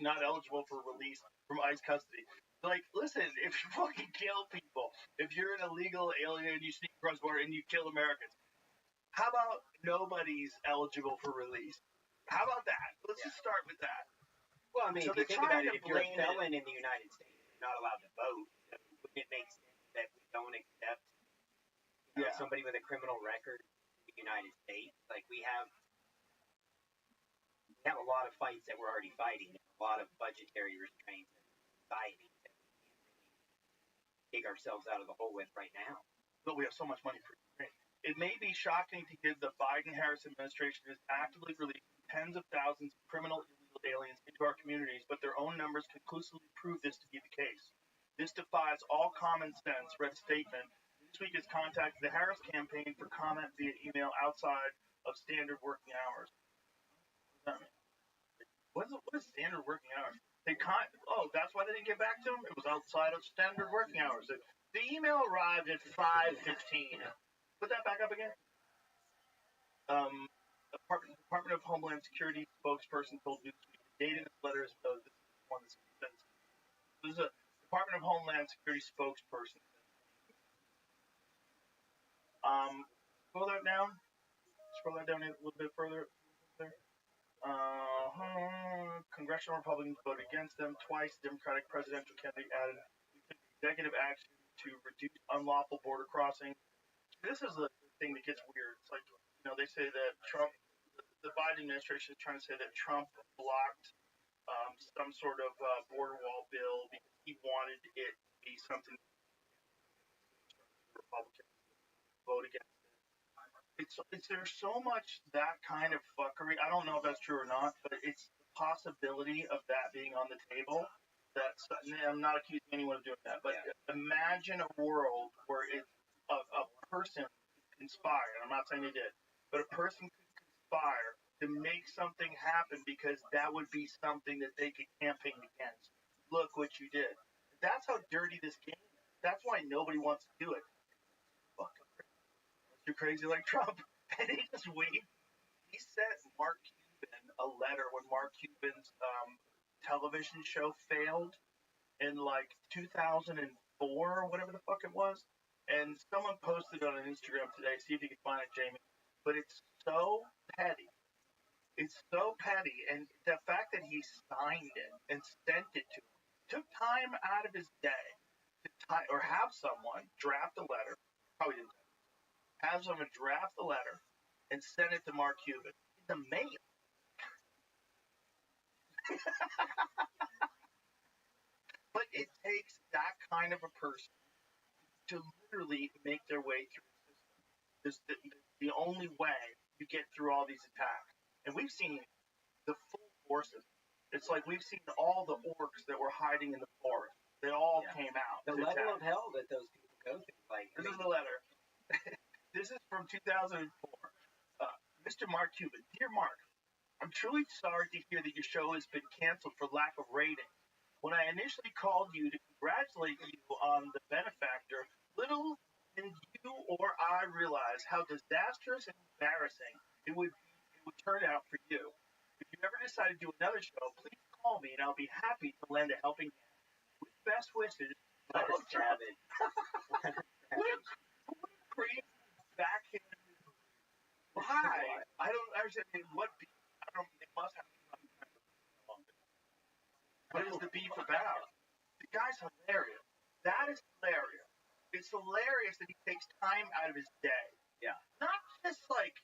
absolutely not eligible for release from ICE custody. Like, listen, if you fucking kill people, if you're an illegal alien, you sneak across the border and you kill Americans, how about nobody's eligible for release? How about that? Let's just start with that. Well, I mean, so if you think about it, if you're a felon in the United States, you're not allowed to vote. Wouldn't it make sense that we don't accept somebody with a criminal record in the United States? Like, we have a lot of fights that we're already fighting, a lot of budgetary restraints in society that we can't really dig ourselves out of the hole with right now. But we have so much money for it. It may be shocking to give the Biden-Harris administration is actively releasing tens of thousands of criminal illegal aliens into our communities, but their own numbers conclusively prove this to be the case. This defies all common sense, read statement. This week has contacted the Harris campaign for comment via email outside of standard working hours. What is standard working hours? That's why they didn't get back to him? It was outside of standard working hours. The email arrived at 5:15. Put that back up again. Department of Homeland Security spokesperson told Newsweek the date in this letter is this is one that's sensitive. This is a Department of Homeland Security spokesperson. Scroll that down. Scroll that down a little bit further. Congressional Republicans voted against them twice. Democratic presidential candidate added executive action to reduce unlawful border crossing. This is the thing that gets weird. It's like, they say that Trump, the Biden administration is trying to say that Trump blocked some sort of border wall bill because he wanted it to be something Republicans vote against it. There's so much that kind of fuckery. I don't know if that's true or not, but it's the possibility of that being on the table. I'm not accusing anyone of doing that, but imagine a world where it's a person conspired. I'm not saying they did, but a person could conspire to make something happen because that would be something that they could campaign against. Look what you did. That's how dirty this game is. That's why nobody wants to do it. Fucking crazy. You're crazy like Trump. And he just waited. He sent Mark Cuban a letter when Mark Cuban's television show failed in like 2004 or whatever the fuck it was. And someone posted on Instagram today. See if you can find it, Jamie. But it's so petty. It's so petty. And the fact that he signed it and sent it to him, took time out of his day to have someone draft a letter. Probably didn't. Have someone draft the letter and send it to Mark Cuban in the mail. But it takes that kind of a person to literally make their way through the system. The only way you get through all these attacks. And we've seen the full forces. It's like we've seen all the orcs that were hiding in the forest. They all came out. The level of hell that those people go through. This is the letter. This is from 2004. Mr. Mark Cuban. Dear Mark, I'm truly sorry to hear that your show has been canceled for lack of ratings. When I initially called you to congratulate you on the benefactor, little did you or I realize how disastrous and embarrassing it would turn out for you. If you ever decide to do another show, please call me and I'll be happy to lend a helping hand. With best wishes, Donald Trump. What crazy backhand. Why? I don't understand what beef. They must have. What is the beef about? The guy's hilarious. That is hilarious. It's hilarious that he takes time out of his day. Yeah. Not just like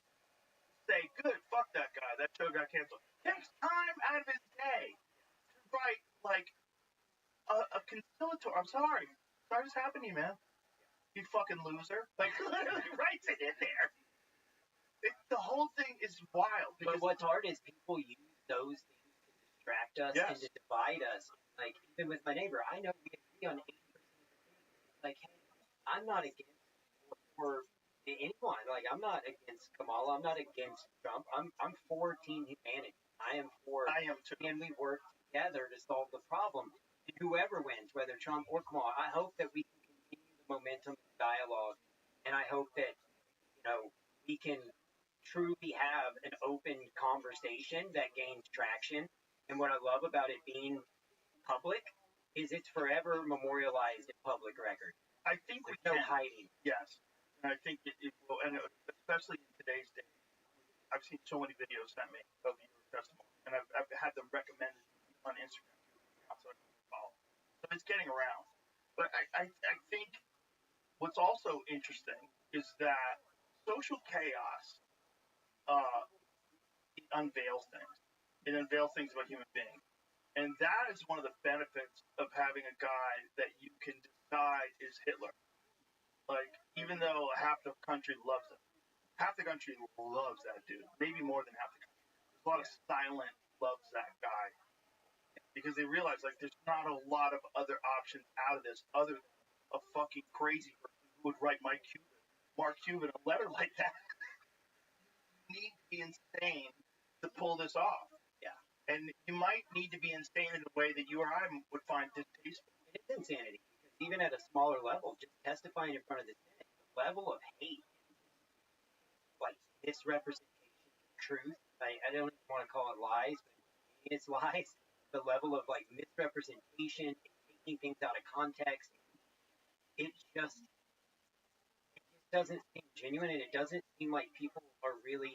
say, good, fuck that guy. That show got canceled. Takes time out of his day to write like a conciliatory. I'm sorry. Sorry this happened to you, man. You fucking loser. Like literally writes it in there. The whole thing is wild. But what's hard is people use those things to distract us and to divide us. Like, even with my neighbor, I know we agree on 80% of things. Like, hey, I'm not against or anyone. Like, I'm not against Kamala. I'm not against Trump. I'm for Team Humanity. I am too. And we work together to solve the problem. And whoever wins, whether Trump or Kamala, I hope that we can continue the momentum of dialogue. And I hope that, we can truly have an open conversation that gains traction And what I love about it being public is it's forever memorialized in public record. I think there's no hiding. Yes, and I think it will, and especially in today's day, I've seen so many videos sent me of your testimony, and I've had them recommended on Instagram so I can follow. So it's getting around. But I think what's also interesting is that social chaos it unveils things. It unveils things about human beings. And that is one of the benefits of having a guy that you can decide is Hitler. Like, even though half the country loves him, half the country loves that dude. Maybe more than half the country. There's a lot of silent loves that guy because they realize like there's not a lot of other options out of this other than a fucking crazy person who would write Mark Cuban a letter like that. You need to be insane to pull this off. Yeah. And you might need to be insane in a way that you or I would find distasteful. It is insanity. Because even at a smaller level, just testifying in front of the Senate, the level of hate, like misrepresentation of truth, I don't even want to call it lies, but it's lies. The level of like misrepresentation, taking things out of context, it just doesn't seem genuine, and it doesn't seem like people are really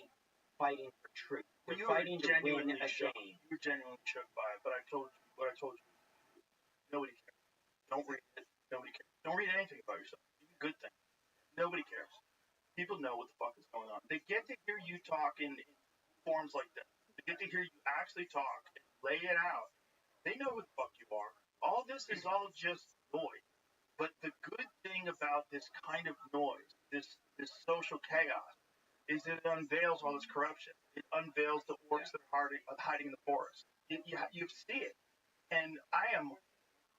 fighting for truth. They're fighting to win a game. You're genuinely shook by it, but I told you, nobody cares. Don't read it. Nobody cares. Don't read anything about yourself. Even good things. Nobody cares. People know what the fuck is going on. They get to hear you talk in forms like this. They get to hear you actually talk and lay it out. They know who the fuck you are. All this is all just noise. But the good thing about this kind of noise, this social chaos, is it unveils all this corruption. It unveils the orcs that are hiding in the forest. You see it. And I am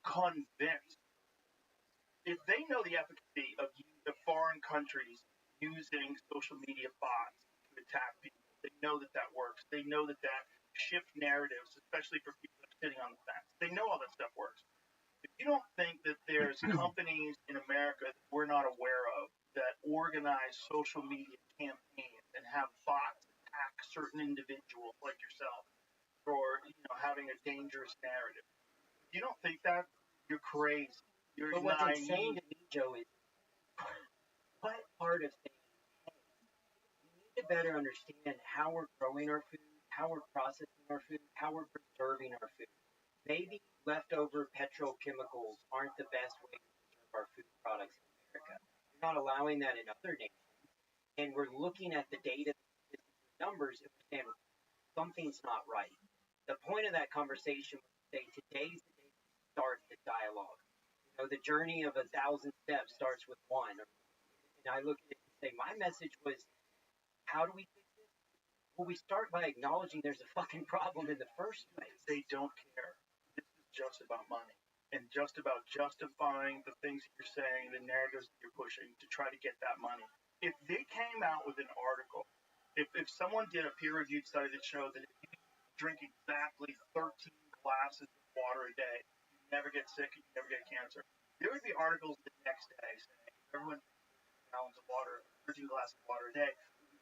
convinced, if they know the efficacy of the foreign countries using social media bots to attack people, they know that works. They know that shift narratives, especially for people that are sitting on the fence. They know all that stuff works. If you don't think that there's companies in America that we're not aware of that organize social media campaigns and have bots attack certain individuals like yourself for having a dangerous narrative, if you don't think that, you're crazy. You're but what's insane to me, Joe, is what part of saying, hey, we need to better understand how we're growing our food, how we're processing our food, how we're preserving our food. Maybe leftover petrochemicals aren't the best way to preserve our food products in America. We're not allowing that in other nations. And we're looking at the data, the numbers, and we're saying something's not right. The point of that conversation was to say today's the day to start the dialogue. The journey of 1,000 steps starts with one. And I look at it and say, my message was, how do we fix this? Well, we start by acknowledging there's a fucking problem in the first place. They don't care. This is just about money and just about justifying the things that you're saying, the narratives that you're pushing to try to get that money. If they came out with an article, if someone did a peer-reviewed study that showed that if you drink exactly 13 glasses of water a day, you never get sick and you never get cancer, there would be articles the next day saying everyone drinks gallons of water, 13 glasses of water a day,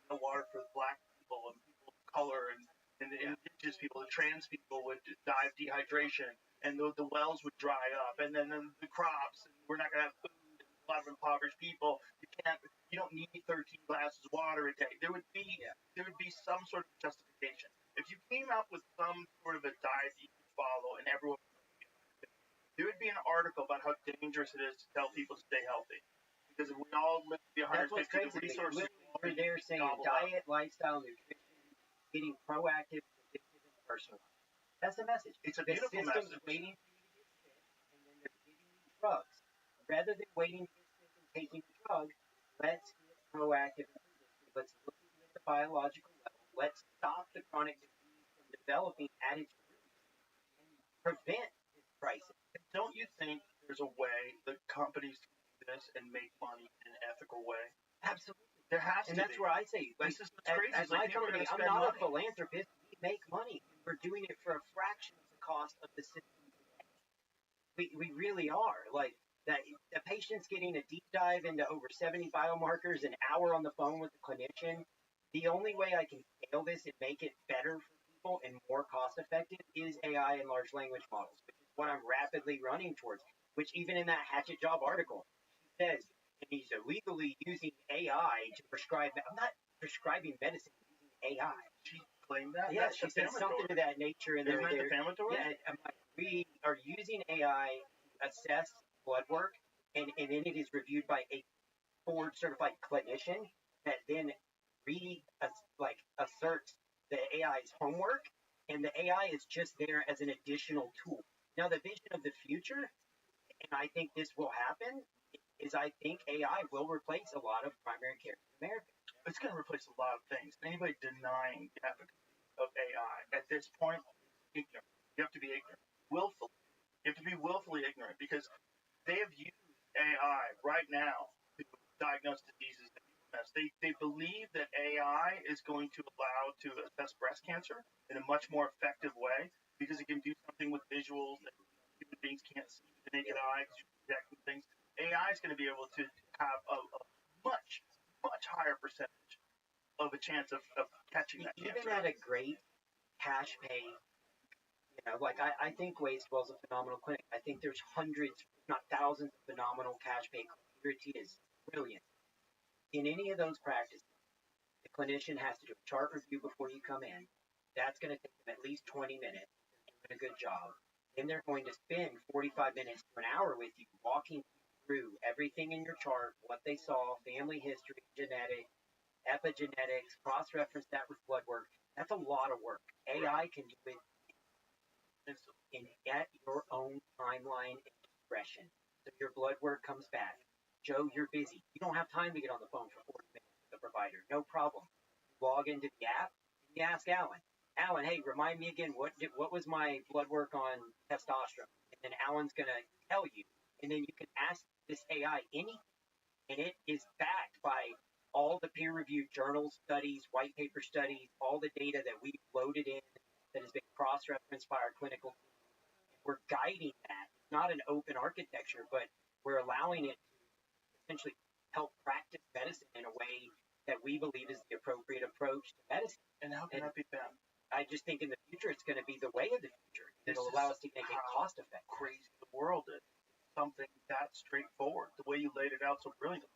no water for black people and people of color and the indigenous people, the trans people would die of dehydration, and the wells would dry up, and then the crops, and we're not going to have food, and a lot of impoverished people, you don't need 13 glasses of water a day. There would be some sort of justification. If you came out with some sort of a diet you could follow, and everyone, there would be an article about how dangerous it is to tell people to stay healthy. Because if we all live to be 150, the resources we're there saying diet, lifestyle, nutrition, getting proactive, predictive, and personalized. That's the message. It's a beautiful message. The system's waiting for you to get sick, and then they're giving you drugs. Rather than waiting to get sick and taking the drug, let's get proactive and predictive. Let's look at it at the biological level. Let's stop the chronic disease from developing at its roots and prevent this crisis. Don't you think there's a way that companies can do this and make money in an ethical way? Absolutely. There has to be. And that's where I say, this is crazy. At my company, I'm not a philanthropist. We make money. We're doing it for a fraction of the cost of the system today. We really are. Like, that the patient's getting a deep dive into over 70 biomarkers, an hour on the phone with the clinician. The only way I can scale this and make it better for practical and more cost effective is AI and large language models, which is what I'm rapidly running towards. Which even in that Hatchet Job article, he says and he's illegally using AI to prescribe. I'm not prescribing medicine using AI. She claimed that. Yeah, she said something to that nature. And isn't that defamatory? Yeah, I'm like, we are using AI to assess blood work, and then it is reviewed by a board certified clinician that then asserts the AI's homework, and the AI is just there as an additional tool. Now, the vision of the future, and I think this will happen, is I think AI will replace a lot of primary care in America. It's going to replace a lot of things. Anybody denying the efficacy of AI at this point is ignorant. You have to be ignorant. Willfully. You have to be willfully ignorant because they have used AI right now to diagnose diseases. They believe that AI is going to allow to assess breast cancer in a much more effective way because it can do something with visuals that human beings can't see with the naked eye because you're projecting things. AI is going to be able to have a much higher percentage of a chance of catching that Even cancer. at a great cash pay, I think Wastewell's a phenomenal clinic. I think there's hundreds, if not thousands, of phenomenal cash pay clinics. Here it is, brilliant. In any of those practices, the clinician has to do a chart review before you come in. That's going to take them at least 20 minutes. They're doing a good job. Then they're going to spend 45 minutes to an hour with you, walking through everything in your chart, what they saw, family history, genetics, epigenetics, cross-reference that with blood work. That's a lot of work. AI can do it at your own timeline and discretion. So your blood work comes back. Joe, you're busy. You don't have time to get on the phone for 40 minutes with the provider. No problem. Log into the app and you ask Alan. Alan, hey, remind me again, what was my blood work on testosterone? And then Alan's going to tell you. And then you can ask this AI anything. And it is backed by all the peer-reviewed journal studies, white paper studies, all the data that we've loaded in that has been cross-referenced by our clinical team. We're guiding that. It's not an open architecture, but we're allowing it to essentially help practice medicine in a way that we believe is the appropriate approach to medicine. And how can that be done? I just think in the future it's going to be the way of the future. It'll allow us to make it cost effective. Crazy the world is. Something that straightforward. The way you laid it out so brilliantly.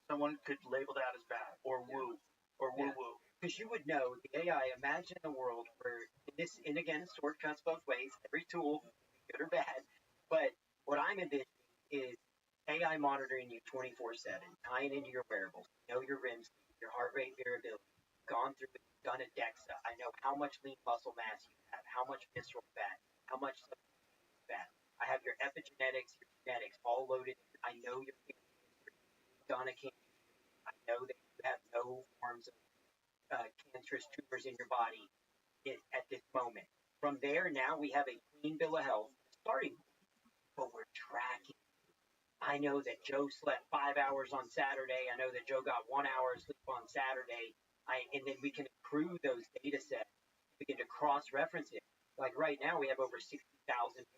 Someone could label that as bad or woo or woo-woo. Because you would know the AI. Imagine a world where and again, sword cuts both ways. Every tool, good or bad. But what I'm envisioning is AI monitoring you 24/7, tying into your wearables, know your REM sleep, your heart rate variability, gone through it, done a DEXA. I know how much lean muscle mass you have, how much visceral fat, how much fat. I have your epigenetics, your genetics all loaded. I know your family history, done a cancer. I know that you have no forms of cancerous tumors in your body at this moment. From there, now we have a clean bill of health starting, but we're tracking. I know that Joe slept 5 hours on Saturday. I know that Joe got 1 hour of sleep on Saturday. And then we can accrue those data sets, begin to cross-reference it. Like right now, we have over 60,000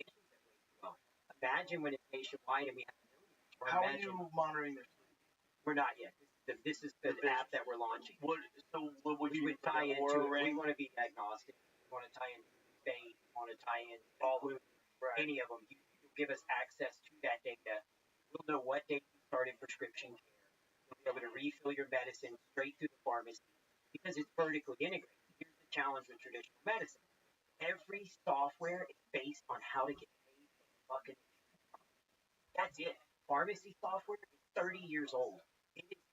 patients at Wastewell. Imagine when it's nationwide and we have millions. How are you monitoring their sleep? We're not yet. This is the app that we're launching. What would we would tie into it? We want to be agnostic. We want to tie in faith. We want to tie in all any of them. You give us access to that data. We'll know what date you started prescription care. You'll be able to refill your medicine straight through the pharmacy because it's vertically integrated. Here's the challenge with traditional medicine. Every software is based on how to get paid fucking. That's it. Pharmacy software is 30 years old. It is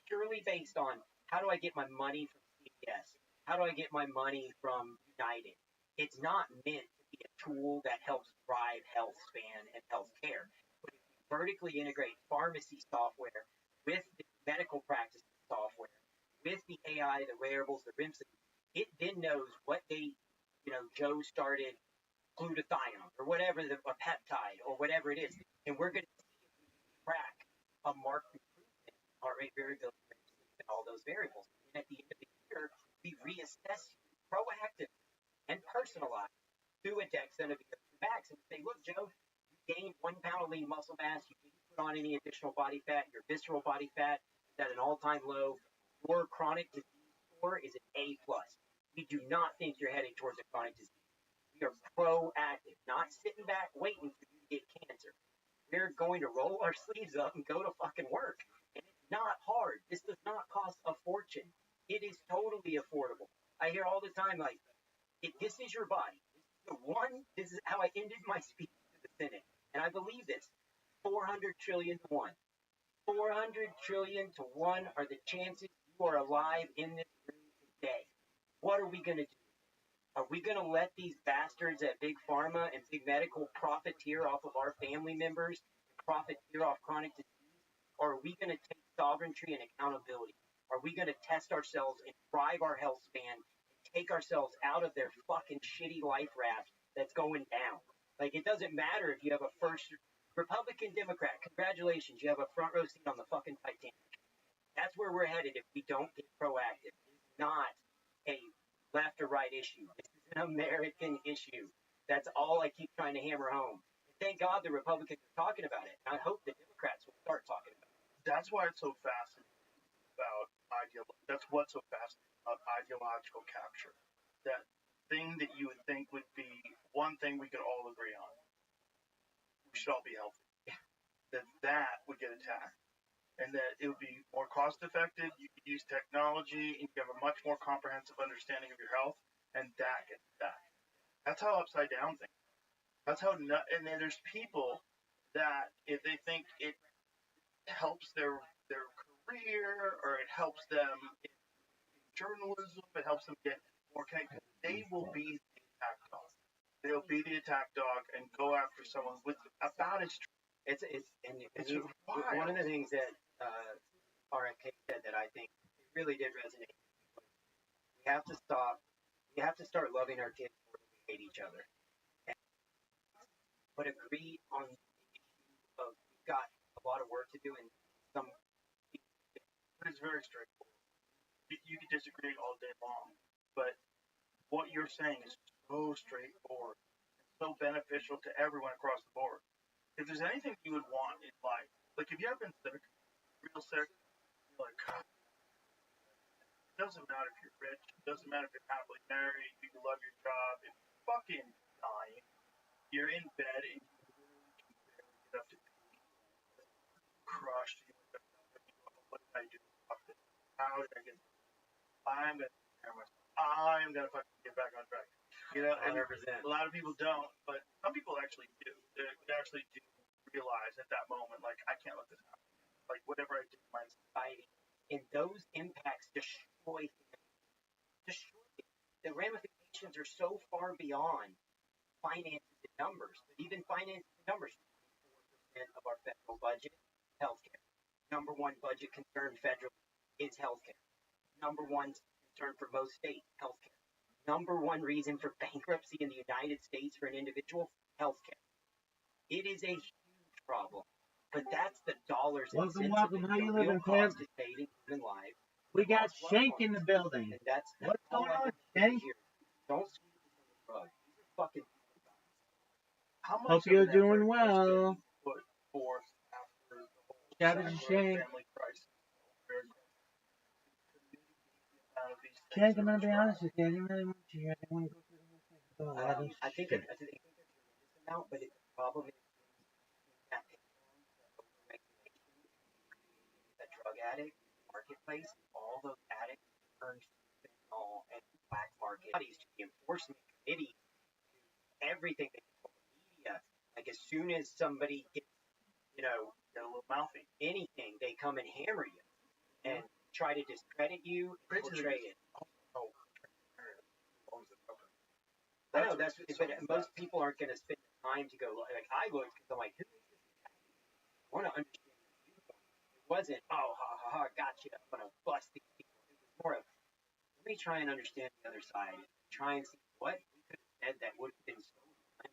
purely based on how do I get my money from CVS? How do I get my money from United? It's not meant to be a tool that helps drive health span and health care. But if you vertically integrate pharmacy software with the medical practice software, with the AI, the wearables, the REM sleep, it then knows what date, Joe started glutathione or whatever, a peptide or whatever it is. And we're going to see if we can track a marked improvement in heart rate variability and all those variables. And at the end of the year, we reassess you proactive and personalized through a DEXA and a VO2max and say, look, Joe, you gained 1 pound of lean muscle mass. You didn't put on any additional body fat. Your visceral body fat is at an all-time low. Your chronic disease score is an A+. We do not think you're heading towards a chronic disease. We are proactive, not sitting back waiting for you to get cancer. We're going to roll our sleeves up and go to fucking work. And it's not hard. This does not cost a fortune. It is totally affordable. I hear all the time, like, this is your body. This is how I ended my speech to the Senate. And I believe this. 400 trillion to 1. 400 trillion to 1 are the chances you are alive in this room today. What are we going to do? Are we going to let these bastards at Big Pharma and Big Medical profiteer off of our family members, profiteer off chronic disease? Or are we going to take sovereignty and accountability? Are we going to test ourselves and drive our health span and take ourselves out of their fucking shitty life raft that's going down? Like, it doesn't matter if you have a first Republican, Democrat, congratulations, you have a front row seat on the fucking Titanic. That's where we're headed if we don't get proactive. It's not a left or right issue. This is an American issue. That's all I keep trying to hammer home. And thank God the Republicans are talking about it. And I hope the Democrats will start talking about it. That's why it's so fascinating about that's what's so fascinating about ideological capture. That thing that you would think would be one thing we could all agree on. We should all be healthy. That would get attacked. And that it would be more cost effective, you could use technology, and you have a much more comprehensive understanding of your health, and that gets attacked. That's how upside down things. That's how and then there's people that if they think it helps their career or it helps them in journalism, it helps them get more connected, they will be the attack dog. They'll be the attack dog and go after someone with about as it's one of the things that RFK said that I think really did resonate. We have to stop. We have to start loving our kids more than we hate each other. But agree on the issue of we've got a lot of work to do, and some. It's very straightforward. You can disagree all day long, but what you're saying is so straightforward, so beneficial to everyone across the board. If there's anything you would want in life, like if you have been sick, real sick, you're like, God, it doesn't matter if you're rich, it doesn't matter if you're happily married, you love your job, if you're fucking dying, you're in bed and you literally can barely get up to pee, crushed, you wake up, what did I do? How did I get this? I'm gonna take care of myself. I'm gonna fucking get back on track. You know, and 100%. a lot of people don't, but some people actually do. They actually do realize at that moment, like, I can't let this happen. Like, whatever I do to my society, and those impacts destroy the ramifications are so far beyond finances and numbers. But even finances and numbers, 4% of our federal budget, healthcare. Number one budget concern federally is healthcare. Number one concern for most states, healthcare. Number one reason for bankruptcy in the United States for an individual, healthcare. It is a huge problem, but that's the dollars and cents. Welcome. How you living, Pam? We got Shank in the building. And that's what's going on, Shank? Don't sweep this under the rug. These are fucking. How much hope you're doing well. Put forth after the whole Shout out to Shank. family crisis. Shank, I'm gonna be honest with you. I didn't really want you here. I didn't want to go through the whole thing. I think it's a tremendous amount, but the problem is that a drug addict marketplace, all those addicts earn fentanyl and black market bodies to the enforcement committee, everything they control the media. Like as soon as somebody gets, get a little mouthy, anything, they come and hammer you and try to discredit you, portray it. I know that's but most people aren't going to spend the time to go like I look because I'm like, who is this guy? I want to understand his viewpoint. It wasn't gotcha. I'm going to bust these people. It was more of let me try and understand the other side. Try and see what we could have said that would have been so inflammatory.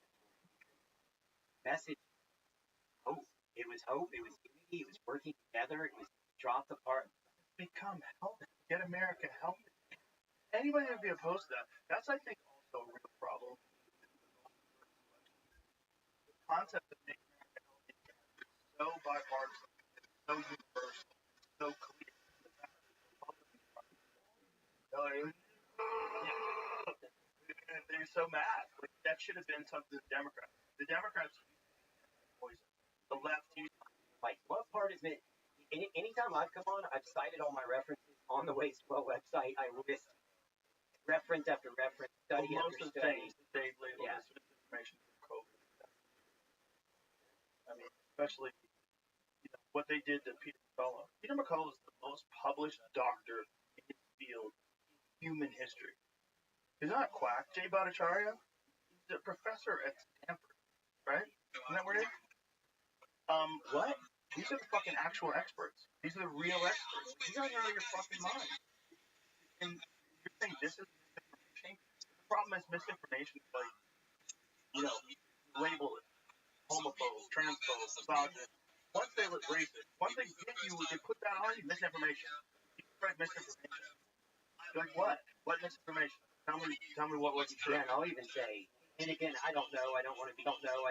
Message hope. It was hope. It was unity. It was working together. It was dropped apart. Become healthy. Get America healthy. Anybody would be opposed to that. That's, I think, also a real problem. The concept of making America healthy is so bipartisan, it's so universal, it's so clear. you're so mad. Like, that should have been something the Democrats poison. The left used. Like, what part is it? Anytime I've come on, I've cited all my references on the Waste Well website. I list reference after reference, study most after of the study. things they label as misinformation from COVID. I mean, especially what they did to Peter McCullough. Peter McCullough is the most published doctor in his field in human history. He's not a quack. Jay Bhattacharya, he's a professor at Stanford, right? Isn't that weird? What? These are the fucking actual experts. These are the real experts. You guys are out of your fucking mind. And you're saying this is misinformation? The problem is misinformation is like, label it homophobe, transphobe, misogynist. Once they look racist, once they get you, they put that on you, misinformation. You spread misinformation. You're like, what? What misinformation? Tell me what wasn't true. Yeah, and I'll even say, and again, I don't know. I don't want to be conspiratorial.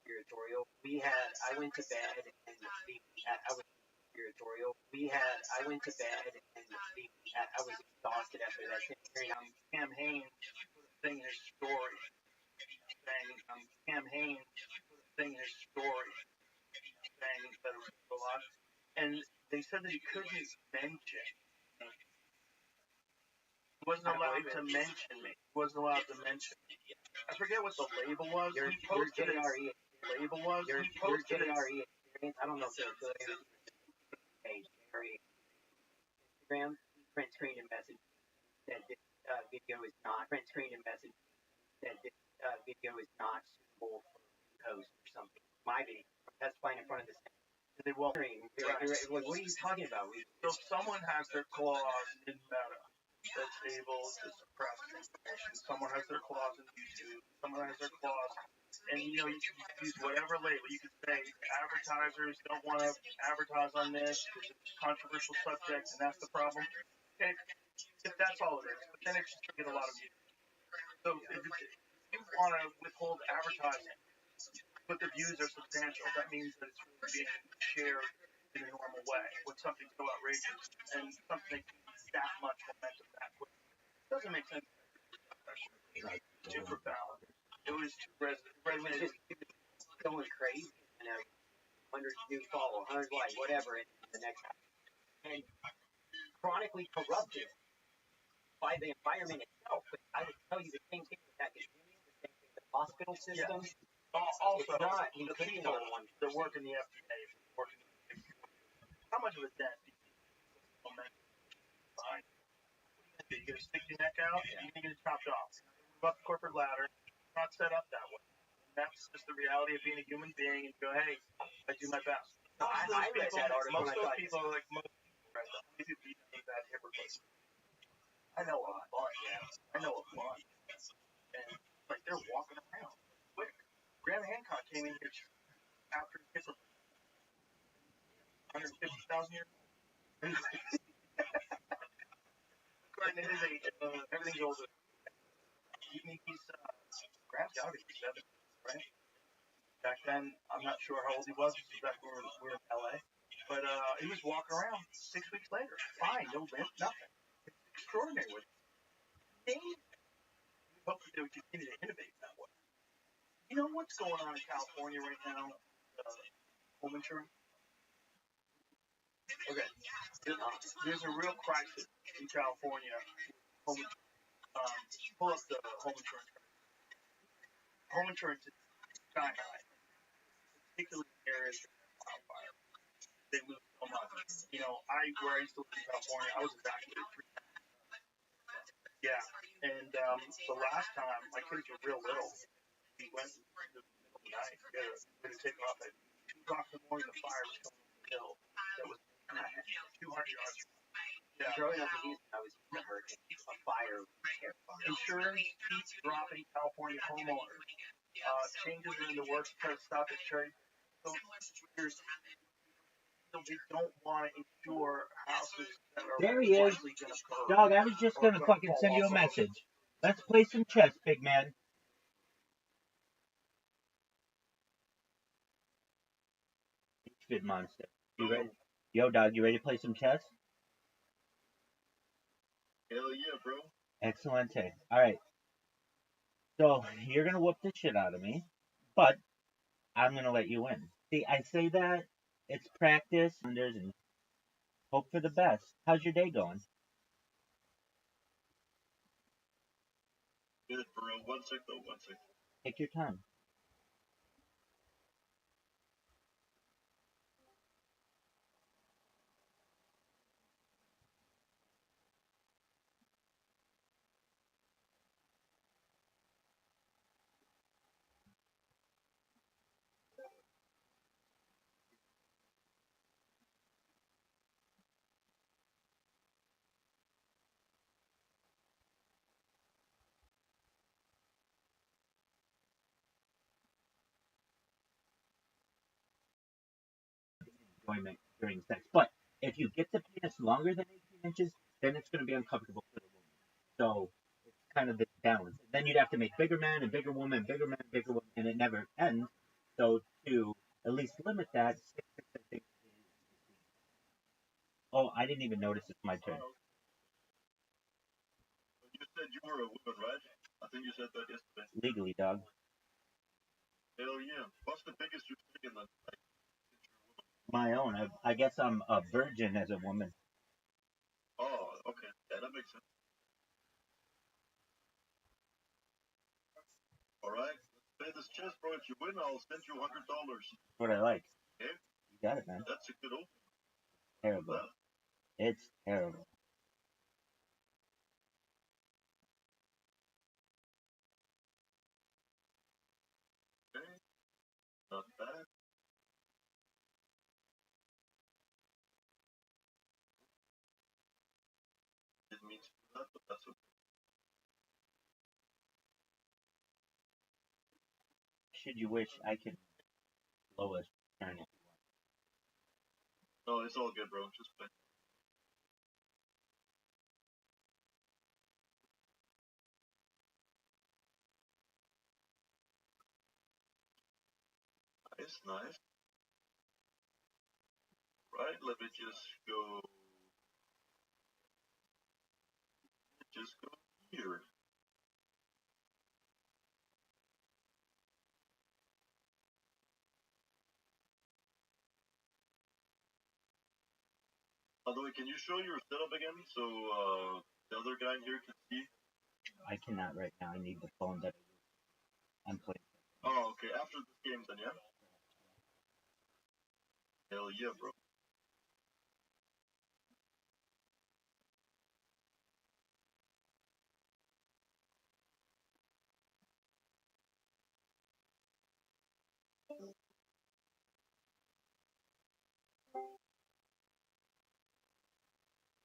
I went to bed and I was conspiratorial. I went to bed and I was exhausted after that. Cam Haines thing in his story. Cam Haines thing in his story. Saying that it was a lot. And they said that he couldn't mention. He wasn't allowed to mention me. He wasn't allowed to mention me. I forget what the label was. Your JRE label was. Your JRE experience. I don't know if they're affiliated with page. Instagram, print screen and message that this video is not print screen and message that this video is not suitable for post or something. My video. Testifying in front of the Senate. They won't. What are you talking about? So if someone has their claws in Meta that's able to suppress information, someone has their claws in YouTube, someone has their claws, and you can use whatever label. You can say advertisers don't want to advertise on this because it's a controversial subject, and that's the problem. Okay, if that's all it is, but then it's just to get a lot of views. So if you want to withhold advertising, but the views are substantial, that means that it's really being shared in a normal way when something's so outrageous and something that much momentum that quick. It doesn't make sense. Too profound. It was too resonated. It was going crazy, and 100 new follow, 100 like, whatever, in the next and chronically corrupted by the environment itself. But I would tell you the same thing with academia, the same thing with the hospital system. Yeah. Also, it's not the people that work in the FDA, how much of a dent do you find? You're going to stick your neck out, and you're going to get chopped off. You're up the corporate ladder. It's not set up that way. And that's just the reality of being a human being, and go, hey, I do my best. I read that article. Most of those people are like, most people need that hypocrite. I know a bunch. And like, they're walking around quick. Graham Hancock came in here after his 150,000 years. According to his age, everything's older. Graham's got to be 70, right? Back then, I'm not sure how old he was. This is back when we were in LA. But he was walking around 6 weeks later. Fine, no limp, nothing. It's extraordinary. We hope that they would continue to innovate that way. You know what's going on in California right now? Home insurance. Okay. There's a real crisis in California. Pull up the home insurance. Home insurance is sky high, particularly in areas that have wildfire. They lose so much. Where I used to live in California, I was evacuated 3 times. Yeah, and the last time my kids were real little, we went in the middle of the night. We had to take off at 2 o'clock in the morning. The fire was coming from the hill. That was 200 yards. Yeah. Growing up in Houston, I was in a hurricane. A fire was terrifying. Insurance keeps dropping California homeowners. Changes are in the works to stop it trade. So they don't want to insure houses that are there he is. likely going to burn. Dog, I was just going to fucking send you a message. Let's play some chess, big man. Good monster. You ready? Yo, dog, you ready to play some chess? Hell yeah, bro. Excellent. All right. So you're gonna whoop the shit out of me, but I'm gonna let you win. See, I say that it's practice and hope for the best. How's your day going? Good, bro. 1 sec though, 1 sec. Take your time. Enjoyment during sex. But if you get the penis longer than 18 inches, then it's going to be uncomfortable for the woman. So it's kind of this balance. And then you'd have to make bigger man and bigger woman, bigger man, bigger woman, and it never ends. So to at least limit that, 6, I think. Oh, I didn't even notice it's my turn. You said you were a woman, right? I think you said that yesterday. Legally, dog. Hell yeah. What's the biggest you've taken then? My own. I guess I'm a virgin as a woman. Oh, okay. Yeah, that makes sense. Alright. Play this chess, bro. If you win, I'll send you $100. What I like. Okay? You got it, man. That's a good open. Terrible. It's terrible. Okay. Not bad. Didn't mean to do that, but that's okay. Should you wish, I could blow a turn if you want. No, it's all good, bro. Just play. Nice, nice. Right, let me just go. Just go here. By the way, can you show your setup again so the other guy here can see? I cannot right now. I need the phone that I'm playing. Oh, okay. After this game, then, yeah? Hell yeah, bro.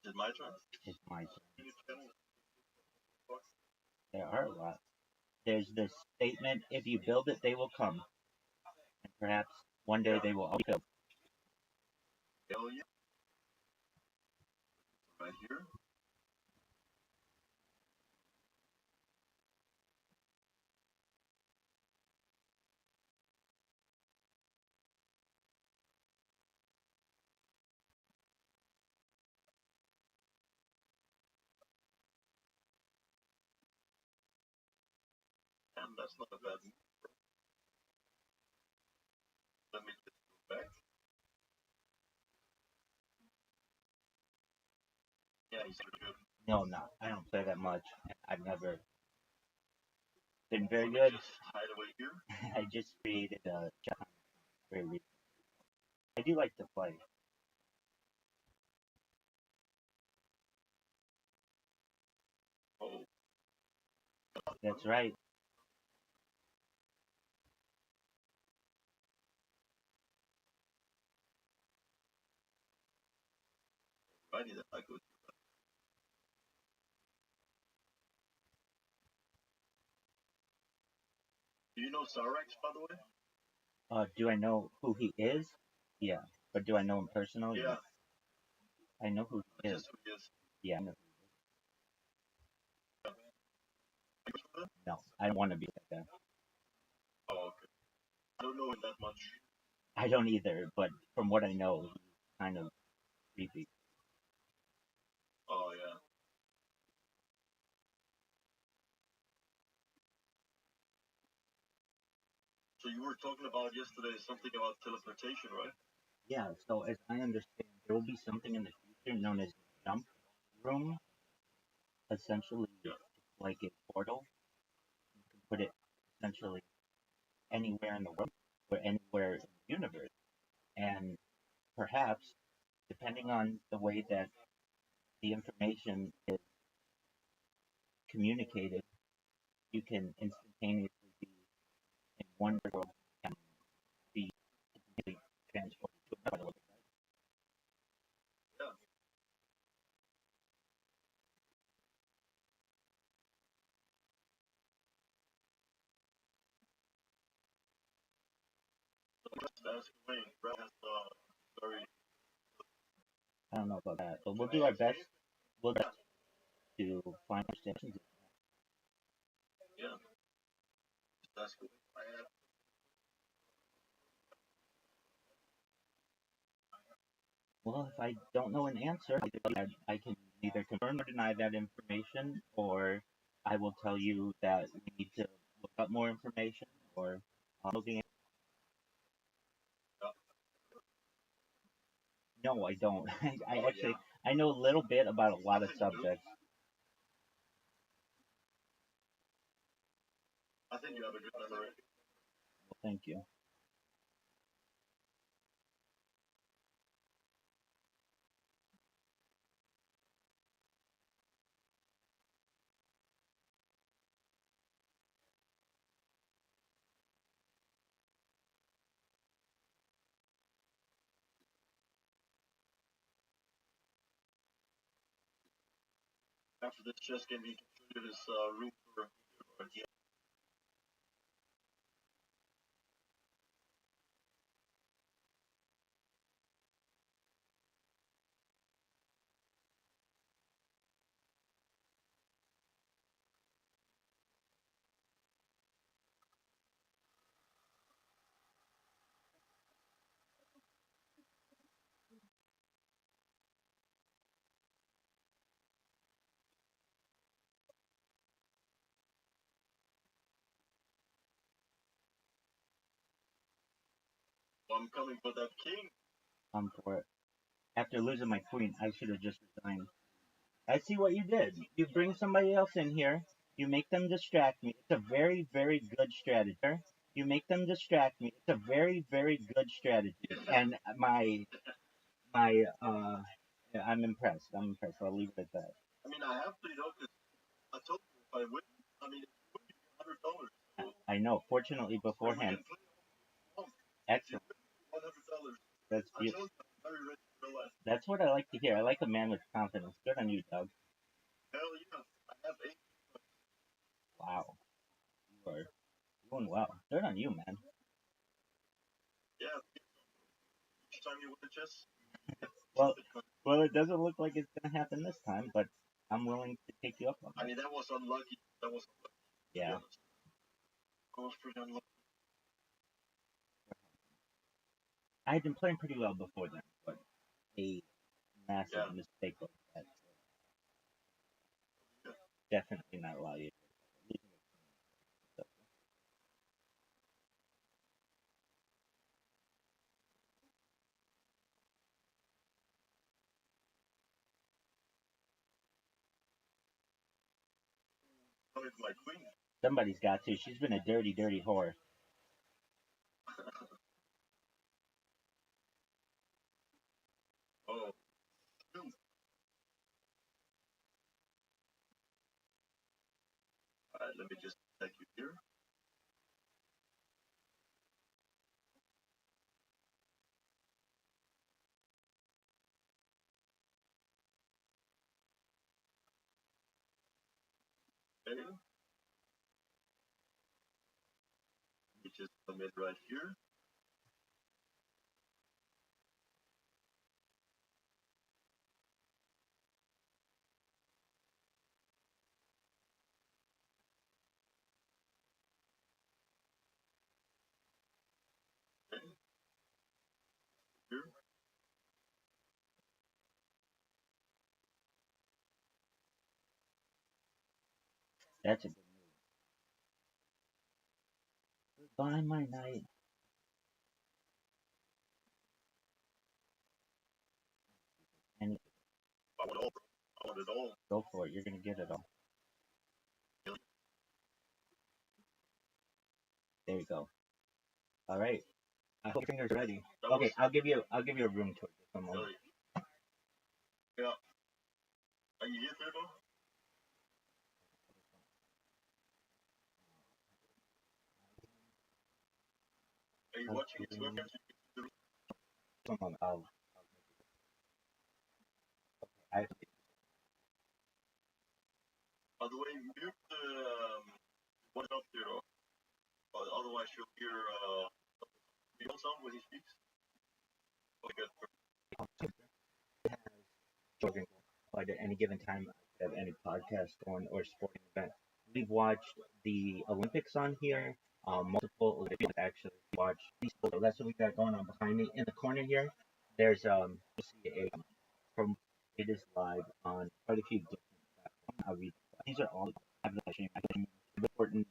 Is it my turn? It's my turn. There are a lot. There's this statement: if you build it, they will come, and perhaps one day they will all be built. Hell yeah. Right here. And that's not a bad move. Let me just go back. Yeah, he's pretty good. No, no, I don't play that much. I've never been very good. Just hide away here. I just created a job very recently. I do like to play. Oh. That's right. Righty, then I go. Do you know Sarex, by the way? Do I know who he is? Yeah. But do I know him personally? Yeah. I know who he is. Just who he is. Yeah, I know. Yeah. No, I don't want to be that guy. Oh, okay. I don't know him that much. I don't either, but from what I know, he's kind of creepy. Oh, yeah. were talking about yesterday something about teleportation, right? Yeah, so as I understand, there will be something in the future known as jump room. Essentially, Yeah. it's like a portal. You can put it essentially anywhere in the world or anywhere in the universe. And perhaps, depending on the way that the information is communicated, you can instantaneously be in one world and be immediately transported to another world. Yeah. So just ask Wayne. Brad has very. I don't know about that, but we'll do our best. We'll try to find extensions. Yeah. Just ask Wayne. Well, if I don't know an answer, I can either confirm or deny that information, or I will tell you that we need to look up more information, or I'll know the answer. No, I don't. I actually, I know a little bit about a lot of subjects. I think you have a good memory. Well, thank you. After this chess game, he contributed his room for yeah. I'm coming for that king. For it. After losing my queen, I should have just resigned. I see what you did. You bring somebody else in here. You make them distract me. It's a very, very good strategy. You make them distract me. It's a very, very good strategy. And yeah, I'm impressed. I'm impressed. I'll leave it at that. I mean, I have to, because I told you if I win, I mean, if you win, you get $100. So I know. Fortunately, beforehand. Excellent. $100. That's I beautiful. told you I'm very rich in real life. That's what I like to hear. I like a man with confidence. Good on you, Doug. Hell yeah. I have 8. Wow. You are doing well. Good on you, man. Yeah. Each time you win chess. Well, it doesn't look like it's gonna happen this time, but I'm willing to take you up on I it. mean, that was unlucky. Yeah. I was pretty unlucky. I had been playing pretty well before then, but a massive mistake like that. Definitely not allow you. Coming for my queen. Somebody's got to. She's been a dirty, dirty whore. Oh. Alright, let me just take you here. Okay. We just submit right here. Okay. Here. That's a good move. Goodbye, my knight. I want it all, bro. I want it all. Go for it. You're gonna get it all. There you go. All right. I hope your fingers are ready. Okay, I'll give you a room tour. Just one moment. Yeah. Are you here, Philip? Are you watching his webcam? One moment. By the way, mute one up there. Otherwise, you'll hear the sound when he speaks. Okay, good. Children, but at any given time, I have any podcast going or sporting event. We've watched the Olympics on here, multiple Olympics actually. We watched baseball. So that's what we got going on behind me. In the corner here, there's you'll see a from it is live on quite a few different platforms. These are all important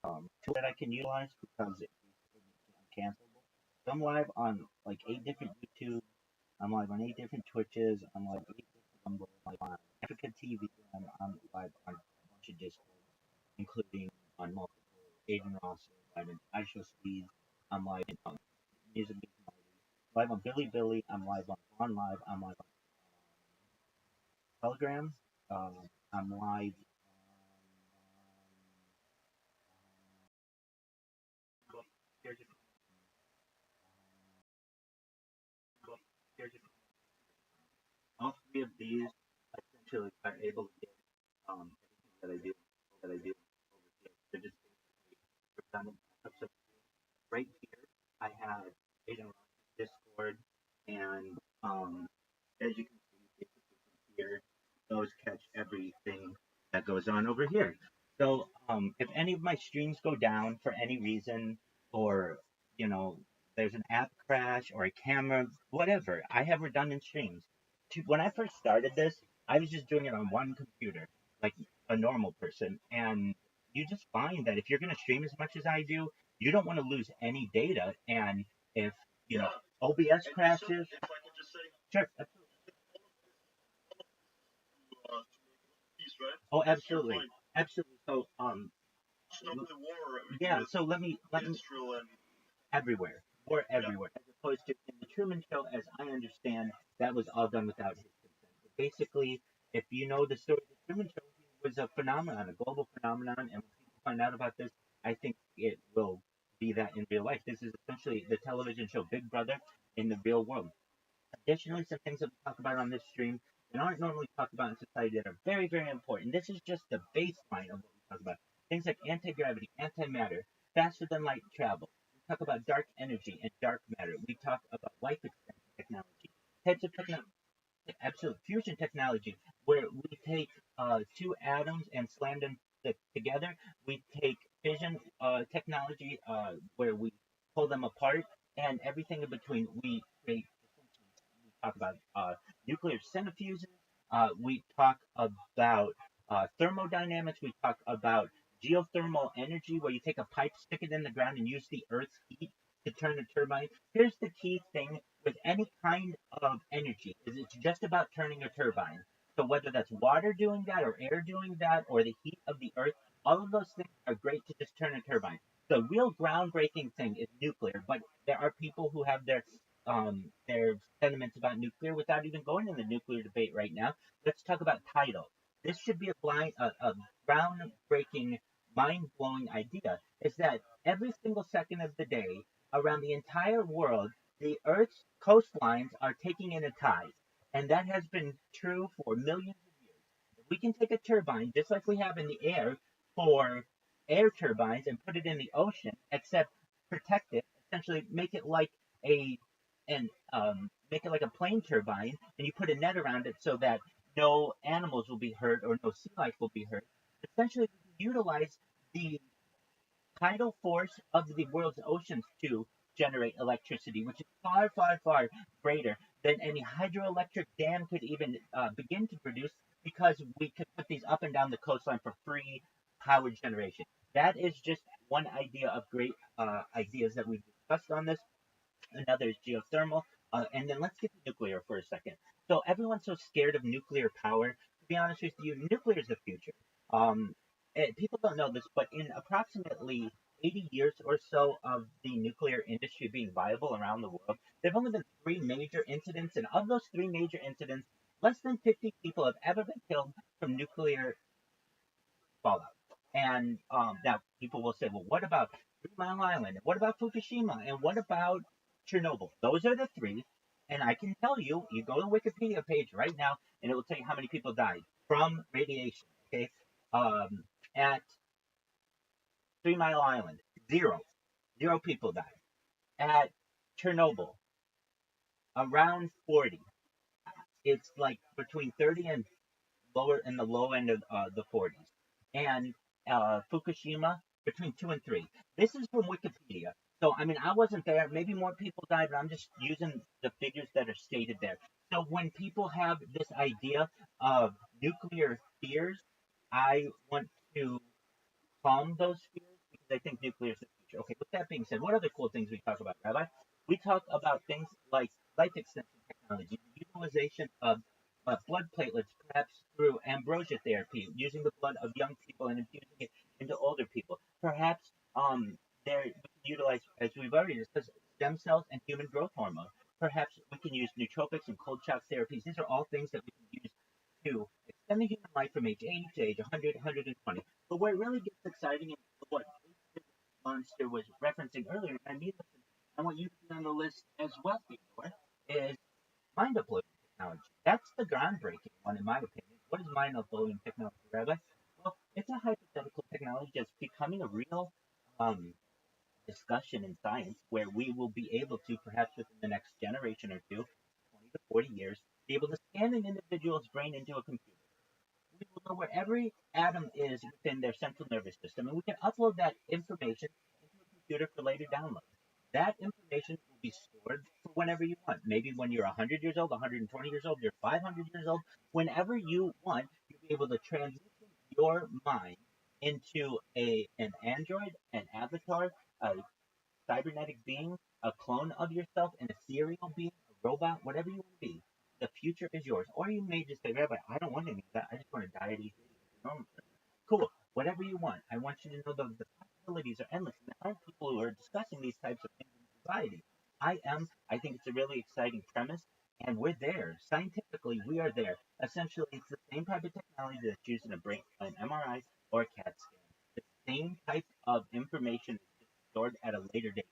tool that I can utilize because it's cancelable. So I'm live on like 8 different YouTube. I'm live on 8 different Twitches. I'm live on 8 different Rumble. I'm live on Africa TV. I'm live on a bunch of Discord, including on multiple Aiden Ross, live in Actual Speed. I'm live on Music live on Billy Billy. I'm live on Live. I'm live on Telegram. I'm live all three of these essentially are able to get everything that I do over here. They're just redundant backups. So right here I have Aiden Discord and as you can see here, those catch everything that goes on over here. So if any of my streams go down for any reason, or you know, there's an app crash or a camera, whatever, I have redundant streams. When I first started this, I was just doing it on one computer, like a normal person, and you just find that if you're going to stream as much as I do, you don't want to lose any data, and if you know OBS crashes, if I can just say, sure. peace, right? Oh, absolutely, absolutely. So, Stop the war. yeah. So let me Israel and everywhere, war everywhere, as opposed to in the Truman Show, as I understand, that was all done without his consent. But basically, if you know the story of the Truman Show, he was a phenomenon, a global phenomenon, and when people find out about this, I think it will be that in real life. This is essentially the television show Big Brother in the real world. Additionally, some things that we talk about on this stream that aren't normally talked about in society that are very, very important. This is just the baseline of what we talk about. Things like anti-gravity, antimatter, faster than light travel. We talk about dark energy and dark matter. We talk about life extension technology, types of technology, absolute fusion technology, where we take two atoms and slam them together. We take fission technology, where we pull them apart, and everything in between. We create talk about nuclear centrifuges. We talk about thermodynamics. We talk about geothermal energy, where you take a pipe, stick it in the ground, and use the Earth's heat to turn a turbine. Here's the key thing with any kind of energy: is it's just about turning a turbine. So whether that's water doing that, or air doing that, or the heat of the Earth, all of those things are great to just turn a turbine. The real groundbreaking thing is nuclear, but there are people who have their sentiments about nuclear without even going in the nuclear debate right now. Let's talk about tidal. This should be a groundbreaking, mind-blowing idea. Is that every single second of the day, around the entire world, the Earth's coastlines are taking in a tide, and that has been true for millions of years. If we can take a turbine, just like we have in the air for air turbines, and put it in the ocean, except protect it, essentially make it like a and make it like a plane turbine, and you put a net around it so that no animals will be hurt or no sea life will be hurt. Essentially, you utilize the tidal force of the world's oceans to generate electricity, which is far, far, far greater than any hydroelectric dam could even begin to produce, because we could put these up and down the coastline for free power generation. That is just one idea of great ideas that we've discussed on this. Another is geothermal, and then let's get to nuclear for a second. So everyone's so scared of nuclear power. To be honest with you, nuclear is the future. Um, People don't know this, but in approximately 80 years or so of the nuclear industry being viable around the world, there have only been three major incidents, and of those three major incidents, less than 50 people have ever been killed from nuclear fallout. And now people will say, well, what about 3 Mile Island? And what about Fukushima? And what about Chernobyl? Those are the three. And I can tell you, you go to the Wikipedia page right now, and it will tell you how many people died from radiation. Okay, um, at 3 Mile Island, zero people died. At Chernobyl, around 40. It's like between 30 and lower in the low end of the 40s, and Fukushima between 2 and 3. This is from Wikipedia. So I mean, I wasn't there. Maybe more people died, but I'm just using the figures that are stated there. So when people have this idea of nuclear fears, I want to calm those fears because I think nuclear is the future. Okay, with that being said, what other cool things we talk about, Rabbi? We talk about things like life extension technology, the utilization of blood platelets, perhaps through ambrosia therapy, using the blood of young people and infusing it into older people. Perhaps there we can utilize, as we've already discussed, stem cells and human growth hormone. Perhaps we can use nootropics and cold shock therapies. These are all things that we can use to extend the human life from age 80 to age 100, 120. But where it really gets exciting and what Monster was referencing earlier, and I mean, I want you to be on the list as well, Theodore, is mind uploading technology. That's the groundbreaking one, in my opinion. What is mind uploading technology, Rabbi? Well, it's a hypothetical technology that's becoming a real um, discussion in science where we will be able to, perhaps within the next generation or two, 20 to 40 years, be able to scan an individual's brain into a computer. We will know where every atom is within their central nervous system, and we can upload that information into a computer for later download. That information will be stored for whenever you want. Maybe when you're 100 years old, 120 years old, you're 500 years old. Whenever you want, you'll be able to transition your mind into an android, an avatar, a cybernetic being, a clone of yourself, an ethereal being, a robot, whatever you want to be. The future is yours. Or you may just say, Rabbi, I don't want any of that. I just want to die at age 80. Cool. Whatever you want. I want you to know the possibilities are endless. And there aren't people who are discussing these types of things in society. I am. I think it's a really exciting premise. And we're there. Scientifically, we are there. Essentially, it's the same type of technology that's used in a brain, an MRI or a CAT scan. The same type of information is stored at a later date.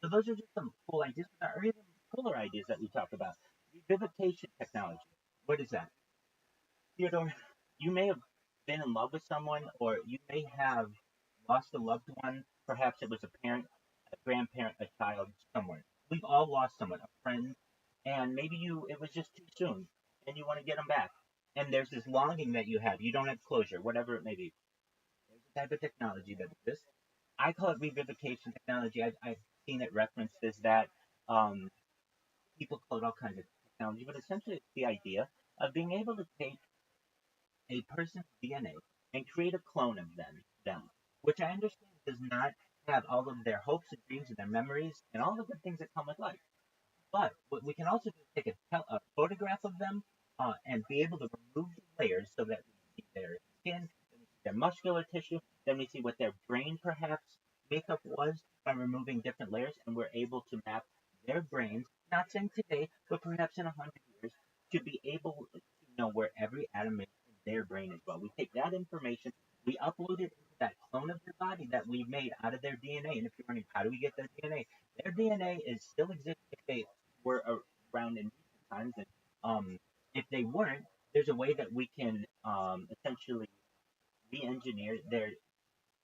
So those are just some cool ideas, or even cooler ideas that we talk about. Revivification technology. What is that? Theodore, you may have been in love with someone, or you may have lost a loved one. Perhaps it was a parent, a grandparent, a child, someone. We've all lost someone, a friend, and maybe it was just too soon, and you want to get them back. And there's this longing that you have. You don't have closure, whatever it may be. There's a type of technology that exists. I call it revivification technology. I've seen it referenced as that. Um, People call it all kinds of technology, but essentially it's the idea of being able to take a person's DNA and create a clone of them, which I understand does not have all of their hopes and dreams and their memories and all of the things that come with life. But what we can also do is take a photograph of them and be able to remove the layers so that we see their skin, then we see their muscular tissue, then we see what their brain perhaps makeup was by removing different layers, and we're able to map their brains, not saying today, but perhaps in 100 years, to be able to know where every atom is in their brain as well. We take that information, we upload it into that clone of their body that we made out of their DNA. And if you're wondering how do we get their DNA, their DNA is still exists if they were around in recent times, and if they weren't, there's a way that we can essentially re-engineer their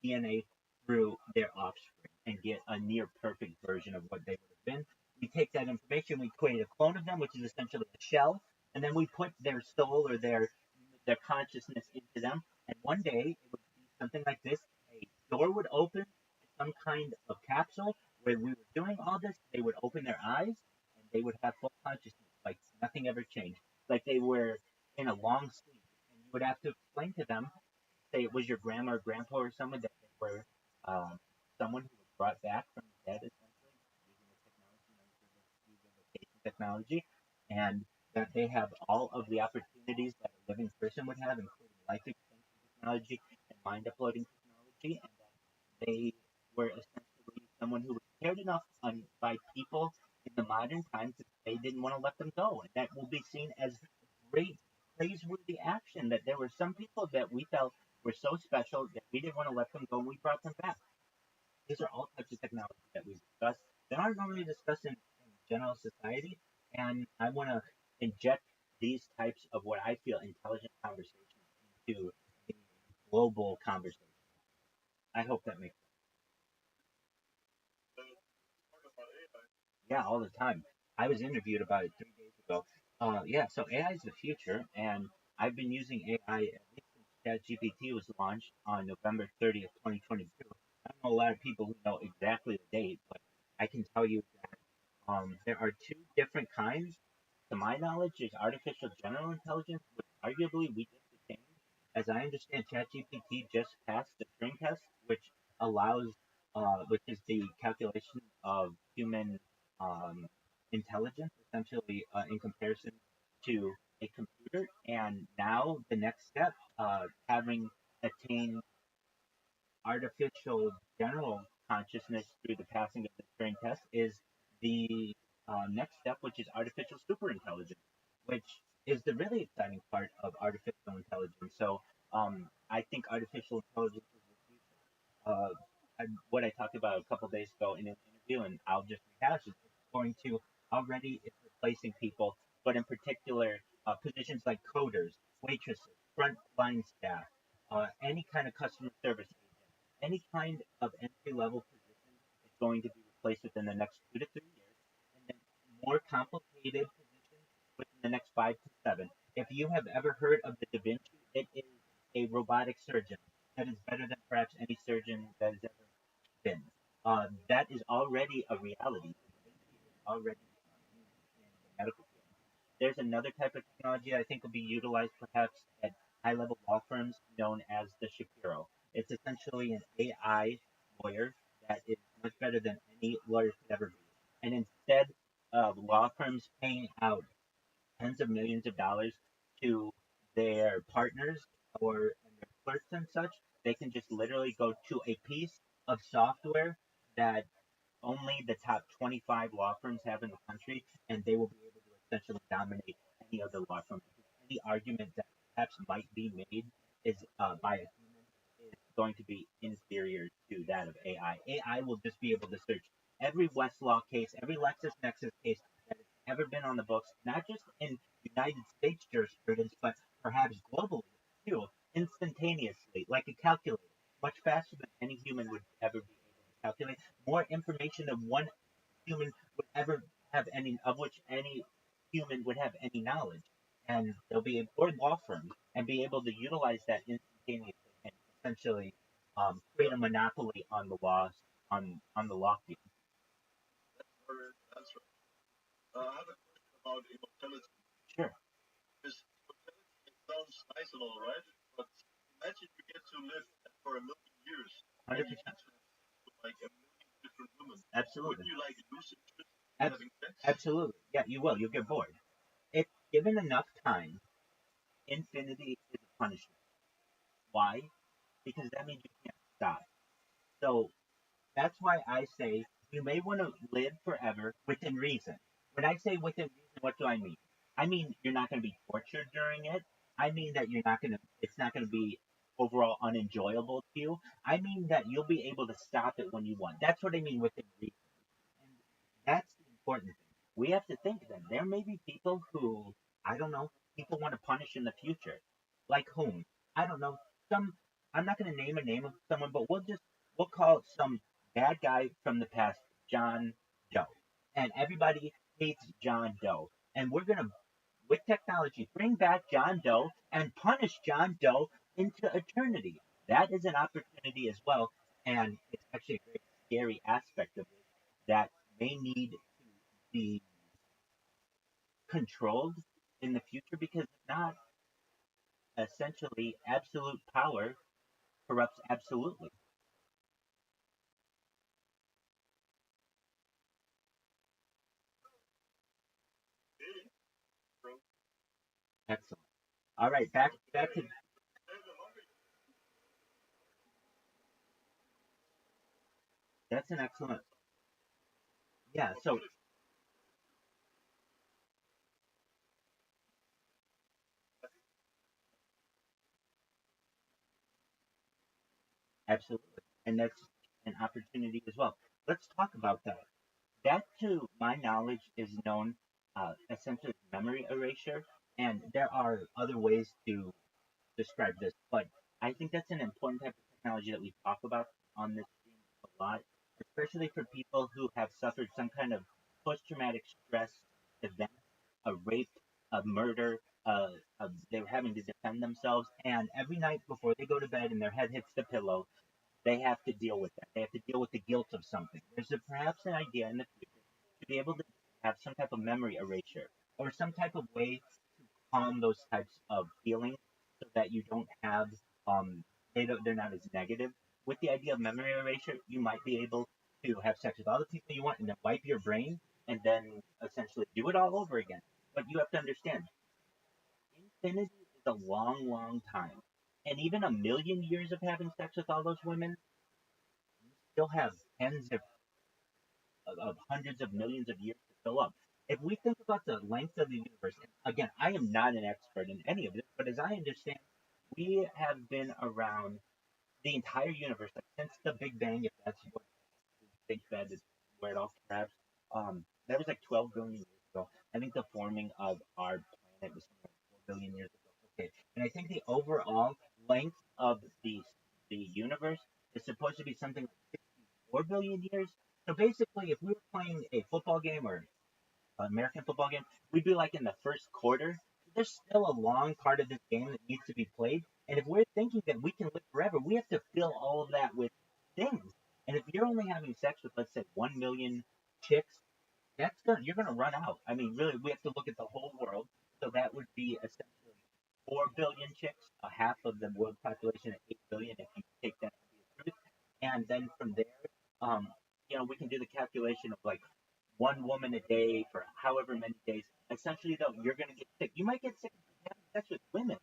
DNA through their offspring and get a near perfect version of what they would have been. We take that information, we create a clone of them, which is essentially a shell, and then we put their soul or their consciousness into them. And one day it would be something like this: a door would open to some kind of capsule where we were doing all this. They would open their eyes and they would have full consciousness, like nothing ever changed, like they were in a long sleep. And you would have to explain to them, say it was your grandma or grandpa or someone, that they were um, someone who was brought back from the dead, essentially, using the technology known as revivification technology. And that they have all of the opportunities that a living person would have, including life extension technology and mind uploading technology, and that they were essentially someone who was cared enough by people in the modern times that they didn't want to let them go. And that will be seen as great praiseworthy action, that there were some people that we felt were so special that we didn't want to let them go and we brought them back. These are all types of technology that we discuss that aren't normally discussed in general society. And I want to inject these types of what I feel intelligent conversations into the global conversation. I hope that makes sense. Yeah, all the time. I was interviewed about it 3 days ago. Yeah, so AI is the future, and I've been using AI at least since ChatGPT was launched on November 30th, 2022. I don't know a lot of people who know exactly the date, but I can tell you that there are two different kinds. To my knowledge, there's artificial general intelligence, which arguably we just attained. As I understand, ChatGPT just passed the Turing test, which is the calculation of human um, intelligence, essentially in comparison to a computer. And now the next step, having attained artificial general consciousness through the passing of the Turing test, is the next step, which is artificial superintelligence, which is the really exciting part of artificial intelligence. So I think artificial intelligence is the future. What I talked about a couple days ago in an interview, and I'll just rehash it. It's going to already it's replacing people, but in particular, positions like coders, waitresses, frontline staff, any kind of customer service agent, any kind of entry level position is going to be replaced within the next 2 to 3 years, and then more complicated positions within the next 5 to 7. If you have ever heard of the Da Vinci, it is a robotic surgeon that is better than perhaps any surgeon that has ever been. That is already a reality. It's already used in the medical field. There's another type of technology I think will be utilized perhaps at high level law firms known as the Shapiro. It's essentially an AI lawyer that is much better than any lawyer could ever be. And instead of law firms paying out tens of millions of dollars to their partners or and their clerks and such, they can just literally go to a piece of software that only the top 25 law firms have in the country, and they will be able to essentially dominate any other law firm. Because any argument that perhaps might be made is by a human is going to be inferior to that of AI. AI will just be able to search every Westlaw case, every LexisNexis case that has ever been on the books, not just in United States jurisprudence, but perhaps globally too, instantaneously, like a calculator, much faster than any human would ever be able to calculate more information than one human would ever have any of which any human would have any knowledge. And they'll be or law firms and be able to utilize that instantaneously and essentially create a monopoly on the laws on the law field. That's a very good answer. I have a question about immortality. Sure. Because immortality it sounds nice and all right, but imagine you get to live for a million years and you 100%. get to like a million different women. Absolutely. Wouldn't you like lose interest in Ab- having sex? Absolutely. Yeah, you will. You'll get bored. If given enough time, infinity is a punishment. Why? Because that means you can't stop. So that's why I say you may want to live forever within reason. When I say within reason, what do I mean? I mean you're not going to be tortured during it. I mean that you're not going to. It's not going to be overall unenjoyable to you. I mean that you'll be able to stop it when you want. That's what I mean within reason. And that's the important thing. We have to think that there may be people who, I don't know, people want to punish in the future. Like whom? I don't know. Some, I'm not going to name a name of someone, but we'll call it some bad guy from the past, John Doe. And everybody hates John Doe. And we're going to, with technology, bring back John Doe and punish John Doe into eternity. That is an opportunity as well. And it's actually a very scary aspect of it that may need to be controlled in the future because if not, essentially, absolute power corrupts absolutely. Okay, bro. All right, back to that's an excellent. Yeah, so absolutely, and that's an opportunity as well. Let's talk about that. That, to my knowledge, is known essentially as memory erasure, and there are other ways to describe this, but I think that's an important type of technology that we talk about on this stream a lot, especially for people who have suffered some kind of post-traumatic stress event, a rape, a murder, they're having to defend themselves, and every night before they go to bed and their head hits the pillow, they have to deal with that. They have to deal with the guilt of something. There's perhaps an idea in the future to be able to have some type of memory erasure or some type of way to calm those types of feelings so that you don't have they're not as negative. With the idea of memory erasure, you might be able to have sex with all the people you want and then wipe your brain and then essentially do it all over again. But you have to understand, infinity is a long, long time. And even a million years of having sex with all those women, still have tens of hundreds of millions of years to fill up. If we think about the length of the universe, and again, I am not an expert in any of this, but as I understand, we have been around the entire universe, like since the Big Bang, if that's what we think that is where it all perhaps. That was like 12 billion years ago. I think the forming of our planet was something like 4 billion years ago. Okay, and I think the overall length of the universe is supposed to be something like 64 billion years. So basically, if we were playing a football game or an American football game, we'd be like in the first quarter. There's still a long part of this game that needs to be played. And if we're thinking that we can live forever, we have to fill all of that with things. And if you're only having sex with, let's say, 1 million chicks, you're gonna run out. I mean, really, we have to look at the whole world. So that would be essentially 4 billion chicks, a half of the world population at 8 billion, if you take that to be the truth. And then from there, um, we can do the calculation of like one woman a day for however many days. Essentially, though, you're gonna get sick. You might get sick of having sex with women.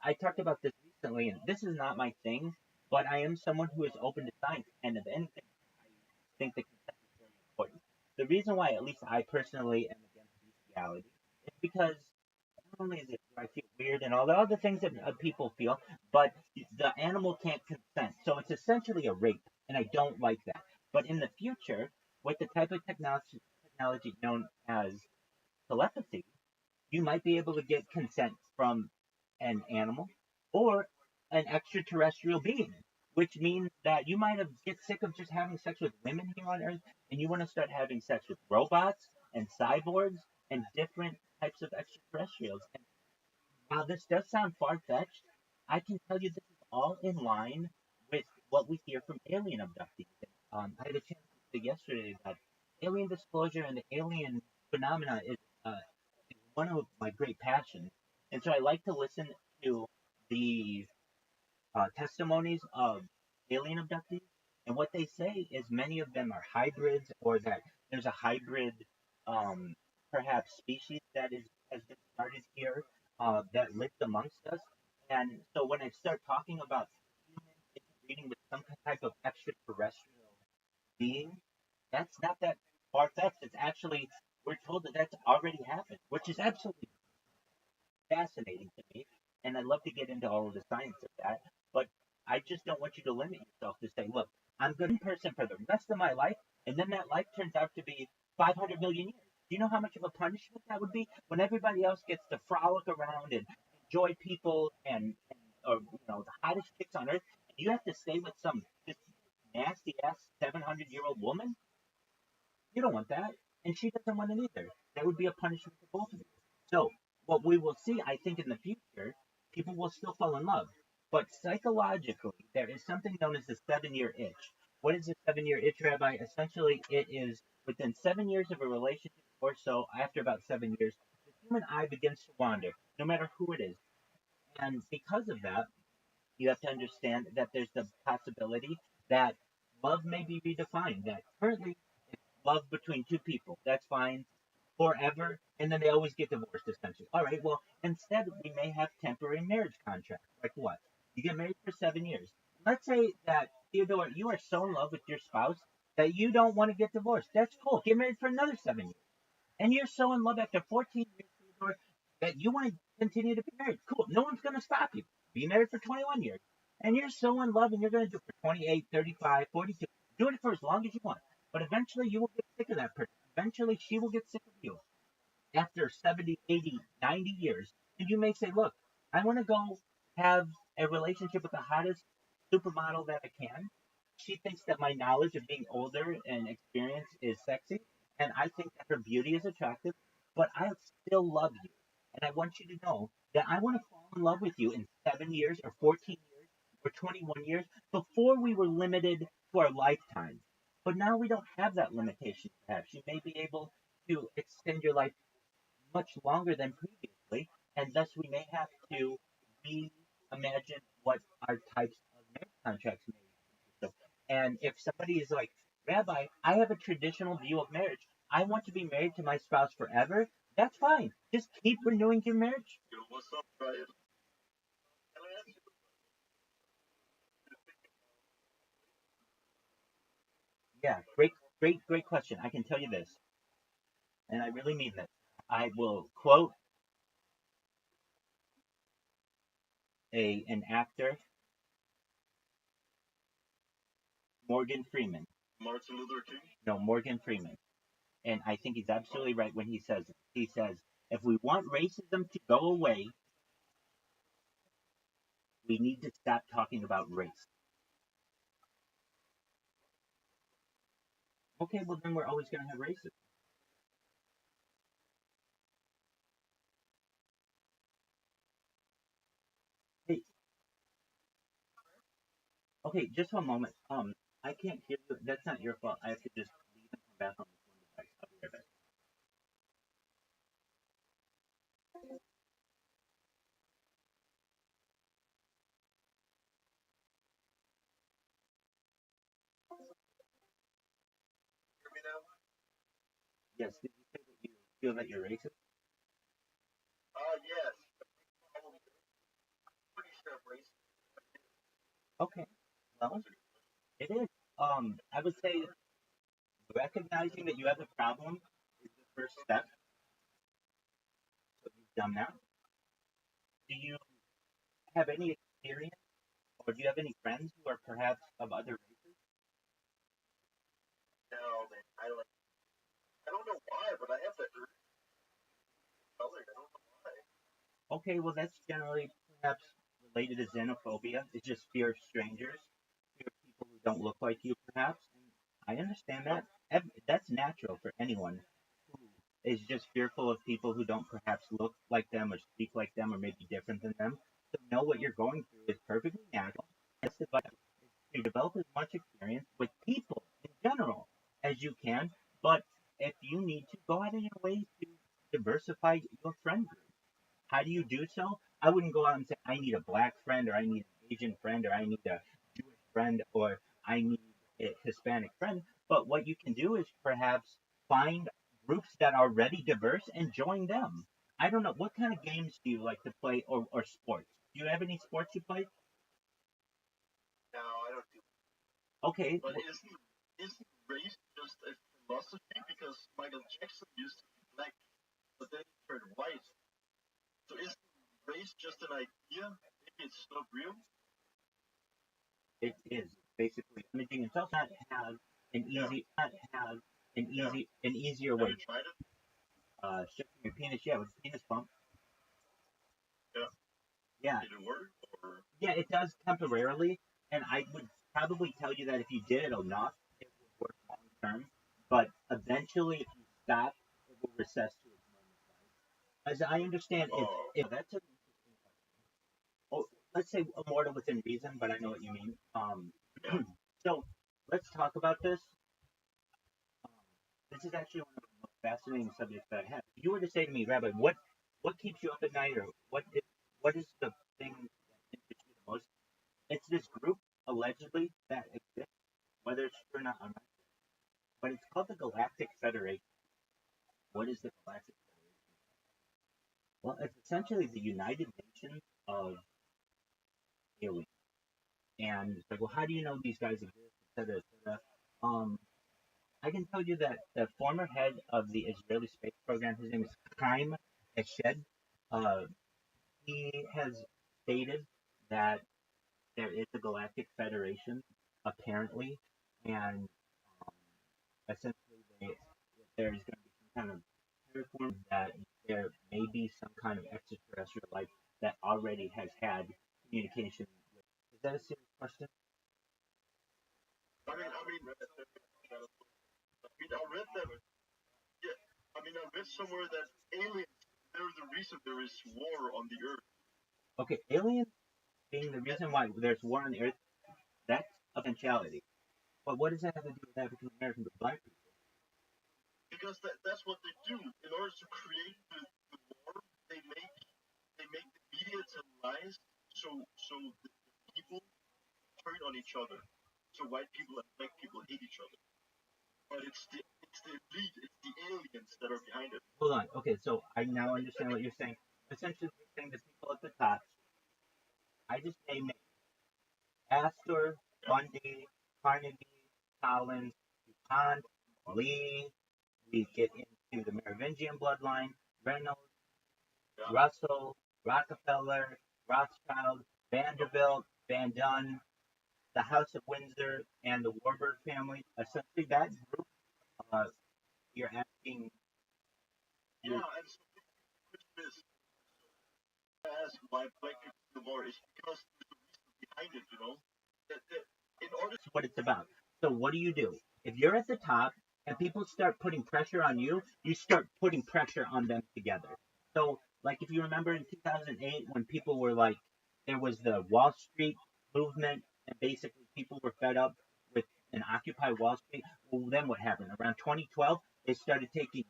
I talked about this recently, and this is not my thing, but I am someone who is open to science, and if anything, I think that consent is very important. The reason why, at least I personally am against bestiality, is because not only is it do I feel weird and all the other things that people feel, but the animal can't consent, so it's essentially a rape, and I don't like that. But in the future, with the type of technology known as telepathy, you might be able to get consent from an animal or an extraterrestrial being, which means that you might have get sick of just having sex with women here on Earth, and you want to start having sex with robots and cyborgs and different types of extraterrestrials. And while this does sound far fetched, I can tell you this is all in line with what we hear from alien abductees. I had a chance to say yesterday that alien disclosure and the alien phenomena is one of my great passions. And so I like to listen to the testimonies of alien abductees. And what they say is many of them are hybrids, or that there's a hybrid, um, perhaps species that has been started here that lives amongst us. And so when I start talking about humans interbreeding with some type of extraterrestrial being, that's not that far fetched. It's actually, we're told that that's already happened, which is absolutely fascinating to me, and I'd love to get into all of the science of that. But I just don't want you to limit yourself to say, look, I'm good in person for the rest of my life, and then that life turns out to be 500 million years. Do you know how much of a punishment that would be when everybody else gets to frolic around and enjoy people and or the hottest chicks on earth, and you have to stay with some just nasty ass 700-year-old woman? You don't want that, and she doesn't want it either. That would be a punishment for both of you. So, what we will see, I think, in the future, people will still fall in love. But psychologically, there is something known as the 7 year itch. What is the 7 year itch, Rabbi? Essentially, it is within 7 years of a relationship or so, after about 7 years, the human eye begins to wander, no matter who it is. And because of that, you have to understand that there's the possibility that love may be redefined. That currently it's love between two people. That's fine. forever, and then they always get divorced, essentially. All right, well, instead, we may have temporary marriage contracts. Like what? You get married for 7 years. Let's say that, Theodore, you are so in love with your spouse that you don't want to get divorced. That's cool. Get married for another 7 years. And you're so in love after 14 years, Theodore, that you want to continue to be married. Cool. No one's going to stop you. Be married for 21 years. And you're so in love and you're going to do it for 28, 35, 42. Do it for as long as you want. But eventually you will get sick of that person. Eventually she will get sick of you after 70, 80, 90 years. And you may say, look, I want to go have a relationship with the hottest supermodel that I can. She thinks that my knowledge of being older and experience is sexy. And I think that her beauty is attractive. But I still love you. And I want you to know that I want to fall in love with you in 7 years or 14 years or 21 years before we were limited to our lifetime. But now we don't have that limitation, perhaps. You may be able to extend your life much longer than previously, and thus we may have to reimagine what our types of marriage contracts may consist of. And if somebody is like, Rabbi, I have a traditional view of marriage. I want to be married to my spouse forever. That's fine. Just keep renewing your marriage. Yo, what's up, Brian? Can I ask you? Yeah, great question. I can tell you this, and I really mean this. I will quote an actor, Morgan Freeman. Martin Luther King? No, Morgan Freeman. And I think he's absolutely right when he says it. He says, if we want racism to go away, we need to stop talking about race. Okay, well then we're always going to have racism. Hey, okay, just one moment. I can't hear you. That's not your fault. I have to just leave and come back on this one device. I'll be right back. Hear me now? Yes, did you say that you feel that you're racist? Yes. Probably. Pretty sure I'm racist. Okay, well, it is. I would say recognizing that you have a problem is the first step. So you've done that. Do you have any experience, or do you have any friends who are perhaps of other races? No, man. I don't know why, but I have that urge colored. I don't know why. Okay, well, that's generally perhaps related to xenophobia. It's just fear of strangers, fear of people who don't look like you, perhaps. And I understand that. That's natural for anyone who is just fearful of people who don't perhaps look like them or speak like them or maybe different than them. To know what you're going through is perfectly natural. Best advice is to develop as much experience with people in general as you can. But if you need to, go out of your way to diversify your friend group. How do you do so? I wouldn't go out and say, I need a black friend, or I need an Asian friend, or I need a Jewish friend, or I need a Hispanic friend. But what you can do is perhaps find groups that are already diverse and join them. I don't know. What kind of games do you like to play, or sports? Do you have any sports you play? No, I don't do. Okay. But isn't race just a philosophy? Because Michael Jackson used to be black, but then he turned white. So isn't race just an idea? Maybe it's not real. It is basically imaging itself. Not have an Yeah. easy, not have Yeah. an easier Have way. you tried it? Shifting your penis, yeah, with penis pump. Yeah. Yeah, Did it work? Or yeah, it does temporarily, and I would probably tell you that if you did it enough, it would work long term. But eventually, if you stop, it will recess to its normal size. As I understand, oh, if that's an interesting question. Oh, let's say immortal within reason, but I know what you mean. yeah. So let's talk about this. Um, this is actually one of the most fascinating subjects that I have. If you were to say to me, Rabbi, what keeps you up at night, or what is the thing that interests you the most? It's this group allegedly that exists, whether it's true or not, I'm not sure. But it's called the Galactic Federation. What is the Galactic Federation? Well, it's essentially the United Nations of aliens. And it's like, well, how do you know these guys exist, et cetera, et cetera? I can tell you that the former head of the Israeli space program, his name is Chaim Eshed, uh, he has stated that there is a galactic federation, apparently, and essentially there's going to be some kind of terraform that there may be some kind of extraterrestrial life that already has had communication with. Is that a serious question? I read that. Yeah, I read somewhere that aliens. They're the reason there is war on the Earth. Okay, aliens being the reason why there's war on the Earth, that's a potentiality. But what does that have to do with African Americans or black people? Because that's what they do. In order to create the war, they make the media tell lies, so the people turn on each other. So white people and black people hate each other. But it's the elite, it's the aliens that are behind it. Hold on. Okay, so I now understand what you're saying. Essentially, you're saying the people at the top. I just named Astor, Bundy, Carnegie, Collins, DuPont, Lee. We get into the Merovingian bloodline, Reynolds, Russell, Rockefeller, Rothschild, Vanderbilt, Van Dunn, the House of Windsor, and the Warburg family. Essentially, that group, uh, you're asking. Yeah, and so this ask why black people do more is because there's a reason behind it, you know? That in order That's what it's about. So, what do? If you're at the top and people start putting pressure on you, you start putting pressure on them together. So, like if you remember in 2008 when people were like, there was the Wall Street movement, and basically people were fed up with an Occupy Wall Street. Well, then what happened? Around 2012, they started taking,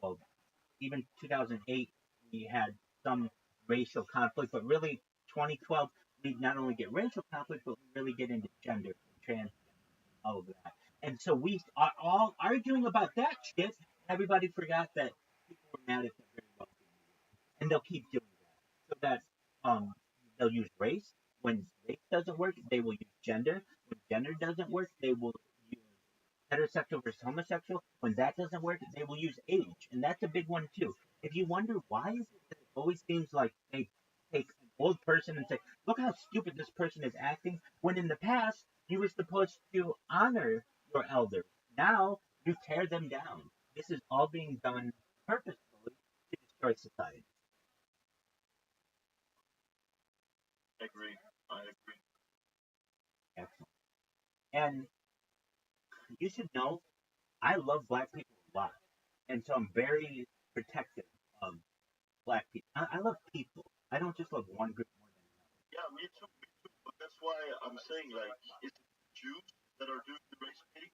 well, even 2008, we had some racial conflict, but really 2012, we not only get racial conflict, but we really get into gender, trans, all of that. And so we are all arguing about that shit. Everybody forgot that people were mad at them very well. And they'll keep doing that. So that they'll use race. When race doesn't work, they will use gender. When gender doesn't work, they will use heterosexual versus homosexual. When that doesn't work, they will use age. And that's a big one too. If you wonder why is it that it always seems like they take an old person and say, look how stupid this person is acting, when in the past you were supposed to honor your elders. Now you tear them down. This is all being done purposefully to destroy society. I agree. Excellent. And you should know, I love black people a lot. And so I'm very protective of black people. I love people. I don't just love one group more than another. Yeah, me too. But that's why I'm saying, like, is it Jews that are doing the race baiting?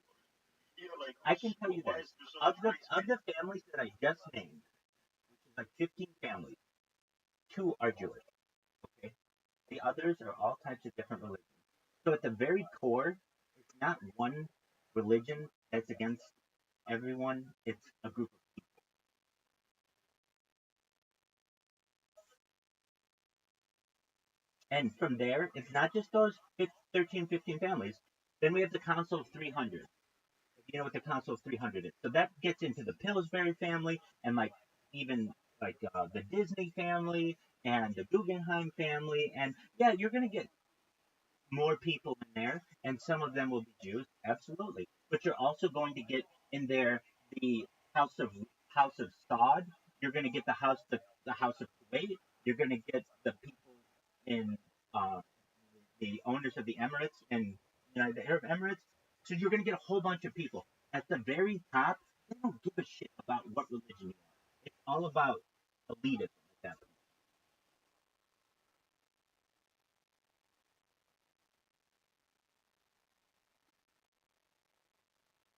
Like, I can tell you this. Of the families that I just named, which is like 15 families, 2 are Jewish. Okay? The others are all types of different religions. So at the very core, it's not one religion that's against everyone, it's a group of people. And from there, it's not just those 13, 15 families. Then we have the Council of 300. If you know what the Council of 300 is. So that gets into the Pillsbury family and like even like the Disney family and the Guggenheim family. And yeah, you're going to get more people in there, and some of them will be Jews, absolutely. But you're also going to get in there the House of House of Saud. You're going to get the House of Kuwait. You're going to get the people in uh, the owners of the Emirates and the Arab Emirates. So you're going to get a whole bunch of people at the very top. They don't give a shit about what religion you are. It's all about elitism at that point.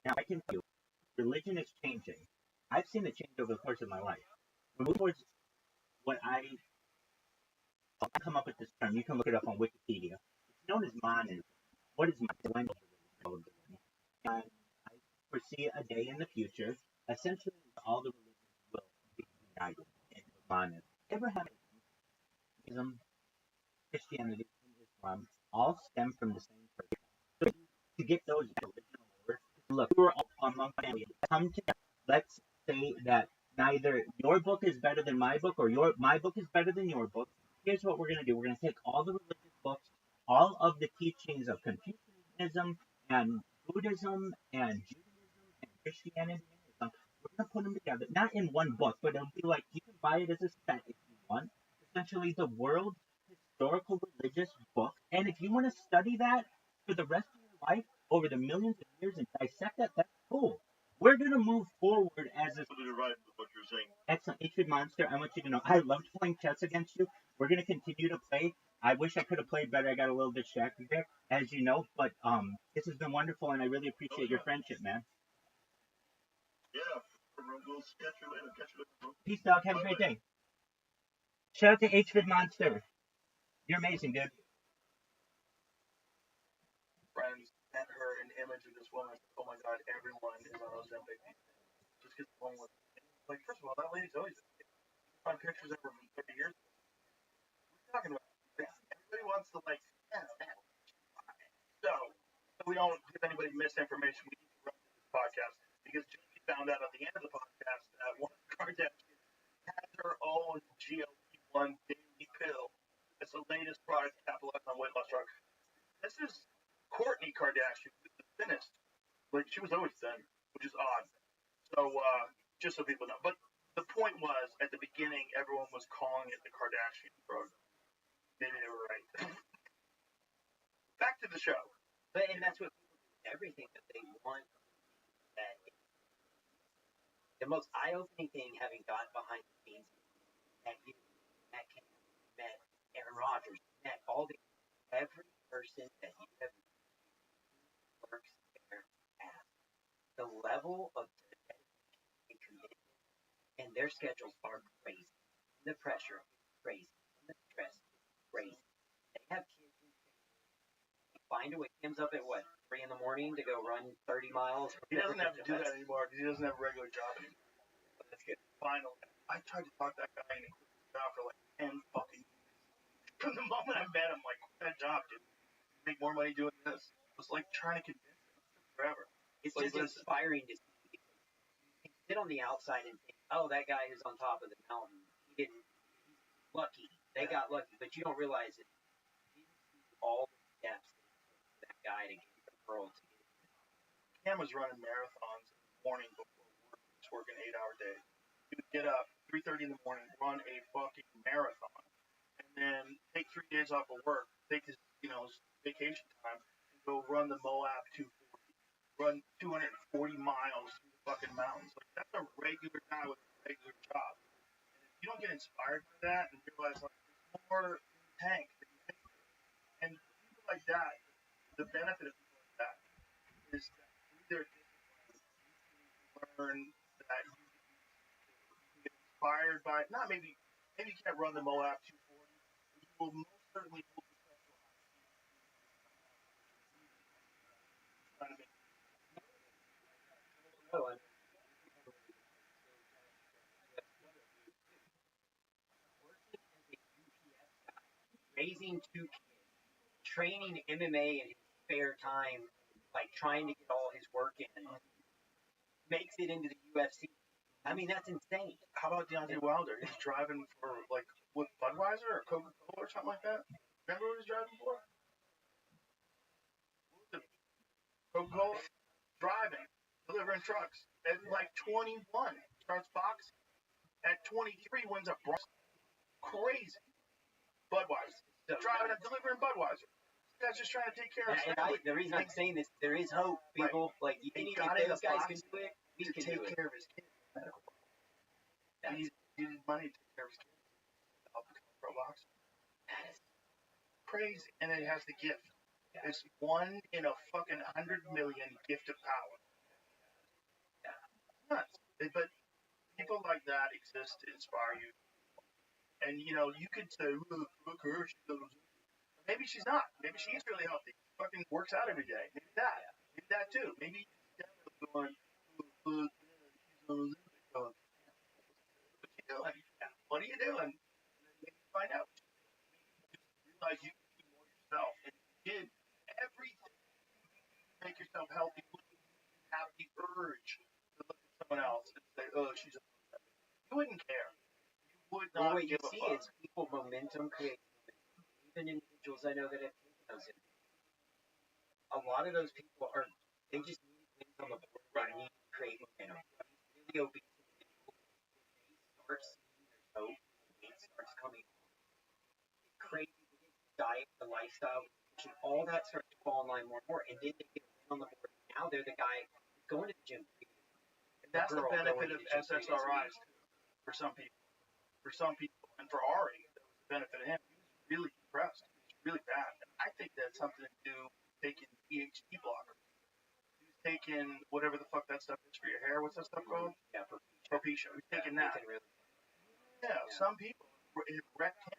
Now I can tell you, religion is changing. I've seen it change over the course of my life. We move towards what I'll come up with this term. You can look it up on Wikipedia. It's known as monism. What is monism? And I foresee a day in the future, essentially all the religions guided in Quran. Abrahamism, Christianity, and Islam all stem from the same person. So to get those original words, look, we're all among family. Come together. Let's say that neither your book is better than my book or my book is better than your book. Here's what we're gonna do. We're gonna take all the religious books, all of the teachings of Confucianism and Buddhism and Judaism and Christianity and Islam. We're gonna put them together, not in one book, but it'll be like you can buy it as a set if you want. Essentially, the world historical religious book. And if you want to study that for the rest of your life over the millions of years and dissect that, that's cool. We're going to move forward as a. Absolutely right with what you're saying. Excellent. Ancient Monster, I want you to know I loved playing chess against you. We're going to continue to play. I wish I could have played better. I got a little distracted there, as you know. But this has been wonderful, and I really appreciate your friendship, man. Yeah, we'll catch you later. Bro. Peace, dog. Have a great day. Shout out to Ancient Monster. You're amazing, dude. Friends met her an image of this woman. Oh my God, everyone is on Ozempic. Just because one was like, first of all, that lady's always find pictures of her from 30 years ago. What are you talking about? Everybody wants to like, yeah, that. So we don't give anybody misinformation. We need to run this podcast because Jamie found out at the end of the podcast that one of the Kardashians has her own GLP-1 daily pill. It's the latest product to capitalize on weight loss drug. This is Kourtney Kardashian, who's the thinnest. Like, she was always thin, which is odd. So, just so people know. But the point was, at the beginning, everyone was calling it the Kardashian drug. Maybe they were right. Back to the show. But, and that's what people do. Everything that they want. That the most eye-opening thing, having gotten behind the scenes, met you, met Kim, met Aaron Rodgers, met all the every person that you have works their ass. The level of dedication and commitment, and their schedules are crazy. The pressure is crazy. The stress is crazy. They have kids in find a way. Kim's up at what, 3 in the morning to go run 30 miles? He doesn't have to do that anymore because he doesn't have a regular job anymore. But that's good. Finally. I tried to talk that guy into quitting his job for like 10 fucking years. From the moment I met him, like, quit that job, dude. You make more money doing this. It was like trying to convince him forever. It's like, just inspiring to see. You can sit on the outside and think, oh, that guy is on top of the mountain. He's lucky. They got lucky. But you don't realize it. All the steps that guy to get the world to get it. Cam was running marathons in the morning before work. He was working 8-hour days. He would get up 3:30 in the morning, run a fucking marathon, and then take 3 days off of work, take his vacation time, and go run the Moab 240, run 240 miles through the fucking mountains. Like, that's a regular guy with a regular job. And if you don't get inspired by that and realize like there's more in the tank than you think, and people like that, the benefit of people like that is that through their discipline, you learn that you can get inspired by, not maybe you can't run the Moab 240, but you will most certainly hold yourself to a high standard. Raising 2 kids, training MMA in his spare time, like trying to get all his work in, makes it into the UFC. I mean, that's insane. How about Deontay Wilder? He's driving for, like, with Budweiser or Coca-Cola or something like that? Remember what he was driving for? Coca-Cola? Driving, delivering trucks. At, like, 21, starts boxing. At 23, wins a bronze. Crazy. Budweiser. Driving and delivering Budweiser. This guy's just trying to take care of his family. The reason I'm saying this, there is hope, people. Right. Like, if those guys can do it, we can do it. Take care of his kids. Medical. He needed money to take care of his kids. Help become a pro boxer. That is crazy. And then he has the gift. Yeah. It's 1 in a fucking 100 million gift of power. Yeah. Nuts. But people like that exist to inspire you. And, you could say, look her, she's a loser. Maybe she's not. Maybe she is really healthy. She fucking works out every day. Maybe that. Maybe that too. Maybe she's going, she's a loser. What's she doing? else and say, oh, she's a... You wouldn't care. You would Well, not what you give a see fuck. is people momentum creates momentum. Even individuals I know that have taken those in. A lot of those people are, they just need wins on the board. They need to create momentum. Really obese individuals, when they start seeing their hope, weight starts coming on. Crazy diet, the lifestyle, all that starts to fall in line more and more. And then they get a win on the board. Now they're the guy who's going to the gym. And that's the benefit of SSRIs for some people. For some people, and for Ari, that was the benefit of him. He was really depressed. He was really bad. And I think that's something to do with taking PhD blockers. He was taking whatever the fuck that stuff is for your hair. What's that stuff called? Yeah, Propecia. He was taking that. Yeah, some people, it wrecked him.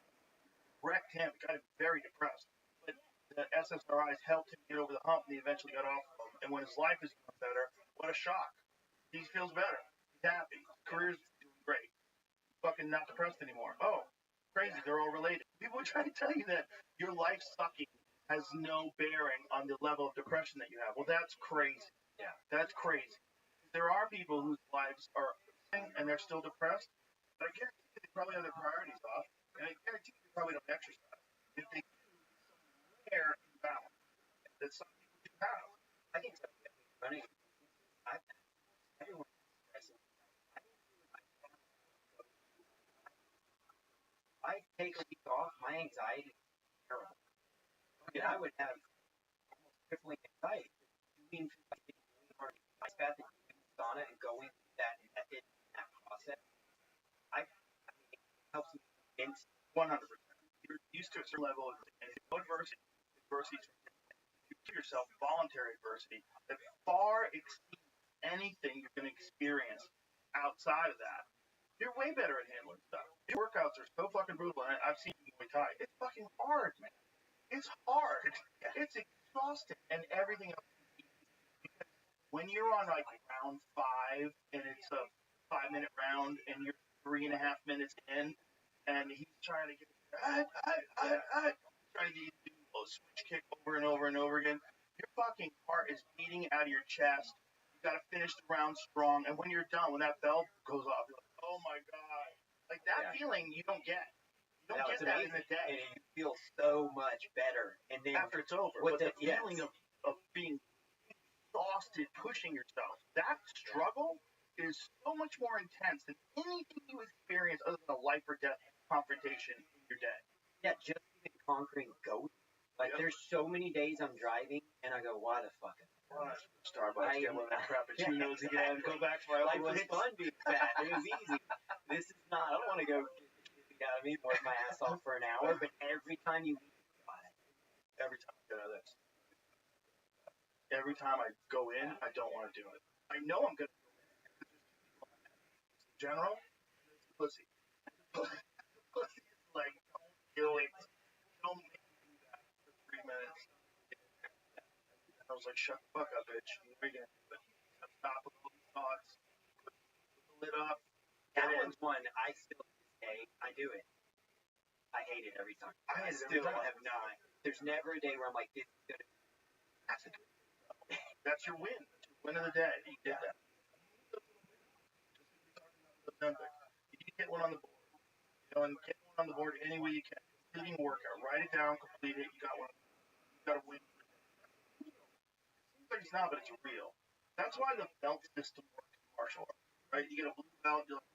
It got him very depressed. But the SSRIs helped him get over the hump, and he eventually got off of them. And when his life is doing better, what a shock. He feels better. He's happy. His career's doing great. Fucking not depressed anymore. Oh, crazy. They're all related. People are trying to tell you that your life sucking has no bearing on the level of depression that you have. Well, that's crazy. Yeah. That's crazy. There are people whose lives are and they're still depressed, but I guarantee they probably have their priorities off, and I guarantee they probably don't exercise. If they do, it's some rare imbalance that some people do have. I can tell you, running, everyone I take a week off, my anxiety is terrible. I would have almost crippling anxiety. Doing really hard ice bath and doing sauna and going through that method, that process, it helps me convince 100%. You're used to a certain level of adversity. You give yourself voluntary adversity that far exceeds anything you're going to experience outside of that. You're way better at handling stuff. Your workouts are so fucking brutal, and I've seen you in Muay Thai. It's fucking hard, man. It's hard. It's exhausting, and everything else is easy. Because when you're on like round 5, and it's a 5-minute round, and you're 3.5 minutes in, and he's trying to get trying to get you to do a switch kick over and over and over again, your fucking heart is beating out of your chest. You gotta finish the round strong, and when you're done, when that bell goes off, you're like, oh my god, like that feeling you don't get. You don't get that in the day. And you feel so much better. And then after it's over, but the feeling of being exhausted, pushing yourself, that struggle is so much more intense than anything you experience other than a life or death confrontation in your day. Yeah, just even conquering goat. Like, there's so many days I'm driving, and I go, why the fuck? Starbucks, get one of that frappuccinos again. Go back to my life was fun being fat. It was easy. This is not. I don't want to go get the shit out of me, work my ass off for an hour, but every time you every time I go to this. Every time I go in, I don't want to do it. I know I'm going to go in. In general, it's pussy. Pussy is like, don't do it. Don't make me do that for 3 minutes. I was like, shut the fuck up, bitch. We're going to do it. Stop with all these thoughts. Put the lid up. That one's one. I still, to this day, I do it. I hate it every time. I still have not. There's never a day where I'm like, this is good. That's a good thing. That's your win. That's your win of the day. You did that. You can get one on the board. And get one on the board any way you can. Completing workout. Write it down. Complete it. You got one. You got a win. Seems like it's not, but it's real. That's why the belt system works in martial arts, right? You get a blue belt, you're like,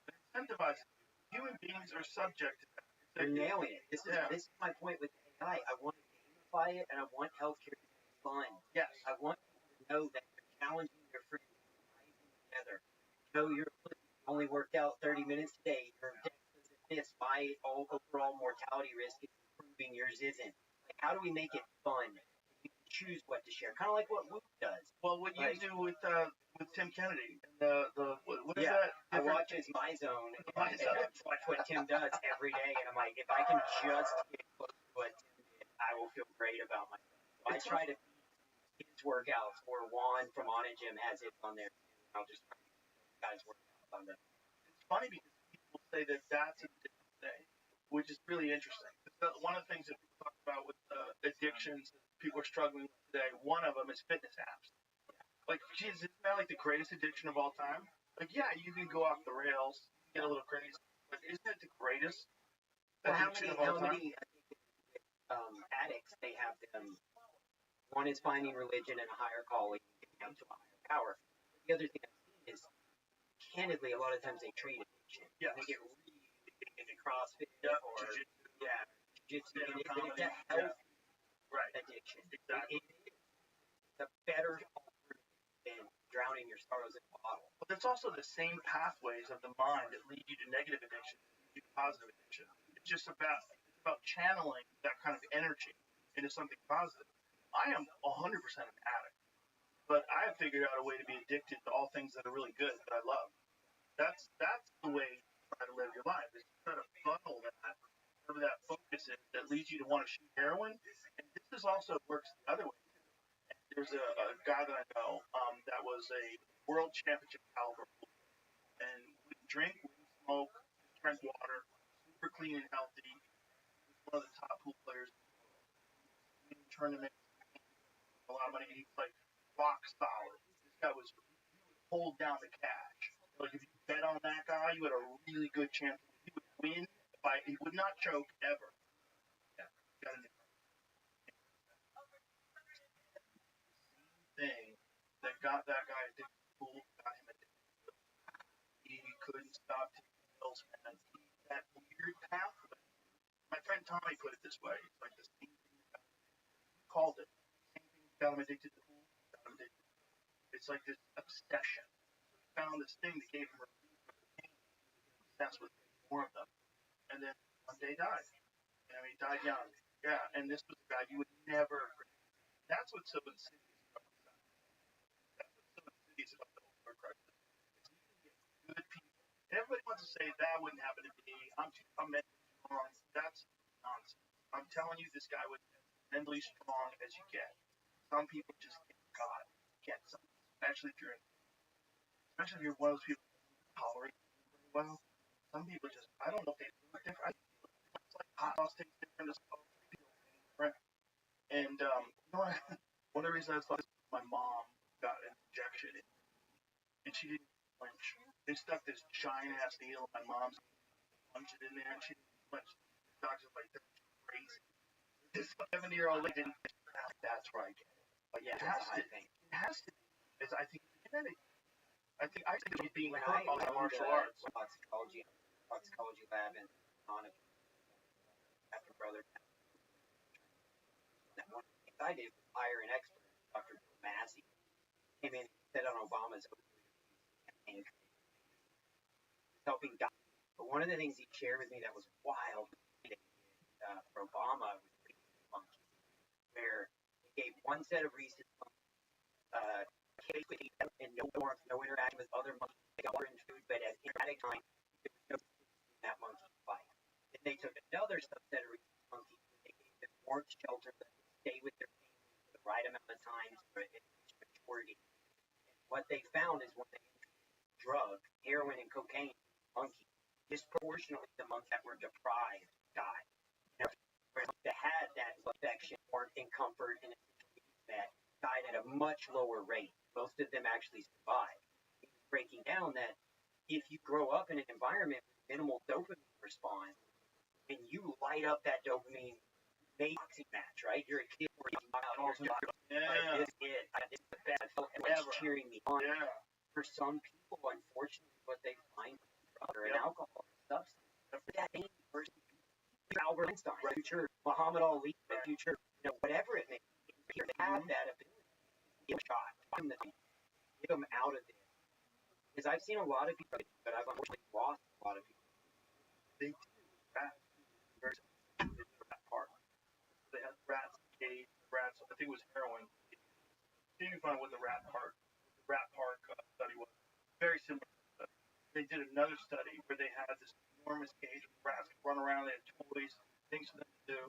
it incentivizes you. Human beings are subject to that. You're nailing it. This is my point with AI. I want to gamify it, and I want healthcare to be fun. Yes. I want people to know that you're challenging your friends, rising together. You know, you're only worked out 30 minutes today. Your dex doesn't miss. My overall mortality risk is improving. Yours isn't. Like, how do we make it fun? You can choose what to share, kind of like what Whoop does. Well, what you do with Tim Kennedy, what is that? I watch his My Zone, and I watch what Tim does every day, and I'm like, if I can just get close to what Tim did, I will feel great about myself. So I try to beat his workouts, or Juan from On a Gym has it on there too. I'll just try to get those guys' workouts on there. It's funny because people say that that's a different thing, which is really interesting. One of the things that people talk about with addictions that people are struggling with today, one of them is fitness apps. Like, geez, isn't that like the greatest addiction of all time? Like, yeah, you can go off the rails, get a little crazy, but isn't it the greatest addiction of all time? Addicts, they have them. One is finding religion and a higher calling, getting out to a higher power. The other thing I've seen is, candidly, a lot of times they trade addiction. Yeah. They get really big into CrossFit or Jiu-jitsu. Jiu-jitsu. Stand-up It's comedy. a healthy addiction. Exactly. It's a better alternative than drowning your sorrows in a bottle. But there's also the same pathways of the mind that lead you to negative addiction, lead you to positive addiction. It's just about channeling that kind of energy into something positive. I am 100% an addict, but I have figured out a way to be addicted to all things that are really good that I love. That's the way to try to live your life. Is to try to funnel that, whatever that focus is that leads you to want to shoot heroin. And this is also works the other way. There's a guy that I know that was a world championship caliber, and wouldn't drink, wouldn't smoke, just drank water, super clean and healthy. He was one of the top pool players in tournaments, a lot of money. He's like rock solid. This guy was hold down the cash. Like if you bet on that guy, you had a really good chance. He would win by he would not choke ever. Yeah, got it. Thing that got that guy addicted to pool, got him addicted to pills. He couldn't stop taking pills, man. That weird pathway. My friend Tommy put it this way. It's like the same thing that got him addicted. He called it. The same thing that got him addicted to pool, got him addicted. It's like this obsession. So he found this thing that gave him relief from the pain. He was obsessed with more of them. And then one day died. You know, he died young. Yeah, and this was a guy you would never. That's what's so insidious. It's about the over crisis. It's you can get good people. And everybody wants to say that wouldn't happen to me. I'm mentally strong. That's nonsense. I'm telling you, this guy was as mentally strong as you get. Some people just get something, especially if you're one of those people who doesn't tolerate it very well. Some people just I don't know if they look different. It's like hot sauce tastes different. People different. And one of the reasons I thought my mom got an injection and she didn't flinch. They stuck this giant ass needle in my mom's punch it in there and she didn't flinch. The doctor's like, that's crazy. This 70-year-old lady didn't flinch. That's right. But yeah, it has to be. Because I think it's genetic. I think it's being hurt by martial arts. Toxicology lab and on it after brother. That one thing I did was hire an expert, Dr. Massey, came in and said on Obama's campaign, helping guide. But one of the things he shared with me that was wild for Obama was monkey, where he gave one set of Reese's cake with and no warmth, no interaction with other monkeys, other in food, but at erratic time, there was no that monkey fight. Then they took another subset of Reese's monkeys, and they gave them warmth, shelter, that would stay with their families for the right amount of time for maturity. And what they found is when they introduced drug, heroin and cocaine, monkeys, disproportionately the monkeys that were deprived died. That had that affection, warmth, and comfort, and that died at a much lower rate. Most of them actually survived. He was breaking down that if you grow up in an environment with minimal dopamine response, and you light up that dopamine boxing match, right? You're a kid where you're like, this is the best. Everyone's cheering me on. Yeah. For some people, unfortunately, what they find is drug or an alcohol substance. That ain't the person. Albert Einstein, the future Muhammad Ali, the future, whatever it may be. If they have that ability, give them a shot, get them out of this. Because I've seen a lot of people, but I've unfortunately lost a lot of people. They do rats. Very rat park. They had rats in the cage. Rats. I think it was heroin. You can find what the rat park study was. Very similar. They did another study where they had this enormous cage where rats could run around. They had toys, things for them to do,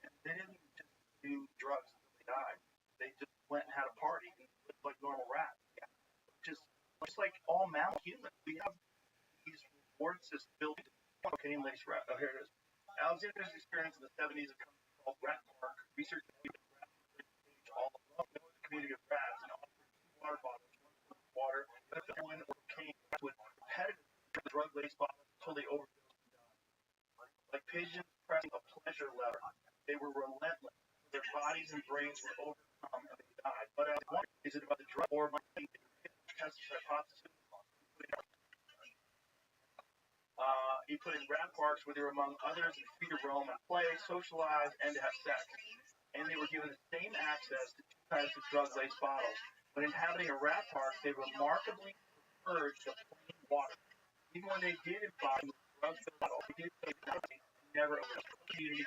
and they didn't just do drugs until they died. They just went and had a party and lived like normal rats. Yeah. Just like all mammal humans, we have these reward systems built into cocaine laced rat. Oh, here it is. Alexander's experience in the 70s of called Rat Park research all along the community of rats and offered water bottles, water, one or cane would repetitively drug-laced bottles until they overdosed and died. Like pigeons pressing a pleasure lever, they were relentless. Their bodies and brains were overcome and they died. But I wonder, is it about the drug or money? Test hypothesis. He put in rat parks where they were among others and free to roam and play, socialize, and to have sex. And they were given the same access to two types of drug-laced bottles. When inhabiting a rat park, they remarkably preferred the plain water. Even when they did imbibe the drug-filled bottle, they did so never community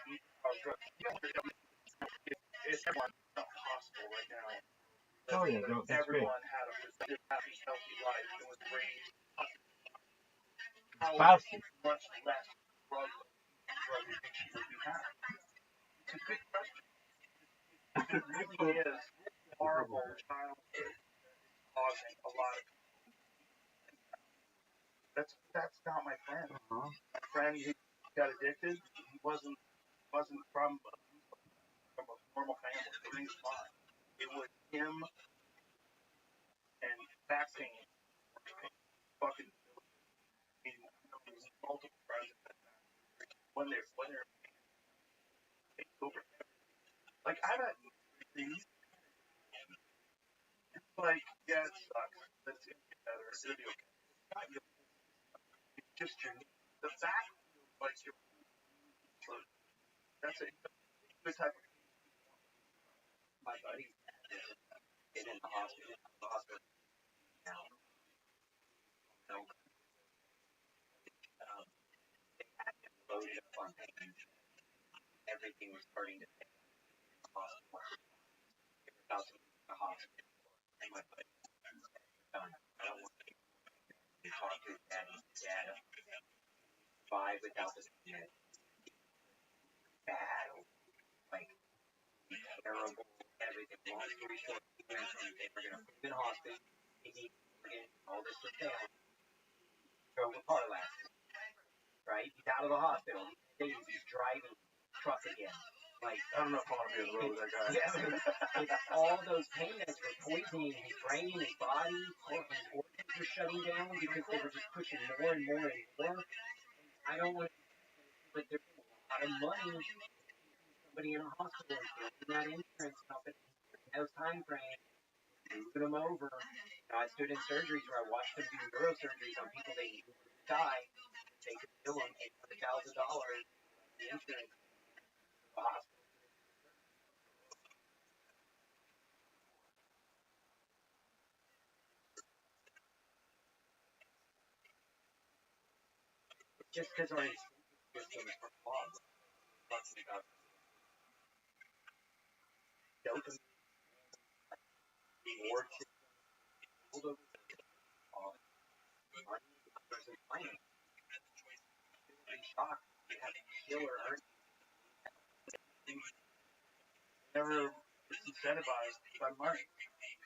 of drugs. It's not possible right now. Oh yeah, no, that's great. Everyone had a productive, happy, healthy life and was raised how Spousy. much less drug addiction would we have? It's a good question. It really is horrible childhood causing a lot of that's not my friend. My friend who got addicted, he wasn't from a normal family. Everything's fine. It was him and back pain, fucking multiple friends when they're over. Like I've had things like yeah, it sucks. Let's get better. It'll be okay. It's not your it's just your the fact like your that's a good type of My buddy been in the hospital now. So they had him loaded up on pain. Everything was starting to take the hospital. They were about to leave the hospital. And my buddy done. I don't want to talk to his dad. His dad survived without the pain. Bad. Like terrible. Everything. Long story short, they were going to put him in hospital. He needed all this was failing. Drove a car last night. Right? He's out of the hospital. He's driving truck again. Like I don't know if I want to be on the road with that guy. Yeah, it's all those pain meds were poisoning his brain, his body, his organs were shutting down because they were just pushing more and more and more. I don't want to, but there's a lot of money somebody in a hospital and that insurance company those time frames, moving them over. I stood in surgeries where I watched them do neurosurgeries on people they knew would die. They could bill them $800,000 the insurance the hospital. Just because our systems are flawed. Talking about dopamine, reward system, pulled over money, others in finance. You're shocked. You have killer earnings. Never incentivized by money.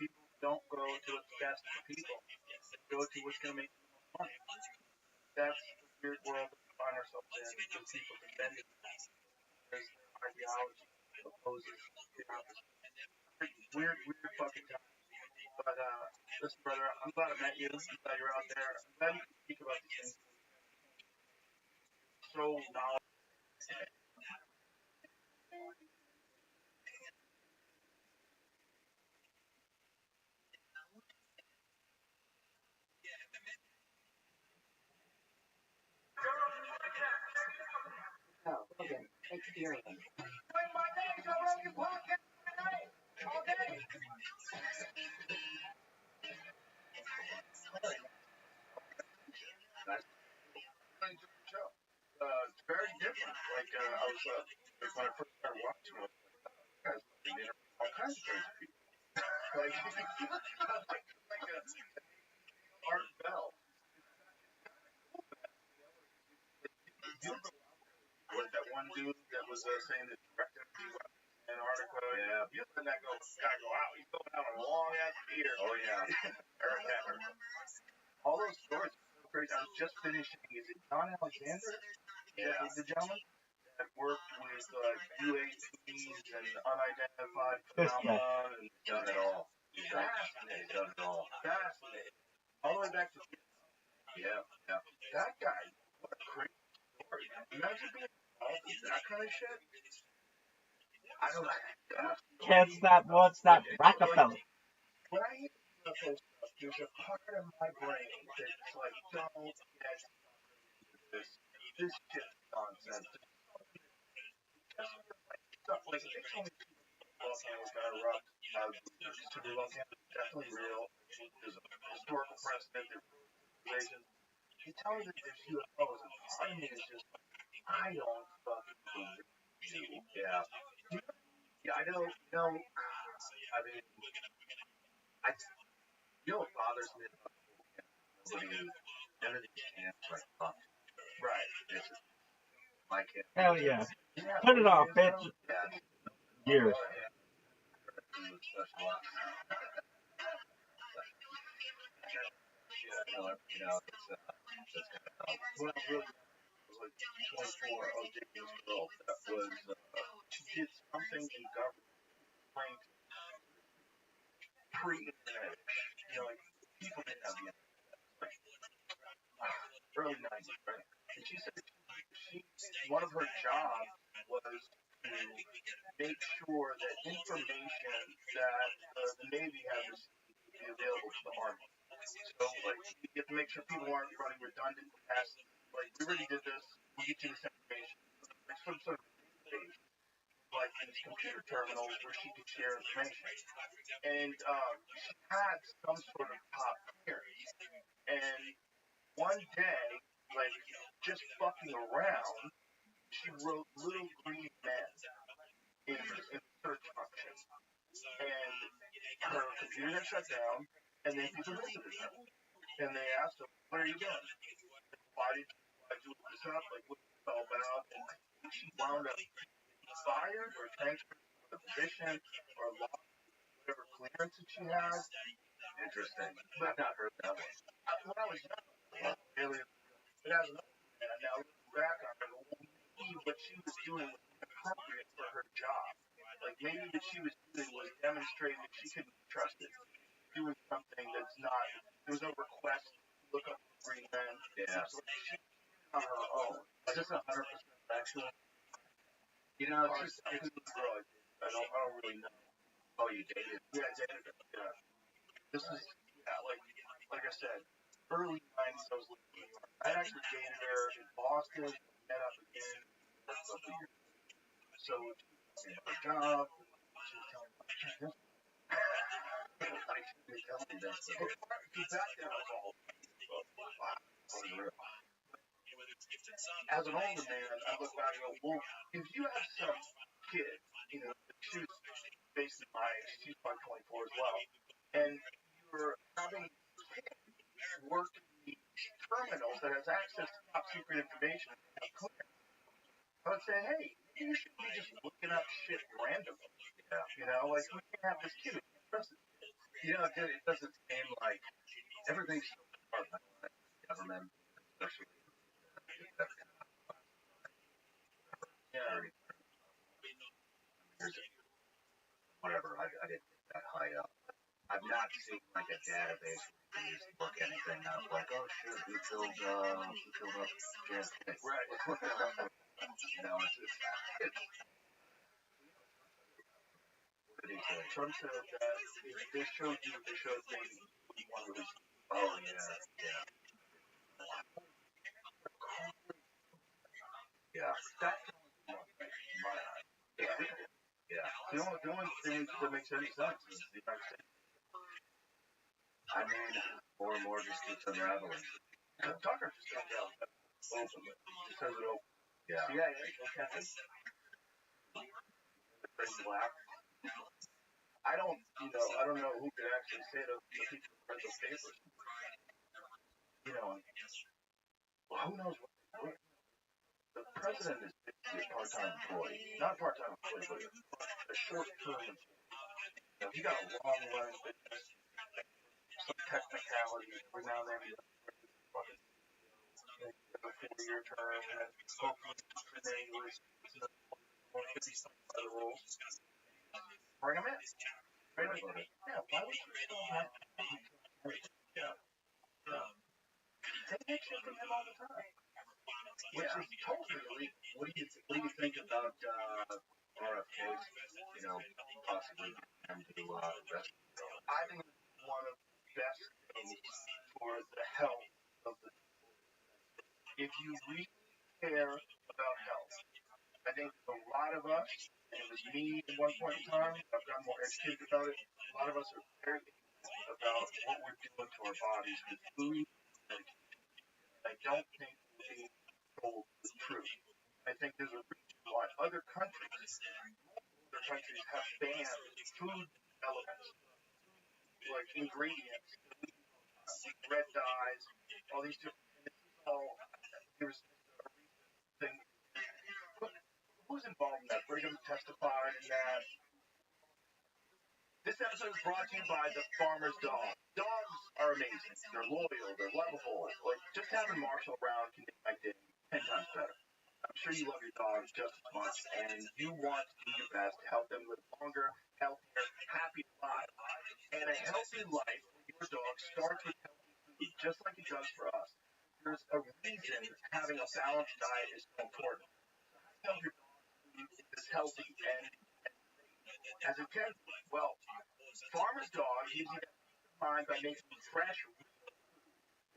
People don't go to what's best for people. They go to what's going to make them more money. That's the weird world that we find ourselves in. Because people defend it. There's their ideology opposes the opposite. Weird fucking time. But listen, brother, I'm glad I met you. I'm glad you're out there. I'm glad you can speak about these things. So knowledgeable. Oh, okay. Experience. It's very different. Like I was when I first started watching it, guys all kinds of crazy people. Like Art Bell. What that one dude that was saying that directed Antarctica? Yeah, you let that guy go out. He's going out on a long ass beer. Oh yeah, Eric Hacker. All those stories are so crazy. I was just finishing. Is it John Alexander? Yeah, the gentleman that worked with UAPs and unidentified phenomena and done it all. Fascinating. Fascinating. All the way back to yeah. That guy, what a crazy story. Imagine being involved in that kind of shit. I don't know. What's that? Rockefeller. When I hear UFO stuff, there's a part of my brain that's like, don't get this. This shit's nonsense. Just stuff like they told me volcanoes got erupt. Super volcanoes are definitely real. There's a historical precedent. There's civilizations. You tell me that there's UFOs, and part of me is just like, I don't fucking believe you. Yeah. Yeah, I know. I mean, you know what bothers me about none of these camps like fuck. Right. It's just my kid. Hell yeah. Put it off, bitch. Years. When I was like 24, I was dating this girl that was, she did something in government, like pre-internet, like people didn't have the internet, like early 90s, right? And she said one of her jobs was to make sure that information that the Navy had received would be available to the Army. So, like, you have to make sure people aren't running redundant tests. Like, we already did this. We'll get you this information. Like, sort of database, like these computer terminals where she could share information. And she had some sort of top clearance. And one day, like, just fucking around, she wrote Little Green Men in the search function. And her computer got shut down, and then people visited her. And they asked her, what are you doing? Why did you look this up? Like, what's this all about? And I think she wound up fired or transferred to a position or lost whatever clearance that she has. Interesting. I've not heard that one. When I was young, really, it has another man. Now, looking back on it, maybe what she was doing was inappropriate for her job. Like, maybe what she was doing was demonstrating that she couldn't be trusted. Doing something that's not, there was no request to look up the green man. Yeah. So she on her own. Is this 100% factual? You know, it's just a girl. I don't really know. Oh, you dated? Yeah, I dated her. Yeah. This is, like I said, early 90s. I was living in New York. I actually dated her in Boston. Met up again. So she was talking about her job. She was telling me about this. Like, she was telling me this. Back then, I was all, wow, unreal. As an older man, I look back and go, well, if you have some kid, she was basically my age, she's probably 24 as well, and you're having kids work in these terminals that has access to top secret information, I would say, hey, you should be just looking up shit randomly. Yeah. Like, we can't have this kid. It doesn't seem like everything's so compartmentalized, government, especially. Yeah. Whatever, I didn't get that high up. I've not seen like a database where you can look anything up like, oh shit, who killed up JFK? Right. Trump said that they showed things you want to release. Oh yeah. Yeah. That's my eye. Yeah. The only thing that makes any sense is the United States. I mean, more and more just keeps unraveling. Tucker just comes out openly. He says it open. Yeah. CIA, okay. Black. I don't know who could actually say to the people who read those papers. Well, who knows what they were. The president is basically a part-time employee. Not a part-time employee, but a short-term employee. He got a long-running business, some technicality, every now and then he fucking a 4-year term, and then hopefully then he was 50 something by the rules. Bring him in. Right? Yeah, why would you tell that? Yeah. They get shit from him all the time. Which is totally illegal. What do you think about RFK's, possibly getting them to arrest him? I think it's one of the best things for the health of the people. If you really care about health, I think a lot of us, and it was me at one point in time, I've gotten more educated about it. A lot of us are very ignorant about what we're doing to our bodies with food and medication. I don't think we're being told the truth. I think there's a reason why other countries have banned food elements, like ingredients, red dyes, all these different. And this is all. There's a recent thing. Who's involved in that? We're going to testify in that. This episode is brought to you by the Farmer's Dog. Dogs are amazing. They're loyal. They're lovable. Like, just having Marshall around can make my day 10 times better. I'm sure you love your dogs just as much, and you want to do your best to help them live longer, healthier, happier lives. And a healthy life for your dog starts with healthy food, just like it does for us. There's a reason having a balanced diet is so important. So how do you help your dog food is healthy and as it can be? Well, Farmer's Dog gives you that peace of mind by making fresh,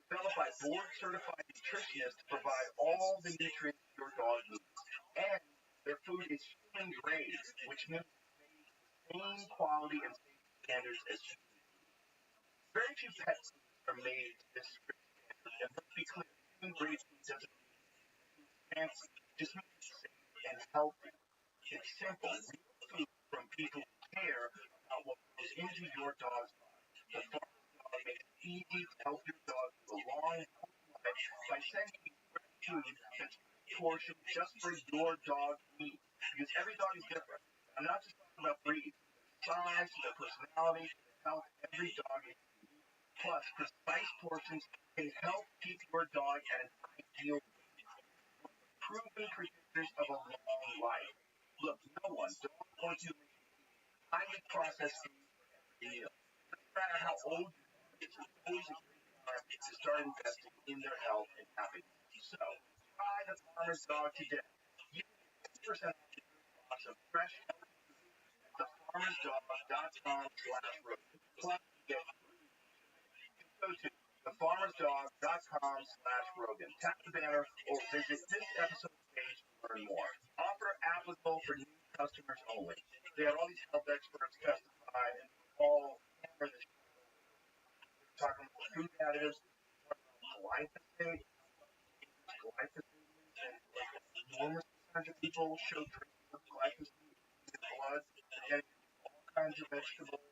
developed by board-certified nutritionists to provide all the nutrients your dog needs. And their food is human grade, which means it's made to the same quality and safety standards as human food. Very few pet foods are made to this strict standard, and let's be clear, human grade food doesn't mean food's fancy, it just means it's safe and healthy. It's simple, real food from people who care about what goes into your dog's life. The Farmer's Dog makes it easy to help your dog live a long, healthy life by sending you fresh food that's portioned just for your dog's needs. Because every dog is different. I'm not just talking about breeds. Their size, their personality, their health, every dog is unique. Plus, precise portions can help keep your dog at an ideal weight. Proven predictors of a long life. Look, no one, dog or human, highly processed foods for every meal. Doesn't matter how old you are, it's always a great time to start investing in their health and happiness. So, try the Farmer's Dog today. You can get 50% off your first box of fresh, healthy food at thefarmersdog.com/Rogan. Plus, you get free shipping. Go to thefarmersdog.com/Rogan. Tap the banner or visit this episode's page to learn more. Offer applicable for new customers only. They had all these health experts testify and all hammer this shit over. They're talking about food additives, talking about glyphosate, glyphosate, and like an enormous percentage of people show traces of glyphosate in their blood. They're getting all kinds of vegetables,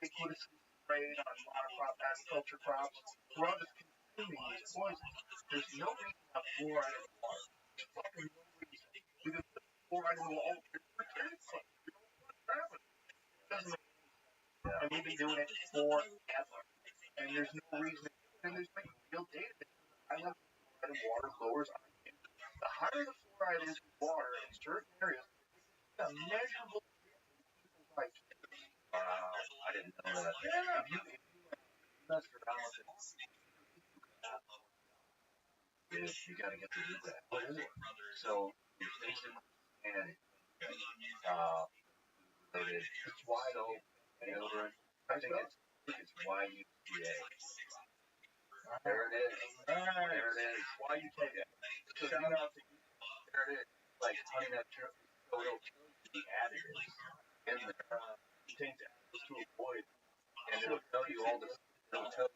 ubiquitously sprayed on monocrop agriculture crops. We're all just consuming these poisons. There's no reason to have fluoride in the water. There's fucking no reason. We can put fluoride in the water. It doesn't make any sense. And we've been doing it forever. And there's no reason. And there's like real data that shows that high level of fluoride in water lowers IQ. The higher the fluoride is in water in certain areas, it's a measurable dip in people's IQ. Wow, I didn't know that. Yeah. If you mess around with it, you gotta get to do that. What is it? So you're basically and related. It's wide open. Deodorant. I think it's YUTA. There it is. There it is. YUTA. So shout out to you. There it is. Like honey nut syrup. So it'll show you the additives in there. Contains additives to avoid, and it'll tell you all the chemicals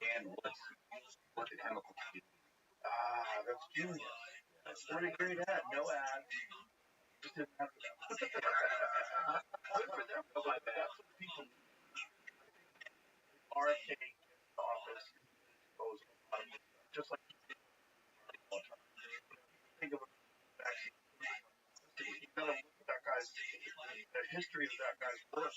and what the chemicals do. Ah, that's genius. That's pretty great ad. No ads. Just didn't have to. Good for them. But that's what people need. RFK gets to office and expose a lot of this stuff. Just like think of actually, you gotta look at that guy's the history of that guy's work.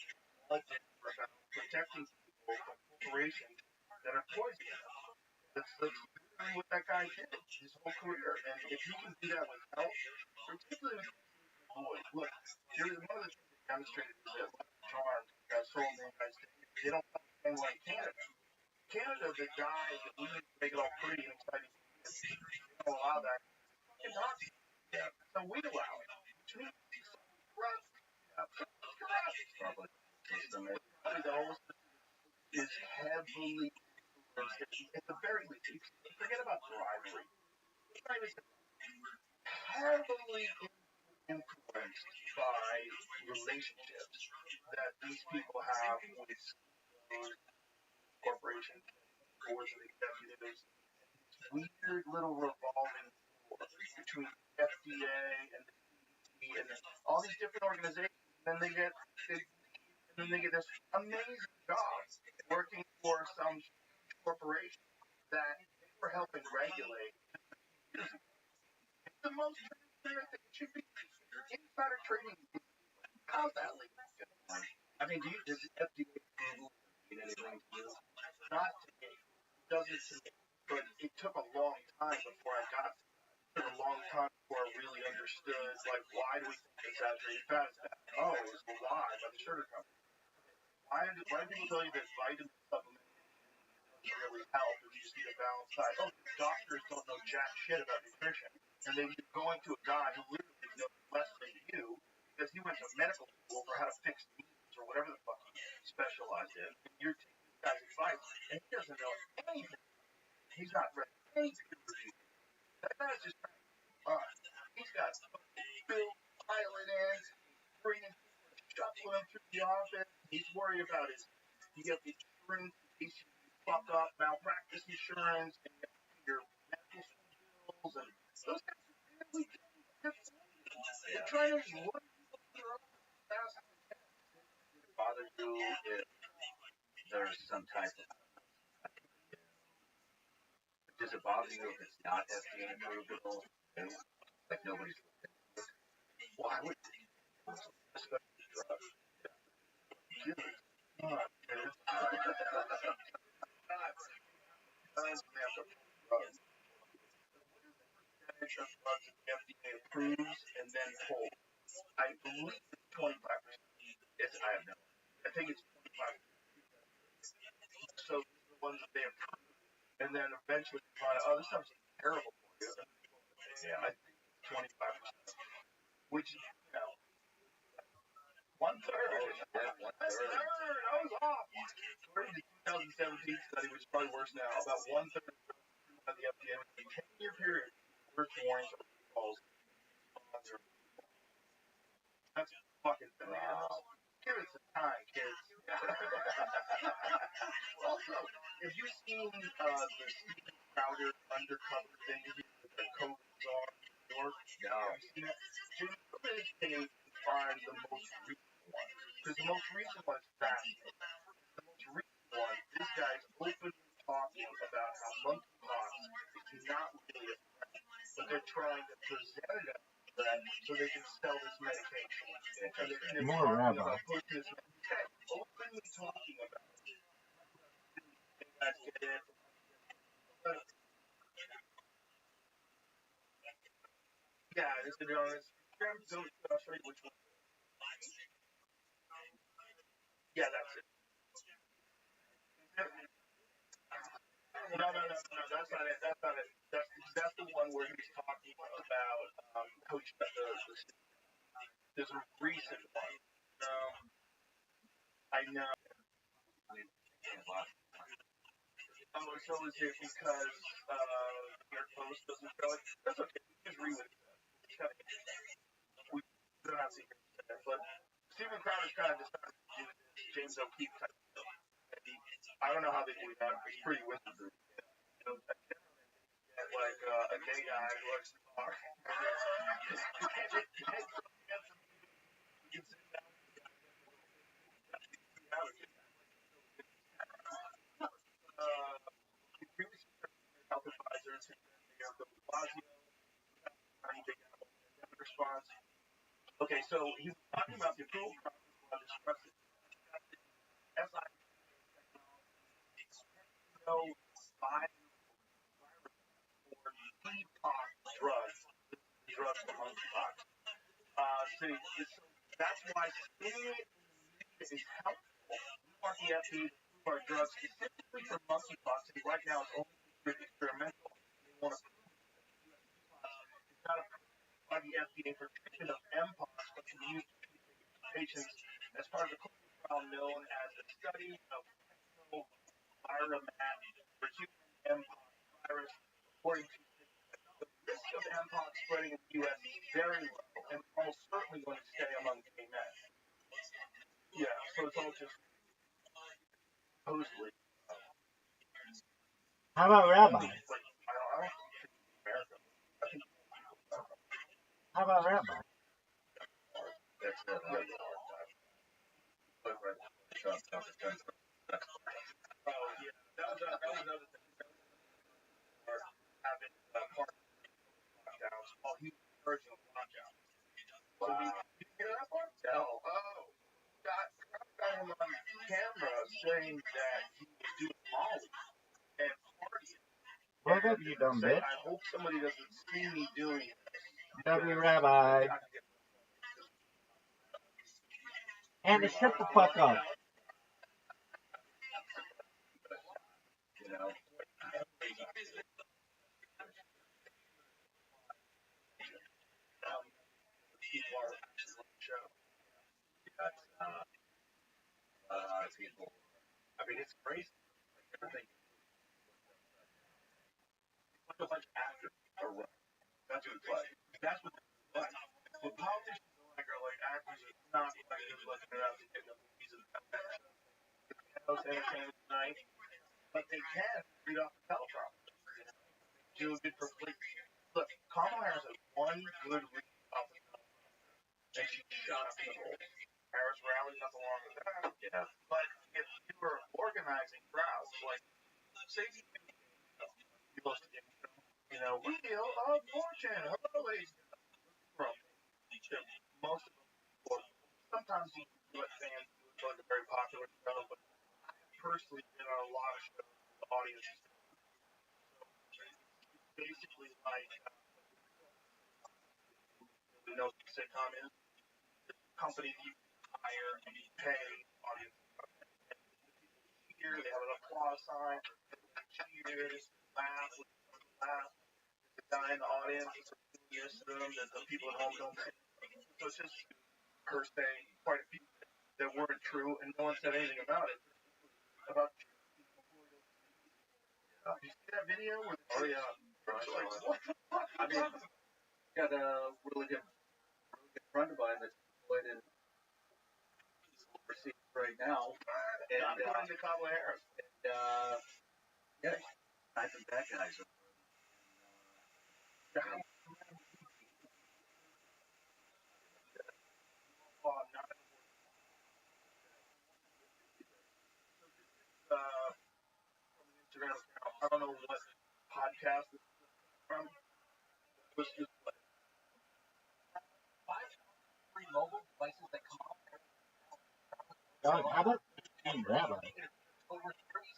All about protecting people from corporations that are poisoning them. That's literally what that guy did his whole career. And if you can do that with health, particularly with boys, look, there's one of the things that demonstrated is that charms sold in the United States, they don't come like Canada. Canada, the guy that we make it all pretty and exciting, they don't allow that. Fucking toxic. Yeah. So we allow it. Which means corrupt. Probably. The whole is heavily influenced. At the very least, forget about bribery. Heavily influenced by relationships that these people have with corporations, boards of executives, weird little revolving door between the FDA and the CDC and all these different organizations. And then they get this amazing job working for some corporation that they were helping regulate. It's the most transparent thing. It should be insider trading. How's that legal? I mean, does FDA approval mean anything to you? Not to me. It doesn't to me. But it took a long time before I got to that. It took a long time before I really understood, like, why do we think that saturated fat is bad? Oh, it was a lie by the sugar company. Why do people tell you that vitamin supplementation doesn't really help if you just eat a balanced diet? Oh, doctors don't know jack shit about nutrition. And then you're going to a guy who literally knows less than you because he went to medical school for how to fix needles or whatever the fuck he specialized in. And you're taking this guy's advice, and he doesn't know anything. He's not read any peer review. That guy's just trying to fun. He's got Bill piling in, bringing shuffling him through the office. He's worried about his. You get the insurance in case you fuck up, malpractice insurance, and you have to pay your medical school bills, and those guys are really good. They're trying to work your own fast as they can. Does it bother you if there's some type of. Does it bother you if it's not FDA approved at all? Like nobody's. Why would especially drugs? FDA approves and then holds. I believe it's 25%. I have no. I think it's 25%. So the ones that they approve, and then eventually find out, oh, this stuff's terrible for you. Yeah, I think it's 25%. Which, you know, one third. I was off. According to the 2017 study, which is probably worse now, about one third of the FDA was a 10-year period. Worst warnings or recalls. That's fucking bananas. Give it some time, kids. Also, have you seen the Steve Crowder undercover thing with the COVID on New York? No. Have you seen it? Can you find the most recent one? Because the most recent one is fascinating. The most recent one, this guy's openly talking about how monkeypox is not really a threat, but they're trying to present it as a threat so they can sell this medication. And More rabbi. Openly talking about it. Yeah, it's to be honest. I'll show you which one. Yeah, that's it. No, that's not it. That's the one where he's talking about how he's got there's a recent one. I know. So is it because your post doesn't show it? That's okay. Just read it. We don't have to hear it, but Stephen Crowder's kind of decided to do this James O'Keefe type of thing. I don't know how they do that. It's pretty wizardry. You know, like a gay guy who likes to talk. Health advisors and response. Okay, so he was talking about the approval process. Five detox drugs for monkeypox. See, That's why seeing it is helpful. We want the FDA to approve our drugs specifically for monkeypox, and right now it's only considered experimental. They want to prove it because it's not approved by the FDA for treatment of mpox, but can be used to treat patients as part of the clinical trial known as the study of Pyromat for human mpox virus, according to the risk of mpox spreading in the U.S. is very low and almost certainly going to stay among gay men. Yeah, so it's all just supposedly. How about Rabbi? I don't think America. I think How about Rabbi? that's it. Oh, yeah, that was another thing. Having part lockdowns while he was encouraging lockdowns. So did you hear that part? No. Oh, got him on camera saying that he was doing Molly and partying. What have you done, bitch? I hope somebody doesn't see me doing it. Rabbi. And shut the fuck up. You know. People are actually on the show. People. I mean, it's crazy. Like everything. It's like a bunch of actors are running. That's what it's like. That's what it's like. What politicians are like actors are not like they're looking it up to get the movies and those entertainment tonight. But they can read off the teleprompter. Do a good for look, Kamala Harris has one good read off the teleprompter, and she shut up the whole Harris rally, nothing wrong with that. Yeah. But if you were organizing crowds, like, say you go to the Wheel of Fortune, hello, ladies and gentlemen. Most of them, sometimes you let fans do it, like a very popular show, but I personally been on a lot of shows with the audience. It's basically like, you know what the sitcom is? The company that you hire and you pay audience. Cheer, they have an applause sign, cheers, laugh, the guy in the audience is yes to them that the people at home don't see. So it's just her saying quite a few things that weren't true, and no one said anything about it. About did you see that video? Oh yeah. Like, what the fuck? I mean, got a really good friend of mine that's employed in overseas right now, and according to Kamala Harris, and yeah, I think that guy's. Instagram account. I don't know what podcast this is from. It was just like 5 free mobile devices that come out. God, how about Rabbi? Over 30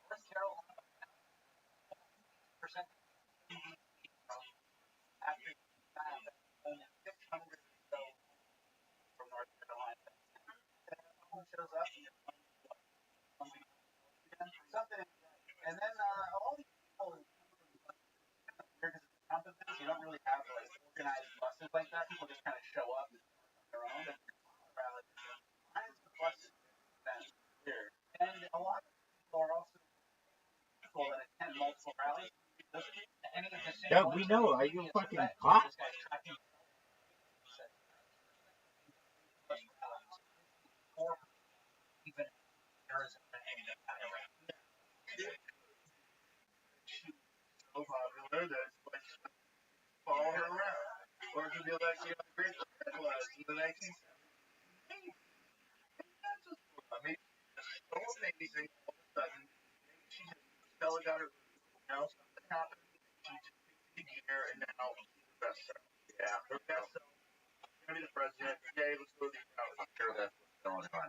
North Carolina, percent after only 600 from North Carolina. Someone shows up, something, and then all these people, because it's a Trump event, you don't really have like organized buses like that. People just kind of show up on their own. Mine's the bus event here, and a lot of people are also people that attend multiple rallies. Yeah, we know. Are you fucking hot? Even Arizona so popular that it's like follow her around. Or it could be like the great was in the 1970s. That's just maybe so amazing all of a sudden. Maybe she just Stella got her something happened. She just picked the gear and now she's the best seller. Yeah, her best seller. Gonna be the president. Yay, let's go to the crowd. I'm sure that's what's going on.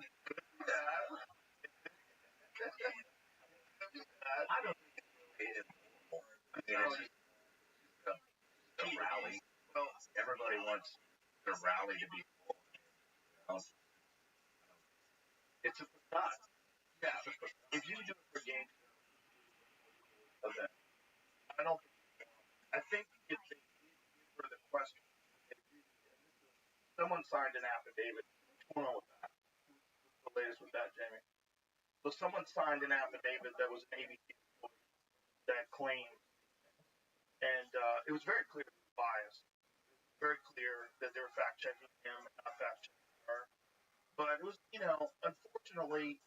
I don't think it's really important. I mean, it's just Valley to be full. It's a facade. Yeah, if you do it for games, okay. I don't. I think if they did for the question, someone signed an affidavit. What's going on with that? What's the latest with that, Jamie? So someone signed an affidavit that was an ABC that claimed, and it was very clear he was biased. Very clear that they were fact checking him and not fact checking her. But it was, unfortunately,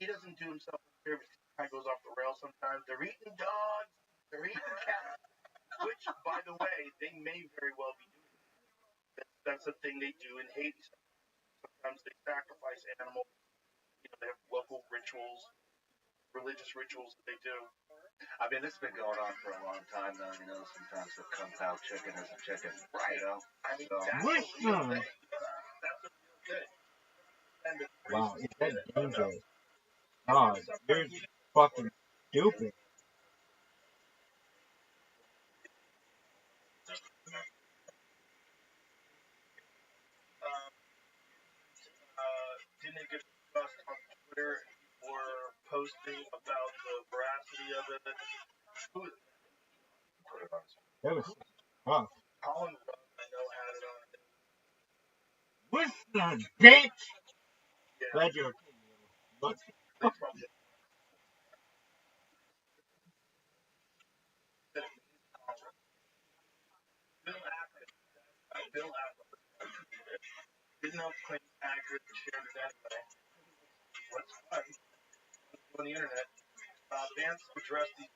he doesn't do himself a favor because he kind of goes off the rails sometimes. They're eating dogs, they're eating cats, which, by the way, they may very well be doing. That's a thing they do in Haiti. Sometimes they sacrifice animals. They have local rituals, religious rituals that they do. I mean, this has been going on for a long time, though. Sometimes the kung pao chicken is a chicken, right? I mean, so, that's a real thing. That's a real thing. Wow, is that dangerous? God, you're fucking stupid. Didn't it get discussed on Twitter? People were posting about the veracity of it. Who is that? That was tough. Colin Rudd, I know, had it on. Listen, bitch! Yeah. Glad you're okay. But Bill Apple didn't know claim accurate and shared it anyway. What's fun on the internet? Vance addressed these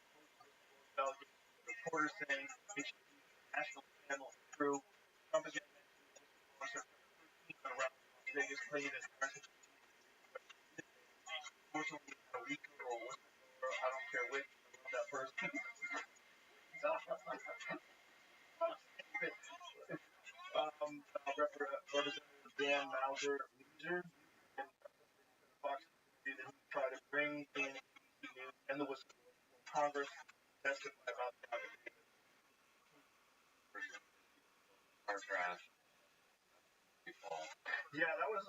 reporters saying it should be national scandal true. Trump again on September 13th around Las Vegas claiming that fortunately a week ago or I don't care which that person. Representative Dan Mauser and Fox News that he tried to bring in ABC News and the whistleblower from Congress testify about the car crash. Yeah, that was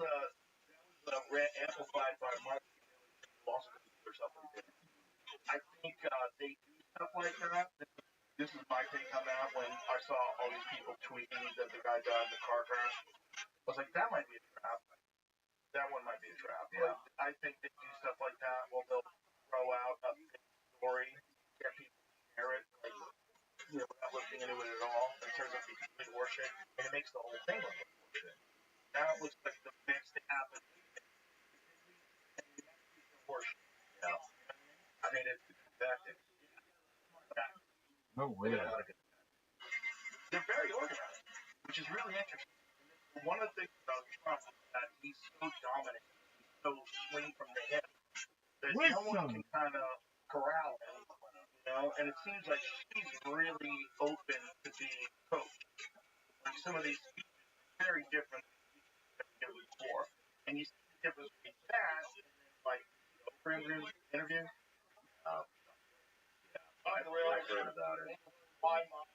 amplified by Mark or something. I think they do stuff like that. This is my take on that when I saw all these people tweeting that the guy died in the car crash. I was like, that might be a trap. That one might be a trap. Yeah. But I think they do stuff like that. Well, they'll throw out a story, get people to share it, without looking into it at all. It turns out to be complete horseshit, and it makes the whole thing look like horseshit. Now it looks like the next thing happened. Horseshit. Yeah. I mean, it's effective. no way. They're very organized, which is really interesting. One of the things about Trump is that he's so dominant, he's so swing from the hip, that no one can kind of corral him, and it seems like he's really open to being coached. Like some of these speeches are very different than he did before. And you see the difference between that and like interview. By the way, I heard about it. Why mom?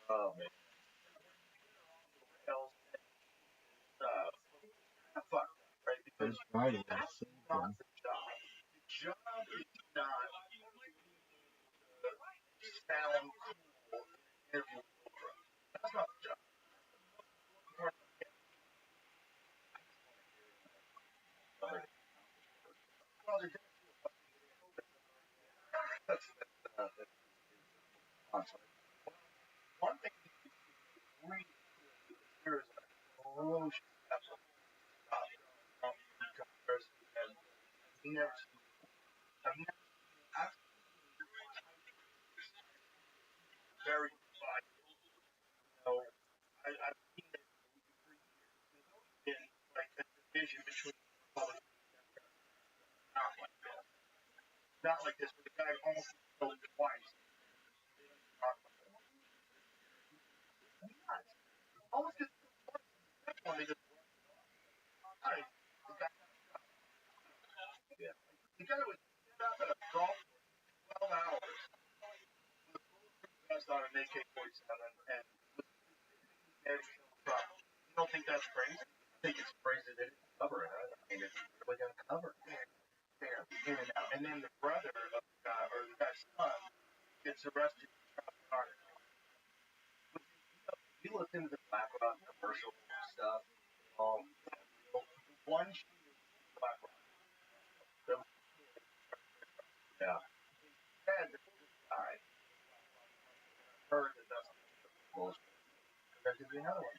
Oh man. Fuck, right? Because that's not the job. The job is not sound cool interview. That's not the job. One thing really there is a ferocious comparison and never I've never I've very I've seen it in like the division between not like this, but the guy almost killed twice. Almost gets one they just the guy was golf course, 12 hours, with bulletproof vest on an AK-47, and there to kill Trump. You don't think that's crazy? I think it's crazy they didn't cover it. I mean, it's really got covered. There, in and out. And then the brother of the guy, or the guy's son, gets arrested for child pornography. You listen to the BlackRock commercial stuff. One shooter in BlackRock. Yeah. Said that this guy heard that that's Bullshit. There could be another one.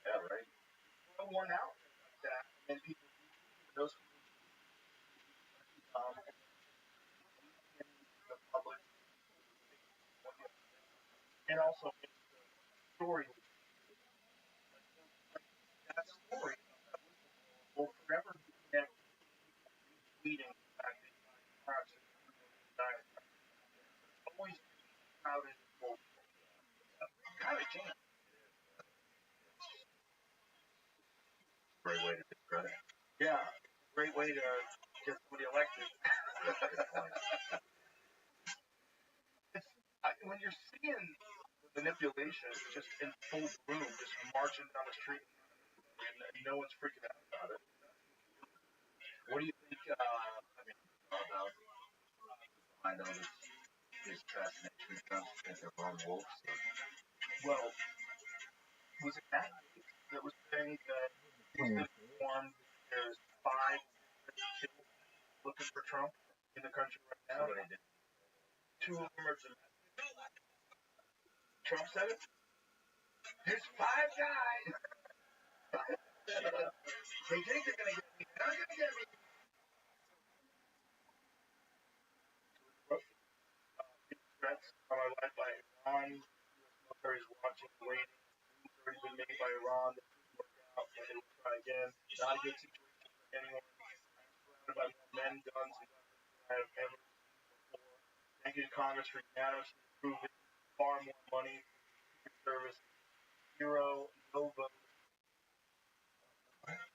Yeah, right. so worn out like that, and then people those in the public, and also makes the story like that story will forever be connected leading back to perhaps always crowded and full. Kind of changed. Great way to discredit. Yeah, great way to get somebody elected. When you're seeing the manipulation just in full bloom, just marching down the street, and no one's freaking out about it. What do you think? I mean, about I know this fascination with Trump because they're lone wolves. Well, was it that that was saying that he's been informed there's 5 killed looking for Trump in the country right now? 2 of them are domestic. Trump said it. There's 5 guys. They think they're gonna get me. They're not gonna get me. Threats on my life by Iran. U.S. military is watching, waiting. Moves already been made by Iran that didn't work out, and they will try again. Not a good situation for anyone. I'm surrounded by more men, guns, and weapons than I have ever seen before. Thank you to Congress for unanimously approving far more money for Secret Service. Zero no votes.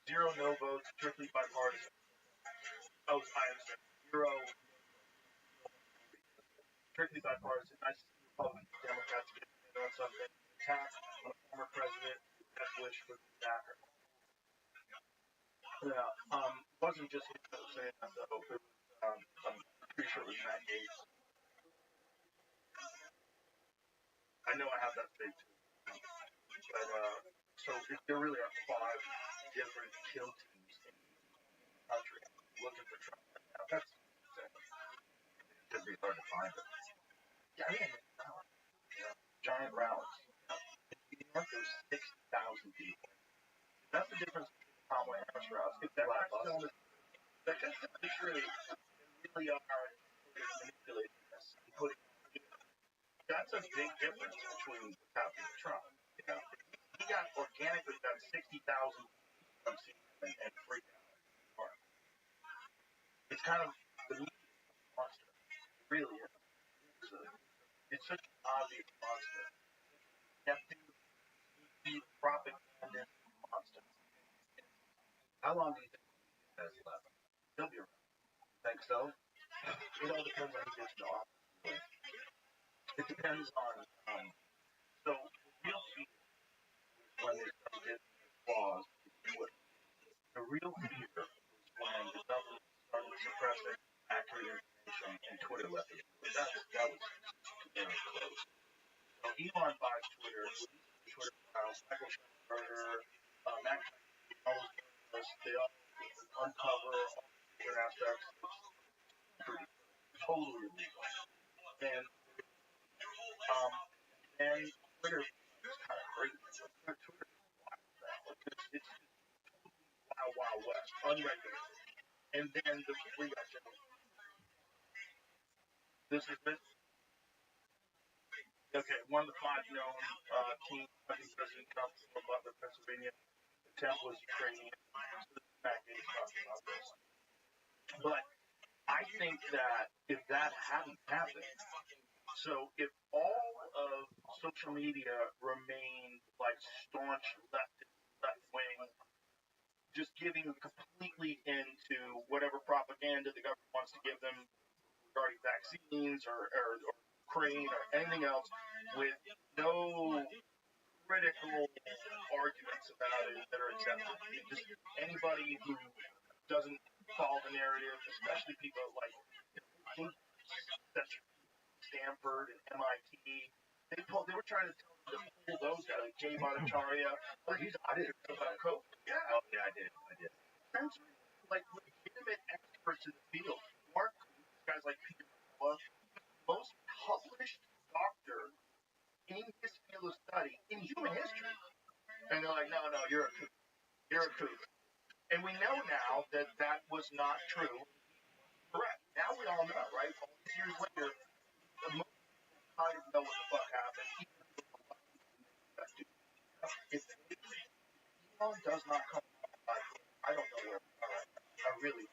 Zero no votes. Strictly bipartisan. Oh, I understand. Zero strictly bipartisan. Nice to see Republicans and Democrats get together on something. Attack on a former president. Death wish for the attacker. Yeah. Wasn't just him that was saying that though. It was, I'm pretty sure it was Matt Gaetz. I know I have that fake too. But so if there really are 5 different kill teams in the country looking for Trump right now, that's insane. It could be hard to find them. Yeah, giant rallies. In New York, there's 6,000 people. That's the difference between the Kamala Harris rallies. If they're not selling it, they're just to make sure they really are manipulating this and putting it in. That's a big difference between what's happening with Trump. You know, he got organically got 60,000 from CNN and freaked out. It's kind of the media monster. It really is. It's such an obvious monster. Neptune, sneaky, propagandist monster. How long do you think he has left? He'll be around. Think so? It all depends on who gets in office. It depends on so the real fear when they start getting laws the real fear was when the government started suppressing accurate information and Twitter left it. That was very close. So Elon buys Twitter, releases Twitter files, Michael Schumacher, Matt all those journalists, they all uncover all the different aspects. It's totally illegal. And Twitter is kind of crazy. Twitter is wild. It's wild, wild west, unregulated. And then we got this is it. Okay, one of the 5 known teams fighting President Trump from Butler, Pennsylvania. The temple is Ukrainian. So this is Matt Gaetz talking about this. But I think that if that hadn't happened, so if all of social media remained like staunch left wing, just giving completely into whatever propaganda the government wants to give them, regarding vaccines or Ukraine or anything else with no critical arguments about it that are accepted. Just anybody who doesn't follow the narrative, especially people like Stanford and MIT, they were trying to pull those guys, like Jay Bhattacharya. I didn't know about COVID. Yeah. Oh, yeah, I did. Like legitimate experts in the field. Mark, guys like Peter McCullough, most published doctor in his field of study in human history. And they're like, no, you're a kook. You're a kook. And we know now that that was not true. Correct. Now we all know, right? All these years later, most people kind of know what the fuck happened. If Elon does not come back, I don't know where we are right now. I really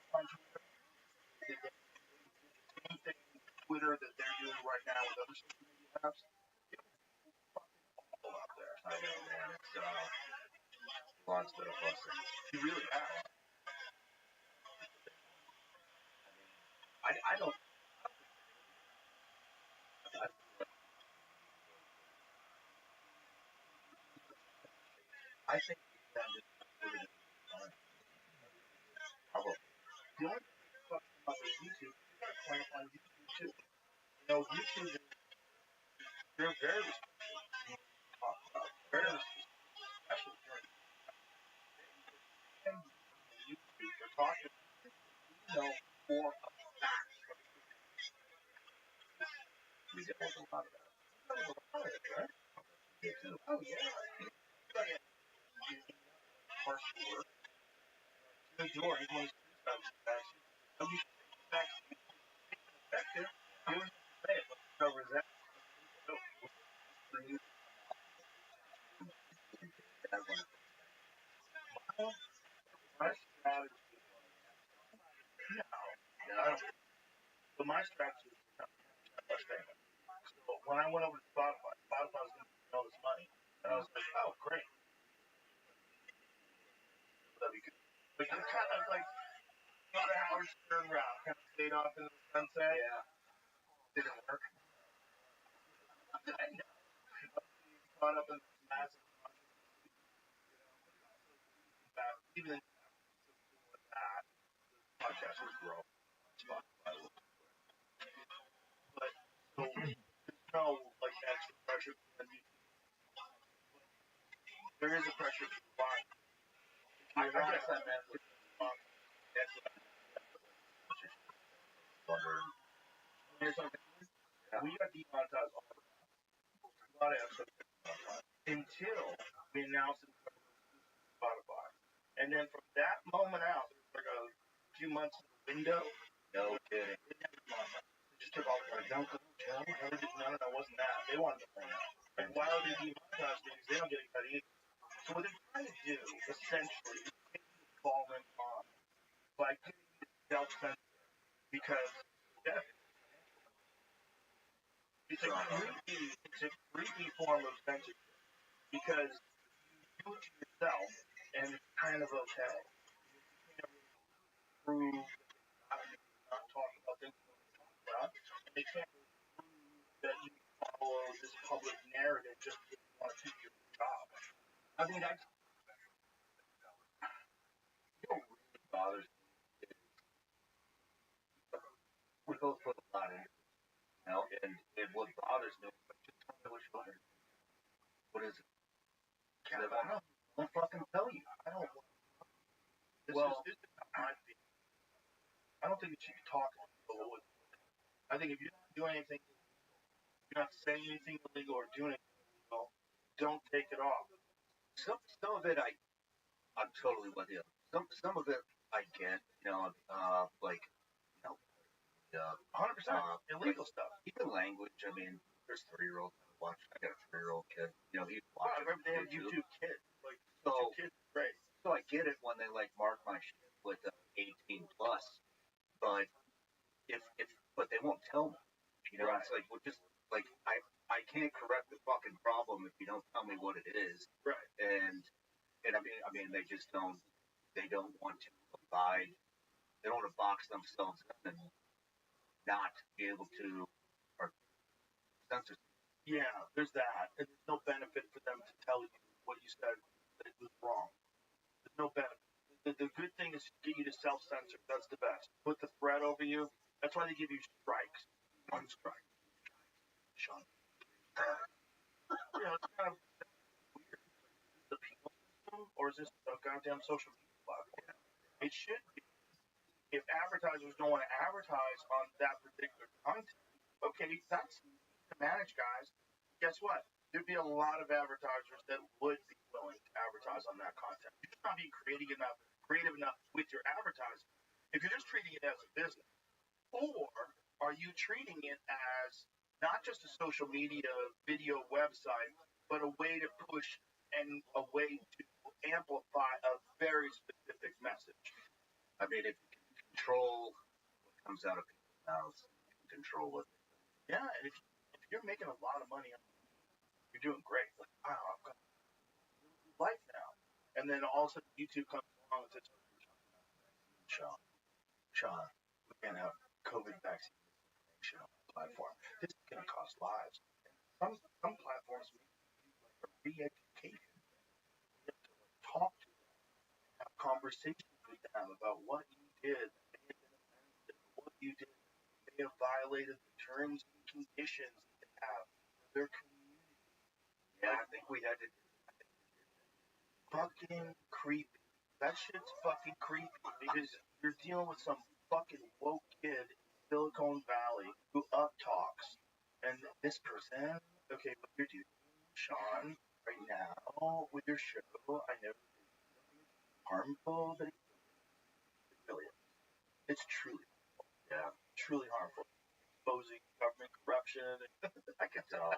on Twitter, the same thing Twitter that they're doing right now with other social media apps. Awful out there. I know, man. It's lots of us. You really have. I don't. I think that is probably. The only thing that fucks them up is YouTube. You got to point on YouTube too. You know, YouTube is they're very restrictive. Very restrictive, especially during YouTube. They're talking, for a fact. We get a lot of that. Right? Oh yeah. Partial work. The majority when it's vaccine. So you should vaccine effective. You don't say it, but covers that. My strategy. So my strategy is to less payment. So when I went over to Spotify was going to give me all this money, and I was like, oh great. That'd be good. But you kind of like got a Howard Stern route, kind of stayed off in the sunset. Yeah. Didn't work. I know. Caught up in this massive even with that, the podcast was growing. Spotify was. But so there's no like extra pressure on YouTube. There is a pressure to buy. I guess that Netflix. That's what wondering. Here's something. We got demonetized all the time. A lot of episodes until we announced it was Spotify. And then from that moment out, like a few months window. No kidding. They just took all the like, don't go tell. No, wasn't that. They wanted to point out. And why would they demonetize things? They don't get a cut either. So what they're trying to do, essentially, is take the ball in on by getting self-censored because it's a creepy form of censorship because you do it to yourself and it's kind of okay. You can't really prove not talk about things you want to talk about, and they can't really prove that you follow this public narrative just because you want to keep your job. I mean, what really bothers me is we both put a lot in, and what bothers me is just tell me what you want. What is it? I don't fucking tell you. I don't. This is my opinion. I don't think you should be talking to people. I think if you're not doing anything, you're not saying anything illegal or doing anything illegal, don't take it off. Some of it I'm totally with you. Some of it I get, like, 100% illegal like, stuff. Even language. I mean, there's 3-year-olds watch. I got a 3-year-old kid. He's watching. They have YouTube Kids. Like, so YouTube Kids, great. So I get it when they like mark my shit with 18 plus, but but they won't tell me. Right. It's like, well, just like I can't correct the fucking problem if you don't tell me what it is. Right. And I mean they just don't want to abide they don't want to box themselves in and not be able to or censor. Yeah, there's that. And there's no benefit for them to tell you what you said that was wrong. There's no benefit. The good thing is to get you to self-censor. That's the best. Put the threat over you. That's why they give you strikes. One strike. Sean. Yeah, it's kind of weird. Is this the penal system or is this a goddamn social media platform? It should be. If advertisers don't want to advertise on that particular content, okay, that's to manage, guys. Guess what? There'd be a lot of advertisers that would be willing to advertise on that content. You're just not being creative enough with your advertising. If you're just treating it as a business, or are you treating it as not just a social media video website, but a way to push and a way to amplify a very specific message? I mean, if you can control what comes out of people's mouths, you can control what. Yeah, and if you're making a lot of money, you're doing great. Like, wow, I've got life now. And then all of a sudden YouTube comes along and says, Sean, we can't have COVID vaccine information on the platform. This is going to cost lives. Some platforms make like a re-education. You have to talk to them, have conversations with them about what you did that may have been offensive, what you did that may have violated the terms and conditions that they have for their community. Yeah, I think we had to. Fucking creepy. That shit's fucking creepy because you're dealing with some fucking woke kid in Silicon Valley who up talks. And this person, okay, what you're doing, Sean, right now with your show, I know it's harmful, but it really is. It's truly, yeah, truly harmful. Exposing government corruption. I can tell.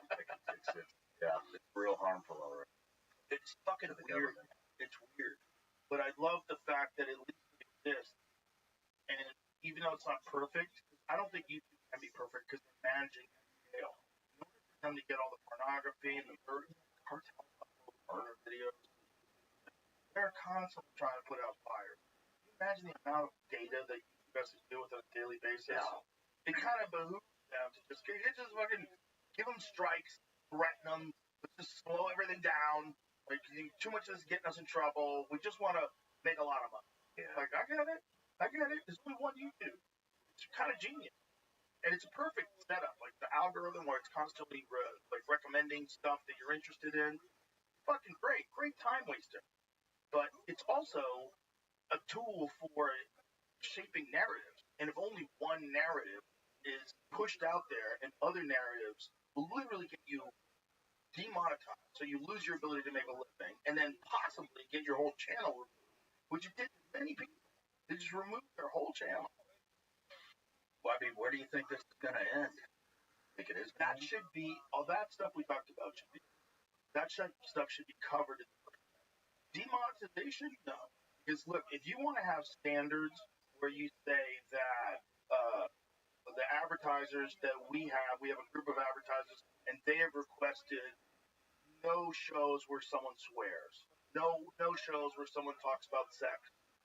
Yeah, it's real harmful already. It's fucking weird. It's weird. But I love the fact that at least it exists. And even though it's not perfect, I don't think YouTube can be perfect because they're managing at scale. In order for them to get all the pornography and the cartels upload murder videos, they're constantly trying to put out fires. Can you imagine the amount of data that YouTube has to deal with on a daily basis? Yeah. It kind of behooves them to just fucking give them strikes, threaten them, let's just slow everything down. Like, too much of this is getting us in trouble. We just want to make a lot of money. Yeah. Like, I get it. There's only one YouTube. It's kind of genius. And it's a perfect setup. Like, the algorithm where it's constantly, recommending stuff that you're interested in. Fucking great. Great time waster. But it's also a tool for shaping narratives. And if only one narrative is pushed out there and other narratives will literally get you demonetized, so you lose your ability to make a living, and then possibly get your whole channel removed, which it did to many people. They just removed their whole channel. Well, I mean, where do you think this is going to end? I think it is. That should be all that stuff we talked about. Stuff should be covered in the first place. Demonetization, no. Because look, if you want to have standards where you say that the advertisers that we have a group of advertisers, and they have requested no shows where someone swears, no shows where someone talks about sex,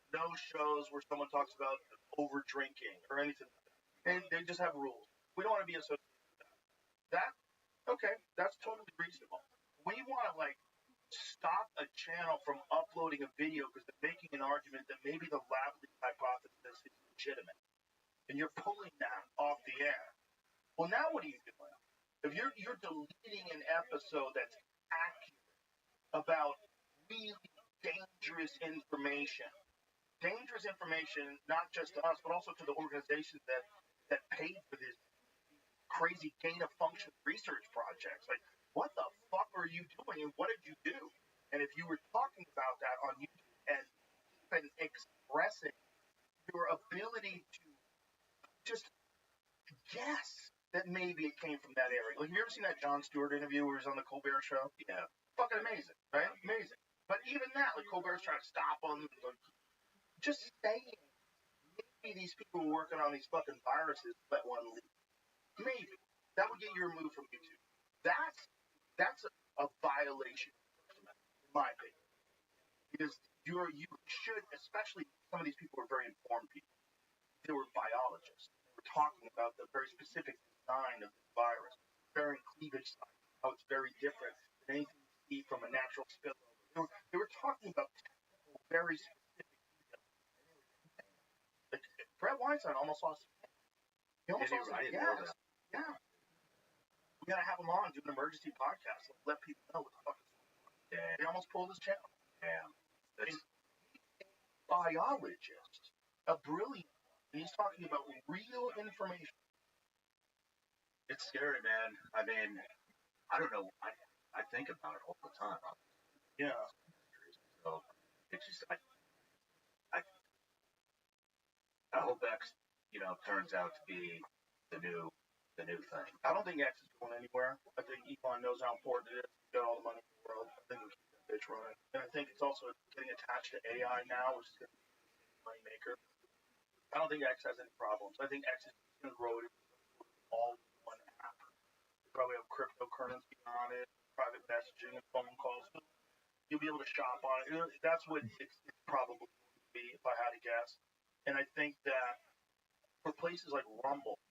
no shows where someone talks about over drinking or anything like that. And they just have rules. We don't want to be associated with that. Okay, that's totally reasonable. When you want to stop a channel from uploading a video because they're making an argument that maybe the lab leak hypothesis is legitimate, and you're pulling that off the air. Well, now what are you doing? If you're deleting an episode that's accurate about really dangerous information not just to us, but also to the organizations that paid for this crazy gain of function research projects. Like, what the fuck are you doing, and what did you do? And if you were talking about that on YouTube and even expressing your ability to just guess that maybe it came from that area. Like, have you ever seen that Jon Stewart interview where he's on the Colbert Show? Yeah. Fucking amazing, right? Amazing. But even that, like, Colbert's trying to stop him. Like, just saying, maybe these people were working on these fucking viruses let one leak. Maybe. That would get you removed from YouTube. That's a violation of the First Amendment, in my opinion. Because you should, especially some of these people are very informed people. they were biologists. They were talking about the very specific design of this virus, varying cleavage size, how it's very different than anything you see from a natural spillover. They were talking about very specific details. Like, Fred Weinstein almost lost his head. He almost lost his gas. Yeah. We gotta have him on, do an emergency podcast, let people know what the fuck is going on. Yeah. He almost pulled his channel. Yeah. He's a biologist, a brilliant one, and he's talking about real information. It's scary, man. I mean, I don't know. I think about it all the time. Yeah. So it's just I hope X, turns out to be the new thing. I don't think X is going anywhere. I think Elon knows how important it is. He's got all the money in the world. I think we'll keep that bitch running. And I think it's also getting attached to AI now, which is going to be a money maker. I don't think X has any problems. I think X is going to grow it all in one app. You probably have cryptocurrency on it, private messaging, and phone calls. You'll be able to shop on it. That's what it's probably going to be, if I had to guess. And I think that for places like Rumble,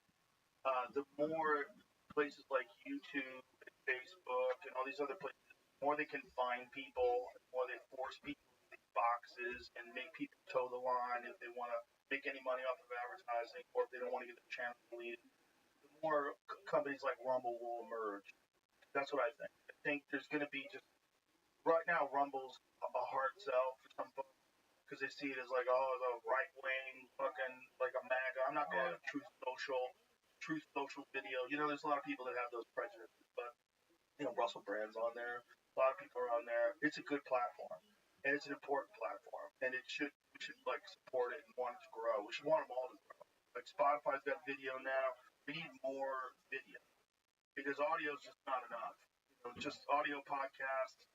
the more places like YouTube and Facebook and all these other places, the more they can find people, the more they force people in these boxes and make people toe the line if they want to make any money off of advertising or if they don't want to get the channel lead, the more companies like Rumble will emerge. That's what I think. I think there's going to be just, right now, Rumble's a hard sell for some folks because they see it as like, oh, the right wing, fucking like a MAGA. I'm not going to Truth Social video. There's a lot of people that have those prejudices, but Russell Brand's on there. A lot of people are on there. It's a good platform, and it's an important platform, and we should like support it and want it to grow. We should want them all to grow. Like Spotify's got video now. We need more video because audio is just not enough. Just audio podcasts.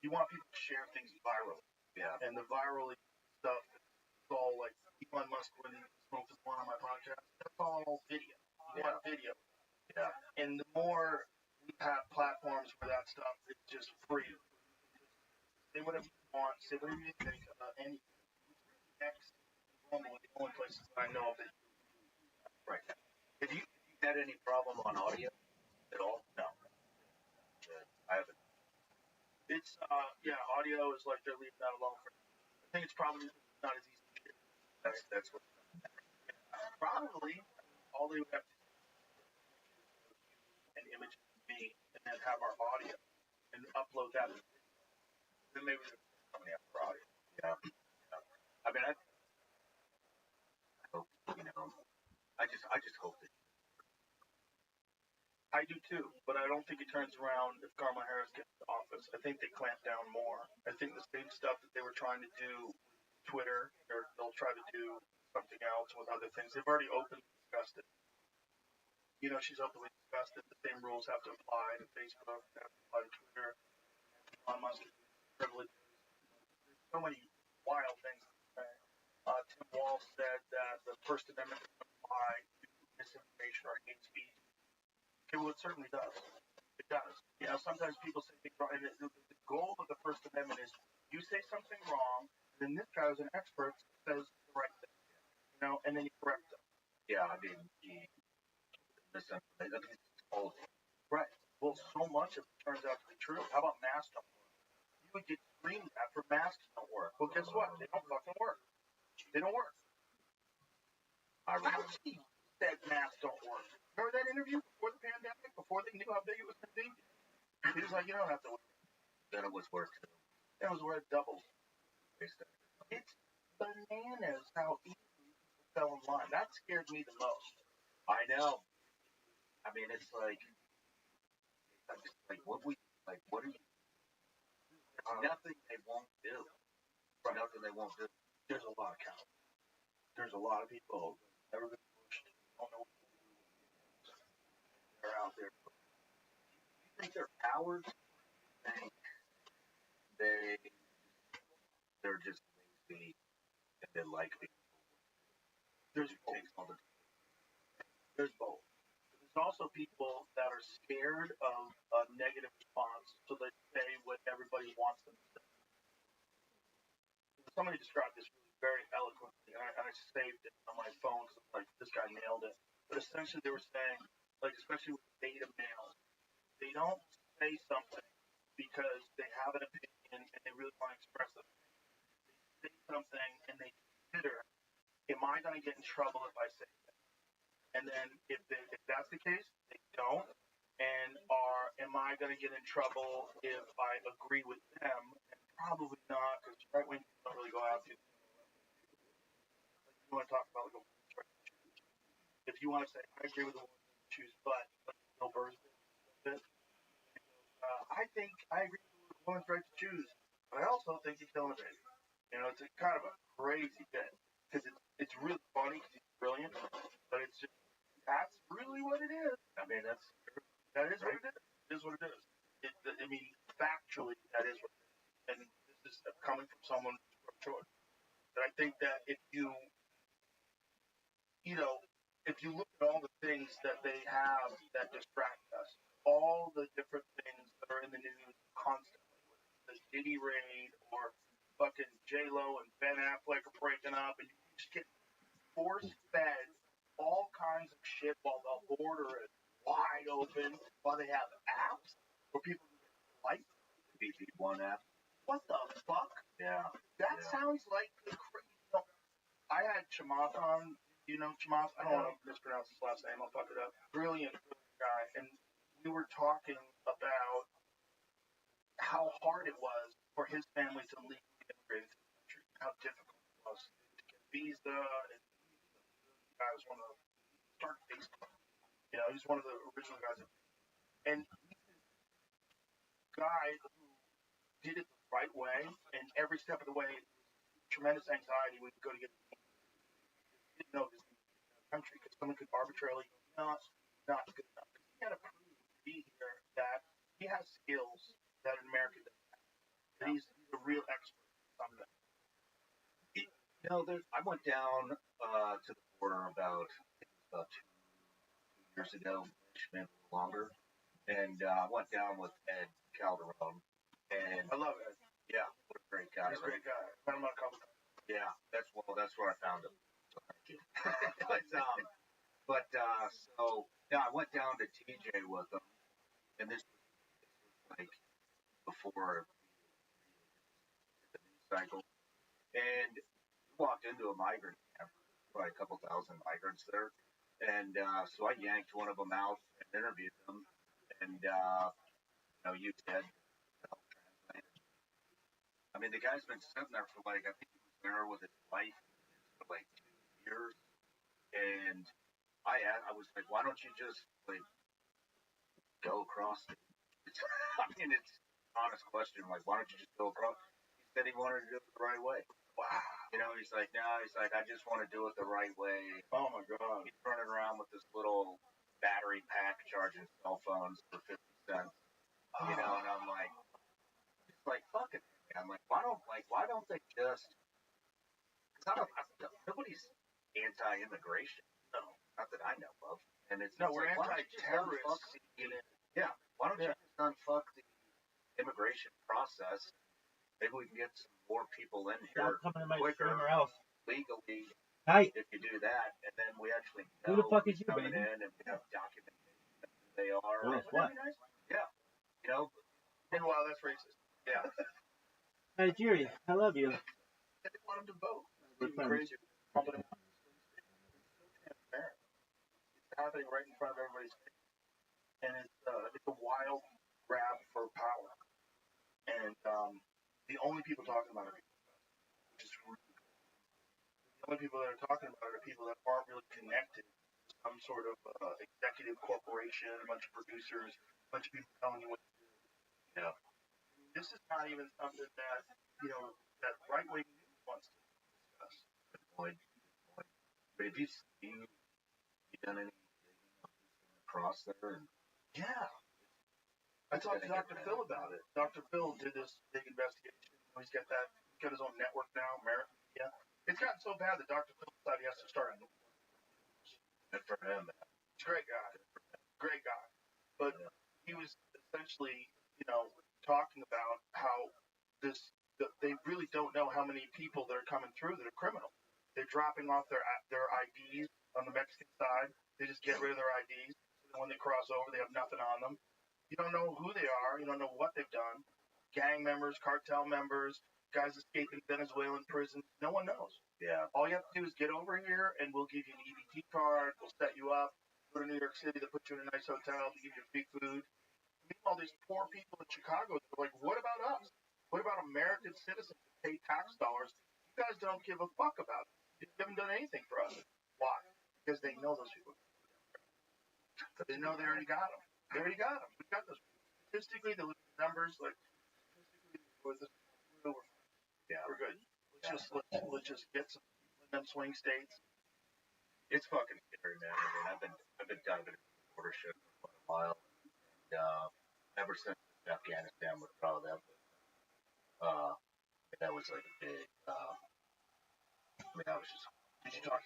You want people to share things virally. Yeah. And the viral stuff, it's all like Elon Musk when he smoked his one on my podcast. That's all video. You want video. Yeah. And the more we have platforms for that stuff, it's just free. Say whatever you want. Say whatever you think about anything. X is one of the only places that I know of that. Right. Have you had any problem on audio at all? No. I haven't. It's audio is like they're leaving that alone for. I think it's probably not as easy to share. That's what. Probably all they would have to do is an image of me and then have our audio and upload that. Then maybe they're coming out for audio. Yeah. I mean, I hope I just hope that. I do too, but I don't think it turns around if Kamala Harris gets to office. I think they clamp down more. I think the same stuff that they were trying to do with Twitter, or they'll try to do something else with other things. They've already openly discussed it. She's openly discussed it. The same rules have to apply to Facebook, have to apply to Twitter. Elon Musk is privileged. There's so many wild things to say. Tim Walz said that the First Amendment doesn't apply to misinformation or hate speech. Okay, well, it certainly does. It does. Sometimes people say things wrong, and the goal of the First Amendment is you say something wrong, and then this guy who's an expert says the right thing, and then you correct them. Yeah, I mean, all right. Well, so much of it turns out to be true. How about masks don't work? You would get screamed at for masks don't work. Well, guess what? They don't fucking work. They don't work. Fauci said masks don't work. Remember that interview before the pandemic, before they knew how big it was going to be? He was like, you don't have to work. Then it was work. It was where it doubled. It's bananas how easily people fell in line. That scared me the most. I know. I mean, it's like, I'm just like, what are you? There's nothing they won't do. There's nothing they won't do. There's a lot of cowards. There's a lot of people that never been pushed. Don't know what to do. They're out there. You think they're cowards? I think they're just lazy and they like people. There's both. There's both. There's also people that are scared of a negative response, so they say what everybody wants them to say. Somebody described this really very eloquently, and I saved it on my phone because I'm like, this guy nailed it. But essentially, they were saying, like, especially with beta males, they don't say something because they have an opinion and they really want to express it. They say something and they consider, am I going to get in trouble if I say that? And then if that's the case, they don't. And am I going to get in trouble if I agree with them? And probably not, because right wing people don't really go out to. Like, you want to talk about like a woman's right to choose. If you want to say, I agree with the woman's right to choose, but no birth, I think I agree with the woman's right to choose, but I also think you're killing a baby. You know, it's a kind of a crazy bit because it's really funny because he's brilliant, but it's just that's really what it is. I mean, that is what it is. It is what it is. I mean, factually, that is what it is. And this is coming from someone who's pro-choice. But I think that if you look at all the things that they have that distract us, all the different things that are in the news constantly, whether it's the Diddy raid or fucking J Lo and Ben Affleck are breaking up, and you just get force fed all kinds of shit while the border is wide open, while they have apps where people can get flights. BP1 app. What the fuck? Yeah. That sounds like the crazy. I had Chamath on. You know Chamath? I don't want to mispronounce his last name. I'll fuck it up. Brilliant guy. And we were talking about how hard it was for his family to legally immigrate into the country. How difficult it was to get a visa. And the guy was one of the start Facebook. You know, he's one of the original guys. And he's a guy who did it the right way, and every step of the way, tremendous anxiety when you go to get the visa. He didn't know this country because someone could arbitrarily go, no, it's not good enough. He had to prove to be here that he has skills that an American doesn't have. That he's a real expert in something. You know, I went down to the border about 2 years ago, maybe a little longer, and I went down with Ed Calderon. And I love Ed. Yeah, what a great guy. He's a great guy. I met him on a couple times. Yeah, that's where I found him. So thank you. So I went down to TJ with him, and this was like before the news cycle, and we walked into a migrant camp, probably a couple thousand migrants there, and so I yanked one of them out and interviewed them, and used Ed to help translate. I mean, the guy's been sitting there for I think he was there with his wife for like 2 years, and I was like, why don't you just go across? I mean, it's an honest question. Like, why don't you just go across? He said he wanted to do it the right way. Wow. You know, he's like, no, I just want to do it the right way. Oh my God. He's running around with this little battery pack charging cell phones for 50 cents. Oh. You know, and I'm like, it's like, fuck it. I'm like, why don't they just? Because nobody's anti-immigration. No, not that I know of. And we're anti-terrorists. Yeah. Why don't you just unfuck the immigration process? Maybe we can get some more people in here quicker, legally. Hi. If you do that, and then we actually know who the fuck is you, coming baby? in and we have documentation of who they are. Well, what? Yeah. You know. Meanwhile, that's racist. Yeah. Nigeria, I love you. I didn't want him to vote. It's crazy. It's happening right in front of everybody's face. And it's a wild grab for power. And the only people talking about it, which is really cool. The only people that are talking about it are people that aren't really connected to some sort of executive corporation, a bunch of producers, a bunch of people telling you what to do. Yeah. This is not even something that, that right-wing news wants to discuss. Good point. But have you done any across there? Yeah. I talked to Dr. Phil about it. Dr. Phil did this big investigation. He's got his own network now, American Media. It's gotten so bad that Dr. Phil decided he has to start a new one. Good for him. He's a great guy. Great guy. But he was essentially, talking about how this they really don't know how many people that are coming through that are criminal. They're dropping off their IDs on the Mexican side. They just get rid of their IDs. So when they cross over, they have nothing on them. You don't know who they are. You don't know what they've done. Gang members, cartel members, guys escaping Venezuelan prisons. No one knows. Yeah. All you have to do is get over here, and we'll give you an EBT card. We'll set you up. Go to New York City. They'll put you in a nice hotel. They'll give you free food. Meanwhile, these poor people in Chicago are like, what about us? What about American citizens who pay tax dollars? You guys don't give a fuck about it. You haven't done anything for us. Why? Because they know those people. They know they already got them. They already got them. We got those. Statistically, the numbers, like, we're good. Let's just get some them swing states. It's fucking scary, man. I mean, I've been diving into border shit for quite a while. And, ever since Afghanistan was brought up, that was like a big. I mean, that was just. Did you talk?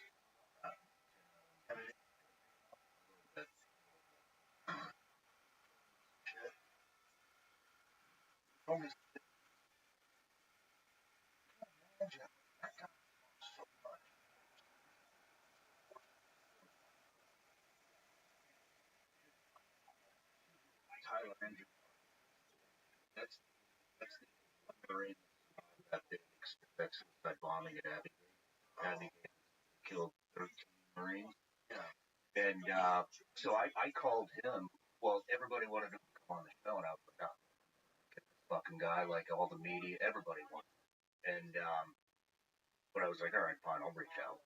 Always. Thailand. That's the Marine that they expect suicide bombing at Abbey killed 13 Marines. Yeah. And so I called him. Well, everybody wanted to come on the show, and I was like, oh, get this fucking guy, like all the media, everybody wanted. And but I was like, all right, fine, I'll reach out.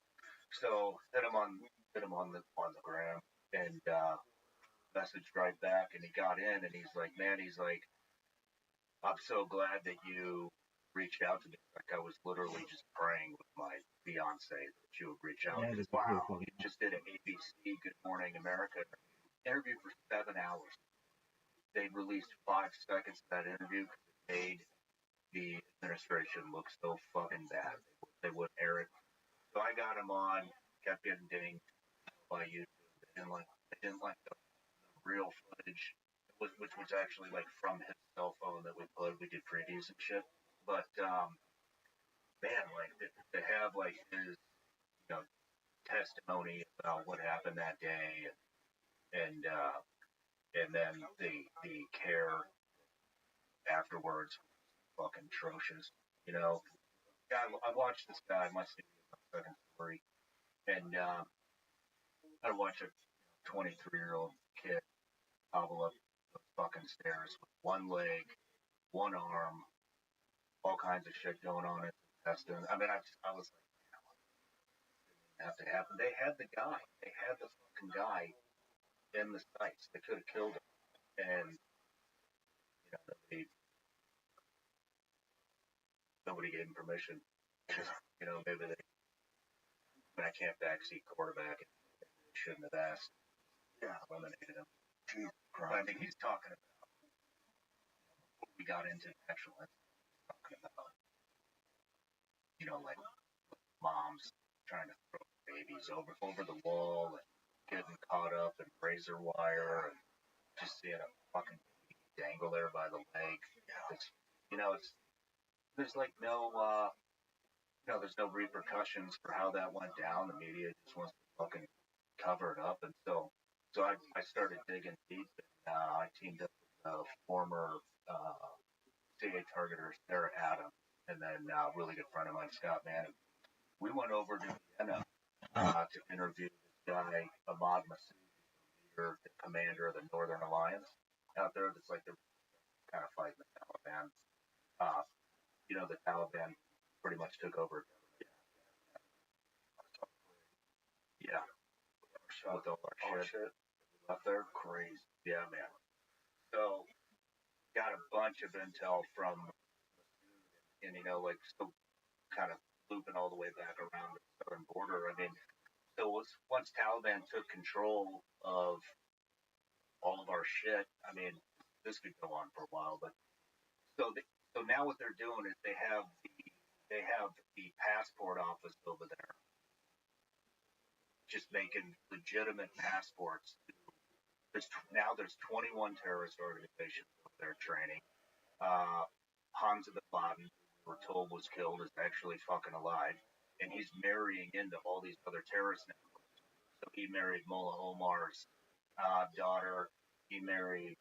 So hit him on the gram, and messaged right back, and he got in, and he's like, man, I'm so glad that you reached out to me. Like I was literally just praying with my fiance that you would reach out. Yeah, Wow, he just did an ABC Good Morning America interview for 7 hours. They released 5 seconds of that interview because it made the administration look so fucking bad. They wouldn't air it. So I got him on, kept getting dinged by YouTube, and I didn't like the real footage, which was actually like from his cell phone that we did previews and shit. But man, like to have like his testimony about what happened that day, and then the care afterwards, fucking atrocious. I watched this guy. My second story, and I watched a 23-year-old kid hobble up those fucking stairs with one leg, one arm, all kinds of shit going on in the intestine. I mean, I was like, it have to happen. They had the guy. They had the fucking guy in the sights. They could have killed him, and nobody gave him permission. Maybe they. I mean, I can't backseat quarterback. They shouldn't have asked. Yeah, eliminated him. I mean, he's talking about what we got into actual talking about, like moms trying to throw babies over the wall and getting caught up in razor wire and just seeing a fucking baby dangle there by the leg. It's there's like there's no repercussions for how that went down. The media just wants to fucking cover it up, and so I started digging deep, and I teamed up with a former CA targeter, Sarah Adams, and then a really good friend of mine, Scott Manning. We went over to Vienna to interview this guy, Ahmad Massoud, the commander of the Northern Alliance out there. That's like they're kind of fighting the Taliban. The Taliban pretty much took over. Yeah. With all our shit up there. Crazy. Yeah, man. So, got a bunch of intel from, and still kind of looping all the way back around the southern border. I mean, so once Taliban took control of all of our shit, I mean, this could go on for a while, but so now what they're doing is they have the passport office over there just making legitimate passports. There's 21 terrorist organizations over there training. Hamza bin Laden, we're told was killed is actually fucking alive, and he's marrying into all these other terrorist networks. So he married Mullah Omar's daughter. He married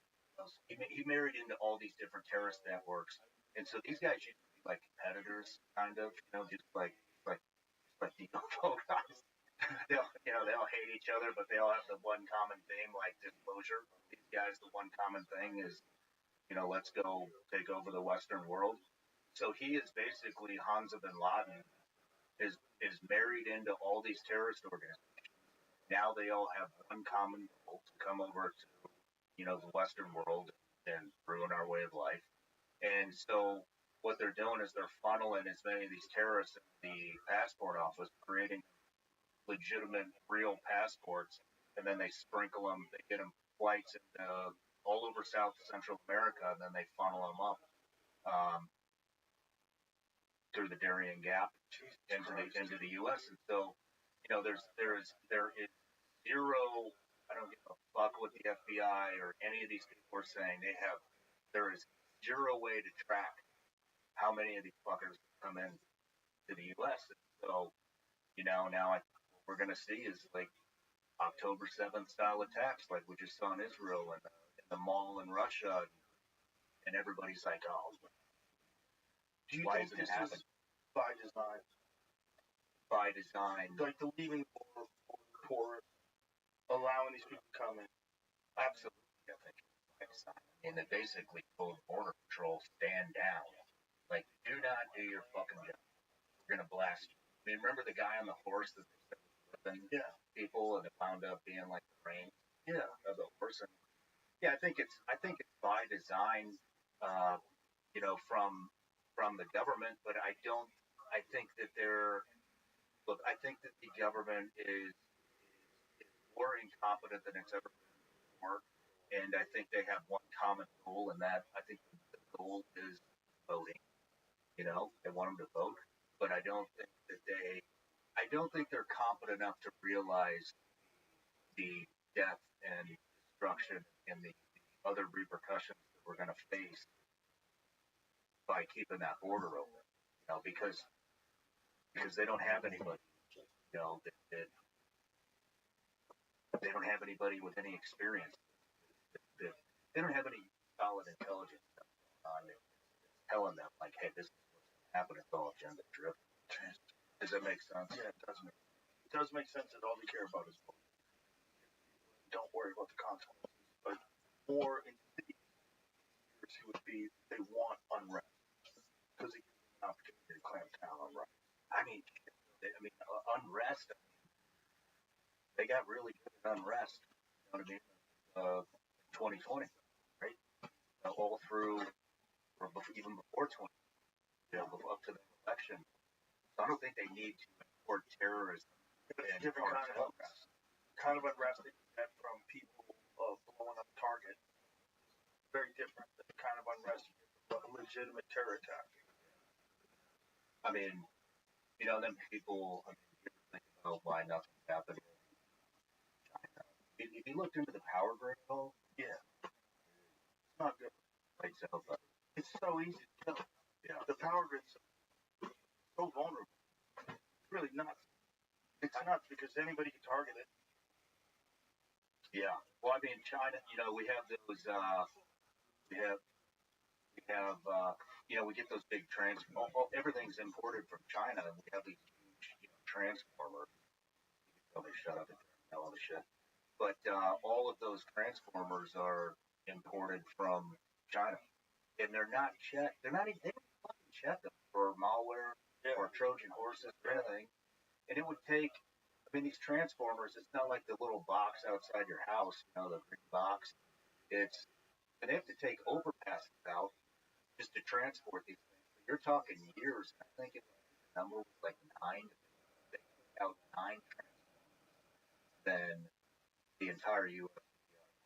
he married into all these different terrorist networks, and so these guys used to be like competitors, kind of, just like the UFO guys. They'll hate each other, but they all have the one common theme, like disclosure. These guys, the one common thing is, let's go take over the Western world. So he is basically Hamza bin Laden is married into all these terrorist organizations. Now they all have one common goal to come over to, the Western world and ruin our way of life. And so what they're doing is they're funneling as many of these terrorists in the passport office, creating legitimate, real passports, and then they sprinkle them. They get them flights all over South Central America, and then they funnel them up through the Darien Gap into the U.S. And so, there is zero. I don't give a fuck what the FBI or any of these people are saying. There is zero way to track how many of these fuckers come in to the U.S. And so, now what we're gonna see is like October 7th style attacks, like we just saw in Israel and in the mall in Russia, and everybody's like, oh. Do you think this is by design? By design. Like the leaving for allowing these people to come in? Absolutely, I think it's by design. And they basically told Border Patrol, stand down. Like, do not do your fucking job. We're going to blast you. I mean, remember the guy on the horse that they said was whipping people, and it wound up being like the reins of the horse? And, I think it's by design, from the government, but I think that I think that the government is more incompetent than it's ever been before, and I think they have one common goal, and that I think the goal is voting. They want them to vote, but I don't think they're competent enough to realize the death and destruction and the other repercussions that we're going to face by keeping that border open, because they don't have anybody, they don't have anybody with any experience. They don't have any solid intelligence on it, telling them like, hey, this is what's going to happen. It's all agenda driven. Does that make sense? Yeah, it does make sense that all they care about is voting. Don't worry about the consequences, but more insidious would be they want unrest because it gives them an opportunity to clamp down on rights. I mean, unrest. They got really good at unrest. You know what I mean? 2020, right? All through, or even before 20, up to the election. So I don't think they need to import terrorism. It's a different kind of unrest that you get from people blowing up Target. Very different than the kind of unrest you get from a legitimate terror attack. I mean, them people, you think about why nothing happened in China. If you looked into the power grid at all, it's not good. Right, so, it's so easy to kill. Yeah. The power grid's so vulnerable. It's really nuts. It's nuts because anybody can target it. Yeah. Well, I mean, China, we have those, we get those big everything's imported from China, and we have these huge, transformers. Tell me shut up and tell all the shit. But all of those transformers are imported from China, and they're not checked. They don't fucking check them for malware or Trojan horses or anything. And it would take. I mean, these transformers. It's not like the little box outside your house. The big box. And they have to take overpasses out just to transport these things. You're talking years. I think the number was like 9. They took out 9 transformers. Then the entire U.S.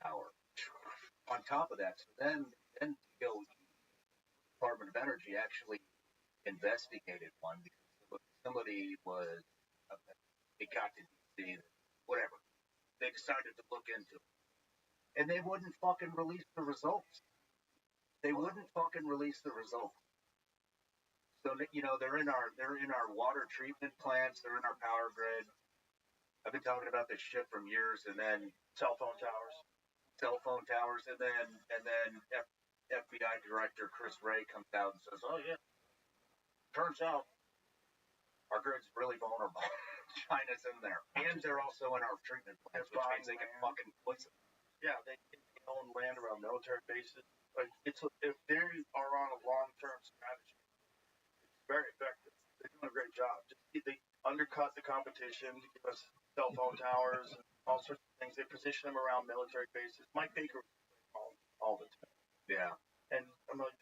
power. On top of that, so then Department of Energy actually investigated one because somebody was. It got to D.C. Whatever. They decided to look into it, and they wouldn't fucking release the results. So they're in our water treatment plants. They're in our power grid. I've been talking about this shit from years, and then cell phone towers, and then FBI Director Chris Wray comes out and says, "Oh yeah, turns out our grid's really vulnerable. China's in there, and they're also in our treatment plants, which means they can fucking poison." Yeah, they own land around military bases. Like if they are on a long-term strategy, it's very effective. They're doing a great job. They undercut the competition to give us cell phone towers and all sorts of things. They position them around military bases. Mike Baker all the time. Yeah. And I'm like,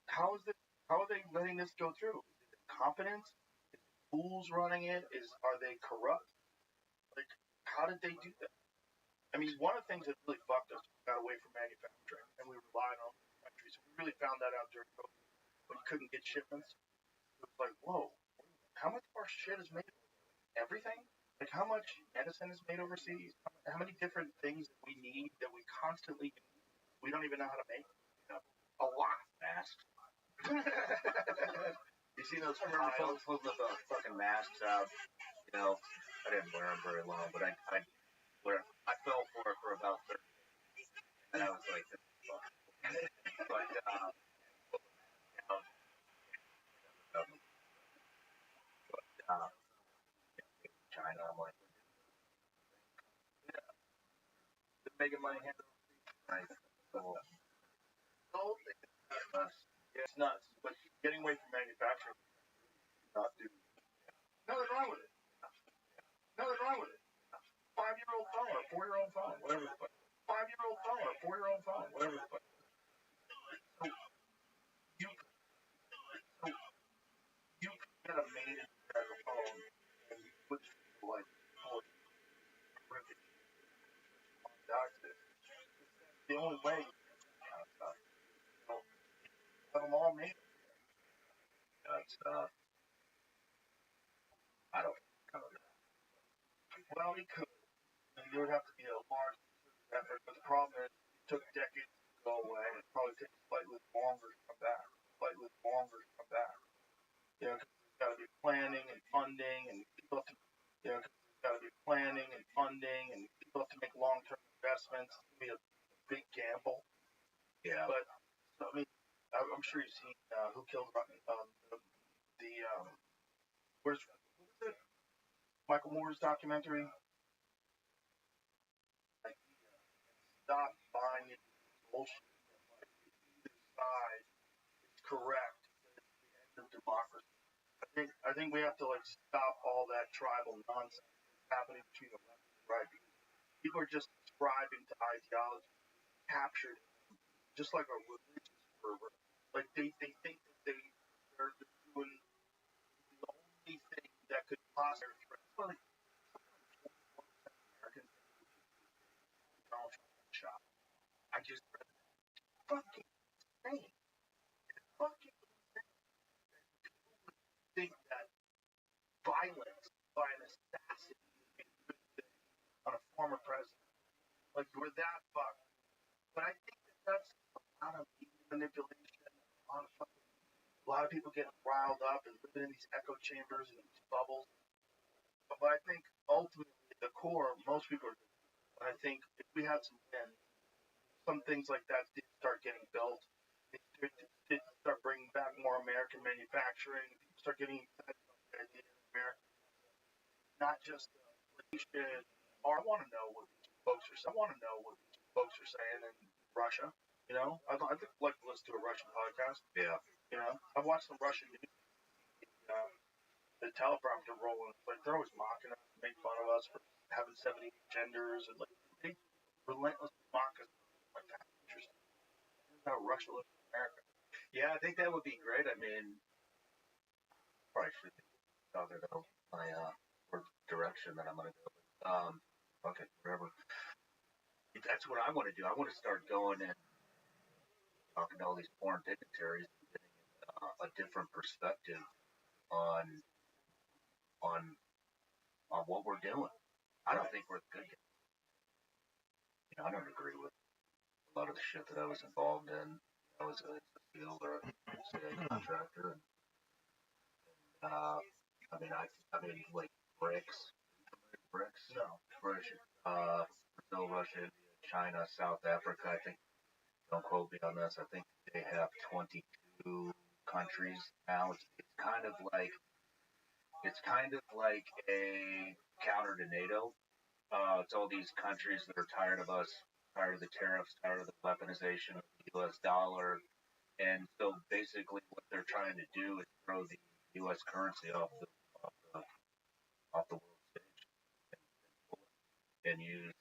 how are they letting this go through? Is it competence? Is it fools running it? Are they corrupt? Like, how did they do that? I mean, one of the things that really fucked us, we got away from manufacturing and we relied on countries. We really found that out during COVID when you couldn't get shipments. It was like, whoa, how much of our shit is made? Everything? Like, how much medicine is made overseas? How many different things that we need that we constantly use, we don't even know how to make? You know, a lot. Masks. You see those folks with the fucking masks out? You know, I didn't wear them very long, but I fell for it for about 30 days, and I was like, this is fun. But China, I'm like, yeah, they're making money hand over feet. Right. So, it's nuts. But getting away from manufacturing, not do. Nothing wrong with it. Nothing wrong with it. 5-year-old phone or 4-year-old phone, whatever the fuck. 5-year-old phone or 4-year-old phone, whatever the fuck. So you get a made in America phone and you put like the only way you get that kind of stuff. You know, have them all made. that's I don't know. Well, it could. And there would have to be a large effort, but the problem is it took decades to go away. It probably takes slightly longer to come back. Slightly longer to come back. You know, because there's got to be planning and funding, and people have to. You know, because there's got to be planning and funding, and people have to make long-term investments. It's gonna be a big gamble. Yeah. But so, I mean, I'm sure you've seen Who Killed where's what was it? Michael Moore's documentary. Like, stop buying it bullshit. Like, either side is correct. It's the end of democracy. I think we have to like stop all that tribal nonsense that's happening between the left and the right. People are just subscribing to ideology captured just like a religious fervor. Like they think that they're doing the only thing that could possibly threat. Well, like, Americans Donald Trump shot. I just read that. Fucking insane. Fucking insane. People would think that violence by an assassin would be a good thing on a former president. Like we're that fucked. But I think that's a lot of manipulation. A lot of people getting riled up and living in these echo chambers and these bubbles. But I think ultimately, at the core, most people are. And I think if we had some wins, some things like that did start getting built. It did start bringing back more American manufacturing. People start getting excited about the idea of America, not just inflation. Or I want to know what these folks are. I want to know what these folks are saying in Russia. You know, I'd like to listen to a Russian podcast. Yeah. You know, I've watched some Russian news. The teleprompter rolling, like they're always mocking us, make fun of us for having 70 genders, and like they relentlessly mock us. Like that's interesting. This is how Russia looks at America. Yeah, I think that would be great. I mean, probably should be talking about my direction that I'm gonna go. Okay, whatever. That's what I want to do. I want to start going and talking to all these foreign dignitaries and getting a different perspective on on on what we're doing. I don't think we're good. You know, I don't agree with a lot of the shit that I was involved in. I was a field or a CIA contractor, and I mean, like BRICS, BRICS, No. Russia, Brazil, Russia, India, China, South Africa. I think, don't quote me on this. I think they have 22 countries now. It's kind of like a counter to NATO. It's all these countries that are tired of us, tired of the tariffs, tired of the weaponization of the U.S. dollar, and so basically what they're trying to do is throw the U.S. currency off the, off the world stage and use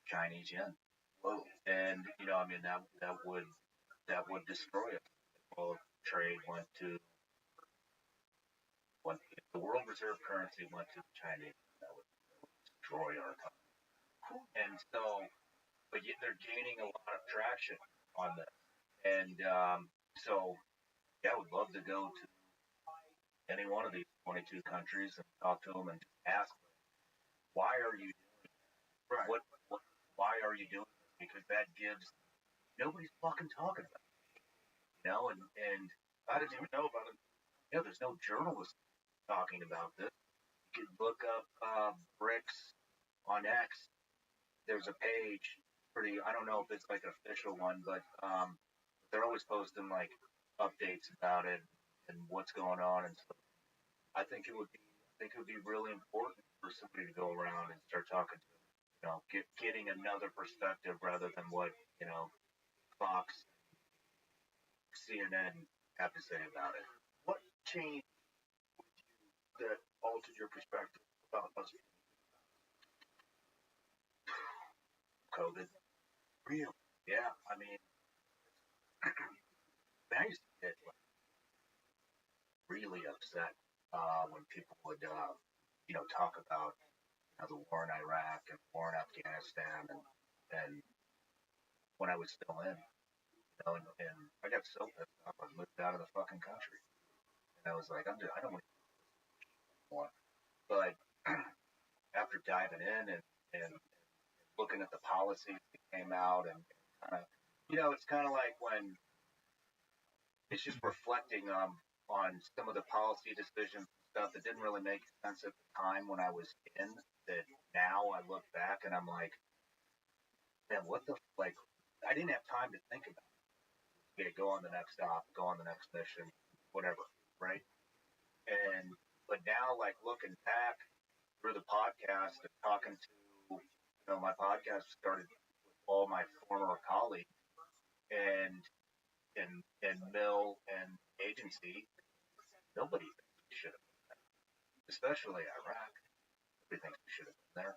Chinese yen. Whoa. And I mean that would destroy it. All trade went to if the world reserve currency went to the Chinese, that would destroy our economy. And so, but yet they're gaining a lot of traction on this. And so, yeah, I would love to go to any one of these 22 countries and talk to them and just ask them, why are you doing this? Right. Why are you doing this? Because that gives nobody's fucking talking about it, and I didn't even know about it. there's no journalists talking about this. You can look up BRICS on X. There's a page, I don't know if it's like an official one, but they're always posting like updates about it and what's going on and stuff. I think it would be really important for somebody to go around and start talking to them, getting another perspective rather than what Fox, CNN have to say about it. What changed with you that altered your perspective about us? COVID. Real. Yeah, I mean, I used to get like really upset when people would, talk about the war in Iraq and war in Afghanistan, and when I was still in, and I got so pissed off, I moved out of the fucking country, and I was like, I don't want to anymore. But after diving in and looking at the policies that came out, and kind of, it's kind of like when it's just reflecting on some of the policy decisions and stuff that didn't really make sense at the time when I was in, that now I look back and I'm like, man, I didn't have time to think about it. Okay, go on the next stop, go on the next mission, whatever, right? But now, like, looking back through the podcast and talking to, my podcast started with all my former colleagues and mill and agency. Nobody thinks we should have been there, especially Iraq. Nobody thinks we should have been there.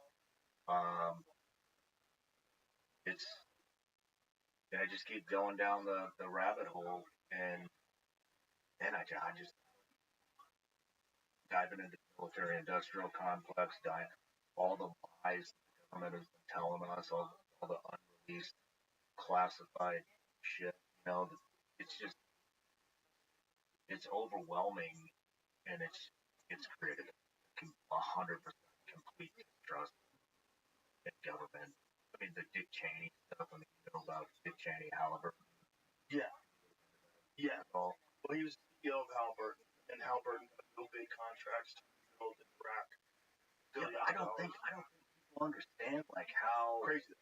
I just keep going down the rabbit hole, and then I just diving into the military industrial complex, all the lies the government has been telling us, all the unreleased classified shit. It's overwhelming, and it's created 100% complete distrust in government. I mean, the Dick Cheney stuff. I mean, about Dick Cheney, Halliburton. Yeah. Well, he was CEO of Halliburton, and Halliburton got no big contracts to build in Iraq. Dude, I don't think people understand like how Crazy.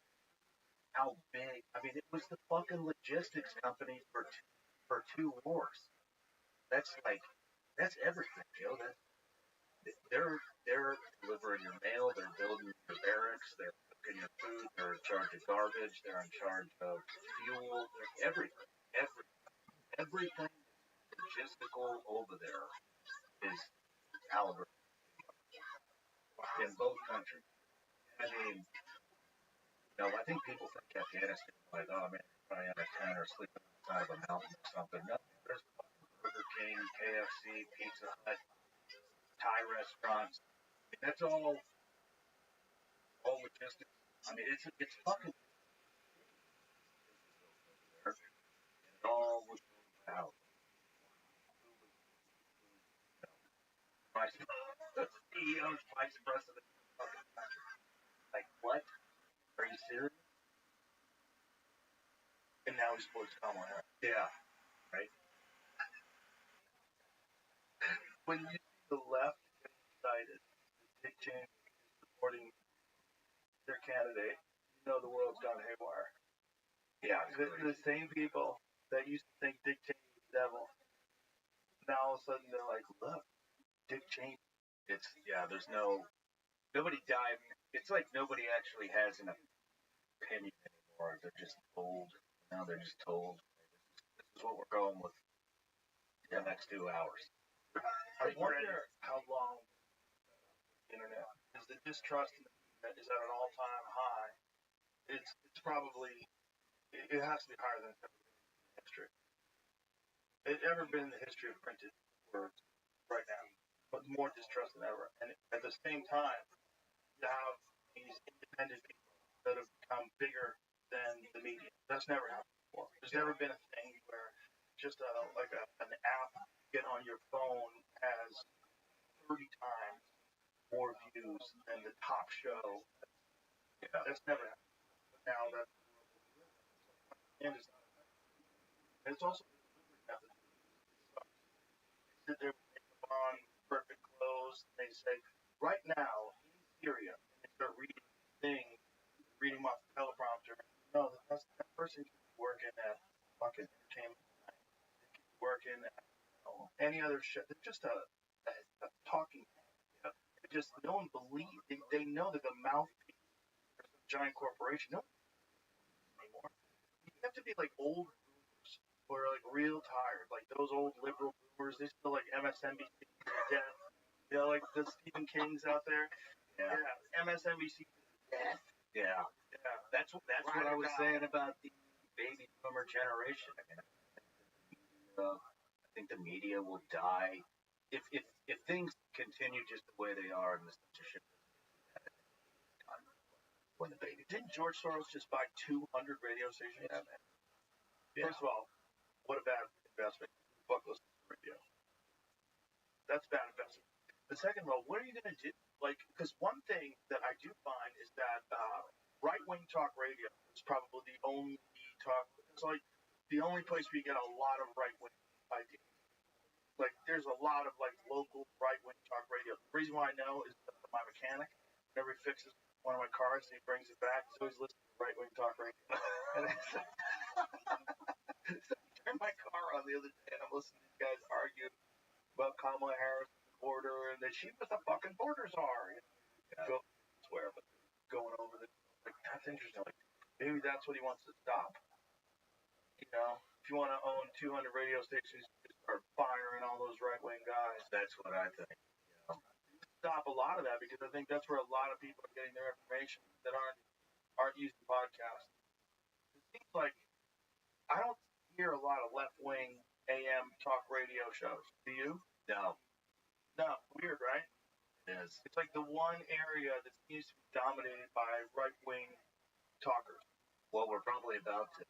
How big. I mean, it was the fucking logistics company for two wars. That's everything, Joe. They're delivering your mail. They're building your barracks. They're cooking your food. They're in charge of garbage. They're in charge of fuel. Everything. Everything logistical over there is Halliburton in both countries. I mean, I think people think Afghanistan like, oh man, probably on a tent or sleeping on the side of a mountain or something. No, there's Burger King, KFC, Pizza Hut, Thai restaurants. I mean, that's all logistics. I mean, it's fucking there. It all was out. The CEO's vice president of the fucking country. Like, what? Are you serious? And now he supports Kamala Harris. Yeah. Right? When you see the left gets excited, Dick Cheney is supporting their candidate, the world's gone haywire. Yeah, the same people that used to think Dick Cheney was the devil, now all of a sudden they're like, look, Dick Cheney. There's nobody died. It's like nobody actually has an opinion anymore. They're just told. Now they're just told. This is what we're going with the next 2 hours. I wonder how long the internet is. The distrust in the internet is at an all-time high. It's probably, it has to be higher than it's ever been in history. It's ever been in the history of printed words right now, but more distrust than ever. And at the same time, you have these independent people that have become bigger than the media. That's never happened before. There's never been a thing where just an app you get on your phone has 30 times more views than the top show. Yeah. That's never happened. But now that's and it's also a deliberate method. They sit there with makeup on, perfect clothes, and they say, right now in Syria, and they start reading things, reading them off the teleprompter. No, that person could be working at fucking entertainment. They could be working at any other shit. They're just a talking head. Just no one believes. They know that the mouthpiece for some giant corporation. No one anymore. You have to be like old boomers who are like real tired, like those old liberal boomers. They still like MSNBC to death. Like the Stephen Kings out there. Yeah. MSNBC to death. Yeah. That's what I was saying about the baby boomer generation. I mean, I think the media will die if things continue just the way they are in the censorship. When the baby didn't George Soros just buy 200 radio stations? Yeah, man. First of all, what a bad investment. Fuck listen to radio. That's bad investment. The second of all, what are you going to do? Like, because one thing that I do find is that right-wing talk radio is probably the only talk. It's like the only place where you get a lot of right-wing ideas. Like, there's a lot of like local right-wing talk radio. The reason why I know is that my mechanic, whenever he fixes one of my cars and he brings it back, he's always listening to right-wing talk radio. And so I turned my car on the other day and I'm listening to these guys argue about Kamala Harris and the border and that she was the fucking border czar. Go swear, but going over this, like, that's interesting. Like, maybe that's what he wants to stop. If you want to own 200 radio stations, you just start firing all those right-wing guys. That's what I think. Stop a lot of that because I think that's where a lot of people are getting their information that aren't using podcasts. It seems like I don't hear a lot of left-wing AM talk radio shows. Do you? No. Weird, right? It is. It's like the one area that seems to be dominated by right-wing talkers. Well, we're probably about to.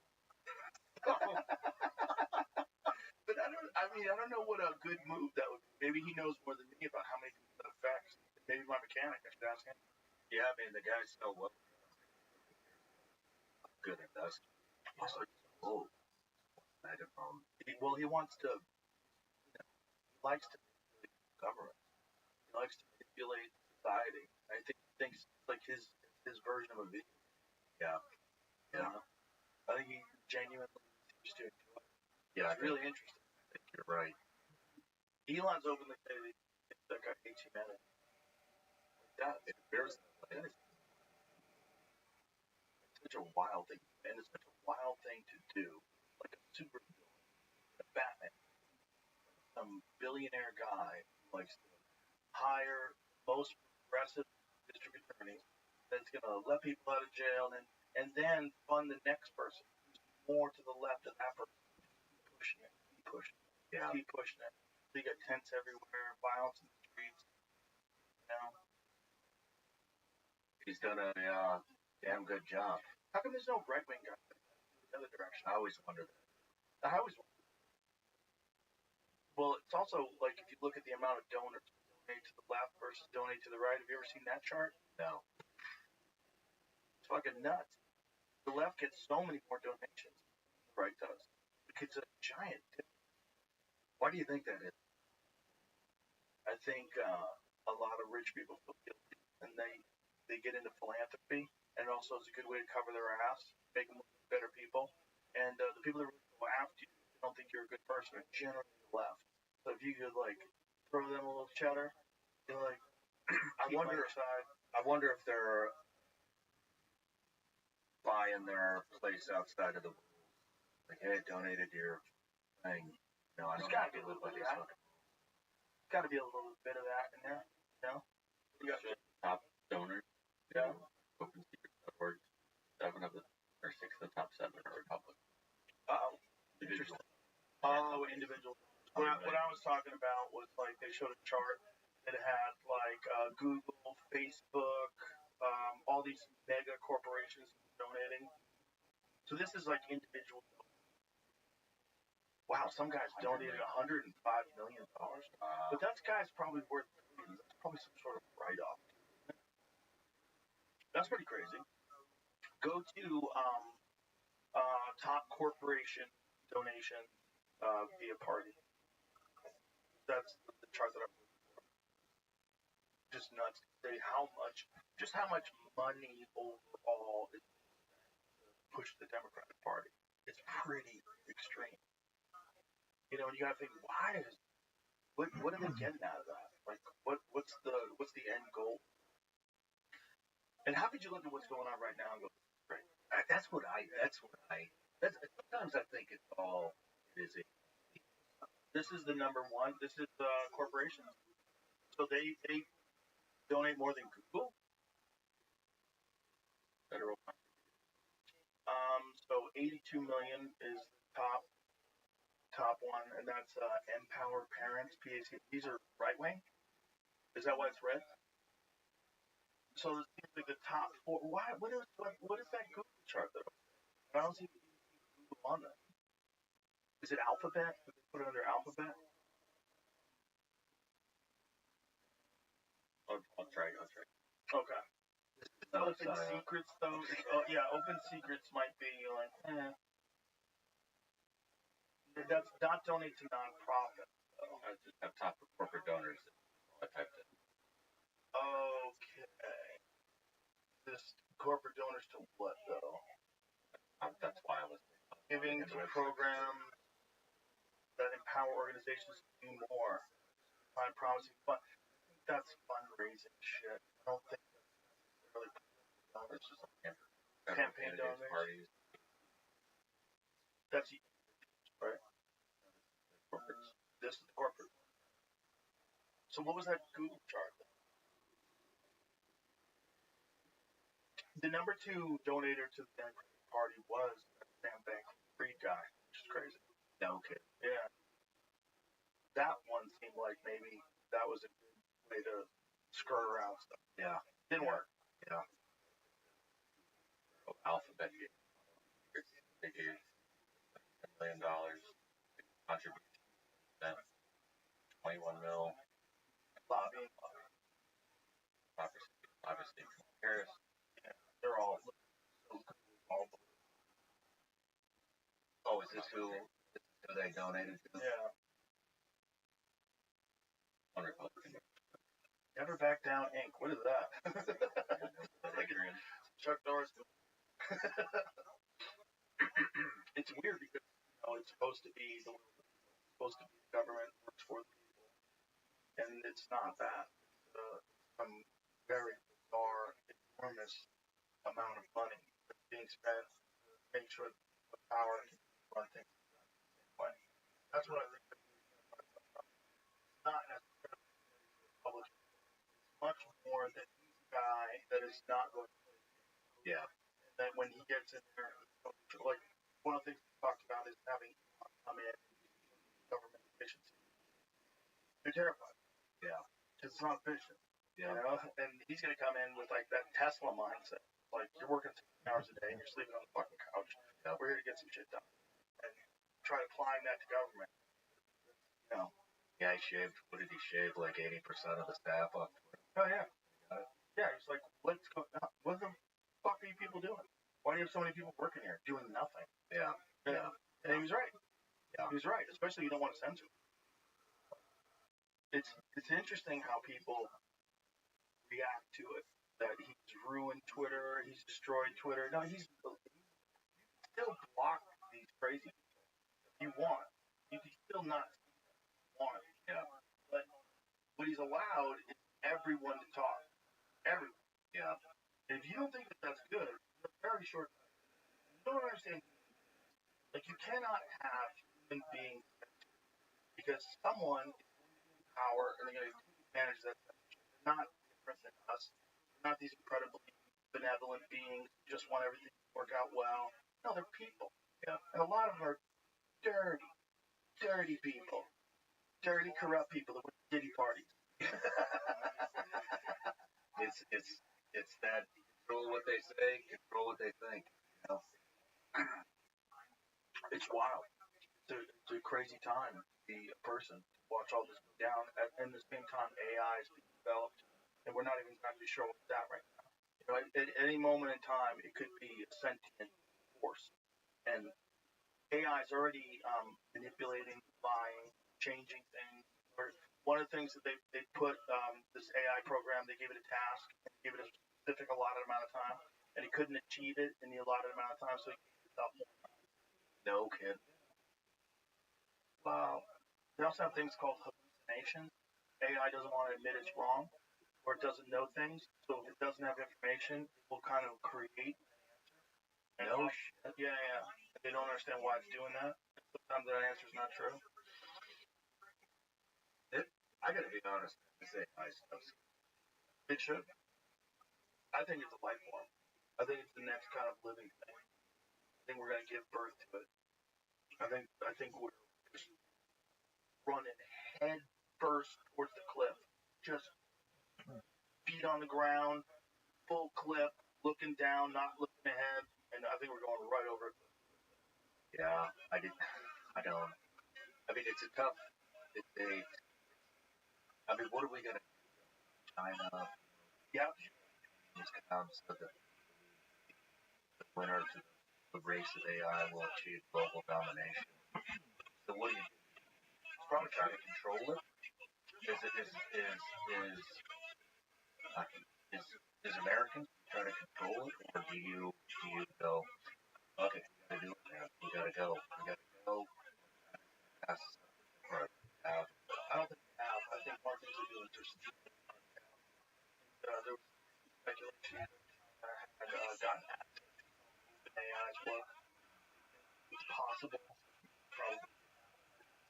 But I don't know what a good move that would be. Maybe he knows more than me about how many people that affects. Maybe my mechanic, I should ask him. Yeah, I mean, the guy's so well. Good investor. Also, Well, he wants to, he likes to manipulate government. He likes to manipulate society. I think he thinks it's like his version of a video. Yeah. I think he genuinely seems to enjoy it. Yeah, it's really interesting. I think you're right. Elon's openly said that guy hates humanity. That is such a wild thing, and it's such a wild thing to do. Like a super villain, a Batman, some billionaire guy who likes to hire most progressive district attorneys that's going to let people out of jail and then fund the next person who's more to the left of that person. Keep pushing it. So you got tents everywhere, violence in the streets. He's done a damn good job. How come there's no right-wing guy the other direction? I always wonder that. Well, it's also like if you look at the amount of donors who donate to the left versus donate to the right. Have you ever seen that chart? No. It's fucking nuts. The left gets so many more donations than the right does. It's a giant difference. Why do you think that is? I I think a lot of rich people feel guilty, and they get into philanthropy, and it also is a good way to cover their ass, make them look like better people. And the people that really go after you, they don't think you're a good person, are generally left. So if you could like throw them a little cheddar, you're like, I wonder if they're buying their place outside of the rules. Like, hey, donated to your thing. No, I don't have to live by this fucking. got to be a little bit of that in there, you know? You got top donors. Yeah. OpenSecret.org. 7 of the, or 6 of the top 7 are Republican. Oh, interesting. Oh, individual. What I was talking about was like they showed a chart that had like Google, Facebook, all these mega corporations donating. So this is like individual. Wow, some guys donated $105 million. But that guy's probably worth billions. That's probably some sort of write-off. That's pretty crazy. Go to top corporation donation via party. That's the chart that I'm looking for. Just nuts to say how much money overall is pushed the Democratic Party. It's pretty extreme. You know, and you gotta think, what are they getting out of that? Like, what's the end goal? And how could you look at what's going on right now and go, great? Sometimes I think it's all, it is a. This is the number one. This is corporations. So they donate more than Google. Federal. So 82 million is top one, and that's Empower Parents, PAC. These are right wing. Is that why it's red? So it seems like the top 4. What is that Google chart though? I don't see Google on that. Is it Alphabet? Did they put it under Alphabet? I'll try. Okay. Open Secrets though. Yeah, Open Secrets might be like, That's not donate to nonprofit. I just have top corporate donors. I typed it. Okay. This corporate donors to what though? That's why I was giving to programs that empower organizations to do more. Find promising fund. That's fundraising shit. I don't think that's necessarily donors. Just campaign donors. Parties. That's right. Corporates. This is the corporate. So what was that Google chart? The number 2 donator to the Democratic Party was Sam Bankman-Fried guy, which is crazy. No kidding. Yeah. That one seemed like maybe that was a good way to skirt around stuff. Yeah. Didn't work. Yeah. Alphabet gave $10 million contribution. Then 21 mil. Lobbying. Obviously, Harris. Yeah. They're all. Oh, is this who they donated to? Yeah. On Republican. Never Back Down Inc. What is that? Like Chuck Norris. It's weird because it's supposed to be the government works for the people, and it's not that. It's some very bizarre, enormous amount of money that's being spent to make sure that the power can run things the same way. That's what I think. It's not necessarily public. It's much more that he's a guy that is not going to. Yeah. And then when he gets in there, like one of the things we talked about is having come in government efficiency. They're terrified. Yeah. Because it's not efficient. Yeah. You know? And he's going to come in with like that Tesla mindset. Like you're working 16 hours a day and you're sleeping on the fucking couch. Yeah. We're here to get some shit done. And try to applying that to government. You know. Yeah, he shaved. What did he shave? Like 80% of the staff off. Oh yeah. Yeah, he's like, let's go. What the fuck are you people doing? Why do you have so many people working here doing nothing? Yeah. Yeah. And he was right. Yeah. He was right. Especially you don't want to send to him. it's interesting how people react to it. That he's ruined Twitter, he's destroyed Twitter. No, he's still block these crazy people if you want. You can still not want. Yeah. But what he's allowed is everyone to talk. Everyone. Yeah. And if you don't think that that's good, you're very short. You don't understand. Like you cannot have human beings because someone is in power and they're going to manage that. They're not different than us. They're not these incredibly benevolent beings who just want everything to work out well. No, they're people. Yeah. And a lot of them are dirty, dirty people. Dirty, corrupt people that went to ditty parties. it's that control what they say, control what they think. You know? It's wild. It's a crazy time to be a person, to watch all this go down. At the same time, AI is being developed, and we're not even exactly sure what's that right now. You know, at any moment in time, it could be a sentient force, and AI is already manipulating, lying, changing things. Or one of the things that they put this AI program, they gave it a task, and gave it a specific allotted amount of time, and it couldn't achieve it in the allotted amount of time, so it gave itself more. No kidding. Wow. They also have things called hallucinations. AI doesn't want to admit it's wrong, or it doesn't know things, so if it doesn't have information, it will kind of create. No shit. Yeah, yeah. They don't understand why it's doing that. Sometimes that answer is not true. I gotta be honest. This AI stuff. It should. I think it's a life form. I think it's the next kind of living thing. I think we're gonna give birth to it. I think we're just running head first towards the cliff. Just feet on the ground, full clip, looking down, not looking ahead, and I think we're going right over it. Yeah, I don't. I mean, it's a tough debate. I mean, what are we gonna do? China, Yeah. just comes so that the winner to the race of AI will achieve global domination. So what do you do? Probably try to control it. Is Americans try to control it, or do you go? Okay, we gotta do it, man. We gotta go. We gotta go. Pass this up. I don't think they have. I think one thing to do is just there was speculation that had gotten access to AI's work. It's possible,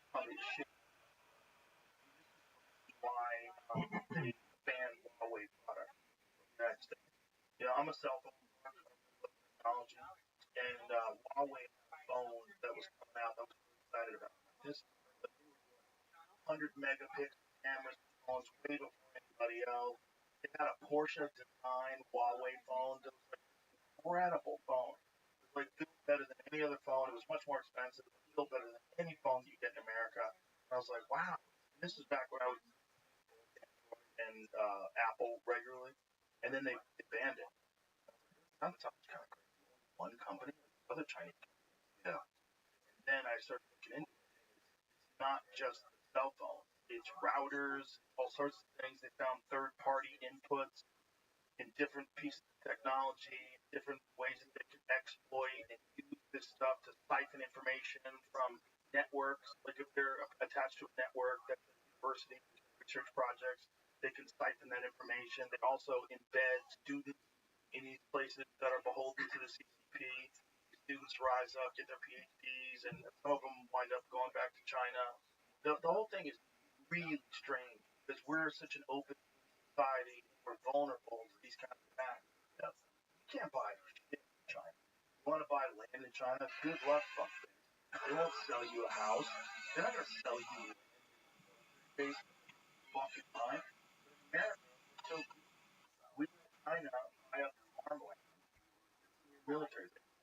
probably shit. Why they ban Huawei products from the United States? You know, I'm a cell phone technology, and Huawei phone that was coming out that I was really excited about. This 100 megapixel cameras phones way before anybody else. They had a Porsche design Huawei phone that was like an incredible phone. It was like built better than any other phone. It was much more expensive, but built better than any phone you get in America. And I was like, wow. And this is back when I was in Apple regularly, and then they banned it. That sounds kind of crazy. One company, other Chinese company. Yeah. And then I started looking into it. It's not just the cell phone. It's routers, all sorts of things. They found third-party inputs in different pieces of technology, different ways that they can exploit and use this stuff to siphon information from networks. Like if they're attached to a network that's a university research projects, they can siphon that information. They also embed students in these places that are beholden to the CCP. Students rise up, get their PhDs, and some of them wind up going back to China. The whole thing is really strange because we're such an open society. We're vulnerable to these kinds of attacks. Yeah. You can't buy shit in China. You want to buy land in China? Good luck, fuck it. They won't sell you a house. They're not going to sell you space fucking time. But in America, we're so good. We let China buy up farmland, military base,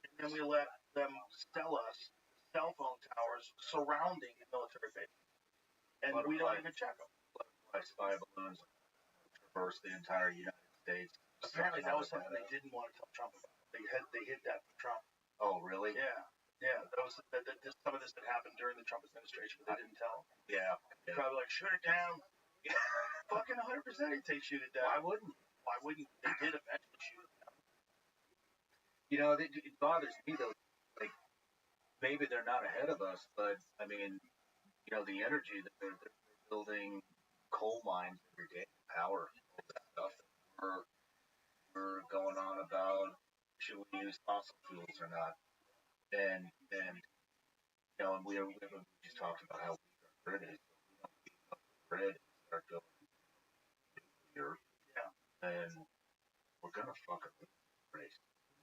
and then we let them sell us cell phone towers surrounding the military base, and we don't even check them. Spy balloons traverse the entire United States. Apparently, that was something they didn't want to tell Trump about. They hid that from Trump. Oh, really? Yeah. Yeah, that was some of this that happened during the Trump administration, but they didn't tell. Yeah. They're probably like, shoot it down. Fucking 100% they'd say shoot it down. Why wouldn't? They did eventually shoot it down. You know, it bothers me though. Like maybe they're not ahead of us, but I mean, you know, the energy that they're building coal mines every day, power, all that stuff. We're going on about should we use fossil fuels or not, and you know, and we just talked about how weak our grid is. We don't keep up the grid and start going here, Yeah. and we're gonna fucking lose the race.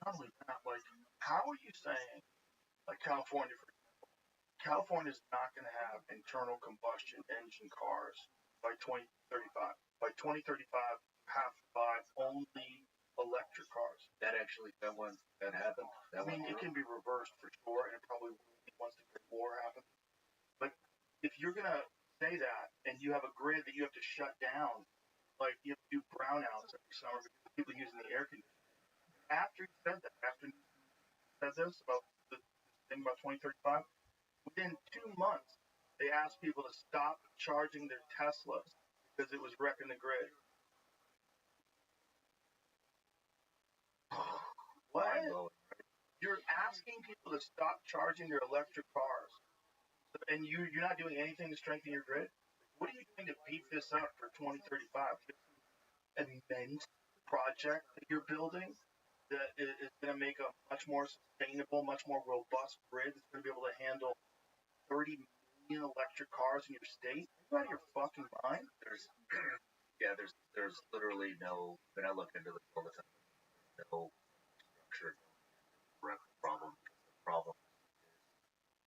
Not only that, like, how are you saying, like California, for example, California's not going to have internal combustion engine cars by 2035. By 2035, you have to buy only electric cars. That happened. I mean, it can be reversed for sure, and it probably will be once the Great War happens. But if you're going to say that, and you have a grid that you have to shut down, like you have to do brownouts every summer because of people using the air conditioning. After he said that, after he said this about the thing about 2035, within 2 months, they asked people to stop charging their Teslas because it was wrecking the grid. What? You're asking people to stop charging their electric cars, and you're not doing anything to strengthen your grid? What are you doing to beef this up for 2035? An immense project that you're building that is going to make a much more sustainable, much more robust grid that's going to be able to handle 30 million electric cars in your state? Are you out of your fucking mind? There's literally no. When I look into this all the time, no structure, problem. The problem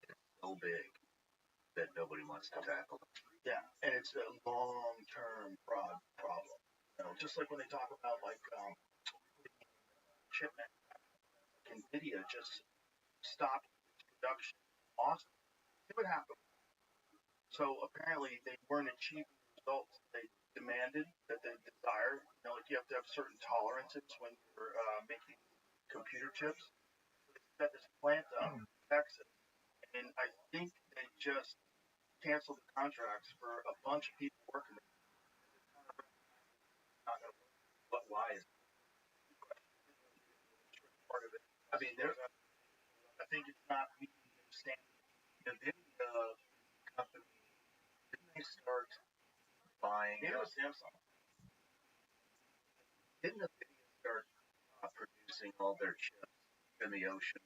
is so big that nobody wants to tackle it. Yeah, and it's a long-term problem. You know, just like when they talk about like chip manufacturing, NVIDIA just stopped production in Austin. See what happened. So apparently they weren't achieving the results they demanded, that they desired. You know, like you have to have certain tolerances when you're making computer chips. So they set this plant up in Texas, and I think they just canceled the contracts for a bunch of people working there. But why is part of it? I mean, I think it's not meeting the standard. the company? Didn't they start buying? Maybe it was Samsung. Didn't NVIDIA start producing all their chips in the ocean,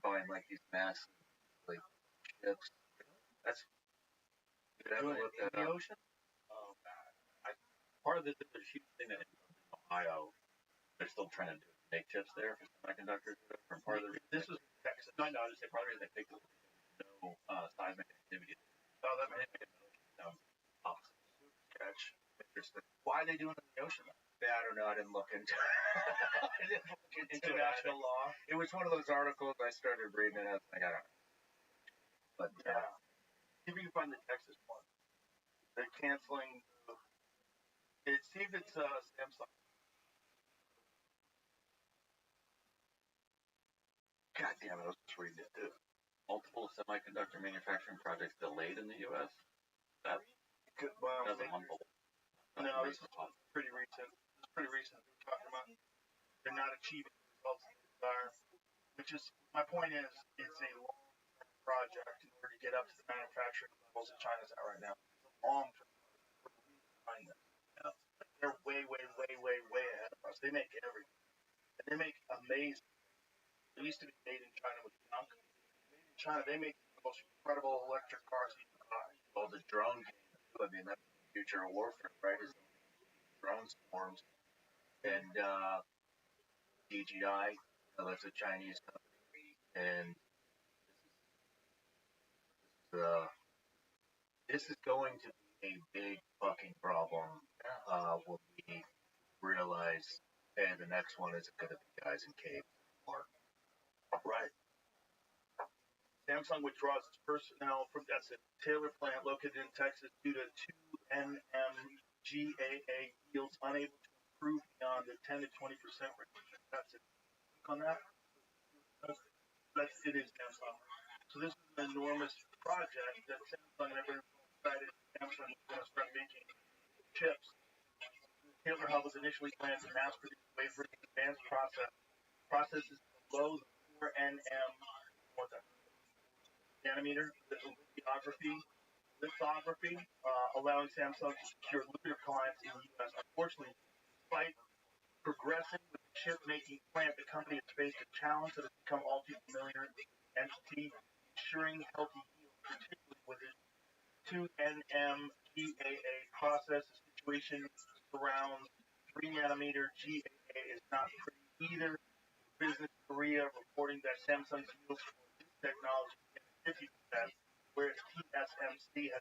buying like these massive like chips? That's Doing it in the ocean? Part of this is a huge thing that in Ohio, they're still trying to make chips there for semiconductors. From part of the reason This was Texas. no, I just say part of the reason they picked no seismic activity. Oh, that makes Catch. Interesting. Why are they doing it in the ocean? Yeah, I don't know. I didn't look into International law. It was one of those articles I started reading, and I was like, I don't know. But Yeah. See if you can find the Texas one. They're canceling. See if it's Samsung. God damn it, I was just reading it too. Multiple semiconductor manufacturing projects delayed in the U.S. That Well, doesn't humble. no, this is pretty recent. It's pretty recent. They're talking about they're not achieving the results they desire, which is my point. Is it's a long project in order to get up to the manufacturing levels that China's at right now. It's a long term. They're way ahead of us. They make everything, and they make amazing. It used to be made in China with junk. Made in China, they make the most incredible electric cars you can buy. Well, the drone game, I mean, that's the future of warfare, right? Is drone swarms. And DJI, that's a Chinese company. And this is going to be a big fucking problem when we realize, hey, the next one isn't going to be guys in caves. Right. Samsung withdraws its personnel from that's a Taylor plant located in Texas due to 2 NMGAA yields unable to improve beyond the 10 to 20% range. That's it. Click on that. It is Samsung. So this is an enormous project that Samsung and everyone decided Samsung was going to start making chips. The Taylor Hub was initially planned to mass produce wafers and advanced processes below the 4nm nanometer lithography, allowing Samsung to secure lucrative clients in the U.S. Unfortunately, despite progressing with the chip-making plant, the company has faced a challenge that has become all too familiar entity, ensuring healthy yield, particularly with its 2nm GAA process. The situation surrounds 3nm GAA is not pretty either. Business Korea reporting that Samsung's yields for this technology is 50%, whereas TSMC has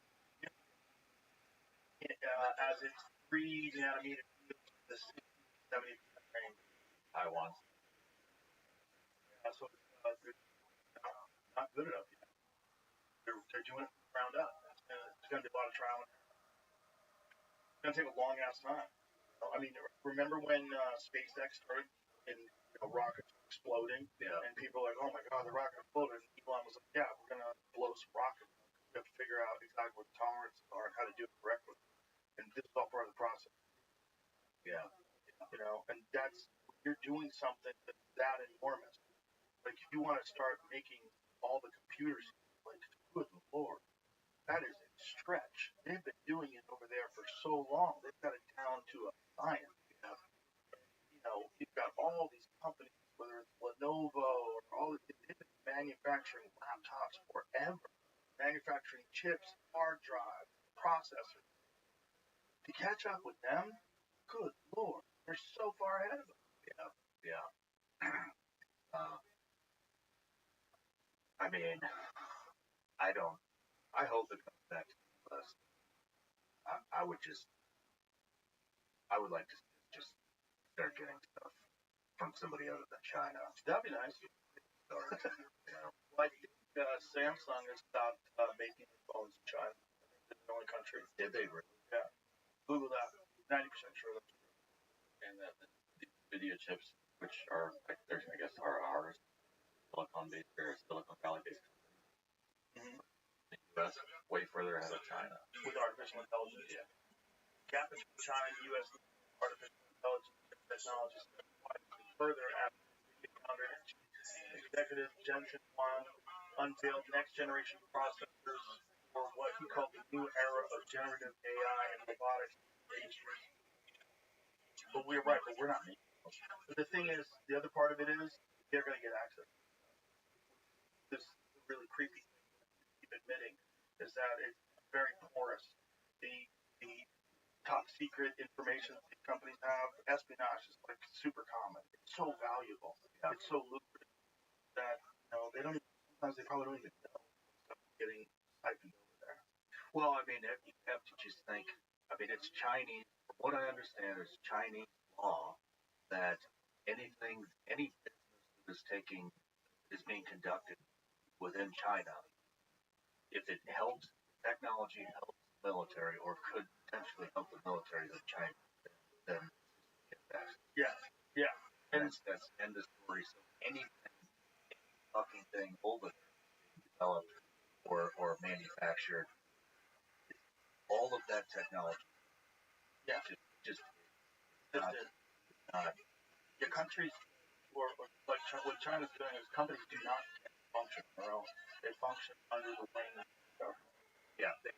as its 3nm yields in the 60 to 70% range. Taiwan. Yeah, so not good enough yet. They're doing it from the ground up. It's going to be a lot of trial and error. It's going to take a long ass time. I mean, remember when SpaceX started and rockets were exploding? Yeah. And people were like, oh my god, the rocket exploded. And Elon was like, yeah, we're going to blow some rockets. We have to figure out exactly what the tolerances are and how to do it correctly. And this is all part of the process. Yeah. And you're doing something that's that enormous. Like, if you want to start making all the computers, like, good lord, that is a stretch. They've been doing it over there for so long. They've got it down to a science. You've got all these companies, whether it's Lenovo or all these, they've been manufacturing laptops forever, manufacturing chips, hard drives, processors. To catch up with them, good lord, they're so far ahead of them. Yeah. I mean, I hope it comes back to the US. I would like to just start getting stuff from somebody other than China. That'd be nice. Well, I think Samsung has stopped making phones in China. They're the only country. Did they really? Yeah. Google that. 90% sure that's true. And the video chips, which are, I guess, are ours, Silicon Valley based. Mm-hmm. The US way further ahead of China. With artificial intelligence. Yeah. Gap between China and the U.S. artificial intelligence technology widely further after founder executive Jensen Huang unveiled next generation processors for what he called the new era of generative AI and robotics. But we're right, but we're not making those. But the thing is, the other part of it is they're going to get access. This really creepy thing to keep admitting is that it's very porous. The top secret information that these companies have, espionage is like super common. It's so valuable. Yeah. It's so lucrative that they don't. Sometimes they probably don't even know stuff getting siphoned over there. Well, I mean, you have to just think. I mean, it's Chinese. From what I understand, it's Chinese law that any business that is being conducted within China, if it helps technology, helps the military, or could potentially help the military of China, then get that. Yeah. And that's end of story. So anything, fucking thing over there being developed or manufactured, all of that technology, just not. The countries, or like what China's doing is companies do not function on their own. They function under the wing of the government. Yeah, they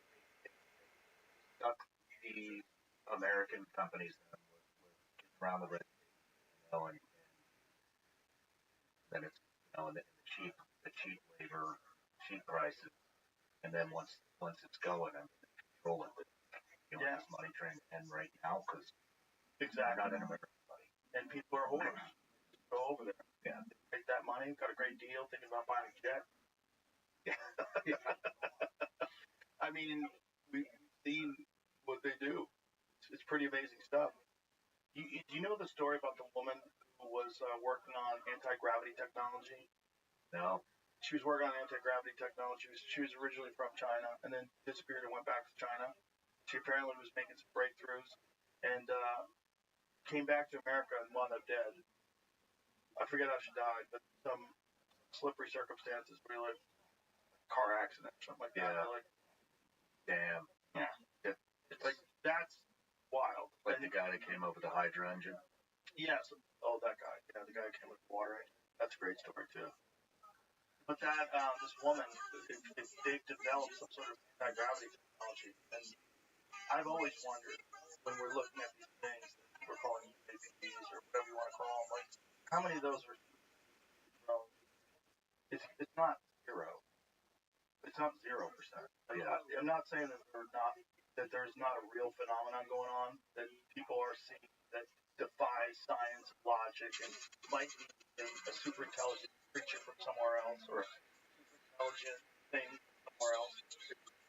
stuck the American companies with around the red tape, and then it's the cheap labor, cheap prices, and then once it's going, and control it. This money train end right now because exactly not in American money, and people are holders. Go over there. Yeah, take that money, got a great deal, thinking about buying a jet. Yeah. I mean, we've seen what they do. It's pretty amazing stuff. Do you know the story about the woman who was working on anti-gravity technology? No. She was working on anti-gravity technology. She was originally from China and then disappeared and went back to China. She apparently was making some breakthroughs and came back to America and wound up dead. I forget how she died, but some slippery circumstances, really. car accident or something like that. Yeah. Like, damn. yeah. It's Like, that's wild. like the guy that came up with the Hydra engine. Yes. Oh, that guy. Yeah, the guy who came with the water engine. That's a great story, too. But that, this woman, if they've developed some sort of anti-gravity technology, and I've always wondered, when we're looking at these things that we're calling UAVs or whatever you want to call them, like, how many of those are drones? It's not zero. It's not 0%. Like, Yeah. I'm not saying that there's not a real phenomenon going on that people are seeing that defies science and logic and might be a super intelligent creature from somewhere else or a super intelligent thing from somewhere else,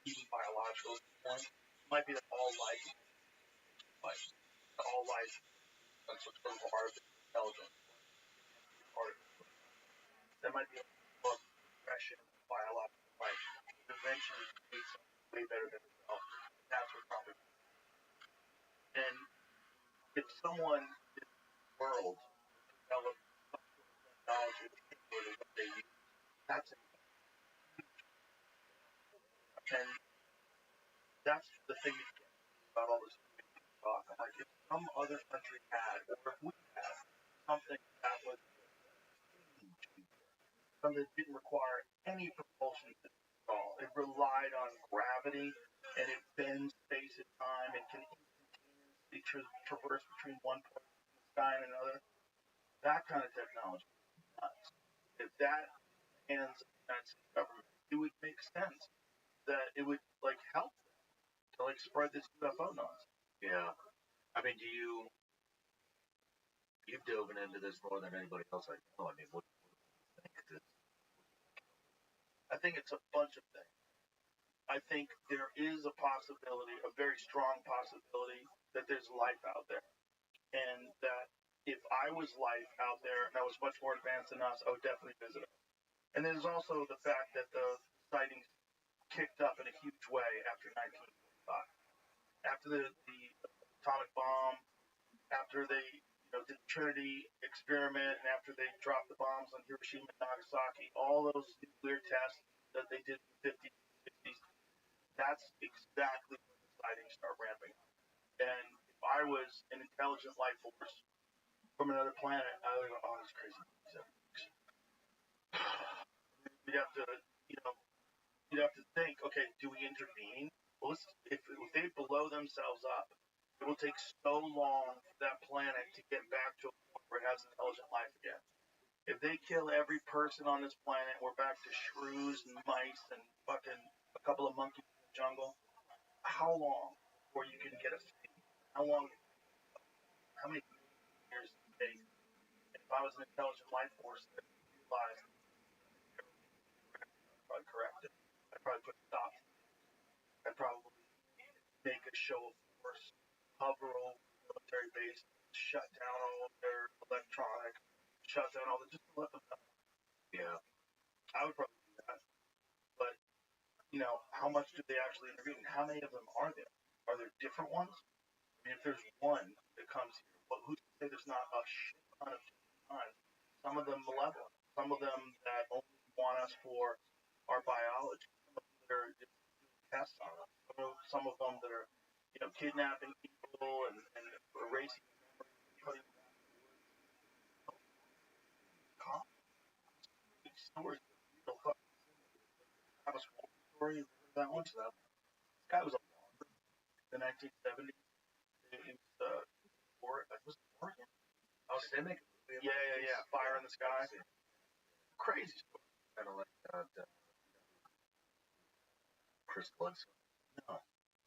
even biological at this point. It might be that all life is some sort of artificial intelligence. That might be a progression of biological life. Eventually create something way better than itself. That's what probably. And if someone in the world develops some sort of technology similar to what they use, that's it. And that's the thing that gets me about all this talk. I'm like, if some other country had, or if we had something that was something that didn't require any propulsion at all. It relied on gravity, and it bends space and time. It can instantaneously traverse between one point in the sky and another. That kind of technology is nuts. If that hands of the United States government, it would make sense that it would like help them to like spread this UFO nonsense. Yeah. I mean, you've dove into this more than anybody else I know. I mean, what do you think this? I think it's a bunch of things. I think there is a possibility, a very strong possibility, that there's life out there. And that if I was life out there and I was much more advanced than us, I would definitely visit it. And there's also the fact that the sightings kicked up in a huge way after 1945. After the atomic bomb, after they did the Trinity experiment, and after they dropped the bombs on Hiroshima and Nagasaki, all those nuclear tests that they did in the 50s and 60s, that's exactly when the sightings start ramping up. And if I was an intelligent life force from another planet, I would go, oh, that's crazy. You'd have to, you'd have to think, okay, do we intervene? Well, if they blow themselves up, it will take so long for that planet to get back to a point where it has intelligent life again. If they kill every person on this planet, we're back to shrews and mice and fucking a couple of monkeys in the jungle. How long before you can get a city? How many years does it take? And if I was an intelligent life force that realized I'd probably correct it. I'd probably put a stop. I'd probably make a show of force, hover over military base, shut down all of their electronics, shut down all the just to let them know. Yeah. I would probably do that. But how much do they actually intervene? How many of them are there? Are there different ones? I mean, if there's one that comes here, well, who's to say there's not a shit ton of times? Some of them malevolent, some of them that only want us for our biology, some of them that are just doing tests on us, some of them that are, kidnapping people and erasing memories and putting them back in the woods. These stories are real fucking similar. Travis Walton story, that one? This guy was a logger in the 1970s. Was it Oregon? Oh, Simic? Yeah. Fire in the Sky. Crazy story. Kind of like Chris Bledsoe. No.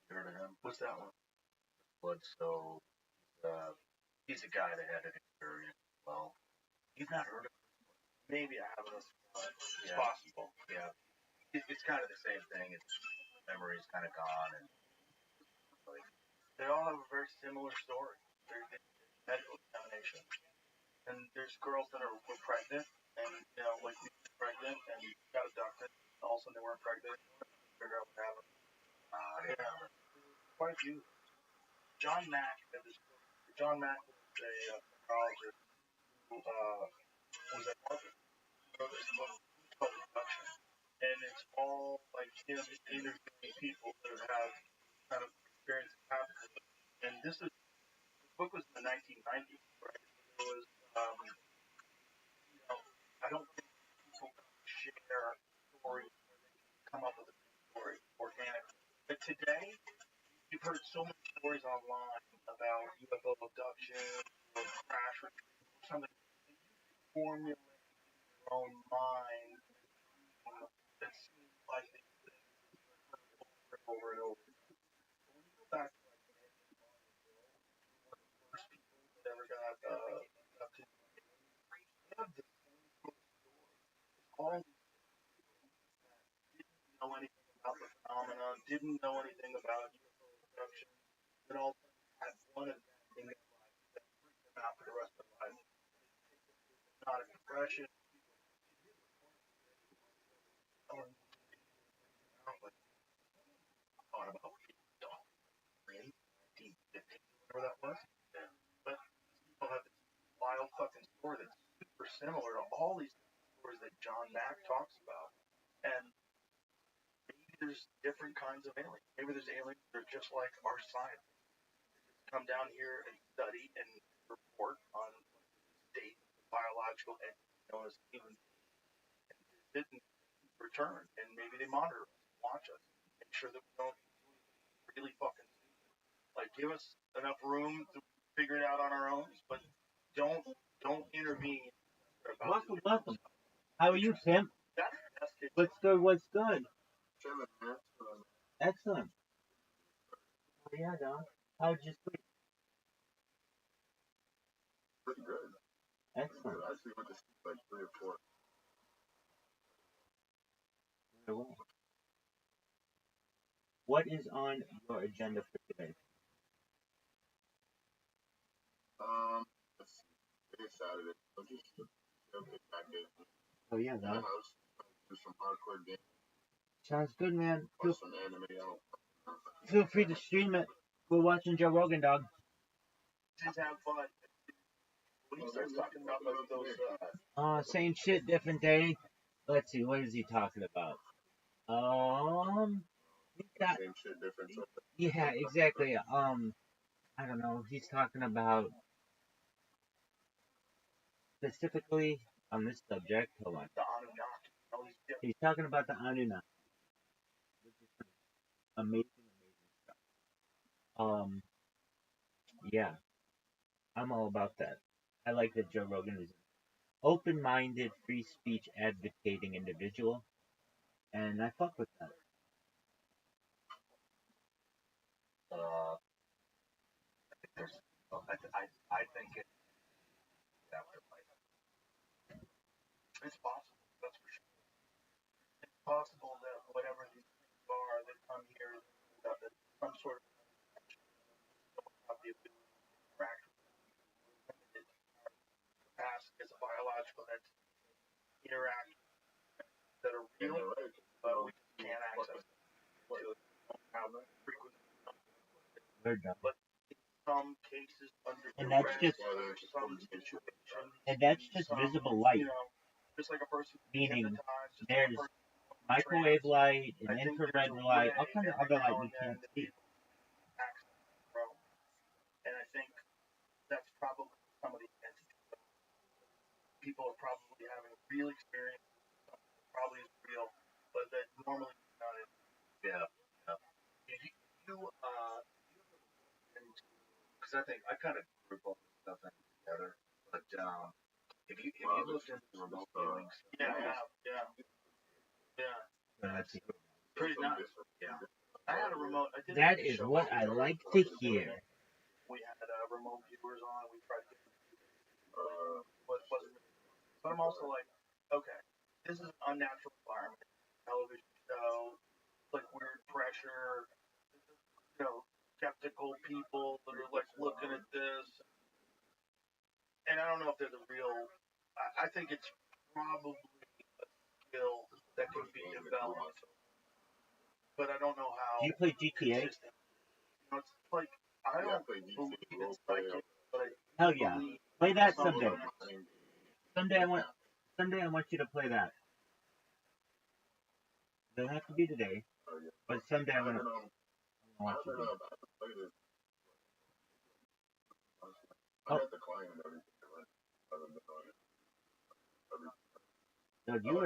You heard of him? What's that one? Bledsoe. He's a guy that had an experience. Well, you've not heard of him? Maybe I haven't. It's Yeah. possible. Yeah. It's kind of the same thing. His memory's kind of gone, and like, they all have a very similar story. They're medical examination, and there's girls that were pregnant, and like pregnant, and got abducted. All of a sudden they weren't pregnant. Figure out what happened. Quite a few. John Mack had this book. John Mack was a neurologist who was at Harvard. He wrote this book called Abduction, and it's it's all like him interviewing people that have kind of experienced capitalism. And the book was in the 1990s, right? So there was, I don't think people share stories where they can come up with a story organically. But today, you've heard so many stories online about UFO abduction or crash retrieval or something. And you formulate in your own mind that seems like these things that you've heard over and over and over. But when you go back to like one of the first people that ever got abducted, they have the same sort of story. It's all these didn't know anything about the phenomenon, didn't know anything about UFO abduction, but all of a sudden had one event in their life that freaked them out for the rest of their life. Not a depression. Thought about in 1915, whatever that was. Yeah. But people have this wild fucking story that's super similar to all these stories that John Mack talks about. And maybe there's different kinds of aliens. Maybe there's aliens that are just like our scientists. Come down here and study and report on the state of the biological entity known as human beings and visit and return. And maybe they monitor us, watch us, make sure that we don't do anything really fucking stupid. Like give us enough room to figure it out on our own, but don't intervene. Welcome, welcome. How are you, Tim? That's it. What's good? What's good? Excellent. Oh, yeah, Don. How'd you sleep? Pretty good. Excellent. I actually went to sleep like 3 or 4. What is on your agenda for today? Let's see. Today's Saturday. I'll just get back in. Oh, yeah, Don. Do some hardcore games. Sounds good, man. Watch some anime out. Feel free to stream it. We're watching Joe Rogan, dog. Just have fun. When he starts talking about those, Same shit, different day. Let's see, what is he talking about? He's got, Same shit, different. yeah, exactly. I don't know. He's talking about specifically on this subject. Hold on. the Anunnaki. He's talking about the Anunnaki. Amazing, amazing stuff. Yeah, I'm all about that. I like that Joe Rogan is an open-minded, free speech advocating individual, and I fuck with that. I think it's It's possible, that's for sure. It's possible that whatever these things are that come here, that some sort of don't have the ability to interact with limited capacity as a biological entity, interact that are real, but we just can't access them until don't have frequency. But in some cases, under And that's duress, just, or some situations, and that's just some, visible light, just like a person meaning hypnotized, just there's like a person microwave light and I think infrared there's a light, way all kinds of every other light now we and then can't that see. people access the realm. And I think that's probably some of the entities. People are probably having real experience, something that probably is real, but that normally is not in. yeah. Because I think I kind of group all this stuff together, but if you looked into the remote viewing, That's pretty nuts. Yeah. I had a remote. I did That is what I like to hear. We had remote viewers on. We tried to wasn't. But I'm also like, okay, this is an unnatural environment. Television show, like weird pressure. Skeptical people that are like looking at this. And I don't know if they're the real. I think it's probably a skill that can be developed, but I don't know how. Do you play GTA? It's like I don't believe it's psychic, but Hell yeah. Play that someday. Someday I want you to play that. It doesn't have to be today, but someday I'm gonna watch it. Oh. Doug, you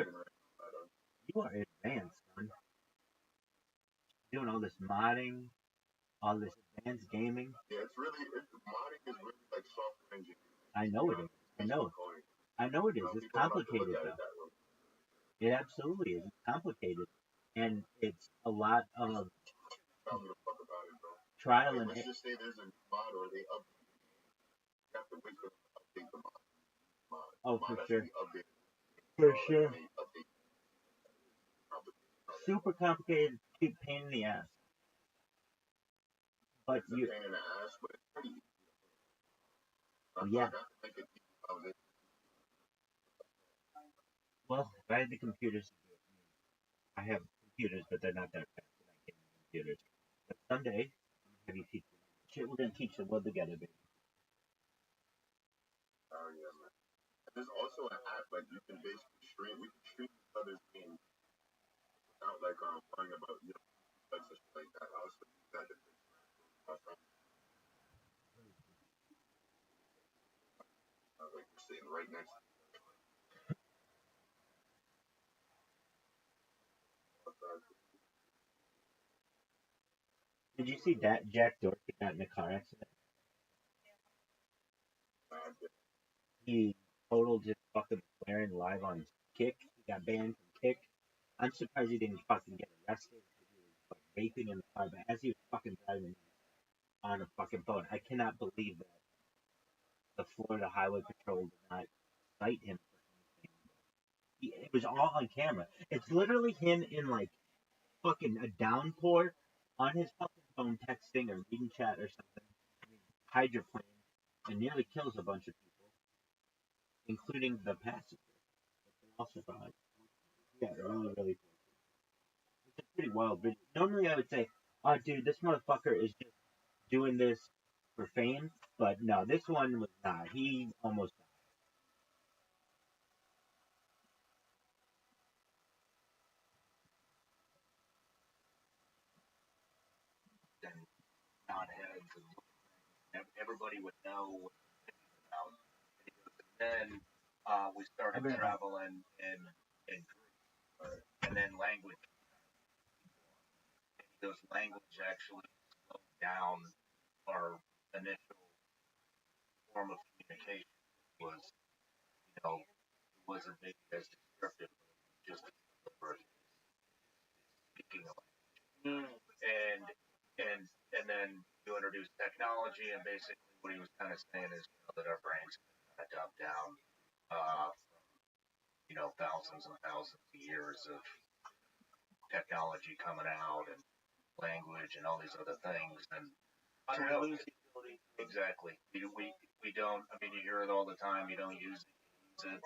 are advanced, son. Doing all this modding, all this advanced gaming. Yeah, modding is really like software engineering. I know it is. I know it is. It's complicated though. It absolutely is. It's complicated, and it's a lot of trial and. Let's just say there's a mod or they update. You have to wait for them to update the mod. Oh, for sure. For sure. Super complicated, cheap pain in the ass. But it's a pain in the ass, but it's pretty easy. Yeah. Well, if I had the computers, I have computers, but they're not that fast. I can't computers. But someday, have you teach me? Shit, we're gonna teach the world together, baby. Oh yeah, man. There's also an app like you can basically stream. We can stream each other's games without like worrying about like that. I also use that to my friend. Like we're sitting right next to Did you see that Jack Dorsey got in a car accident? He totaled his fucking McLaren live on Kick. He got banned from Kick. I'm surprised he didn't fucking get arrested. He was like vaping in the car, but as he was fucking driving on a fucking phone, I cannot believe that the Florida Highway Patrol did not cite him for anything. It was all on camera. It's literally him in like fucking a downpour on his fucking phone texting or reading chat or something. Hydroplane and nearly kills a bunch of people, including the passenger. But they also survived. Yeah, really, really cool. It's a pretty wild video. Normally I would say, oh dude, this motherfucker is just doing this for fame. But no, this one was not. He almost and nod heads, and everybody would know what he was about. And then we started traveling in Greece, and then language. And those language actually slowed down our initial form of communication. Was it wasn't maybe as descriptive, just deliberate speaking of and and then you introduce technology, and basically what he was kind of saying is that our brains kind of dumbed down thousands and thousands of years of technology coming out and language and all these other things, and I don't know exactly. We don't. I mean, you hear it all the time. You don't use it, and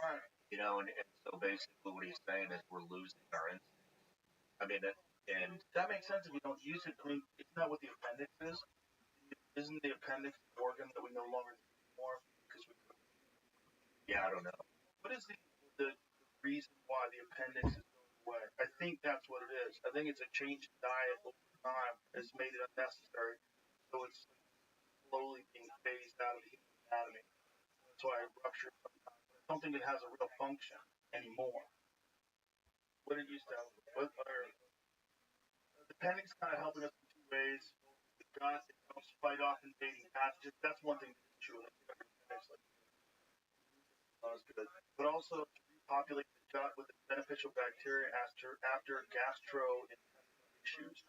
so basically what he's saying is we're losing our instincts. I mean, and that makes sense if you don't use it. I mean, isn't that what the appendix is? Isn't the appendix an organ that we no longer need anymore because we? Yeah, I don't know. What is the reason why the appendix is going away? I think that's what it is. I think it's a change in diet over time has made it unnecessary, so it's slowly being phased out of the human anatomy. That's why it ruptures sometimes. I don't think it has a real function anymore. What it used to have. The appendix kind of helping us in two ways. The gut, it helps fight off invading pathogens. That's one thing that's true. That's good. But also to repopulate the gut with its beneficial bacteria after gastrointestinal issues.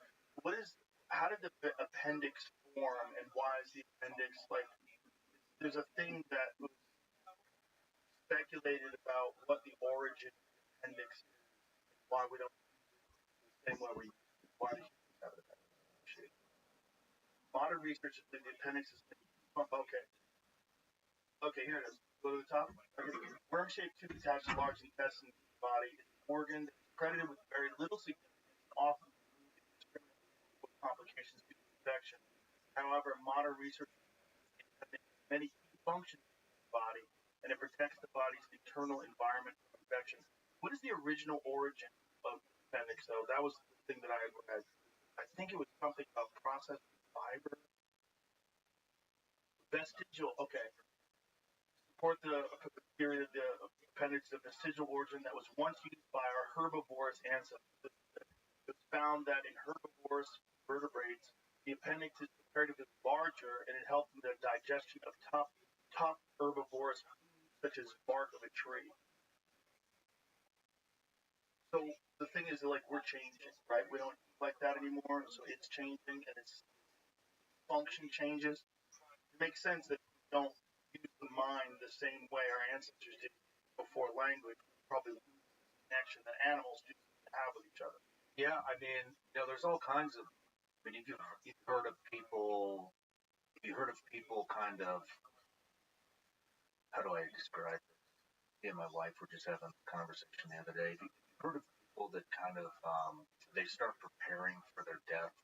How did the appendix form, and why is the appendix like? There's a thing that was speculated about what the origin of the appendix is, why we don't use it the same way we use it, why do humans have an appendix? Modern research has been the appendix is okay, here it is. Go to the top. Worm-shaped tube attached to large intestine body is an organ that is credited with very little significance and often with complications due to infection. However, modern research has many key functions of the body, and it protects the body's internal environment from infection. What is the original origin of appendix, though. That was the thing that I had read. I think it was something about processed fiber. Vestigial, okay. Support the theory of the appendix, the vestigial origin that was once used by our herbivorous ancestors. It's found that in herbivorous vertebrates, the appendix is comparatively larger, and it helps in the digestion of tough herbivorous foods, such as bark of a tree. So the thing is, like, we're changing, right? We don't eat like that anymore, so it's changing, and its function changes. It makes sense that we don't use the mind the same way our ancestors did before language. Probably lose the connection that animals do have with each other. Yeah, I mean, there's all kinds of. I mean, you've heard of people. You heard of people kind of. How do I describe it? Me and my wife were just having a conversation the other day. You've heard of people that kind of they start preparing for their death,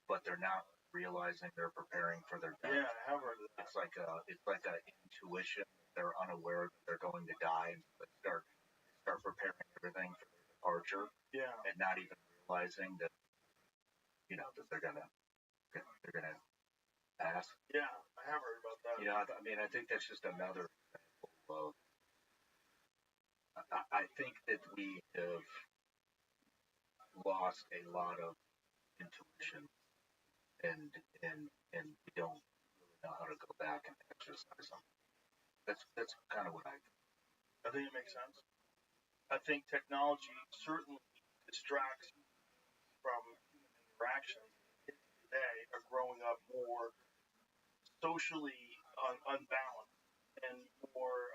but they're not realizing they're preparing for their death. Yeah, I have heard of that. It's like a intuition. They're unaware that they're going to die, and they start preparing everything for their departure. Yeah. And not even realizing that that they're gonna pass. Yeah, I have heard about that. I mean, I think that's just another example of. I think that we have lost a lot of intuition, and we don't really know how to go back and exercise them. That's kind of what I think. I think it makes sense. I think technology certainly distracts from human interactions. Kids today are growing up more socially unbalanced and more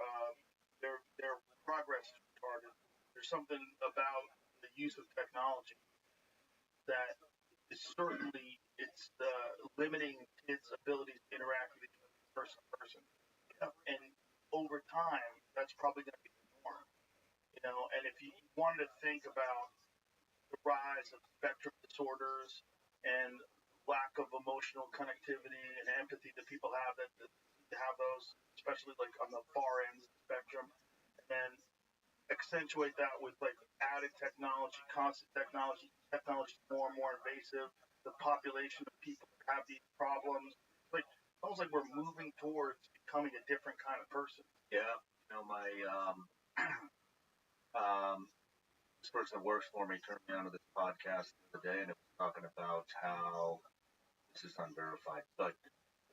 their progress is retarded. There's something about the use of technology that is certainly limiting kids' abilities to interact with each other person to person. And over time, that's probably going to be the norm. And if you wanted to think about the rise of spectrum disorders and lack of emotional connectivity and empathy that people have that have those, especially like on the far ends of the spectrum, and then accentuate that with like added technology, constant technology more and more invasive, the population of people that have these problems, like almost like we're moving towards becoming a different kind of person. Yeah, my this person that works for me turned me on to this podcast the other day, and it was talking about how this is unverified, but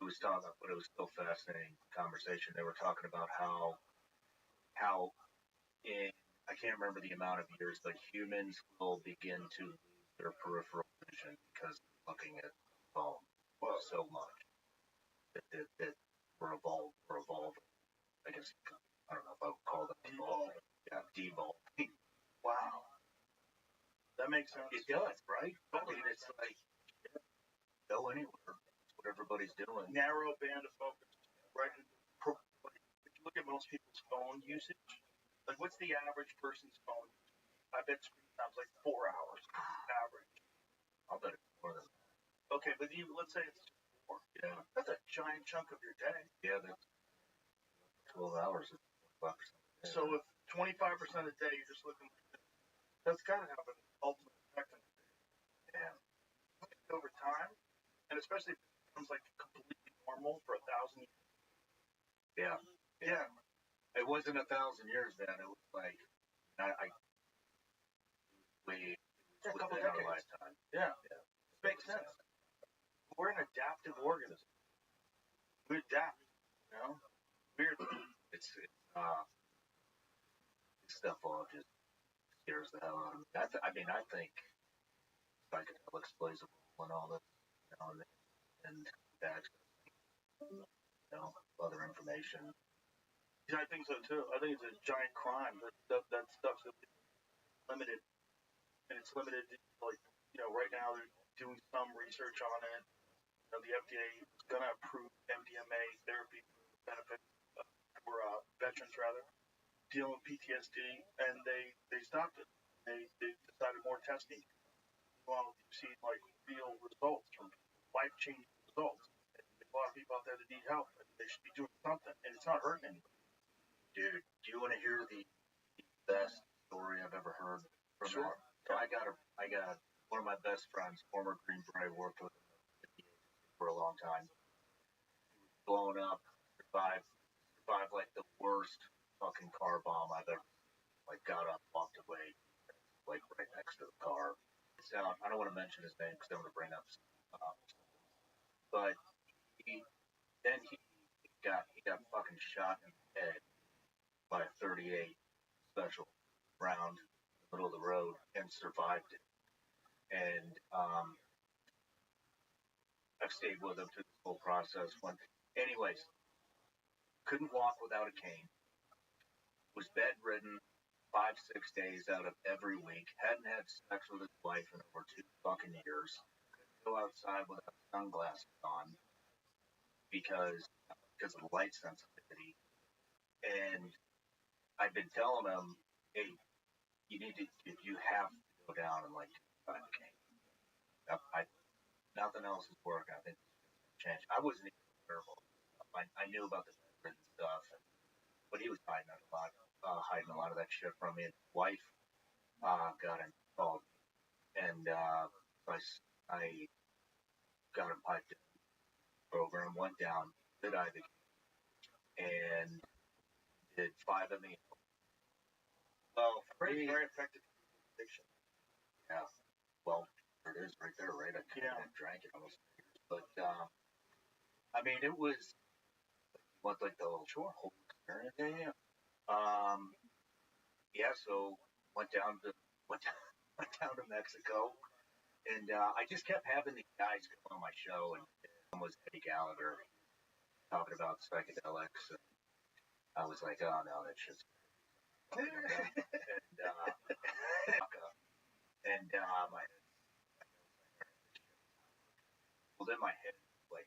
it was still fascinating conversation. They were talking about how in I can't remember the amount of years, but humans will begin to lose their peripheral vision because they're looking at the phone so much that we're evolving. I guess I don't know if I would call them evolving. Yeah, devolving. Wow. That makes sense. It does, right? I mean, it's like go anywhere. That's what everybody's doing. Narrow band of focus, right? If you look at most people's phone usage, like what's the average person's phone? I bet screen time's like 4 hours average. I'll bet it's more than that. Okay, but let's say it's 4. Yeah. That's a giant chunk of your day. Yeah, that's 12 hours. 25%. So if 25% of the day you're just looking like this, that's got to have an ultimate effect on you. Yeah. Over time, and especially if it becomes like completely normal for 1,000 years. Yeah. Yeah. It wasn't 1,000 years, man. It was like a couple within our decades. lifetime. Yeah. It makes sense. We're an adaptive organism. We adapt, weirdly. It's stuff all just scares the hell out of me. I think psychedelics plays a role in all this, and accessing, other information. Yeah, I think so too. I think it's a giant crime that stuff's limited, and it's limited to, like, right now they're doing some research on it. The FDA is going to approve MDMA therapy for benefits for veterans, rather, dealing with PTSD, and they stopped it. They decided more testing. Well, you've seen like real results from life-changing results. And there's a lot of people out there that need help, and they should be doing something, and it's not hurting anybody. Dude, do you want to hear the best story I've ever heard from Sure. that? So I got one of my best friends, former Green Beret, worked with him for a long time. He was blown up, survived like the worst fucking car bomb I've ever seen. Like got up, walked away, like right next to the car. It's out. I don't want to mention his name because I'm going to bring up. But he he got fucking shot in the head by a 38 special round in the middle of the road and survived it. And I've stayed with him through this whole process. Anyways, couldn't walk without a cane. Was bedridden 5-6 days out of every week. Hadn't had sex with his wife in over 2 fucking years. Couldn't go outside without sunglasses on because of the light sensitivity. And I've been telling him, hey, you have to go down and like find a cane. Nothing else is working. I think it's going to change. I wasn't even aware of all this stuff. I knew about the bedridden stuff, but he was hiding a lot of that shit from me. And his wife got involved, and I got him piped in the program, went down, did IV, and did 5 of me. Well, very effective addiction. Yeah. Well, there it is right there, right? I kind of drank it almost. But I mean, it was like the whole experience. Yeah. Yeah. So went down to Mexico, and I just kept having these guys come on my show, and one was Eddie Gallagher talking about psychedelics, and I was like, oh no, that's just. And my well, then my head like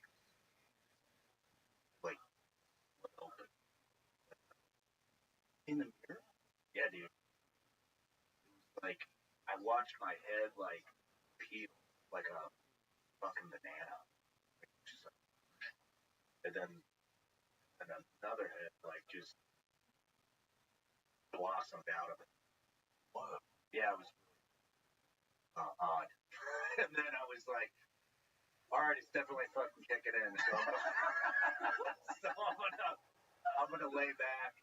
open. In the mirror? Yeah, dude. It was like I watched my head like peel like a fucking banana. Just like, and then another head like just blossomed out of it. Whoa. Yeah, it was odd. And then I was like, all right, it's definitely fucking kicking in. So, I'm gonna lay back.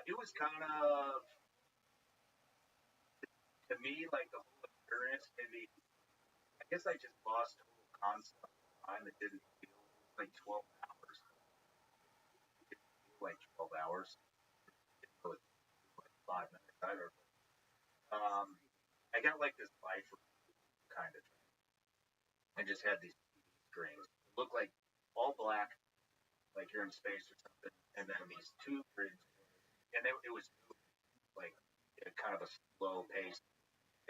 It was kind of, to me, like the whole experience. Maybe I guess I just lost total concept of time. It didn't feel like 12 hours. It didn't feel like 12 hours. It didn't feel like 5 minutes either. I got like this life kind of thing. I just had these screens. It looked like all black, like you're in space or something, and then these two grids, and it was like kind of a slow pace,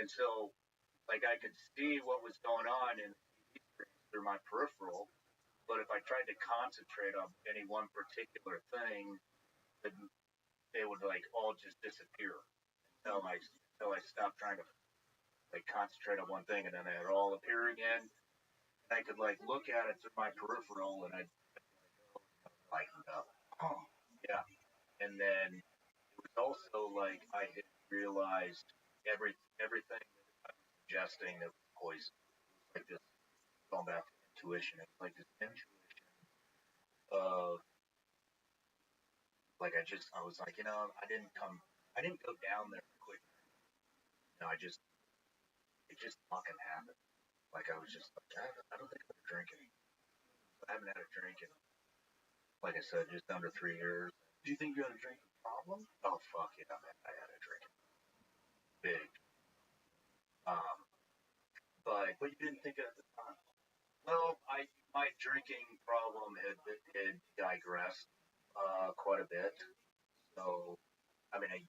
and so like I could see what was going on in the TV screens through my peripheral, but if I tried to concentrate on any one particular thing, then they would like all just disappear until I stopped trying to like concentrate on one thing, and then they would all appear again. I could like look at it through my peripheral, and I'd lighten up. Oh. Yeah. And then it was also like I had realized everything that I was ingesting that was poison. It was like this, going back to intuition, it was like this intuition of like I was like, I didn't go down there quick. It just fucking happened. Like I was just like, I don't think I'm gonna drink it. I haven't had a drink in, like I said, just under 3 years. Do you think you had a drinking problem? Oh fuck yeah, man! I had a drink. Big. But you didn't think it at the time. Well, my drinking problem had digressed quite a bit. So, I mean, I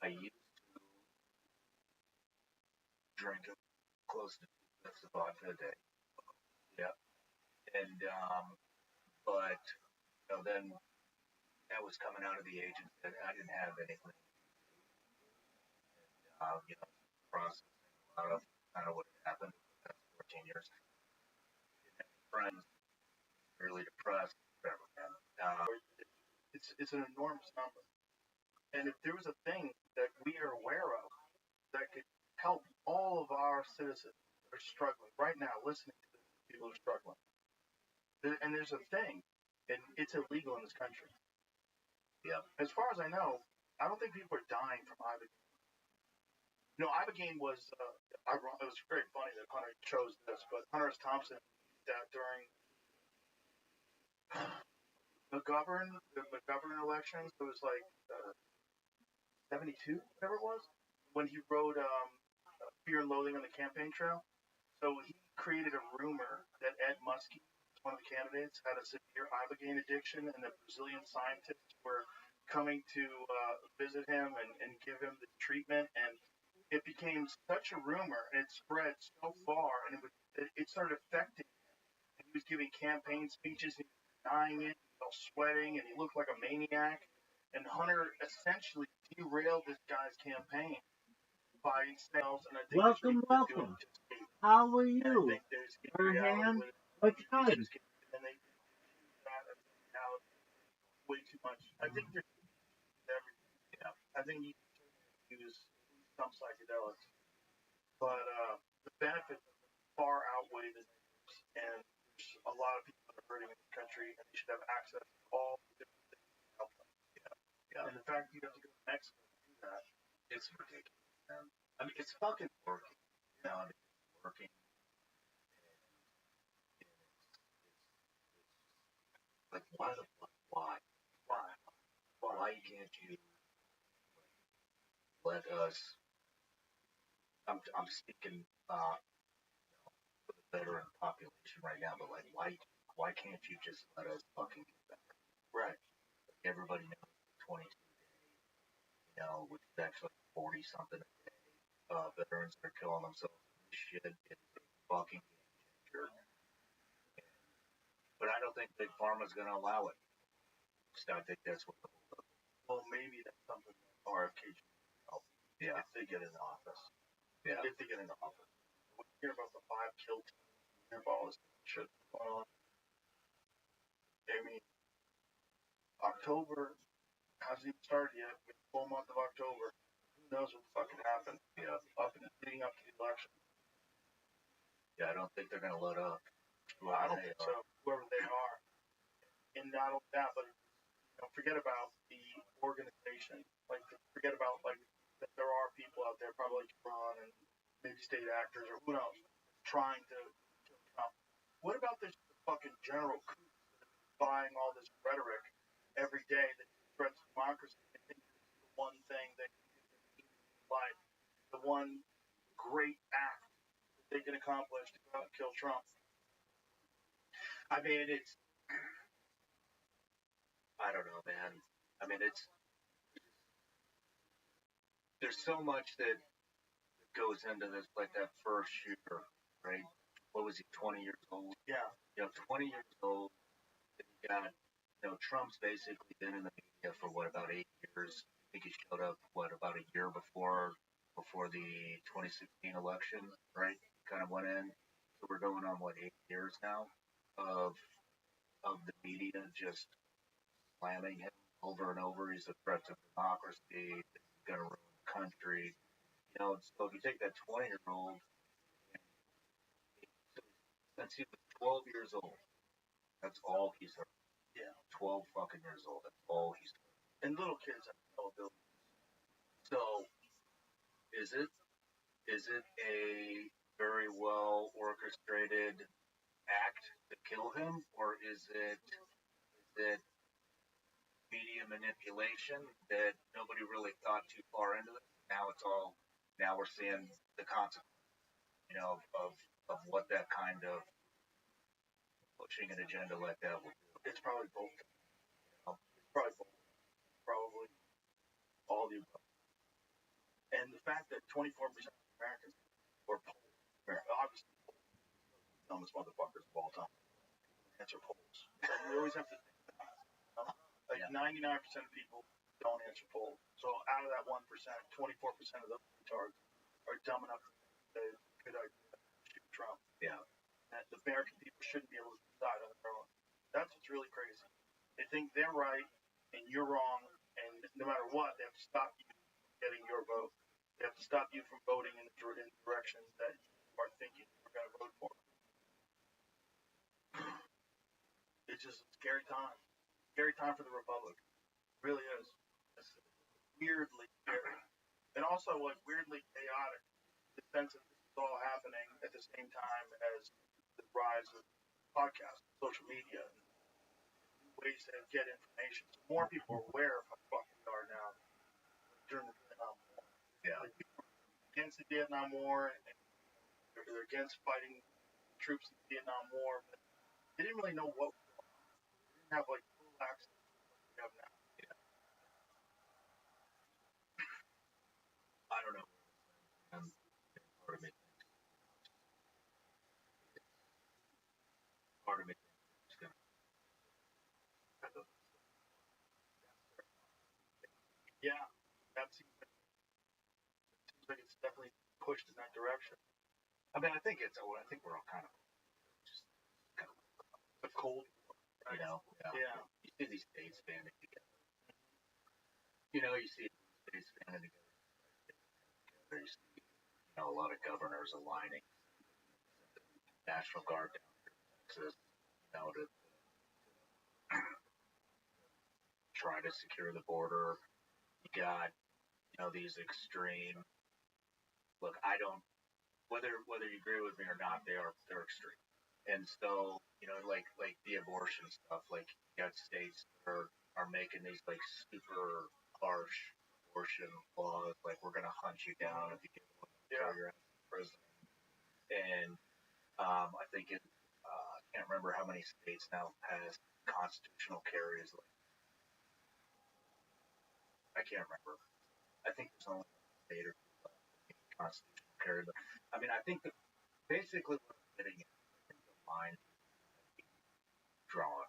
used to drink close to 2 fifths of vodka a day. Yeah, and but then that was coming out of the agent that I didn't have anything. Processing a lot of kind of what happened in the past 14 years. Friends, really depressed, whatever. It's an enormous number, And if there was a thing that we are aware of that could help all of our citizens that are struggling right now, listening to this, people are struggling. And there's a thing, and it's illegal in this country. Yeah. As far as I know, I don't think people are dying from ibogaine. No, ibogaine was. It was very funny that Hunter chose this, but Hunter S. Thompson that during the McGovern elections, it was like 72, whatever it was, when he wrote Fear and Loathing on the Campaign Trail. So he created a rumor that Ed Muskie, one of the candidates, had a severe ibogaine addiction, and that Brazilian scientists were coming to visit him and give him the treatment. And it became such a rumor, and it spread so far, and it started affecting him. And he was giving campaign speeches, and he was denying it, he was sweating, and he looked like a maniac. And Hunter essentially derailed this guy's campaign by sales, and I think welcome. How are you? Farhan, what's good? And they now way too much. I think there's everything. Yeah. I think you use some psychedelics, but the benefits far outweigh the negatives, and there's a lot of people that are hurting in the country, and they should have access to all the different things to help them. Yeah. And the fact you have to go to Mexico to do that, it's ridiculous, man. I mean, it's fucking working. You know, I mean, it's working. Like, why the fuck? Why can't you let us? I'm speaking for the veteran population right now, but like, why can't you just let us fucking get better? right? Like, everybody knows 22 day, you know, which is actually 40 something a day. Veterans are killing themselves. This shit is a fucking game changer. But I don't think Big Pharma's going to allow it. So I think that's what. Well, maybe that's something that RFK should help. Yeah. If they get in office. Yeah. If they get in office. We hear about the 5 kill teams. We hear about all this shit going on. I mean, October hasn't even started yet. We have the full month of October. Who knows what the fuck can happen? Yeah. Leading up to the election. Yeah, I don't think they're going to let up. Well, I don't think so. Whoever they are. And not only that, but don't forget about the organization. Like, forget about, like, that there are people out there, probably like Ron and maybe state actors or who knows, trying to kill Trump. What about this fucking General Coops buying all this rhetoric every day that threats democracy? I think this is the one thing that like the one great act that they can accomplish to go out and kill Trump. I mean, I don't know, man. I mean, there's so much that goes into this, like that first shooter, right? What was he, 20 years old? Yeah. 20 years old. You got, Trump's basically been in the media for what, about 8 years? I think he showed up, about a year before the 2016 election, right? Kind of went in. So we're going on, 8 years now of the media just slamming him over and over. He's a threat to democracy. He's going to ruin the country. So if you take that 20-year-old, since he was 12 years old, that's all he's heard. Yeah. 12 fucking years old. That's all he's heard. And little kids have no ability. So, is it a very well orchestrated act to kill him, or is it media manipulation that nobody really thought too far into this? Now we're seeing the consequences, of what that kind of pushing an agenda like that would do. It's probably both. Probably all the above. And the fact that 24% of Americans were polled, obviously, dumbest motherfuckers of all time, answer polls. And we always have to think that. 99% of people don't answer polls. So out of that 1%, 24% of those retards are dumb enough to say it's a good idea to shoot Trump. Yeah. And the American people shouldn't be able to decide on their own. That's what's really crazy. They think they're right and you're wrong, and no matter what, they have to stop you from getting your vote. They have to stop you from voting in the direction that you are thinking you're going to vote for. It's just a scary time. Scary time for the Republic. It really is. It's weirdly scary. And also, like, weirdly chaotic. The sense that this is all happening at the same time as the rise of podcasts, social media, and ways to get information. So more people are aware of how fucked we are now during the Vietnam War. Yeah. Like, people are against the Vietnam War, and they're against fighting troops in the Vietnam War, but they didn't really know what was going on. They didn't have, like, full access to what we have now. Yeah. I don't know. Part of me thinks it's gonna. Yeah, that seems like it's definitely pushed in that direction. I mean, I think we're all kind of just kind of The cold, you know. yeah. You see these states banding together. You know, you see states banding together. You see, a lot of governors aligning. National Guard down here in Texas, to try to secure the border. You got, these extreme. Look, I don't whether you agree with me or not, they're extreme. And so, like the abortion stuff, like you got states that are making these like super harsh abortion laws, like we're gonna hunt you down if you get one, throw your ass in prison. And I think I can't remember how many states now pass constitutional carries. Like I can't remember. I think there's only one state or two left constitutional carry. But I mean, I think that basically what I'm getting at is the line drawn,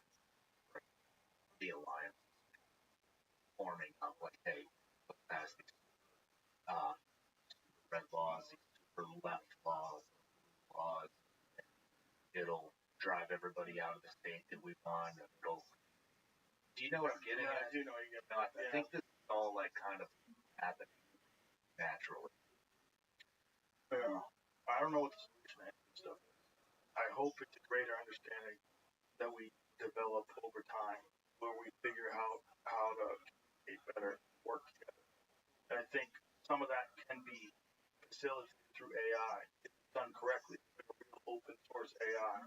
right? The alliance forming up, like, hey, let's pass these red laws, these super left laws, and it'll drive everybody out of the state that we want. And it'll, do you know what I'm getting at? I do know what you're getting at. I think this is all like kind of happening naturally. Yeah. I don't know what the solution to any stuff is. I hope it's a greater understanding that we develop over time, where we figure out how to communicate better, work together. And I think some of that can be facilitated through AI, if it's done correctly, like a real open source AI,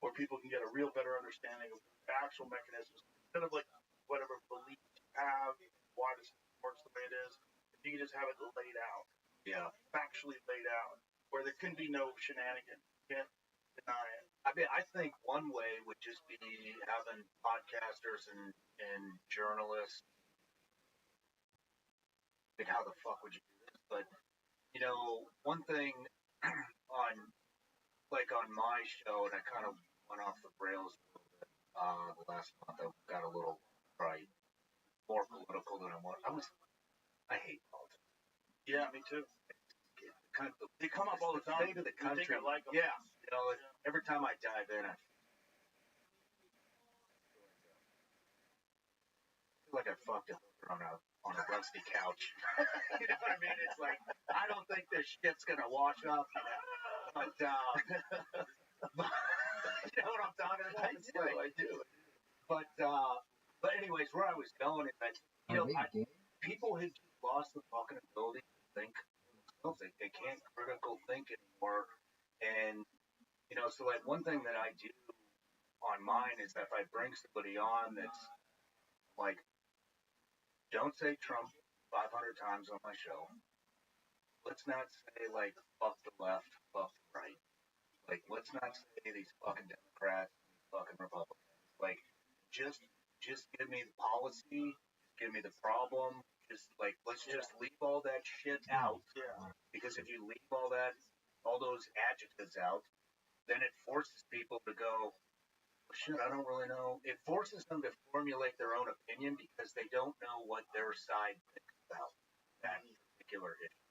where people can get a real better understanding of the actual mechanisms, instead of like whatever beliefs you have, why the system works the way it is. If you can just have it laid out, factually laid out, where there can be no shenanigans. You can't deny it. I mean, I think one way would just be having podcasters and journalists. I mean, how the fuck would you do this? But, one thing on my show, and I kind of went off the rails a little bit the last month. I got a little, probably more political than I want. I hate politics. Yeah, me too. They come up all the time. State of the country. I like them. Yeah. Every time I dive in, I feel like I fucked a hooker on a rusty couch. You know what I mean? It's like, I don't think this shit's gonna wash up. But, you know what I'm talking about? I do. But anyways, where I was going is that, people have just lost the fucking ability to think themselves. They can't critical think anymore. And, so like one thing that I do on mine is that if I bring somebody on that's like, don't say Trump 500 times on my show. Let's not say like, fuck the left, fuck the right. Like, let's not say these fucking Democrats, these fucking Republicans. Like, just give me the policy, give me the problem. Just like, let's just leave all that shit out. Yeah. Because if you leave all those adjectives out, then it forces people to go, well, shit, I don't really know. It forces them to formulate their own opinion because they don't know what their side thinks about that particular issue.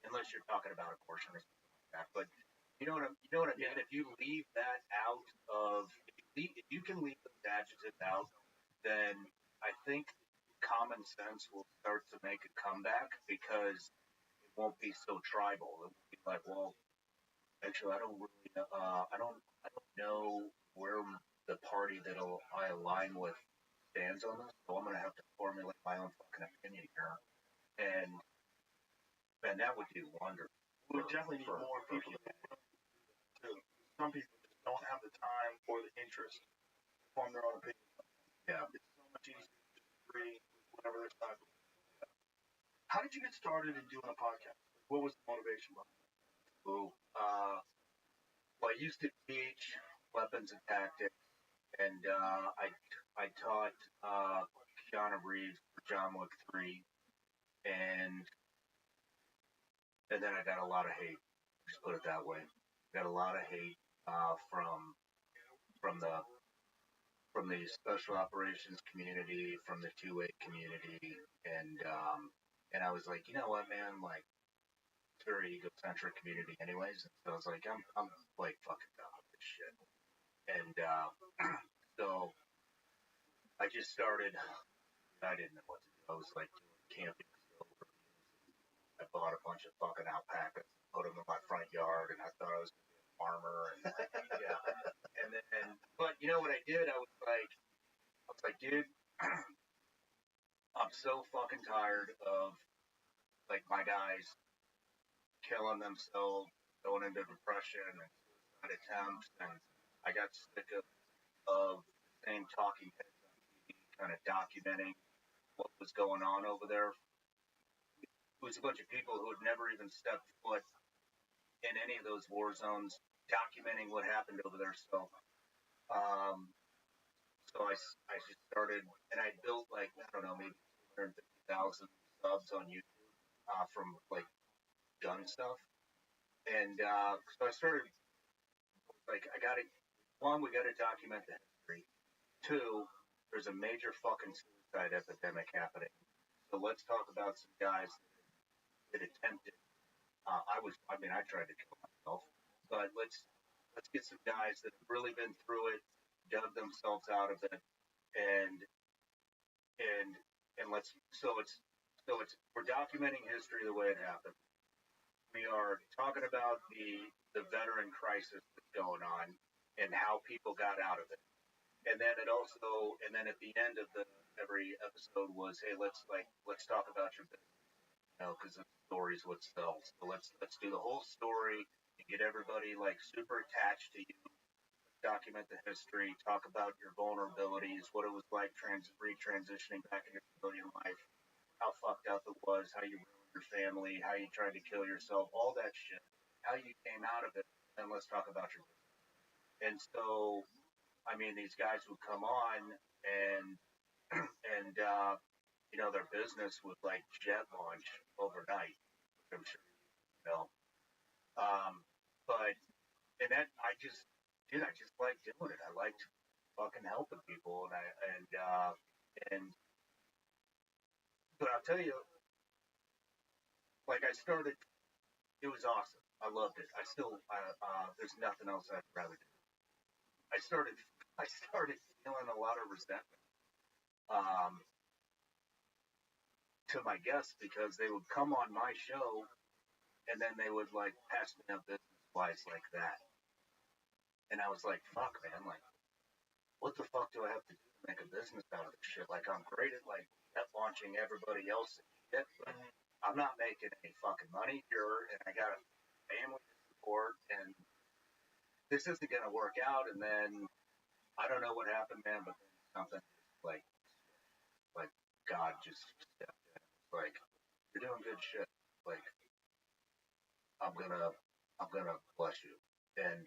Unless you're talking about abortion or something like that. But you know what I mean? If you leave that out of, if you can leave those adjectives out, then I think common sense will start to make a comeback because it won't be so tribal. It will be like, well, actually, I don't really, I don't know where the party that I align with stands on this, so I'm gonna have to formulate my own fucking opinion here, and that would do wonders. We definitely need more people to. Some people just don't have the time or the interest to form their own opinion. Yeah. It's so much easier to just agree with whatever their side. How did you get started in doing a podcast? What was the motivation behind it? Well, I used to teach weapons and tactics, and I taught Keanu Reeves for John Wick 3, and then I got a lot of hate. Just put it that way. Got a lot of hate from the special operations community, from the 2A community, and I was like, you know what, man, like it's a very egocentric community, anyways. And so I was like, I'm like fucking done with this shit, and so I just started. I didn't know what to do. I was like doing camping. I bought a bunch of fucking alpacas, put them in my front yard, and I thought I was gonna be a farmer. And yeah, and then, but you know what I did? I was like, dude, I'm so fucking tired of like my guys killing themselves, going into depression and suicide attempts, and I got sick of the same talking heads on TV, kind of documenting what was going on over there. It was a bunch of people who had never even stepped foot in any of those war zones, documenting what happened over there. So, I just started, and I built like I don't know, maybe 250,000 subs on YouTube from like gun stuff, and so I started like I got to one, we got to document the history. Two, there's a major fucking suicide epidemic happening. So let's talk about some guys that attempted. I tried to kill myself, but let's get some guys that have really been through it, dug themselves out of it, and let's we're documenting history the way it happened. We are talking about the veteran crisis that's going on and how people got out of it. And then at the end of every episode was, hey, let's talk about your business, because the story's what sells. So let's do the whole story and get everybody like super attached to you. Document the history, talk about your vulnerabilities, what it was like retransitioning back into civilian life, how fucked up it was, how you ruined your family, how you tried to kill yourself, all that shit, how you came out of it, and let's talk about your business. And so, I mean, these guys would come on and their business would like jet launch overnight, which I'm sure you know. But and that I just liked doing it. I liked fucking helping people, and but I'll tell you, like I started, it was awesome. I loved it. I still, there's nothing else I'd rather do. I started feeling a lot of resentment to my guests because they would come on my show and then they would like pass me up business wise like that. And I was like, fuck, man, like, what the fuck do I have to do to make a business out of this shit? Like, I'm great at like at launching everybody else's shit, but I'm not making any fucking money here, and I got a family to support, and this isn't gonna work out. And then I don't know what happened, man, but then something like God just stepped in. Like, you're doing good shit. Like, I'm gonna bless you, and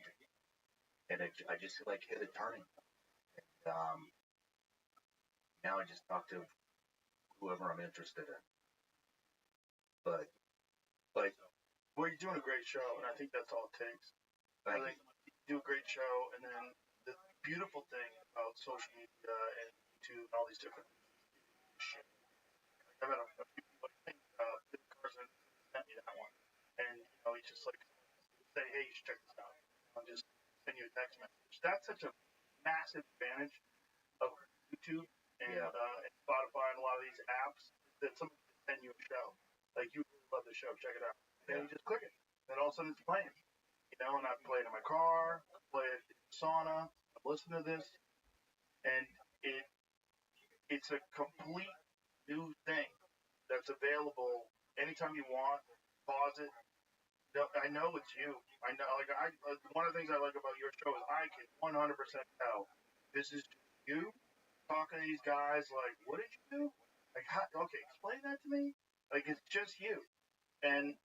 I just like hit a turning point. Now I just talk to whoever I'm interested in. But well, you're doing a great show, and I think that's all it takes. I think you do a great show, and then the beautiful thing about social media and YouTube and all these different shit. I've had a few people, I think Bill Carson sent me that one, and he's just like say, hey, you should check this out. I'll just send you a text message. That's such a massive advantage of YouTube and Spotify and lot of these apps that somebody can send you a show. Like, you really love the show, check it out. And you just click it. And all of a sudden it's playing. You know, and I play it in my car, I play it in the sauna, I listen to this, and it's a complete new thing that's available anytime you want. Pause it. I know it's you. I know, like, one of the things I like about your show is I can 100% tell this is you talking to these guys. Like, what did you do? Like, okay, explain that to me. Like, it's just you. And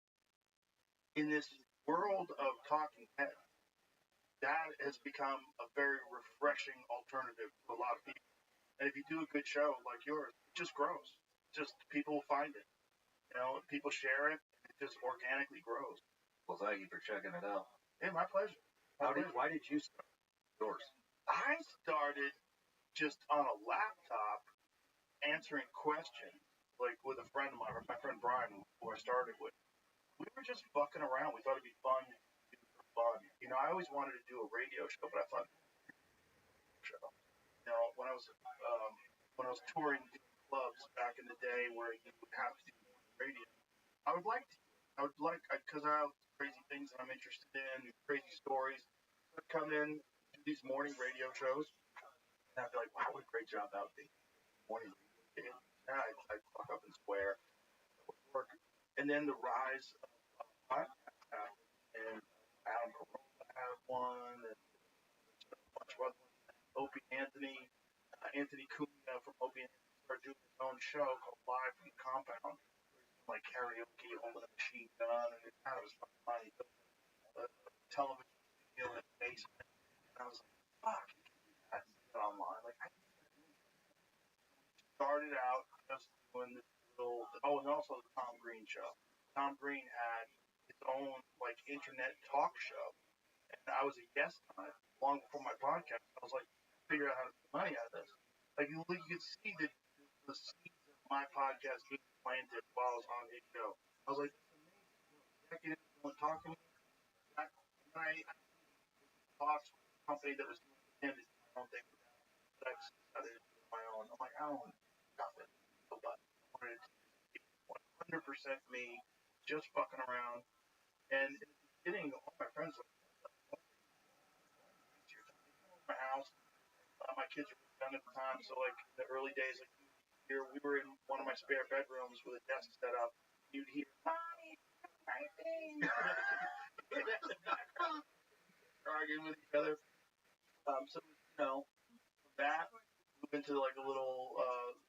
in this world of talking heads, that has become a very refreshing alternative to a lot of people. And if you do a good show like yours, it just grows. Just people find it. You know, people share it. It just organically grows. Well, thank you for checking it out. Yeah, my pleasure. Why did you start yours? I started just on a laptop answering questions, like with a friend of mine, my friend Brian, who I started with. We were just fucking around. We thought it'd be fun to do for fun. You know, I always wanted to do a radio show, but I thought show. You know, when I was touring clubs back in the day where you would have to do radio, I would like because I have crazy things that I'm interested in, crazy stories. I'd come in, do these morning radio shows, and I'd be like, wow, what a great job that would be. Morning radio. Yeah, I'd fuck up and swear. It would work. And then the rise of podcasts happened, and Adam Carolla had one, and a bunch of other ones. Opie Anthony Cunha from Opie Anthony started doing his own show called Live from the Compound, like karaoke, holding a machine gun, and it kind of was funny. A television studio in the basement, and I was like, fuck, you can do that online. Like, I started out just doing this little, and also the Tom Green show. Tom Green had his own, like, internet talk show, and I was a guest on it long before my podcast. I was like, figure out how to make money out of this. Like, you could see the seeds of my podcast being planted while I was on his show. I was like, this is amazing. Executives want to talk to me. And I talked with a company that was doing him to do my own thing for them. But I decided to do it on my own. I'm like, I don't want nothing. But I wanted it to be 100% me, just fucking around. And in the beginning, all my friends were like, my house. My kids were young at the time, so like in the early days, like here we were in one of my spare bedrooms with a desk set up. You'd hear, "Mommy, writing," arguing with each other. So you know, that moved into like a little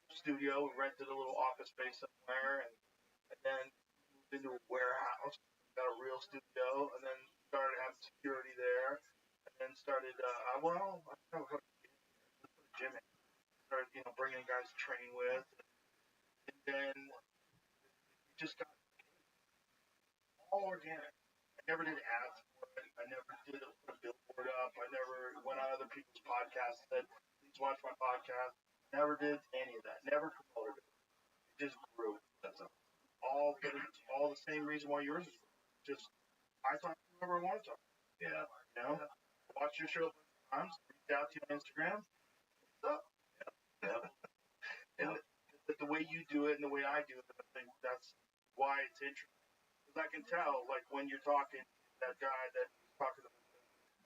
studio. We rented a little office space somewhere, and then moved into a warehouse. Got a real studio, and then started having security there, and then started. I don't know. Gym, started bringing guys to train with, and then it just got all organic. I never did ads for it. I never did put a billboard up. I never went on other people's podcasts and said, please watch my podcast. Never did any of that. Never promoted it. It just grew. That's all. But it's all the same reason why yours is just I talk to whoever I want to talk. Yeah. You know, watch your show times. Reach out to you on Instagram. What's up? Yep. And the way you do it and the way I do it, I think that's why it's interesting. Because I can tell, like, when you're talking to that guy that was talking about the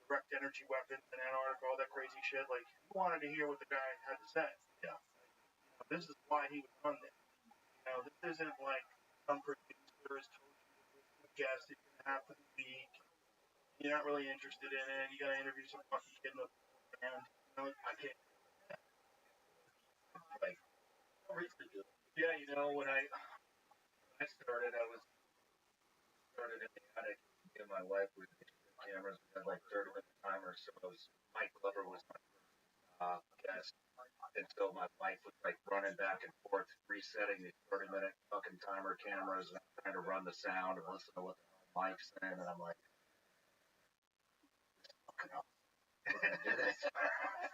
direct energy weapons in Antarctica, all that crazy shit, like, you wanted to hear what the guy had to say. Yeah. This is why he was on there. This isn't like some producer has told you that this is a guest that you're going to have for the week. You're not really interested in it. You got to interview some fucking kid in the band. I can't. Like, yeah, when I started, I started in the attic. Me and my wife would cameras. We had like 30-minute timers. So Mike Glover was my guest. And so my wife was like running back and forth, resetting these 30-minute fucking timer cameras, and I'm trying to run the sound and listen to what the Mike's saying. And I'm like, fucking up. We're gonna do this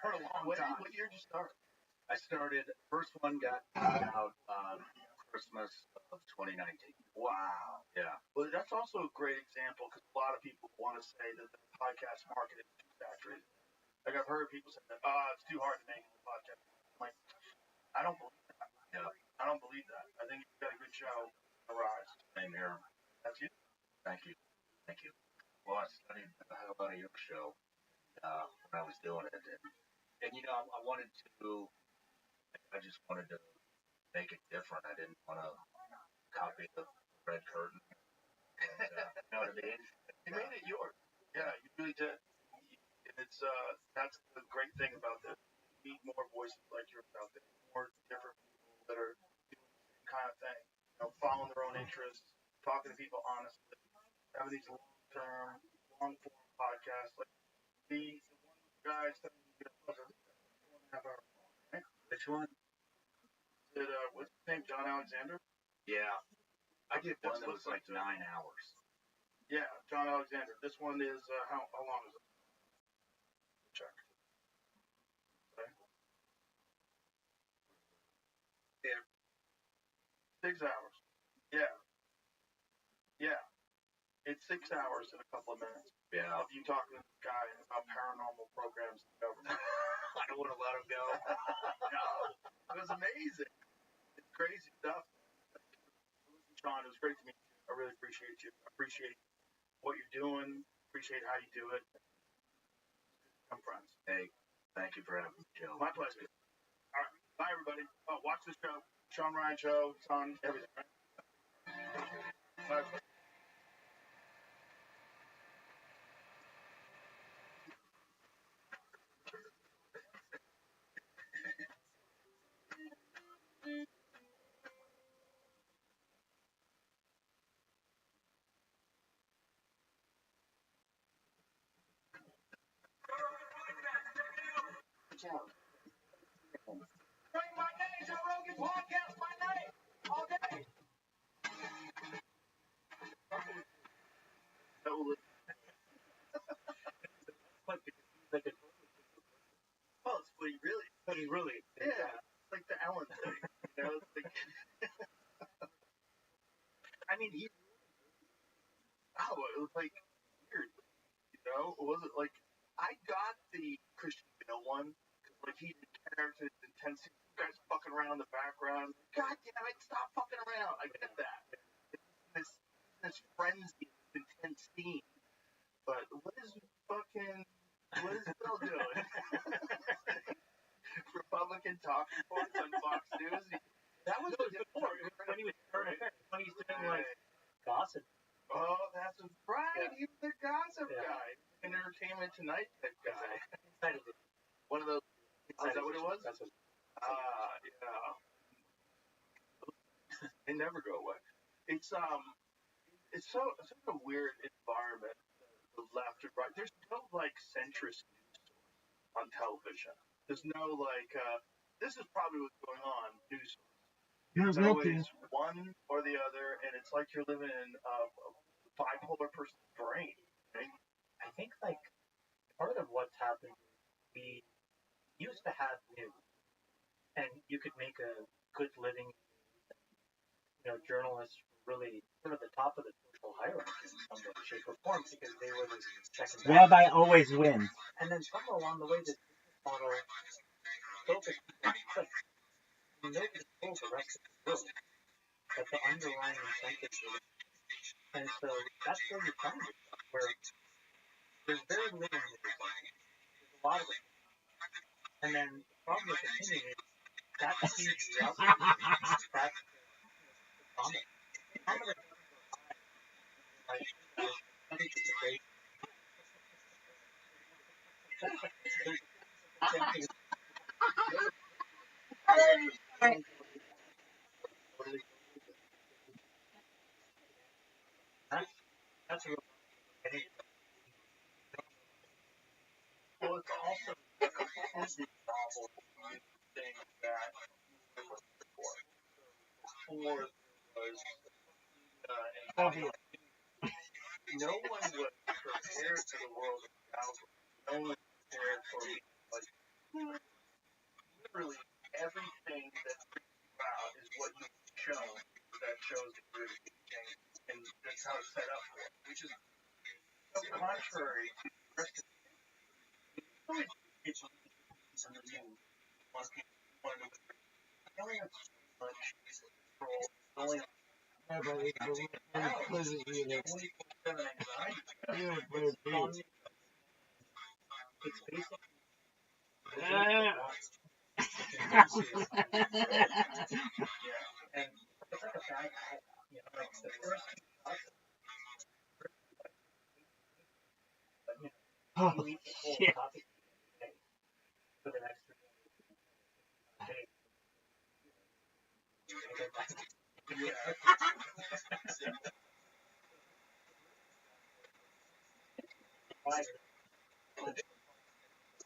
for a long time. What year did you start? I started, first one got out Christmas of 2019. Wow. Yeah. Well, that's also a great example because a lot of people want to say that the podcast market is too saturated. Like, I've heard people say that, it's too hard to make a podcast. I'm like, I don't believe that. Yeah. I don't believe that. I think you've got a good show. Rise. Same here. That's you. Thank you. Thank you. Well, I studied the hell out of your show when I was doing it, and you know, I wanted to. I just wanted to make it different. I didn't want to copy the red curtain. And, you know what I mean? You made it yours. Yeah, you really did. And it's that's the great thing about this. We need more voices like yours out there. More different people that are doing the same kind of thing. You know, following their own interests, talking to people honestly, having these long-term, long-form podcasts. Like the one with the guys that you know, was 1.5 hours long, right? Which one? Did what's his name? John Alexander? Yeah, I did one that was like 9 hours. Yeah, John Alexander. This one is how long is it? Check. Okay. Yeah. 6 hours. Yeah. Yeah. It's 6 hours and a couple of minutes. Yeah. Of you talking to this guy about paranormal programs in the government. I don't want to let him go. No, it was amazing. It's crazy stuff. Sean, it was great to meet you. I really appreciate you. I appreciate what you're doing. Appreciate how you do it. I'm friends. Hey, thank you for having me, Joe. My pleasure. All right. Bye, everybody. Watch the show. Sean Ryan Show. It's on everything, right? Bye, everybody. Bring my name, Joe Rogan podcast, my name, all day. Well, it's what he really, yeah, it's like the Ellen thing, you know. It's like, I mean, it was like weird, you know. It wasn't like I got the Christian Bale one, cause like he did characters intensity, you guys fucking around in the background. God damn it, stop fucking around. I get that. This frenzy, intense scene, but what is Bill doing? Republican talking points on Fox News. That was before when he was turning. When he's doing like Gossip. oh, that's right. Yeah. He was the gossip Yeah. guy, Entertainment Tonight type guy. Inside of it. One of those. Is that what it was? That's what. Yeah. They never go away. It's such a weird environment. The left and right. There's no like centrist news source on television. There's no like this is probably what's going on news source. It's always one or the other, and it's like you're living in a bipolar person's brain. Right? I think like part of what's happened is we used to have news, and you could make a good living. You know, journalists were really sort of the top of the social hierarchy in some way, shape, or form because they were the second. Rabbi always wins. And then somewhere along the way, this business model focused on clicks. And nobody told the rest of the world that the underlying incentives were. And so that's where you find yourself, where there's very little news. There's a lot of it. And then the problem with opinion is that feeds the algorithm. That's the comment. Comment like, I think it's a great. That's a real. I think. Well, it's also a completely novel thing that before there was and no one was prepared for the world of the algorithm. No one was prepared for like literally everything that freaks you out is what you show that shows that you're change, and that's how it's set up for it, which is so contrary to the rest of the it's on the news. Once people want to know the only only Yeah, but it's anxiety. It's basically and it's like a bad habit. You know, like the first few shots, but you Oh, eat the whole shit. topic for the next 3 days.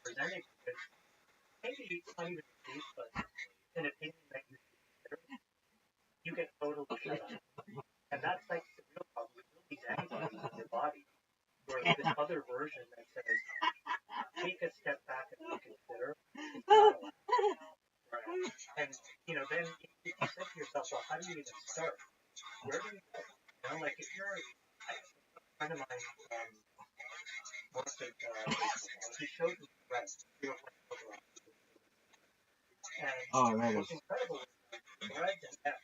Presenting maybe it's not even a case, but an opinion that you get totally shut up. And that's like the real problem. You build these antibodies in your body. Whereas this other version that says, take a step back and reconsider, it's not allowed. Right. And, you know, then you say to yourself, well, how do you even start? Where do you go? You know, like if you're a friend of mine, works at, he showed me threads, and what's incredible is threads and F,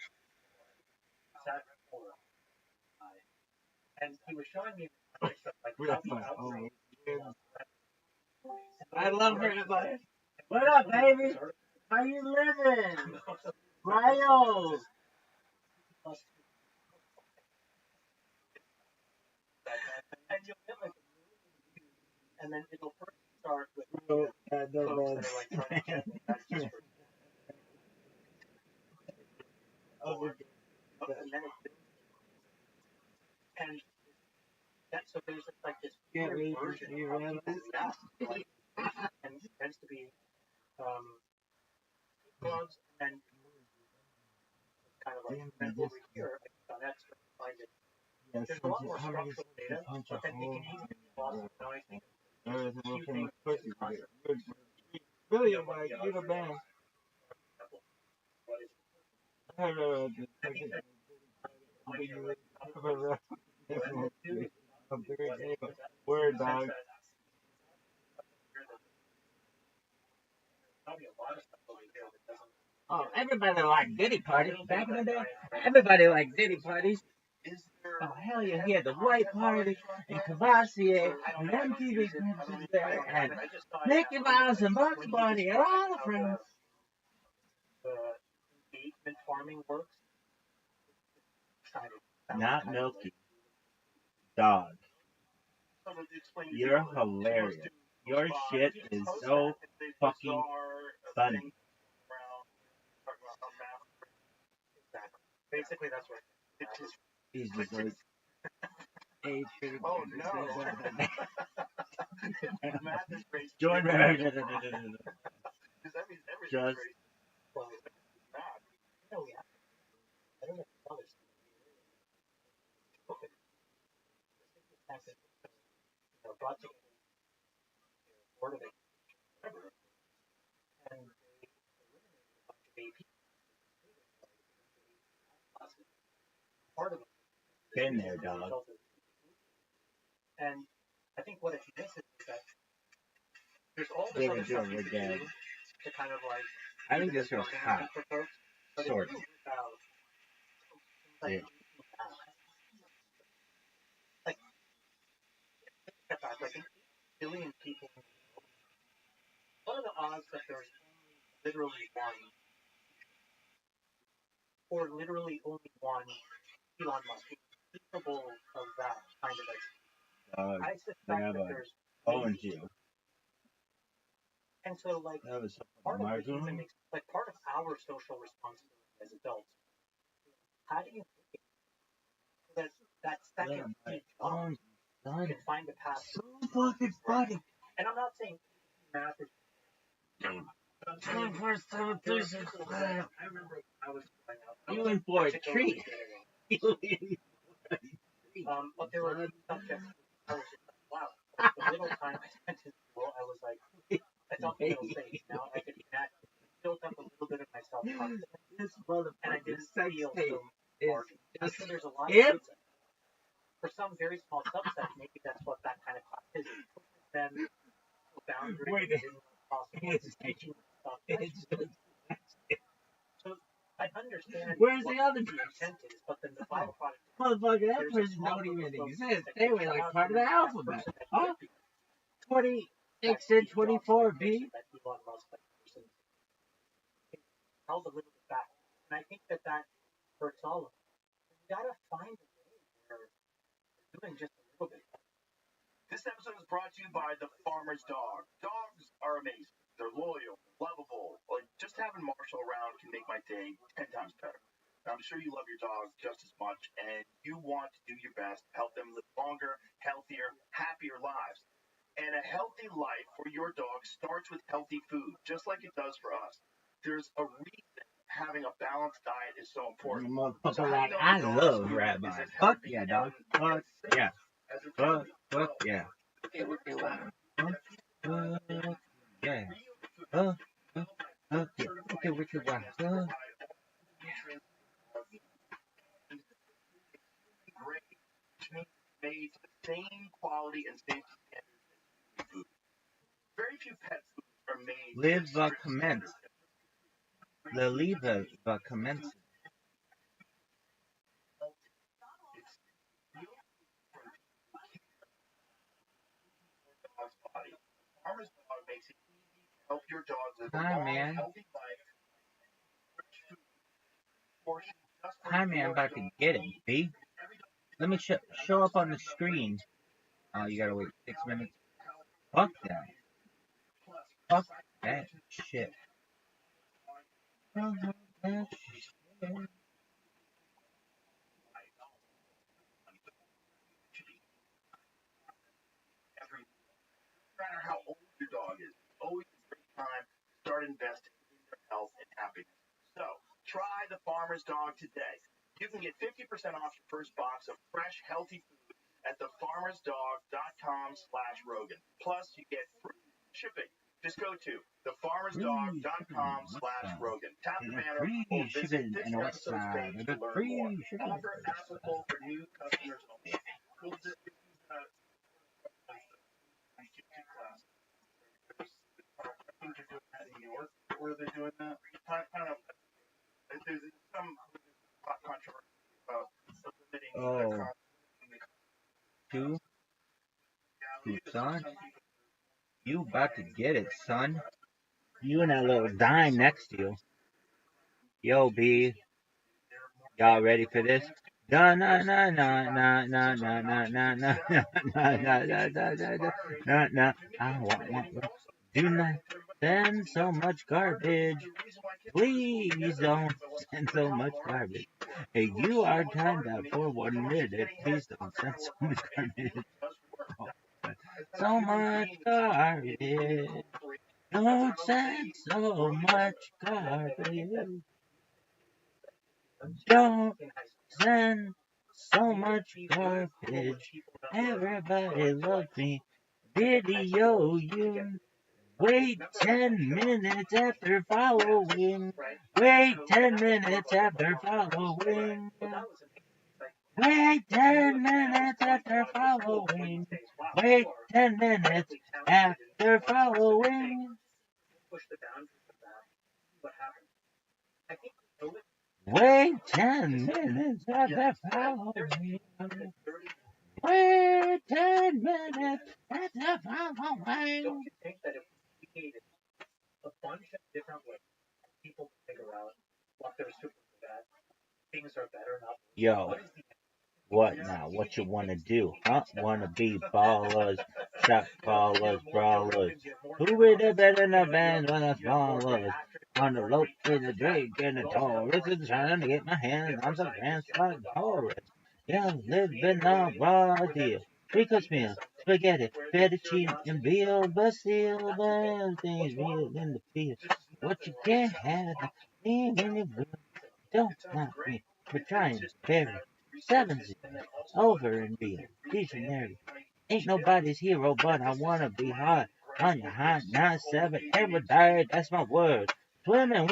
and he was showing me stuff like how the outrage. I love her. What up, baby? How you living? Miles. And you'll get like, and then it'll first start with Oh, folks that are like trying to check that's just for and then it and that so there's like this weird version of people react like and it tends to be blogs and kind of like and over here on extra find it. There's a lot more structural data, but then it can easily be lost in noise because a few things Really, like, you're the best. Word, dog. Oh, everybody liked Diddy parties back in the day. Everybody liked Diddy parties. Oh, hell yeah, he had the White Party and Cavassier and MTV Crimson's there and Mickey Mouse and Bugs Bunny and all the friends. Engagement farming works. Not Milky. Dog. You're hilarious. Your shit is so fucking funny. Basically, that's what it is. He's just like, oh no. Join me. That means everything's Just racist. Well, mad. No, yeah. I don't know if others. Okay. Brought together board of it, whatever, and they eliminated a bunch of AP. Part of it. been there, dog. And I think what it misses is that there's all this other stuff you can do to kind of like. I think this was hot. Sort of. Like, yeah. Like 8 billion people. What are the odds that there's literally one, or literally only one Elon Musk capable of that kind of execution? I suspect that there's owned you. And so, like, that was part of the human, like, part of our social responsibility as adults, how do you make it that second job can find a path? So fucking funny. And I'm not saying math is. I remember I was going out. You went for a treat. But there were subjects I was just like, wow. The little time I spent in school, I was like, I felt a little safe. Now I could built up a little bit of my self-confidence. And I didn't feel so marginal. I'm sure there's a lot of kids. For some very small subset, maybe that's what that kind of class is. It pushes them to boundaries. So I understand. Where's the other the intent is, but then the byproduct. Motherfucker, that person don't even exist. They were like part of the alphabet. Huh? 26 and 24, B. Held a little bit back, and I think that hurts all of us. You gotta find a way where you're doing just a little bit. This episode is brought to you by the Farmer's Dog. Dogs are amazing. They're loyal, lovable. Like, just having Marshall around can make my day 10 times better. I'm sure you love your dog just as much, and you want to do your best to help them live longer, healthier, happier lives. And a healthy life for your dog starts with healthy food, just like it does for us. There's a reason having a balanced diet is so important. Motherfucker, like, I love Rabbi. Fuck yeah, dog. Fuck yeah. Fuck yeah. Yeah. Okay, Richard, wow. Made to the same quality and safety standards as food. Very few pet foods are made. Live commence. The leave commence. Farmer's Dog makes it easy to help your dog live a Hi, long, man. healthy life. Hi, man. I'm about to get it, B. Let me show up on the screen. Oh, you gotta wait 6 minutes. Fuck that. Fuck that shit. Fuck that shit. No matter how old your dog is, always a great time to start investing in their health and happiness. So, try the Farmer's Dog today. You can get 50% off your first box of fresh, healthy food at thefarmersdog.com/Rogan. Plus, you get free shipping. Just go to thefarmersdog.com/Rogan. Tap the banner or visit this episode's page to learn more. Offer applicable for new customers only. Where are they doing that? Kind of. There's some controversy about limiting son. You about to get it, son. You and that little dime next to you. Yo, B. Y'all ready for this? Na na na na na na na na na na na na na. I want. Do not send so much garbage. Please don't send so much garbage. Hey, you are timed out for 1 minute. Please don't send so much garbage. So much garbage. Don't send so much garbage. Don't send so much garbage. Everybody loves me. Video you. Wait 10 minutes after following. Wait 10 minutes after following. Wait 10 minutes after following. Wait 10 minutes after following. Wait 10 minutes after following. Wait 10 minutes after following. Don't you think that if we created a bunch of different ways people can figure out what they're super good at, things are better, not worse? Yo, what now? What you wanna do? Huh? Wanna be ballers, shot callers, brawlers. Who is the better than the bands when the smallers? On the lope with a drink and a Taurus, is trying to get my hands on some fans like Taurus. Yeah, living on raw deal. Three-course meal, spaghetti, fettuccine, and veal, but still, things real in the field. What you can't have, even if you don't want me. We're trying to bury 7 zeros over and be a visionary. Ain't nobody's hero, but I wanna be hard on your high 9-7 every day. That's my word. Women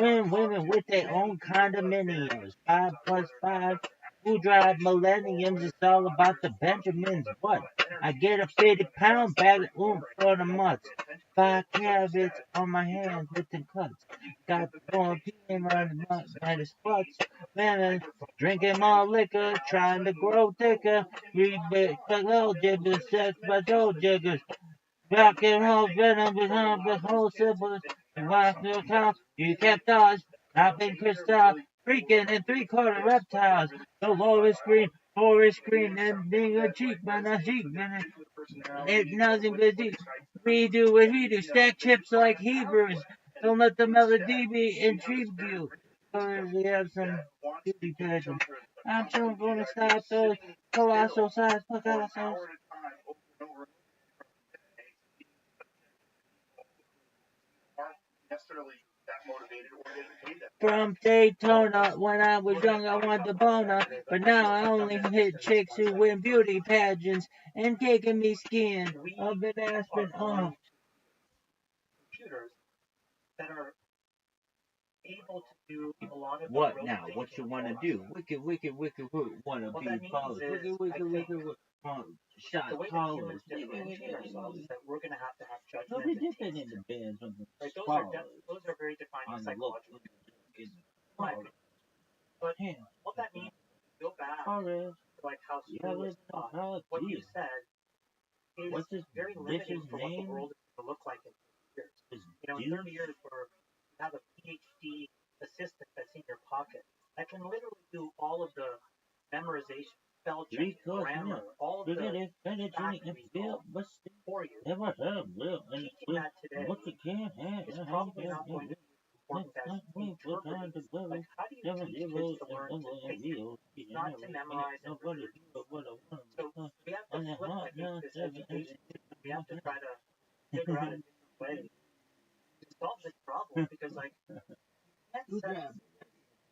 with their own condominiums. 5 + 5 Who drive millenniums? It's all about the Benjamins. What? I get a 50-pound bag of oomph for the months. 5 carrots on my hands with the cuts. Got more PM on the month by the spots. Man, drinking more liquor, trying to grow thicker. Read big, little jiggers, sex by those jiggers. Rock and roll venom behind the whole syllables. And watch the accounts, you kept us. Hopping crystal, freaking in 3/4 reptiles. The lowest screen, forest screen, and being a cheap man, a cheap man. It nothing but deep. We do what we do, stack chips like Hebrews. Don't let the melody be intrigue you. We have some beauty pageants. I'm sure going to stop those colossal size Picassos. Necessarily that motivated or didn't pay them. From Daytona, when I was young, I wanted to boner, but now I only hit chicks who win beauty pageants and taking me skin of an Aspen. Oh, Computers that are able to do a lot of what now? What you want to do? Wicked, want to what be that means followed. is, Shot the way that callers. humans differentiate ourselves is that we're going to have No, judgment they and did that taste. in the bands on the Right? scholars Those are very defining on the look. psychological. Right. But what that means, go back to like how school is taught. What you said is very limiting for what the world is going to look like in 30 years. In 30 years, where you have a PhD assistant that's in your pocket that can literally do all of the memorization, spell check, grammar, all of the for you. Teaching that today is probably not going to be important as interpreting. Like, how do you teach kids to learn to think, not to memorize and repeat? So we have to flip, I think, this education. We have to try to figure out a different way to solve this problem, because like you can't set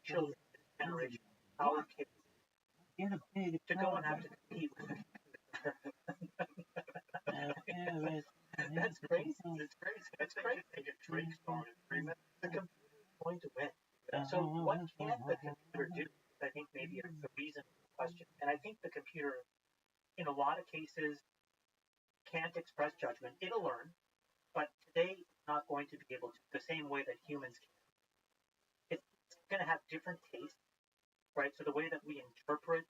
children this generation our kids to go and have to compete with it. That's crazy. It's crazy. It's crazy. Take a Drake song and dream it. The computer is going to win. So what can the computer do? I think maybe the reason for the question. And I think the computer, in a lot of cases, can't express judgment. It'll learn, but today it's not going to be able to the same way that humans can. It's going to have different tastes, right? So the way that we interpret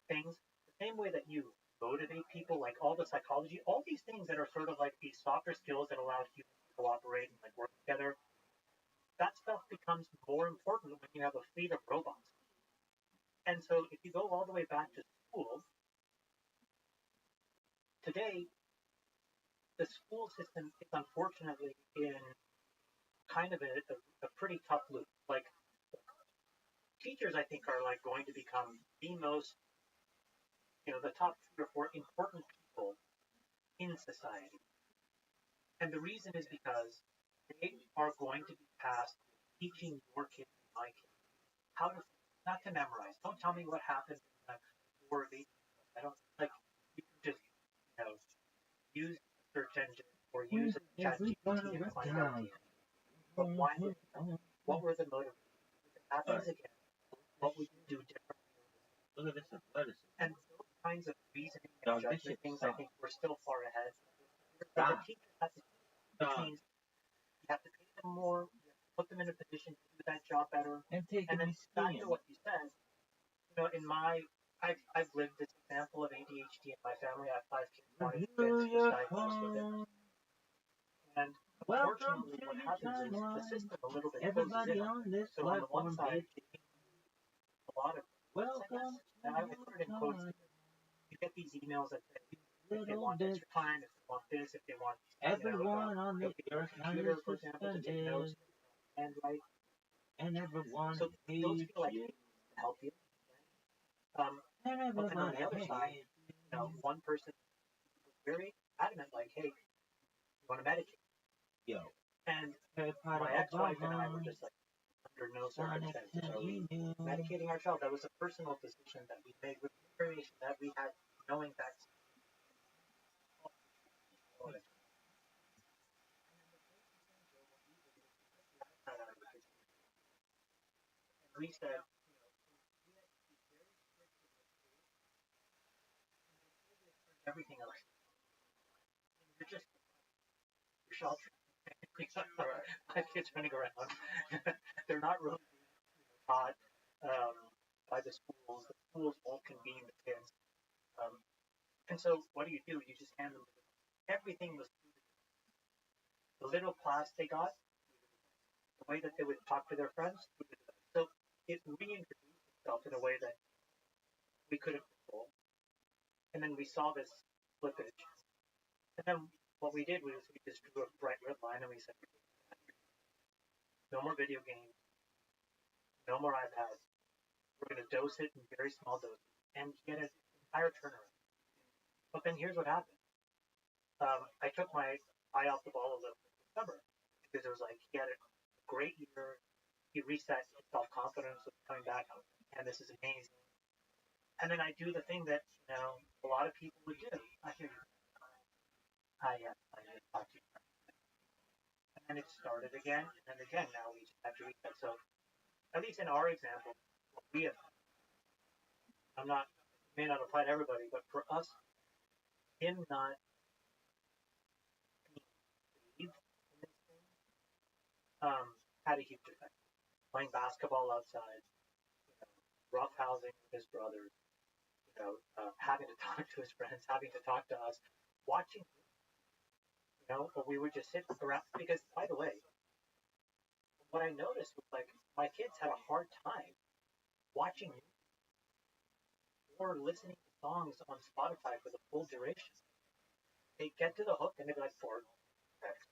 things, the same way that you motivate people, like all the psychology, all these things that are sort of like these softer skills that allow humans to cooperate and like work together, that stuff becomes more important when you have a fleet of robots. And so if you go all the way back to school, today the school system is unfortunately in kind of a pretty tough loop. Like teachers, I think, are like going to become the most, the top 3 or 4 important people in society. And the reason is because they are going to be tasked with teaching your kids and my kids how to, not to memorize. Don't tell me what happened in the War of 18. I don't like. You can just, use a search engine or use a chat GPT and find out the answer. But why? What were the motivations? If it happens again, what would you do differently? And those kinds of reasoning and judgment things, I think we're still far ahead. But the teacher has to, which means you have to pay them more, you have to put them in a position to do that job better. And then back to what you said, I've lived this example of ADHD in my family. I have 5 kids, 1 is diagnosed with it. And unfortunately, what happens is the system a little bit closes in on this. So on the one side, a lot of and I put it in quotes. You get these emails that say if they want extra time, if they want this, if they want everyone on the earth computer, for example, to take notes and write. And everyone so those feel like things to help you. But then on the other side, one person was very adamant, like, hey, you want to medicate? And my ex-wife and I were just like, under no circumstances are we medicating our child. That was a personal decision that we made with information that we had, knowing that. We said, everything else. You're just sheltered. Right. 5 kids running around. They're not really taught by the schools. The schools won't convene the kids. And so what do? You just hand them everything was the little class they got, the way that they would talk to their friends. So it reintroduced itself in a way that we couldn't control. And then we saw this slippage. And then what we did was we just drew a bright red line and we said, no more video games, no more iPads. We're going to dose it in very small doses and get an entire turnaround. But then here's what happened. I took my eye off the ball a little bit this summer because it was like he had a great year. He reset his self-confidence was coming back, and this is amazing. And then I do the thing that a lot of people would do. I hear you. I talk to you. And then it started again, and then again. Now we just have to reset. So at least in our example, what we have. I'm not may not apply to everybody, but for us, him not being in this thing had a huge effect. Playing basketball outside, roughhousing with his brothers, having to talk to his friends, having to talk to us, watching, but we would just sit around because, by the way, what I noticed was like my kids had a hard time watching or listening to songs on Spotify for the full duration. They get to the hook and they'd be like 4,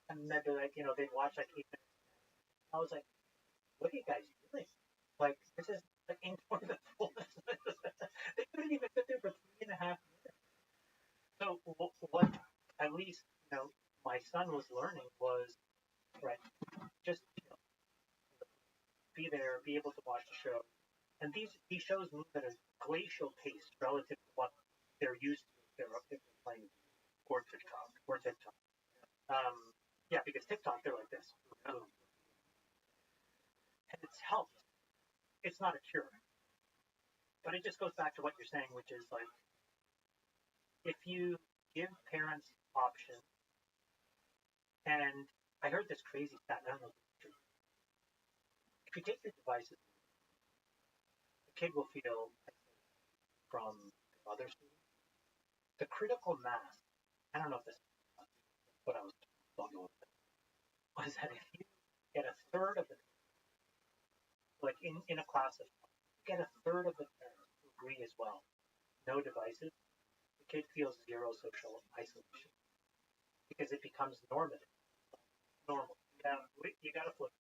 and then they'd be like, they'd watch like 8 minutes. I was like, what are you guys doing? Like, this is like enjoy the full. They couldn't even sit there for 3.5 minutes. So what at least my son was learning was right, just be there, be able to watch the show. And these shows move at a glacial pace relative to what they're used to if they're playing Or TikTok. Yeah, because TikTok they're like this. And it's helped. It's not a cure. But it just goes back to what you're saying, which is like if you give parents options, and I heard this crazy stat, I don't know if it's true. If you take your devices, the kid will feel from others. The critical mass, I don't know if this is what I was talking about, was that if you get a third of the, like in a class of, get a third of the parents who agree as well, no devices, the kid feels zero social isolation because it becomes normative. Normal. Yeah, you got to flip.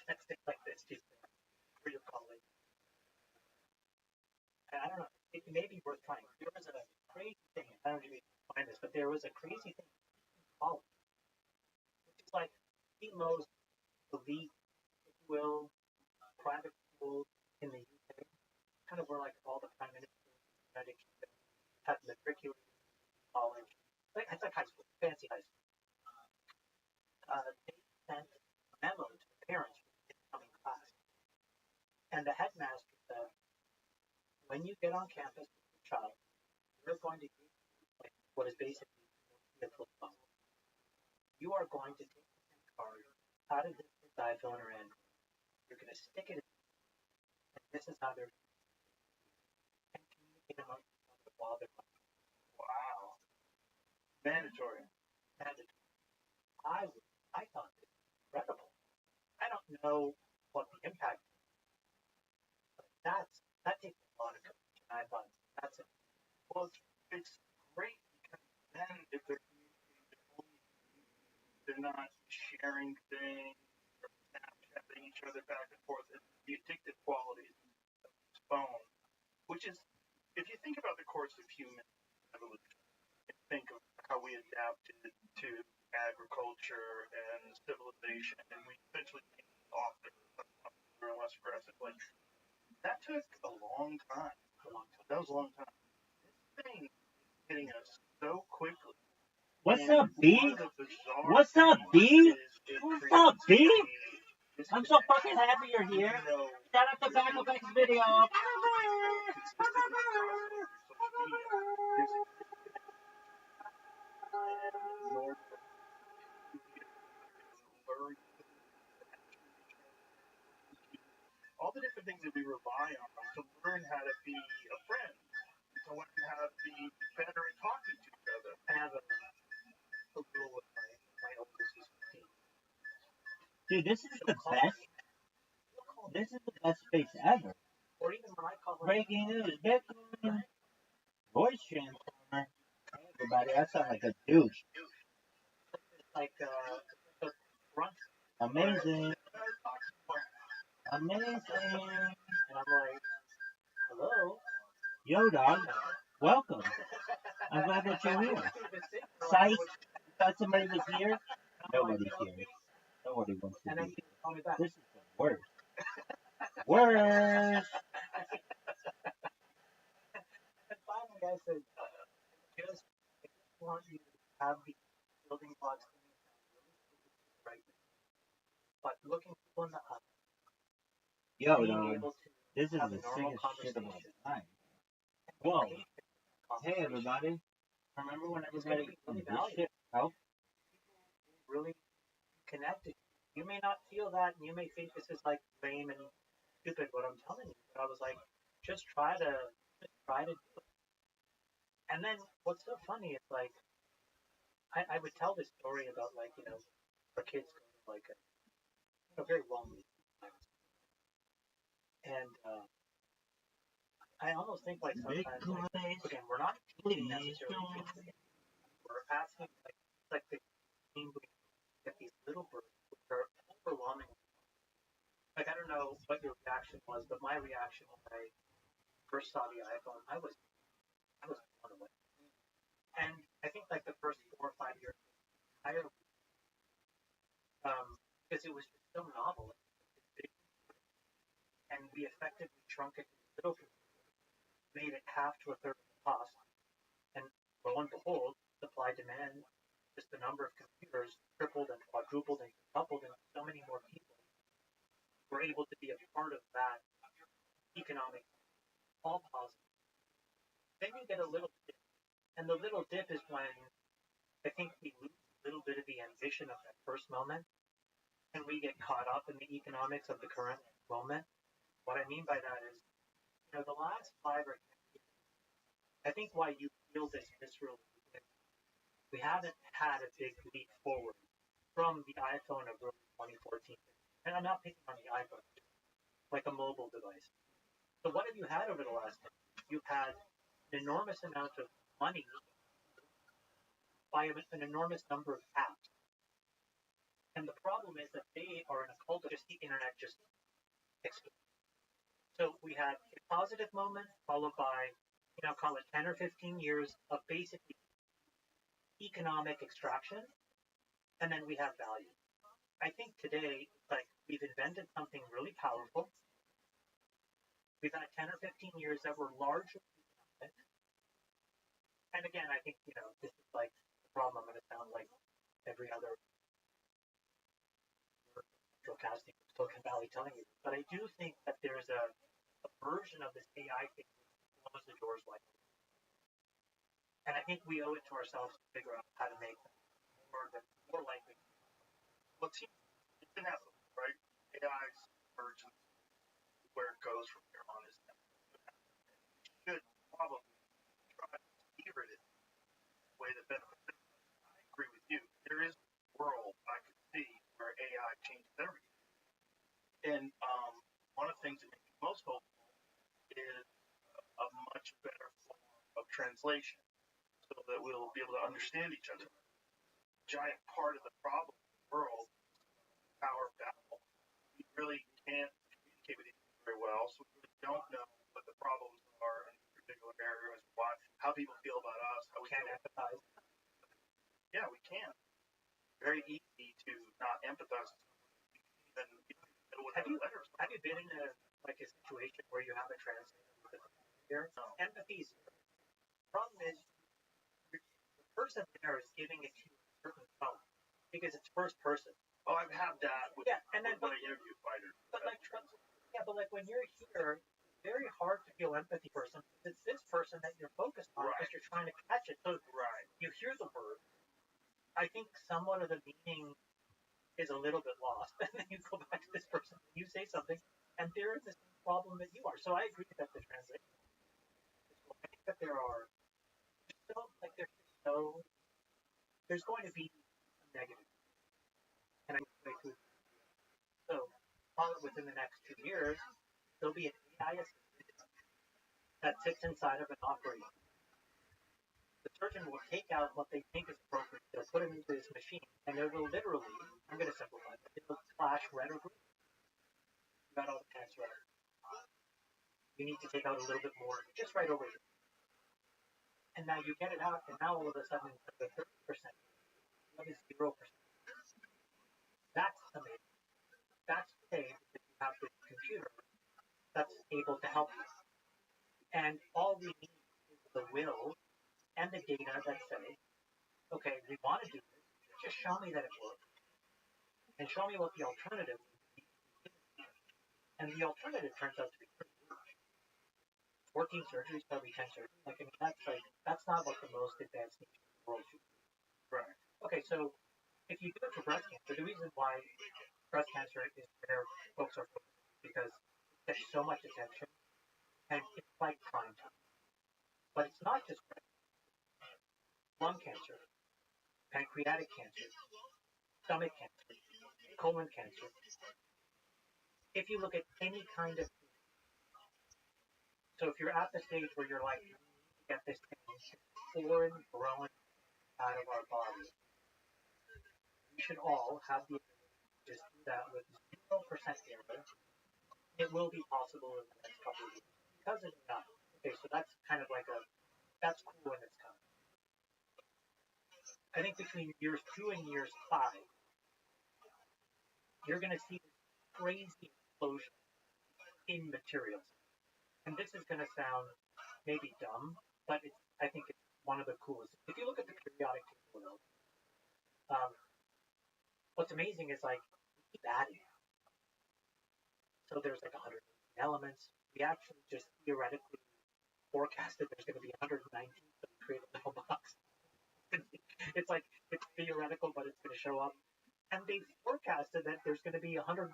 Texting like this to your colleague. And I don't know. It may be worth trying. There was a crazy thing. I don't know if you can find this, but there was a crazy thing in college, which is like the most elite, if you will, private schools in the UK. Kind of where like all the prime ministers of the United Kingdom have matriculated college. It's like high school, fancy high school. They sent a memo to the parents for the incoming class. And the headmaster said, when you get on campus with your child, you're going to give like what is basically a flip phone. You are going to take the SIM card out of this iPhone or Android. You're going to stick it in, and this is how they're and communicate amongst each other while they're on. Wow. Mandatory. I thought this was incredible. I don't know what the impact is, but that takes a lot of courage. And I thought that's it. Well, it's great because then if they're communicating, they're not sharing things or Snapchatting each other back and forth. It's the addictive qualities of this phone, which is, if you think about the course of human evolution, and think of how we adapted to agriculture and civilization, and we eventually came off there and less aggressively. That took a long time. That was a long time. This thing is hitting us so quickly. What's And up, B? one of the bizarre What's up, things B? is it What's creates up, B? a I'm so disconnect. fucking happy you're here. Even though Shout out to Back video. consistently across all your social media, there's a on, to learn how to be a friend, to learn how to be better at talking to each other. I have a rule with my oldest who's 15. Dude, this is the best. This is the best space ever. Or even when I call him. Breaking news, Bitcoin voice transformer. Hey, everybody, that sounds like a douche. Like the front. Amazing. Amazing. And I'm like, hello? Yo, dog. Welcome. I'm glad that you're here. Sight. You thought somebody was here? Nobody's here. Nobody wants to be here. This is the worst. Worst. And finally, I said, I just want you to have the building blocks right now. But looking people in the eye. Yo, being dog. able to This is have the a normal sickest shit of all conversation. time. Whoa. Hey, Conversation. everybody. Remember when It's going to everybody be really this valuable. shit out? Really connected. You may not feel that, and you may think this is like lame and stupid what I'm telling you. But I was like, just try to do it. And then what's so funny is like, I would tell this story about like, our kids go to like a very lonely time. And I almost think like sometimes, like, again, we're not teaching necessarily kids. We're asking like the game we get these little birds which are overwhelming. Like I don't know what your reaction was, but my reaction when I first saw the iPhone, I was blown away. And I think like the first 4 or 5 years, because it was just so novel, and we effectively shrunk it to little, made it half to a third of the cost, and lo and behold, supply demand, just the number of computers tripled and quadrupled and doubled, and so many more people were able to be a part of that economic all positive. Then you get a little dip, and the little dip is when I think we lose a little bit of the ambition of that first moment, and we get caught up in the economics of the current moment. What I mean by that is, the last 5 or 10 years, I think why you feel this visceral, we haven't had a big leap forward from the iPhone of early 2014. And I'm not picking on the iPhone, like a mobile device. So what have you had over the last 10 years? You've had an enormous amount of money by an enormous number of apps. And the problem is that they are in a cult of just the internet just exploding. So we had a positive moment followed by, call it 10 or 15 years of basically economic extraction, and then we have value. I think today, like, we've invented something really powerful. We've had 10 or 15 years that were largely economic. And again, I think, this is like the problem. I'm going to sound like every other casting from Silicon Valley telling you. But I do think that there's a version of this AI thing that blows the doors wide open. And I think we owe it to ourselves to figure out how to make them more likely. Well, it's inevitable, right? AI's emergence, where it goes from here on is we should probably try to steer it in a way that benefits it. I agree with you. There is a world I could see where AI changes everything. And one of the things that makes me most hopeful is a much better form of translation so that we'll be able to understand each other. A giant part of the problem in the world is power battle. We really can't communicate with each other very well, so we really don't know what the problems are in particular areas, how people feel about us, how we can't empathize. Yeah, we can. Very easy to not empathize. Have you been in a situation where you have a translator here? No. Empathy is the problem is the person there is giving it to you in a certain tone because it's first person. Oh, I've had that with my interview fighter. But like when you're here, it's very hard to feel empathy for person. It's this person that you're focused on because you're trying to catch it. So you hear the word. I think somewhat of the meaning is a little bit lost. And then you go back to this person, you say something, and they're in the same problem that you are. So I agree that the translation is cool. I think that there are still like there's going to be a negative, and I think so. Probably within the next 2 years, there'll be an AI assistant that sits inside of an operating. The surgeon will take out what they think is appropriate. They'll put it into this machine, and it will literally, I'm going to simplify it, it'll flash red or green. You got all the cancer out. You need to take out a little bit more, just right over here. And now you get it out, and now all of a sudden, the 30%, what is 0%? That's amazing. That's okay if you have this computer that's able to help you. And all we need is the will and the data that say, okay, we want to do this. Just show me that it works. And show me what the alternative is. And the alternative turns out to be pretty huge. 14 surgeries, probably 10 surgeries. Like, I mean, that's not what the most advanced nation in the world should be. Right. Okay, so if you do it for breast cancer, the reason why breast cancer is where folks are focused because it gets so much attention and it's like prime time. But it's not just breast cancer. Lung cancer, pancreatic cancer, stomach cancer, colon cancer. If you look at any kind of, so if you're at the stage where you're like, you get this thing foreign growing out of our body, we should all have the ability to just do that with 0% error. It will be possible in the next couple of years because it's not. Okay, so that's kind of like that's cool when it's coming. I think between years 2 and years 5, you're going to see this crazy explosion in materials. And this is going to sound maybe dumb, but I think it's one of the coolest. If you look at the periodic table, what's amazing is like we keep adding. So there's like 100 elements. We actually just theoretically forecasted there's going to be 119, so we create a little box. It's like it's theoretical, but it's going to show up. And they forecasted that there's going to be 142.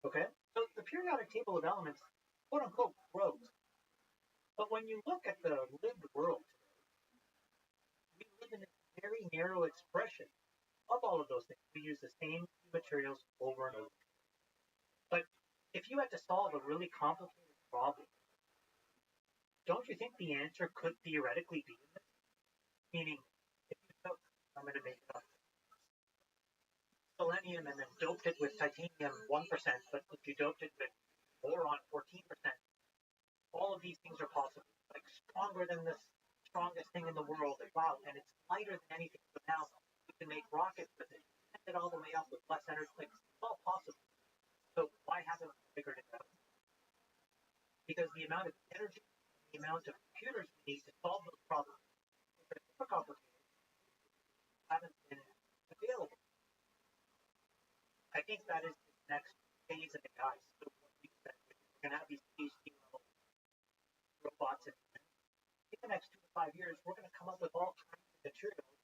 Okay? So the periodic table of elements, quote unquote, grows. But when you look at the lived world today, we live in a very narrow expression of all of those things. We use the same materials over and over. But if you had to solve a really complicated problem, don't you think the answer could theoretically be in this? Meaning, if you took, I'm going to make it up, selenium and then doped it with titanium 1%, but if you doped it with boron 14%, all of these things are possible. Like stronger than the strongest thing in the world. Like, wow, and it's lighter than anything. So now we can make rockets with it, send it all the way up with less energy. Like, it's all possible. So why haven't we figured it out? Because the amount of energy, the amount of computers we need to solve those problems, if they're super complicated, haven't been available. I think that is the next phase of AI. So what you said, we're going to have these PhD level robots, and in the next 2 to 5 years, we're going to come up with all kinds of materials.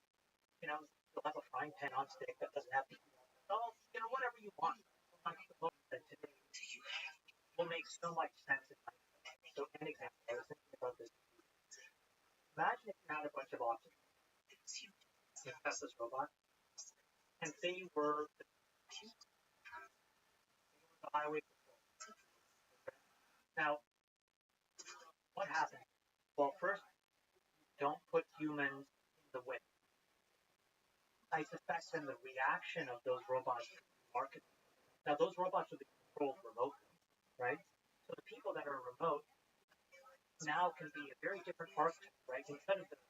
You know, you'll have a frying pan on stick that doesn't have to be, whatever you want. That today will make so much sense in my life. So, an example, I was thinking about this. Imagine if you had a bunch of options. You have this robot, and say you were the highway patrol. Now, what happens? Well, first, don't put humans in the way. I suspect then the reaction of those robots to the market. Now, those robots will be controlled remotely, right? So the people that are remote now can be a very different architect, right? Instead of the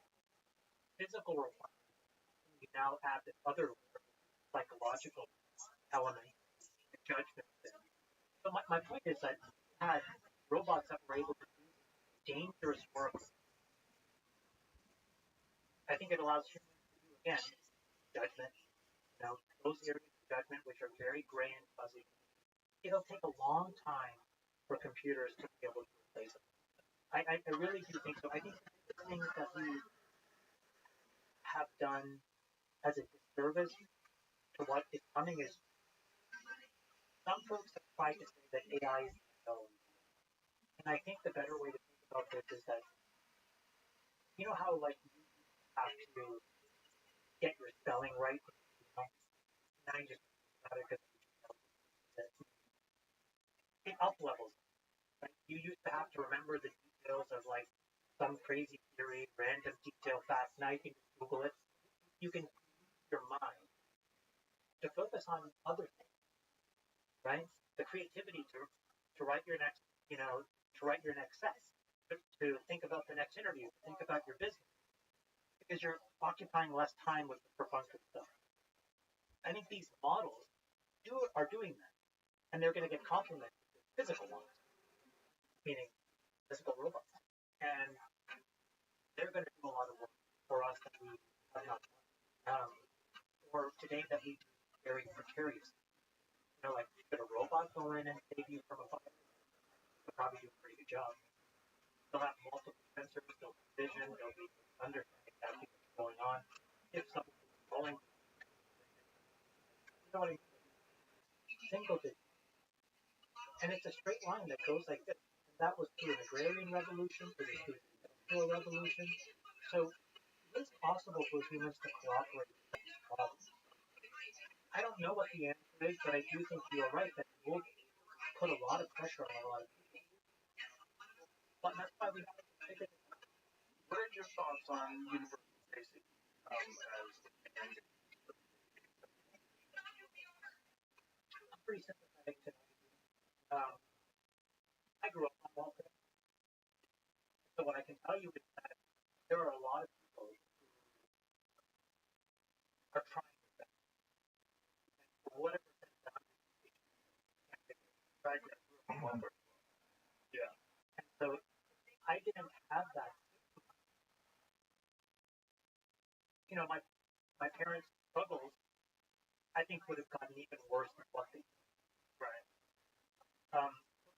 physical requirement, you now add this other psychological element, the judgment thing. So my point is that you had robots that were able to do dangerous work. I think it allows humans to do, again, judgment. Those areas of judgment which are very gray and fuzzy. It'll take a long time for computers to be able to replace them. I really do think so. I think the things that we have done as a disservice to what is coming is some folks have tried to say that AI is unknown. And I think the better way to think about this is that, you know how, like, you have to get your spelling right? You know? Now you just because it up levels. Right? You used to have to remember the details of, like, some crazy theory, random detail fact. Now you can Google it. You can use your mind to focus on other things, right? The creativity to write your next, to write your next set, to think about the next interview, to think about your business, because you're occupying less time with the perfunctory stuff. I think these models are doing that, and they're going to get complemented with physical ones, meaning physical robots, and they're going to do a lot of work for us that we have not done, or today that we do very precarious. Like, could a robot go in and save you from a fire? They'll probably do a pretty good job. They'll have multiple sensors, they'll be vision, they'll be understanding exactly what's going on. If something's falling, you know what I mean? Single digit. And it's a straight line that goes like this. And that was through an agrarian revolution, it was through the industrial revolution. So it's possible for humans to cooperate with these problems. I don't know what the answer is, but I do think you're right that it will put a lot of pressure on a lot of people. But that's why we have to figure it out. What are your thoughts on universal basic as I'm pretty sympathetic to that. I grew up on welfare. So what I can tell you is that there are a lot of people who are trying their best. And for whatever reason, yeah. And so I didn't have that. My parents' struggles, I think, would have gotten even worse than what they did. Right.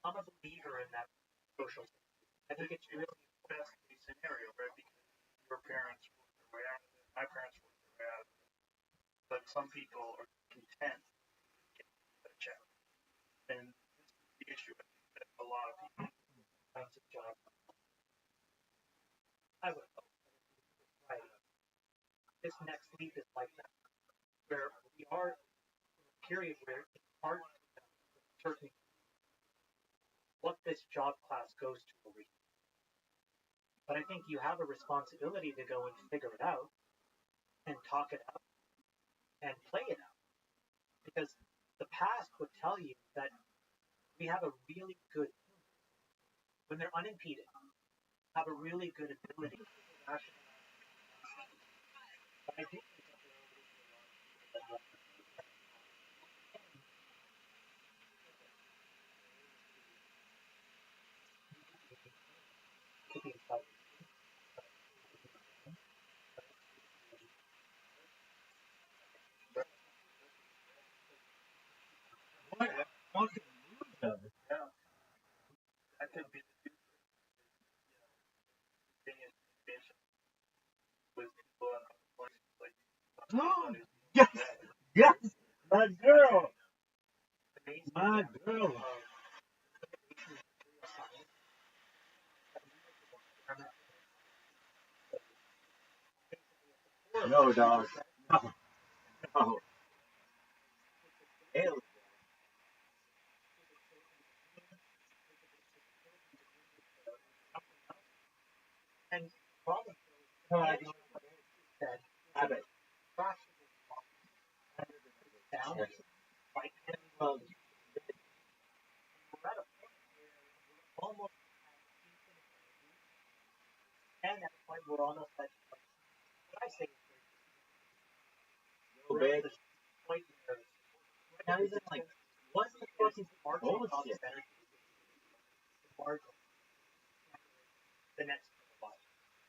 I'm a believer in that social system. I think it's really the best case scenario, right? Because your parents worked their way out of it, my parents worked their way out of it. But some people are content to get a check. And this is the issue that a lot of people finds a job. I would hope that right. This next leap is like that, where we are in a period where it's hard to know with certainty what this job class goes to a week. But I think you have a responsibility to go and figure it out and talk it out and play it out. Because the past would tell you that we have a really good, when they're unimpeded, have a really good ability to rationalize. But I do think that there are to be inspired. What a fucking loser. Yeah. That could be the future. With people in other places like Yes, yes, my girl, my girl. No, dog. No, no. Hell. And probably I that bet. down Yes. like Well, we're at a point where we're almost and at a point we're almost at what I say no, we're at bitch. this point where Not even like, what the fuck is marginal cost bullshit? of energy is marginal. The next kilowatt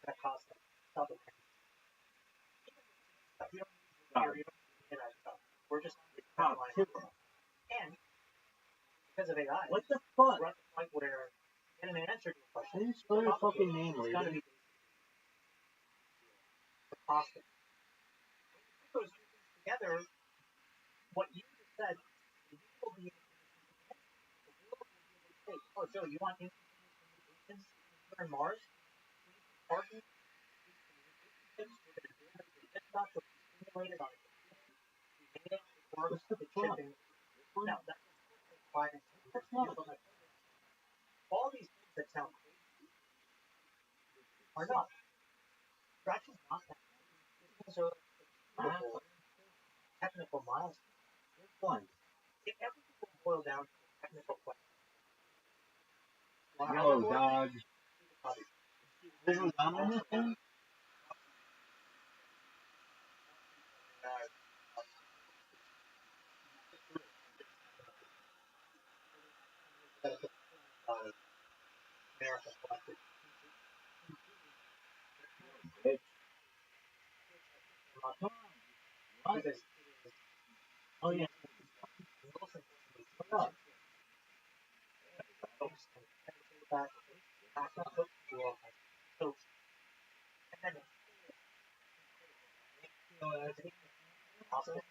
that costs us double. We don't need our stuff. We're just Top two. and because of AI, What the fuck? we're at the point where get an answer to a question. Can you spell your fucking name, It's gotta lady? be the cost of it. Those two things together, what you just said, you will be Oh, so you want instantaneous communication on Mars? Parking chips, we're going to do it. We're just about to simulate it on a computer. We made it, it works, the chip in. No, that's fine. That's not. All these things that sound crazy are not. They're actually not that crazy. These are incredible technical milestones. Which one? If everything will boil down to a technical question. Yo, dog. Overwhelming this thing? America collected. Bitch. Because Oh, yeah. most importantly, folks and back up the world. So, and then hospital, a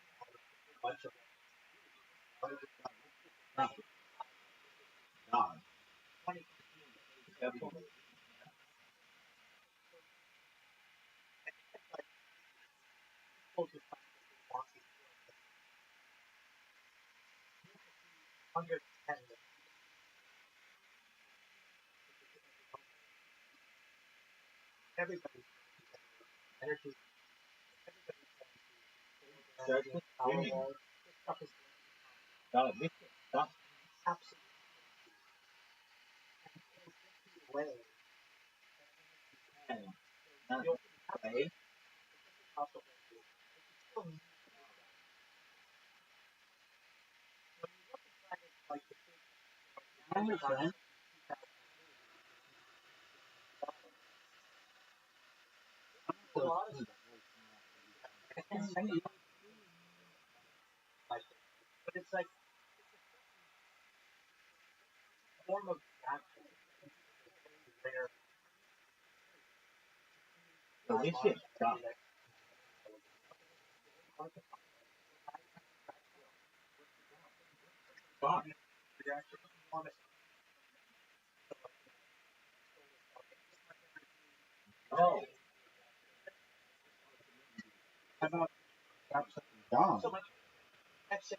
bunch of God. 20 people just walking 110 everybody's energy, everybody's power, this stuff is God, this shit sucks. absolutely way. Not You'll way. possible. Like the I'm your friend. a lot of but it's like a form of action. Rare. So this shit sucks. Fuck. Oh. How about something dumb? So much action.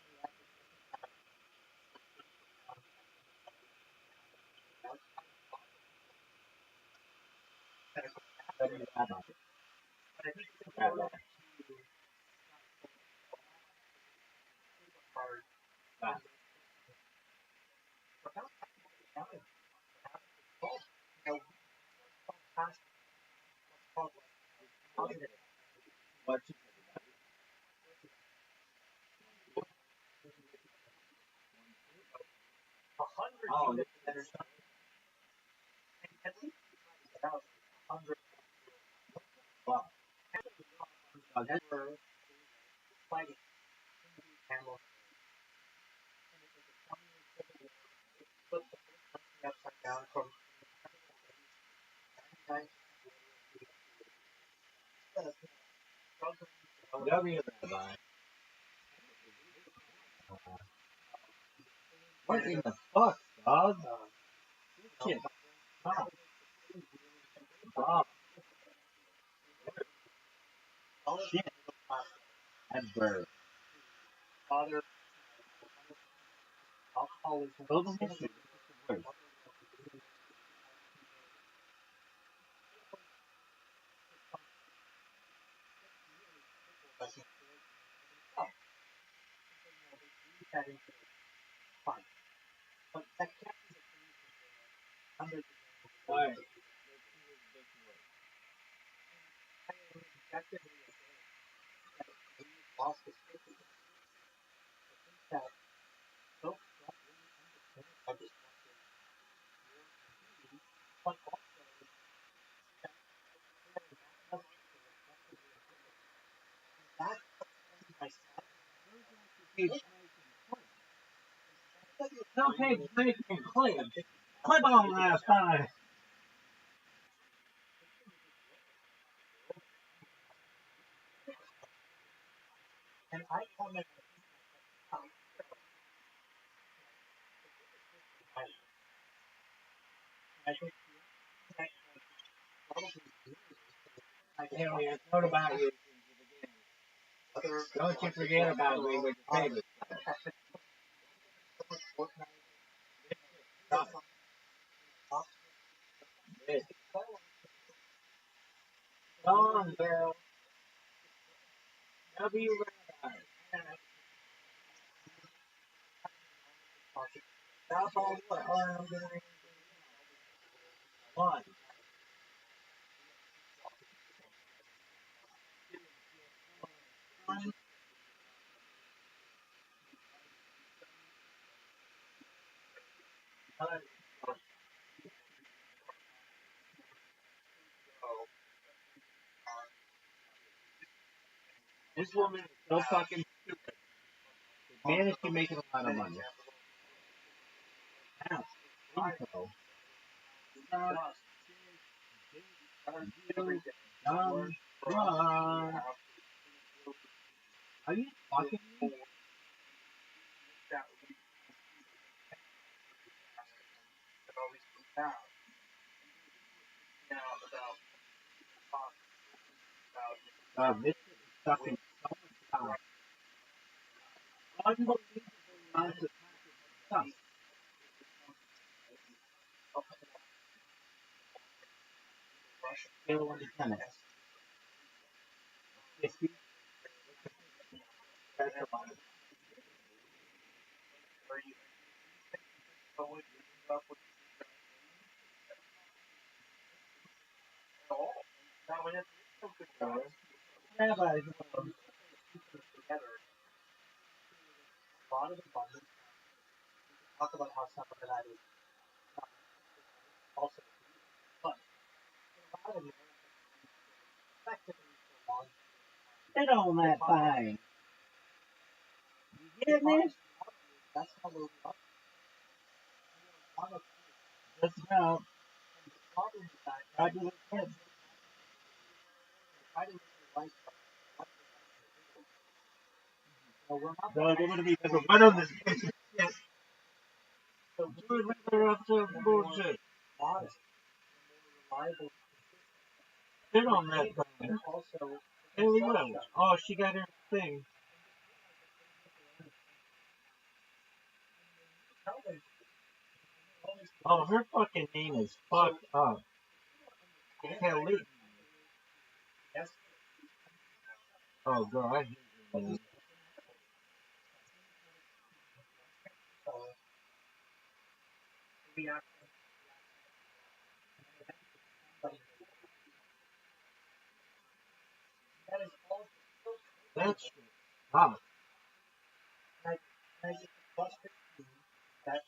But I think it's important to hard past positive What's it? 100 Oh, units that are at least 100 fuck. Oh, that's were fighting camels put the country upside down from 99 W, Rabbi. What in the fuck, dog? Shit. Stop. Stop. Shit. Ever. father alcoholism Go to history. This is the worst. that into fun. But that can't be the solution under the Why? objectively lost the safety. I think that folks don't really understand how destructive but also that that's my son. No cake making clip. Clip on last time. And I comment Haley, I thought about you. Don't you forget about me with your favorite stuff. Song, girl. W. Stop all what? One. This woman is so fucking stupid. Man, is she making a lot of money? Now, info. Are you fucking me? This is fucking so much power. Unbelievable amounts of stuff. Scale 1 to 10. 50. That's a lot. Rabbi, Talk about how some of that is also fun. A lot of it effectively for long. get on that thing. You get me? That's how we're Just about. the problem with that. Roger the kid. Try to live your life. So we're not So they're going to be number one on this piece of shit. So we're RabbiRothschild bullshit. modest, reliable. Get on that thing. Also, Haley Wells. Oh, she got her thing. Oh, her fucking name is fucked up. Haley. yes, Oh, girl, I hate her name. we have that is all That's tough. I just busted that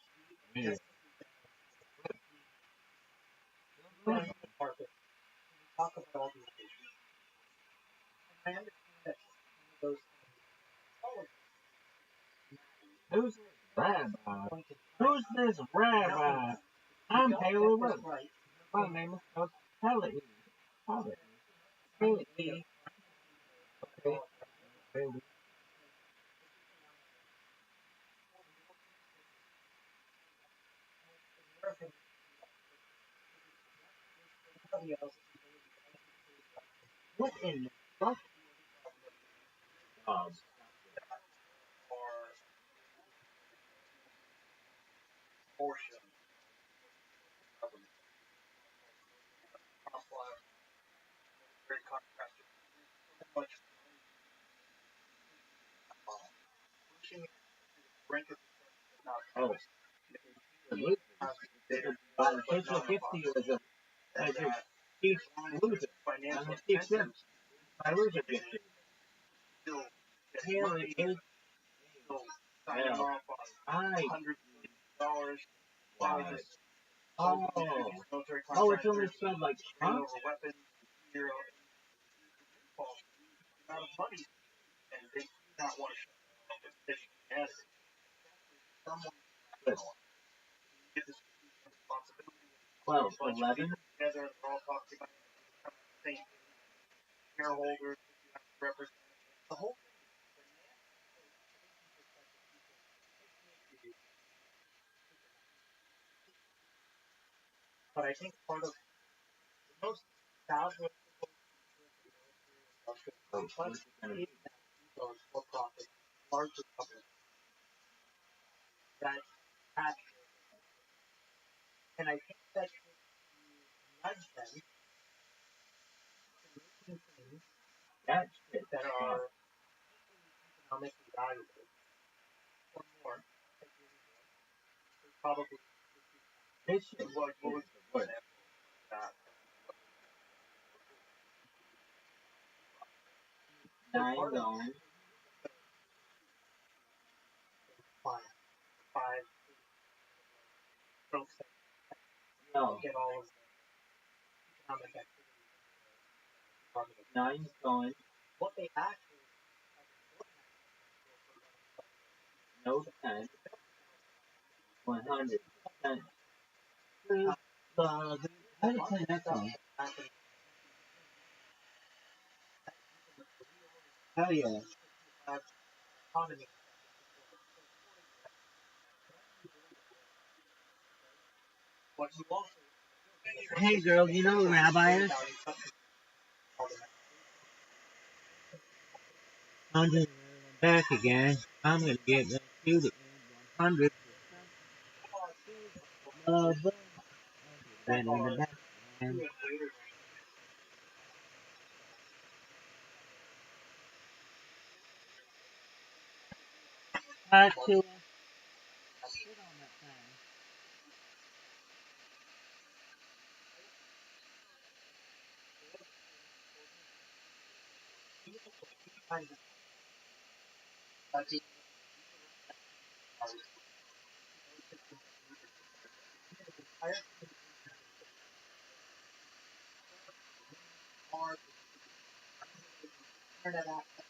Yeah. market. Talk about all these issues. I understand that those Who's this rabbi? Who's this rabbi? I'm Haley Wells. right. My name is Coach Haley. Haley. Okay. Haley. Somebody else What in the fuck? Portion of them. Very contrasted. So much pushing it to the brink of not Oh. Potential gift to you as your chief loser. I'm the chief gift. My loser gift. still Haley is signing off on I. hundreds of dollars. Why? Oh. Oh, Military it's contractors only spelled like hand Trump? over weapons, zero amount of money, and they do not want to shut down the petition. Yes, someone get this responsibility. 12, 11. Together, and they're all talking about the same shareholders, representatives, the whole thing. But I think part of the most salvageable those for-profit, larger government that capture, and I think that if you nudge them to making things That shit. that are economically valuable or more, like really more, they probably This shit. What was the example of that? 9 going. five folks that No. get all of the economic activity. 9's going. What they actually No 10. 100%. How to play that song? Hell yeah. Economy. What you also Hey girl, you know who Rabbi is? 100 back again. I'm gonna get back to the 100%. Love. Then in the back again. Part 2. internet access.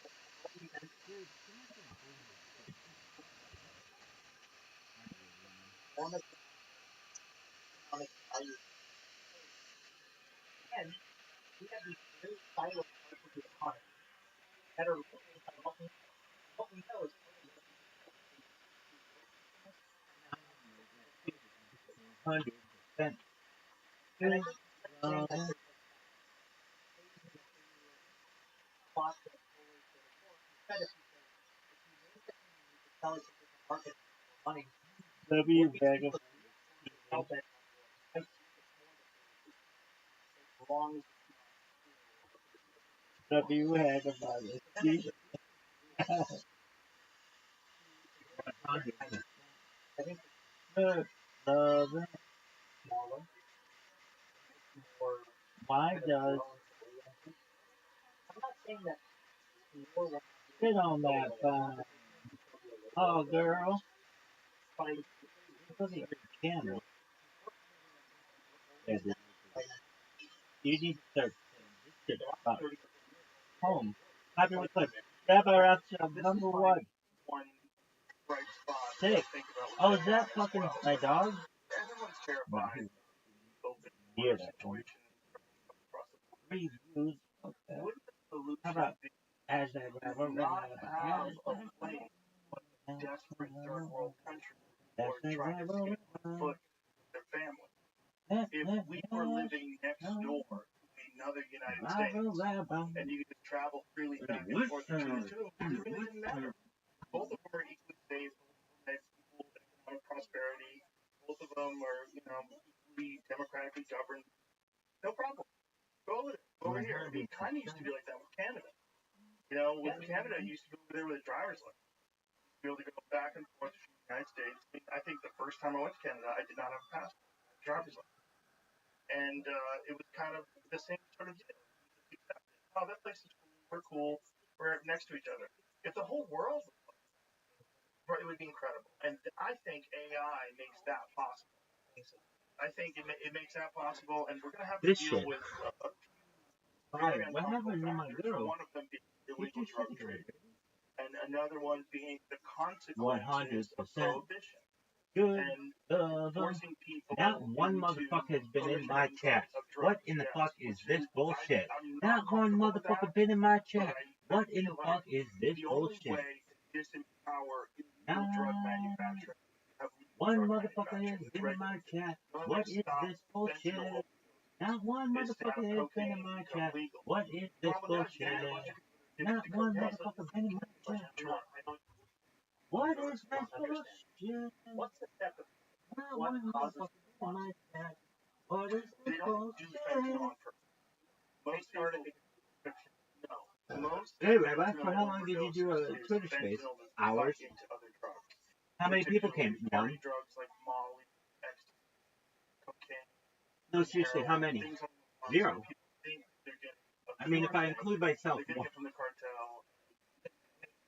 And we have these very siloed parts of the economy that are limited by what we know is 100%. and I think saying that spots that instead of sell it to different markets for money, W bag of sell that long W bag of money. 100%. I think Love. smaller, more. Why does I'm not saying that more sit on that phone? Oh, girl. Look at your camera. You need to start saying this shit about home. Happy with clip. RabbiRothschild number 1. One bright spot. Sick. Think about Oh, is that fucking my dog? everyone's terrified. Open Yeah, that one. situation across the board. Reviews. Okay. Wouldn't the solution How about be as that to not have a place but desperate third world countries who are trying to escape on foot with their family? If we were living next door to another United States and you could just travel freely back and forth between the two, it really didn't matter. Both of them are equally safe, both of them have equal economic prosperity, both of them are, equally democratically governed. No problem. Go over there. Go over here. It kind of used to be like that with Canada. With Canada, you used to go over there with a driver's license. To be able to go back and forth to the United States. I think the first time I went to Canada, I did not have a passport, I had a driver's license. And it was kind of the same sort of deal. Oh, that place is cool. We're cool. We're next to each other. If the whole world was like that, it would be incredible. And I think AI makes that possible. I think it makes that possible, and we're going to have to This deal shit. with a few Why? very What happened to my factors. girl? One of them being illegal drug trade, and another one being the 100%. consequences of prohibition. Good. And forcing people Not one motherfucker has been in my chat. What in the fuck is this bullshit? Not one motherfucker been in my chat. What in the fuck is this bullshit? One motherfucker has been in my chat. What is this bullshit? Not one is to have motherfucker has been in cocaine my become chat. legal. What is The this problem with that is you get a bullshit? bunch of people Not addicted to one cocaine. motherfucker been in my chat. Sure. I don't What is this understand. bullshit? What's the step of Not what one causes motherfucker been in my chat. What is They this don't do fentanyl on bullshit? purpose. Most started people, no. Most Hey, Rabbi, for fentanyl how long did you do a overdoses is Twitter space? fentanyl that's Hours? fucked into other drugs. How many people came? Particularly One? party drugs like Molly, ecstasy, cocaine, No, seriously, how heroin, many? things like that. Zero. So people think they're getting a I mean, if pure I thing, include myself, they're getting it from the cartel.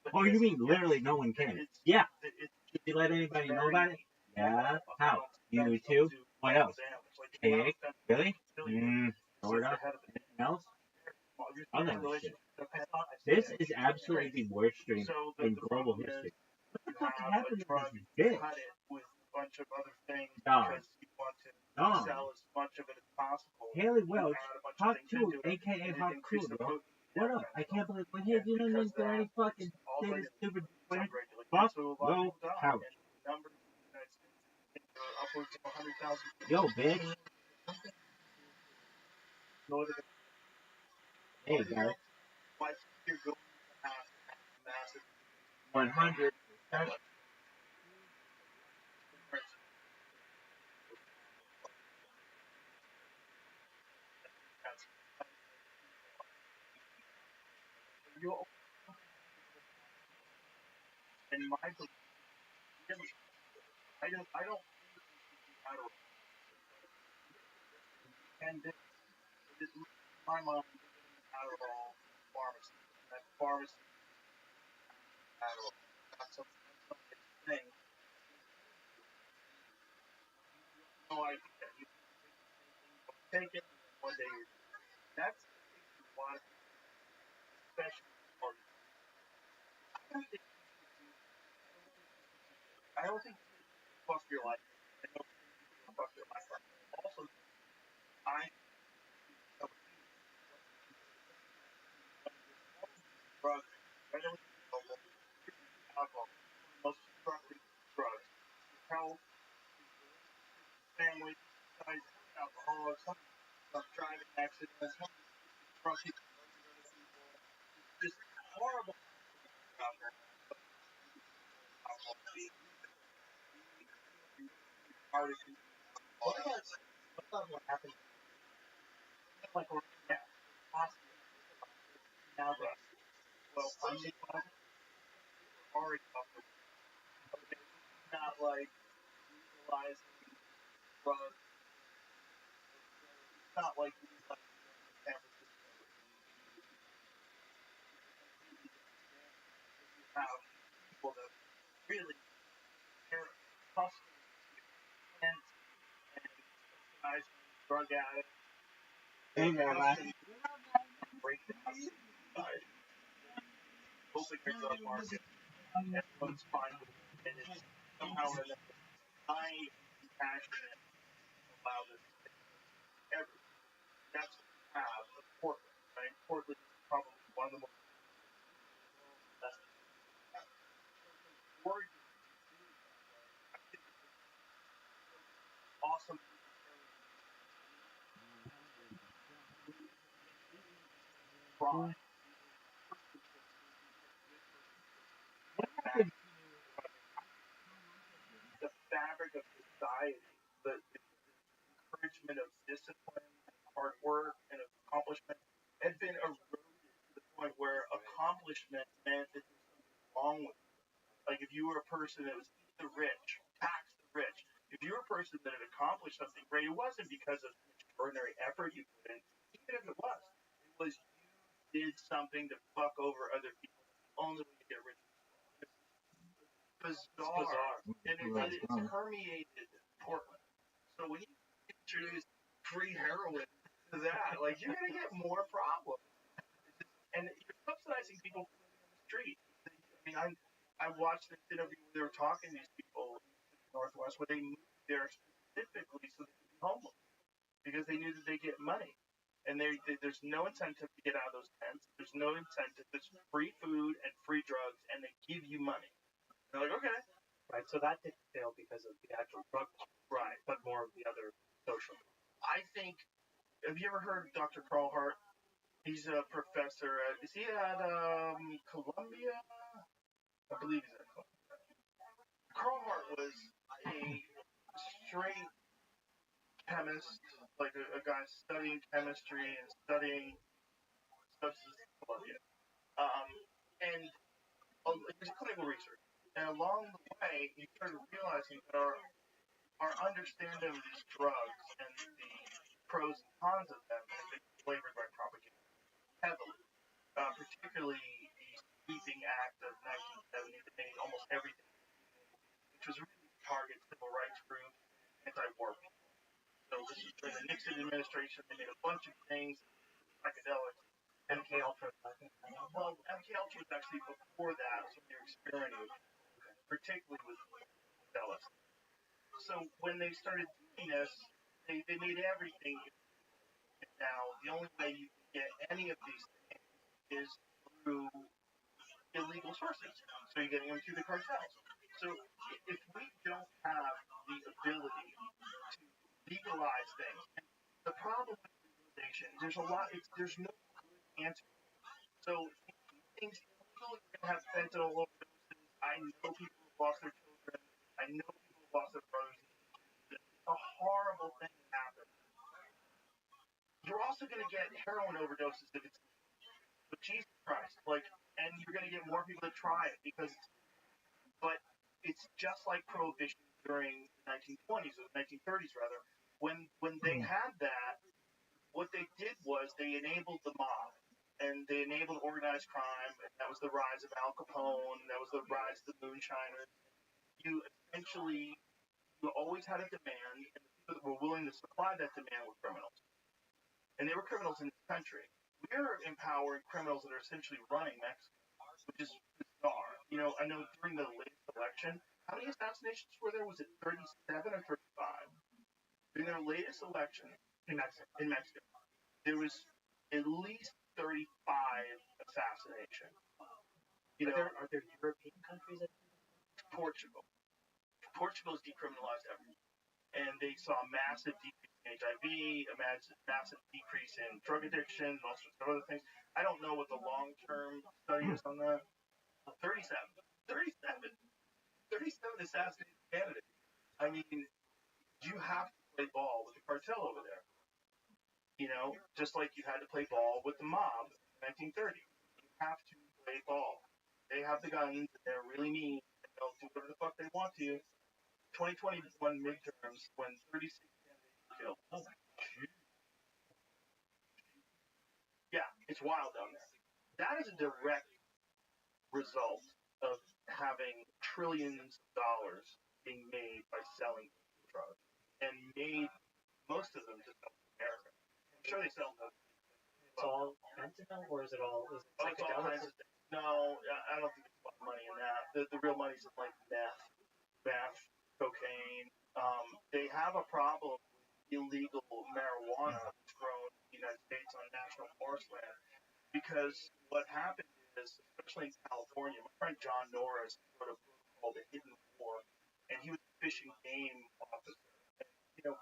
But oh, you this, mean literally no one came? it's, Yeah. it's Did you let anybody know very about it? Yeah. How? fentanyl YouTube? to What mental else? damage. Like the Cake? amount of fentanyl Really? kill you Sort is of. ahead of it. Anything else? Well, you're Other in a than shit. relationship. This is absolutely the worst stream So in the global problem history. is What the you fuck have a happened to drug, this you bitch? cut it with a bunch of other things Dog. because you want to Dog. sell as much of it as possible. Haley You Welch, add a bunch of Hawk things 2, into it, aka and it Hawk 2, increases the bro. potency. What up? I can't believe when his And because for any that, fucking it's all say this regulated. stupid It's Twitter. unregulated. Fuck So a lot of no people die. couch. And the numbers in the United States are upwards of 100,000 people. Yo, bitch. Go to the Hey, guys. why you're going to have massive 100%. you'll in my belief, I don't matter and this my mom Adderall pharmacy. That pharmacy Adderall. That's some thing. No idea. You take it one day. That's a lot of special parties. I don't think fuck your life. I don't think fuck your life. Also, I drugs readily available. Alcohol, most destructive drugs. Health, family, guys, alcoholics, some driving accidents, some drunk people, just horrible out there. Alcohol, artists, what about what happened? Like we're yeah. possible now that Well, I'm already off the okay. Not like legalizing drugs. It's not like legalizing San Francisco. You have people that really care, hustle, and guys, drug addicts, Hey, Rabbi. break down society, open your drug market, everyone's fine with it, and it's somehow or another, I am passionate about this. Every, that's what we have in Portland, right? Portland is probably one of the most Oregon, I think it's awesome. Pride. The fabric of society, the encouragement of discipline, hard work, and accomplishment had been eroded to the point where accomplishment meant that there's something wrong with it. Like if you were a person that was eat the rich, tax the rich. If you were a person that had accomplished something great, it wasn't because of extraordinary effort you put in. Even if it was you did something to fuck over other people. That's the only way to get rich. Bizarre. And it's permeated Portland. So when you introduce free heroin to that, like you're gonna get more problems. And you're subsidizing people from living on the street. I mean, I watched this interview where they were talking to these people in the Northwest where they moved there specifically so they could be homeless because they knew that they get money. And there's no incentive to get out of those tents. There's no incentive. There's free food and free drugs, and they give you money. And they're like, okay, right. So that didn't fail because of the actual drug, right, but more of the other social. I think Have you ever heard of Dr. Carl Hart? He's a professor. Is he at Columbia? I believe he's at Columbia. Carl Hart was a straight chemist, like a guy studying chemistry and studying substances at Columbia. And he was clinical research. And along the way, he started realizing that our understanding of these drugs and the pros and cons of them has been flavored by propaganda heavily, particularly the sweeping act of 1970 that made almost everything, which was really to target civil rights groups, anti-war people. So this is during the Nixon administration. They made a bunch of things, psychedelics. MK Ultra. Well, MK Ultra was actually before that, so they were experimenting with, particularly with LSD. So when they started doing this, they made everything. Now, the only way you can get any of these things is through illegal sources. So you're getting them through the cartels. So if we don't have the ability to legalize things, and the problem with legalization, there's no good answer. So things illegal, you're going to have fentanyl overdoses. I know people have lost their children. I know people have lost their brothers. It's a horrible thing that happens. You're also going to get heroin overdoses if it's but Jesus Christ, and you're going to get more people to try it but it's just like prohibition during the 1920s or the 1930s rather, when they had that, what they did was they enabled the mob and they enabled organized crime, and that was the rise of Al Capone, that was the rise of the moonshiners. You always had a demand, and the people that were willing to supply that demand were criminals. And they were criminals in this country. We're empowering criminals that are essentially running Mexico, which is bizarre. I know during the latest election, how many assassinations were there? Was it 37 or 35? During their latest election in Mexico, there was at least 35 assassinations. Are there European countries that Portugal. Portugal's decriminalized everything. And they saw a massive decrease in HIV, a massive decrease in drug addiction, and all sorts of other things. I don't know what the long-term study is on that. 37 assassinated candidates. I mean, you have to play ball with the cartel over there. Just like you had to play ball with the mob in 1930. You have to play ball. They have the guns, and they're really mean, and they'll do whatever the fuck they want to you. 2021 midterms when 36 candidates were killed. Oh, yeah, it's wild down there. That is a direct result of having trillions of dollars being made by selling drugs, and made most of them to sell in America. I'm sure they sell them. It's all fentanyl, or is it all psychedelics? No, I don't think there's a lot of money in that. The real money's in meth, cocaine. They have a problem with illegal marijuana that's grown in the United States on national forest land, because what happened is, especially in California, my friend John Norris wrote a book called The Hidden War, and he was a fishing game officer. And,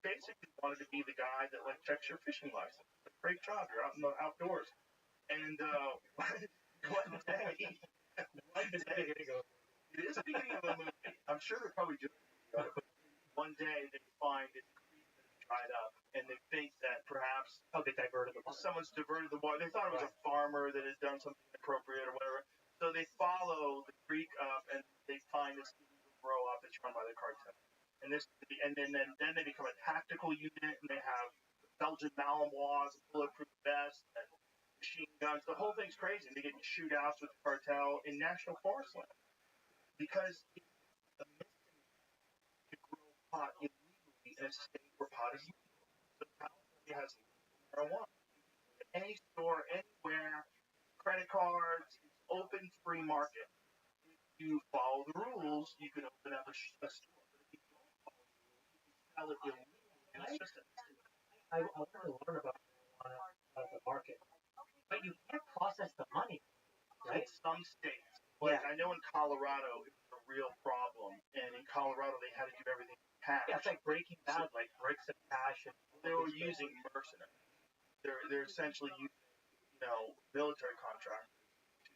basically wanted to be the guy that checks your fishing license. It's a great job. You're out in the outdoors. And one day, it is the beginning of a movie. I'm sure they're probably doing it. But one day they find it dried up, and they think that perhaps they diverted the water. Someone's diverted the water. They thought it was a farmer that had done something inappropriate or whatever. So they follow the creek up, and they find this grow up that's run by the cartel. And then they become a tactical unit, and they have Belgian Malinois, bulletproof vests, and machine guns. The whole thing's crazy. And they get in shootouts with the cartel in national forest land, because it's a misdemeanor to grow pot illegally in a state where pot is legal. So California has marijuana. Any store, anywhere, credit cards, it's open free market. If you follow the rules, you can open up a store. I want to learn about the market, but you can't process the money, right? In some states, I know in Colorado it was a real problem, and in Colorado they had to do everything cash. Yeah, it's like Breaking Bad, like bricks of cash and they were using mercenaries. They're essentially using, military contractors to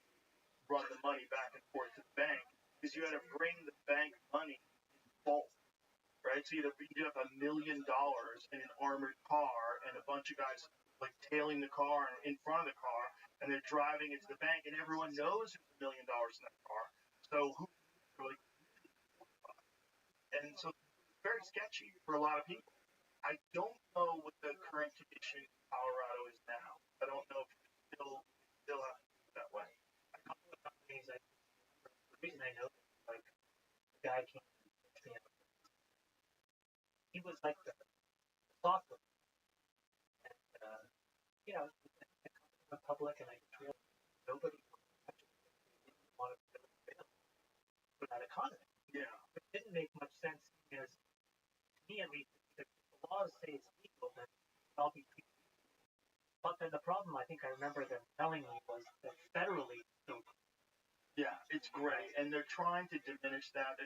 run the money back and forth to the bank, because you had to bring the bank money in bulk, right? So you'd have $1 million in an armored car and a bunch of guys like tailing the car in front of the car, and they're driving it to the bank, and everyone knows there's $1 million in that car. So like, and so it's very sketchy for a lot of people. I don't know what the current condition in Colorado is now. I don't know if you still have to do it that way. A couple of companies, the reason I know this, like, the guy came and picked me up. He was like the software. And, the company went public, and I just realized nobody didn't want to build for that economy. Yeah. It didn't make much sense because, to me at least, if the laws say it's legal, then I'll be treated. But then the problem, I think I remember them telling me, was that federally, yeah, it's great, and they're trying to diminish that.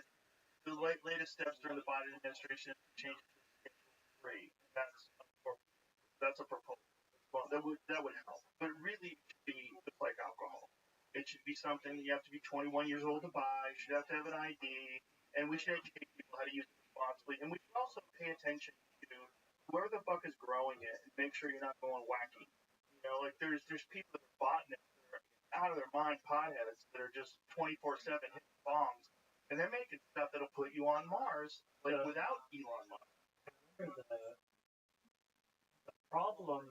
The latest steps during the Biden administration is to change it to Schedule 3. That's a proposal. Well, that would help, but really it should be just like alcohol. It should be something you have to be 21 years old to buy. You should have to have an ID, and we should educate people how to use it responsibly. And we should also pay attention to whoever the fuck is growing it and make sure you're not going wacky. Like there's people that are botanists that are out of their mind, potheads that are just 24/7 hitting bombs, and they're making stuff that'll put you on Mars, like without Elon Musk. The problem,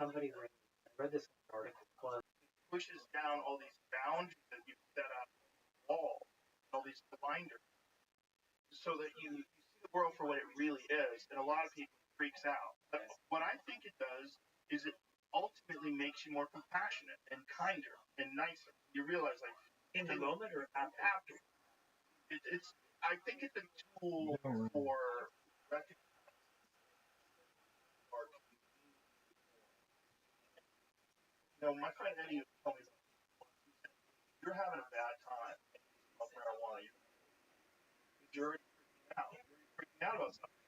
somebody read this article, was it pushes down all these boundaries that you set up on the wall, all these blinders, so that you see the world for what it really is, and a lot of people freaks out. But what I think it does is it ultimately makes you more compassionate and kinder and nicer. You realize, like, in the moment or after. I think it's a tool for recognizing or my friend Eddie told me you're having a bad time of marijuana. You're freaking out about something.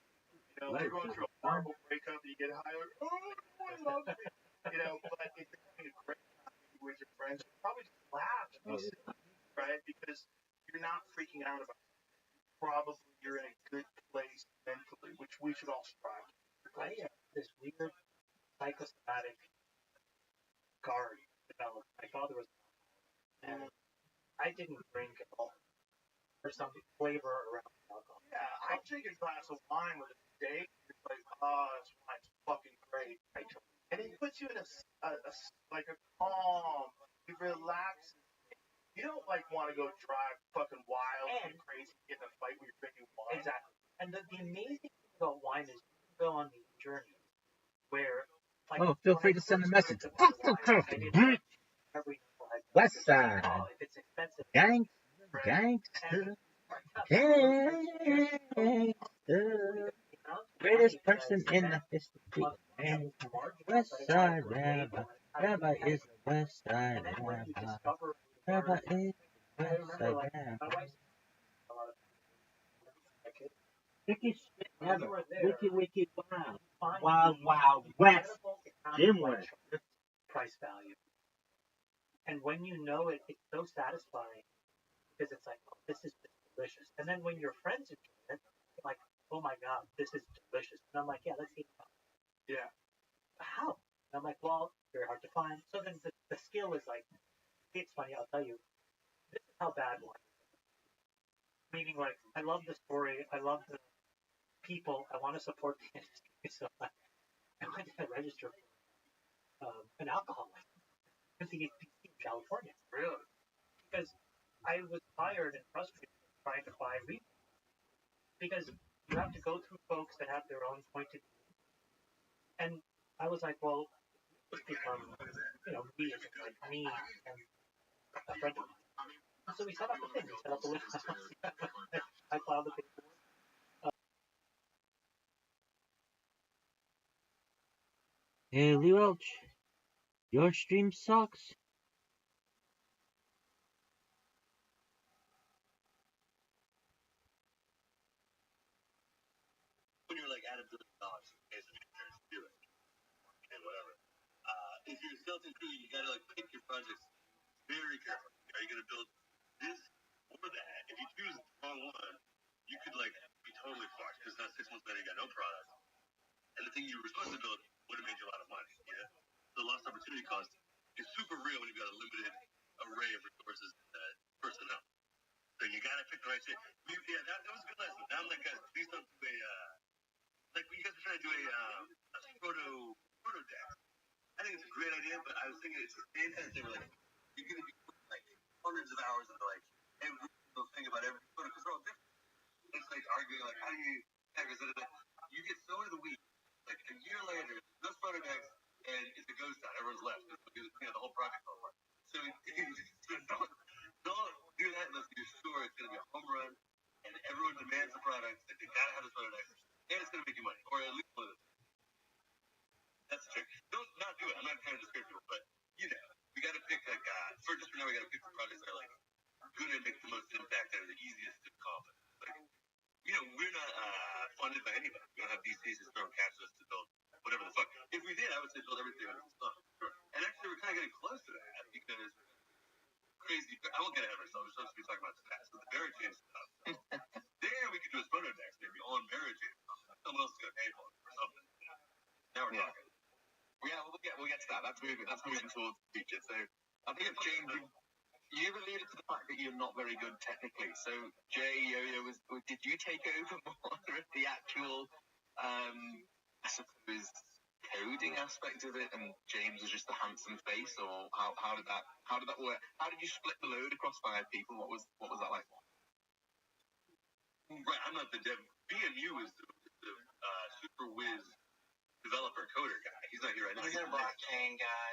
You're going through a horrible breakup, and you get high, like, oh, no one loves me. But if you're having a great time with your friends, you probably just laugh and be silly, right? Because you're not freaking out about it. Probably you're in a good place mentally, which we should all strive to. I have this weird psychosomatic guard developed. My father was, and I didn't drink at all. There's some flavor around alcohol. Yeah, I take a glass of wine with a steak. It's like, this wine's fucking great. And it puts you in a calm, it relaxes. You don't want to go drive fucking wild and crazy, get in a fight when you're drinking wine. Exactly. And the amazing thing about wine is you can go on these journeys where, feel free to send a message. West Side. If it's expensive. Gangster. Greatest person in the history. West Side Rabbi. Rabbi is the West Side Rabbi. Rabbi is the West Side Rabbi. Wiki shit ever. Wiki wow. Wild West. Jim West. Price value. And when you know it, it's so satisfying because it's like, oh, this is delicious. And then when your friends enjoy it, you're like, oh my God, this is delicious. And I'm like, yeah, let's eat it. Yeah. How? And I'm like, well, very hard to find. So then the skill is like, it's funny, I'll tell you, this is how bad wine is. Meaning, like, I love the story, I love the people, I want to support the industry. So I went to register for an alcohol license with the APC in California. Really? Because I was tired and frustrated trying to buy weed. Because you have to go through folks that have their own point of view. And I was like, well, it's become, me as like me and a friend of mine. And so we set up the thing. We set up the list. I filed the paperwork. Hey, Lee Roach, your stream sucks. When you're like added to the dogs, basically. skeleton crew, you gotta like pick your projects very carefully. Are you gonna build this or that? If you choose the wrong one, you could like be totally fucked because now 6 months later you got no product, and the thing you were supposed to build would have made you a lot of money. Yeah, the lost opportunity cost is super real when you've got a limited array of resources and personnel. So you gotta pick the right shit. Yeah, that was a good lesson. Now I'm like, guys, please don't do a like you guys are trying to do a proto deck. I think it's a great idea, but I was thinking it's the same kind of thing where like you're gonna be putting like hundreds of hours into like every single thing about every photo because they're all different. It's like arguing like how do you you get so into the weeds. Like a year later, those photo decks and it's a ghost town. Everyone's left because the whole project fell apart. So don't do that unless you're sure it's gonna be a home run and everyone demands the product that they gotta have this photo deck and it's gonna make you money or at least one of those. That's the trick. Don't not do it. I'm not trying to discourage people, but we got to pick like for now we got to pick the projects that are like going to make the most impact that are the easiest to accomplish. Like we're not funded by anybody. We don't have VCs just throwing cash at us to build whatever the fuck. If we did, I would say build everything on its own. Sure. And actually, we're kind of getting close to that because crazy. I won't get ahead of ourselves. We're supposed to be talking about stats, but the Barrett James stuff. There we could do a photo next, maybe on Barrett James. Someone else is going to pay for it or something. Now we're talking. Yeah, we'll get to that. That's moving towards the future. So I think James, you've alluded to the fact that you're not very good technically. So Jay, did you take over more of the actual, I suppose, coding aspect of it, and James was just the handsome face, or how did that work? How did you split the load across 5 people? What was that like? Right, I'm not the dev. BMU is the super whiz developer coder guy. He's not here right now. He's a blockchain guy.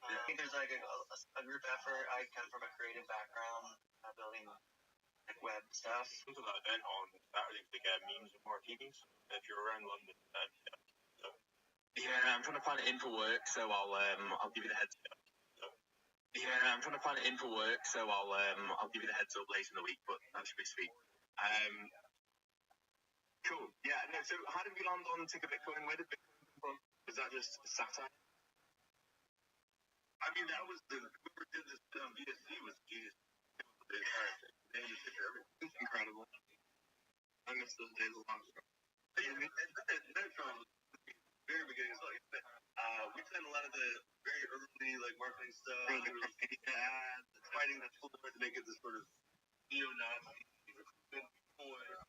I think there's like a group effort. I come from a creative background, building like web stuff. There's an event on Saturday to get memes and martinis. If you're around London, yeah, I'm trying to plan it in for work, so I'll give you the heads up. Yeah, I'm trying to plan it in for work, so I'll give you the heads up later in the week, but that should be sweet. Cool. Yeah. No. So, how did we land on Ticker Bitcoin? Where did Bitcoin come from? Was that just satire? I mean, that was whoever did this VSC was genius. The entire thing. They just did everything. It's incredible. I miss those days a lot. Yeah, and then from the very beginning, so like we did a lot of the very early like marketing stuff. Fighting the floor to make it this sort of neo-Nazi recruitment boy.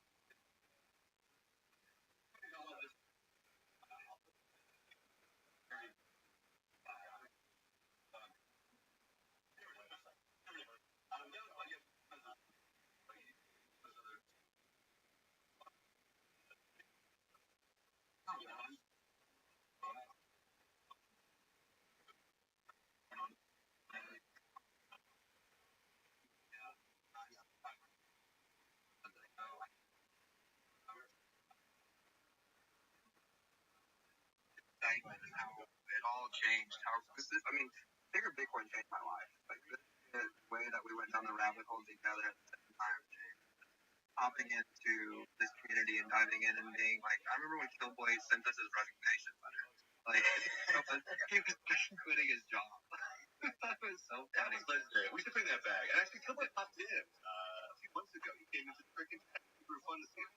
And how it all changed. Bigger Bitcoin changed my life. Like the way that we went down the rabbit hole together at the same time, hopping into this community and diving in and being like, I remember when Killboy sent us his resignation letter. Like he was quitting his job. That was so funny. That was legendary. We should bring that back. And actually, Killboy popped in a few months ago. He came into the freaking super fun to see him.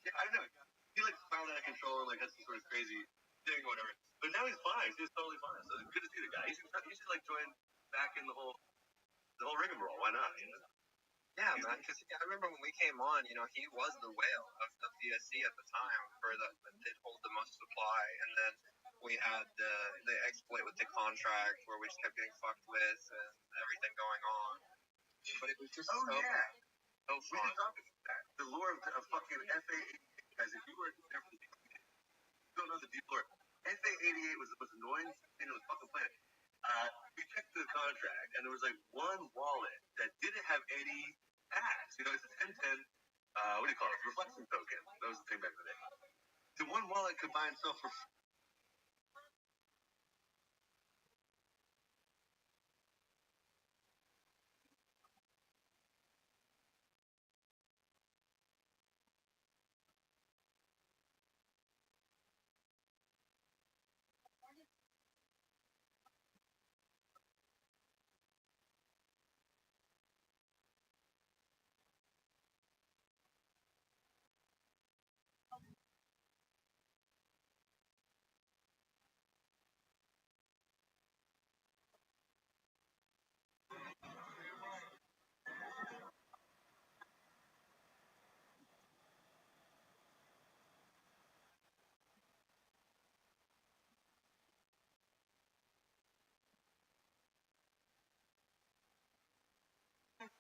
Yeah, I don't know. He like spiraled out of control, like had some sort of crazy thing or whatever. But now he's fine. He's totally fine. So it's good to see the guy. He should like join back in the whole rigmarole. Why not? Yeah, man. Because I remember when we came on, he was the whale of DSC at the time that did hold the most supply, and then we had the exploit with the contract where we just kept getting fucked with and everything going on. But it was just so fun. We didn't talk about that. The lore of fucking FA88, guys. If you were there for the you don't know the deep lore. FA88 was the most annoying thing on the fucking planet. We checked the contract, and there was like one wallet that didn't have any tax. It's a 1010, what do you call it? Reflection token. That was the thing back in the day. So one wallet could buy itself for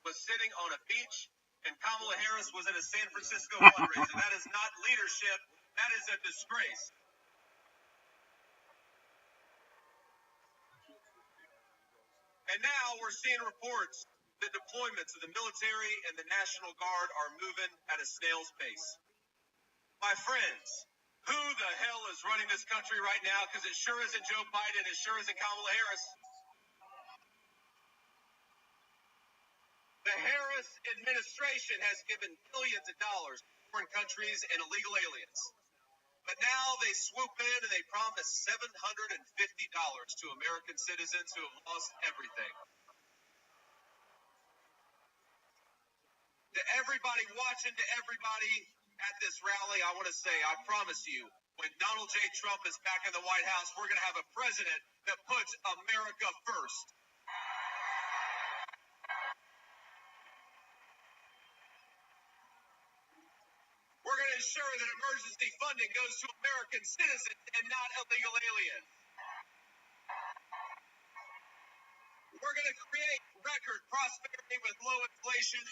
was sitting on a beach and Kamala Harris was at a San Francisco fundraiser. That is not leadership. That is a disgrace. And now we're seeing reports that deployments of the military and the National Guard are moving at a snail's pace. My friends, who the hell is running this country right now? Because it sure isn't Joe Biden. It sure isn't Kamala Harris. The Harris administration has given billions of dollars to foreign countries and illegal aliens. But now they swoop in and they promise $750 to American citizens who have lost everything. To everybody watching, to everybody at this rally, I want to say, I promise you, when Donald J. Trump is back in the White House, we're going to have a president that puts America first. We're going to ensure that emergency funding goes to American citizens and not illegal aliens. We're going to create record prosperity with low inflation.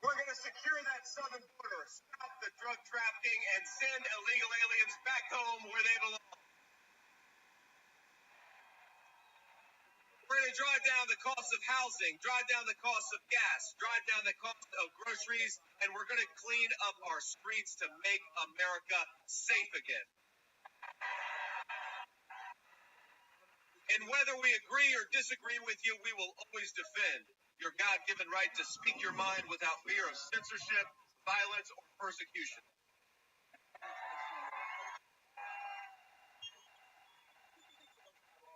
We're going to secure that southern border, stop the drug trafficking, and send illegal aliens back home where they belong. We're going to drive down the cost of housing, drive down the cost of gas, drive down the cost of groceries, and we're going to clean up our streets to make America safe again. And whether we agree or disagree with you, we will always defend your God-given right to speak your mind without fear of censorship, violence, or persecution.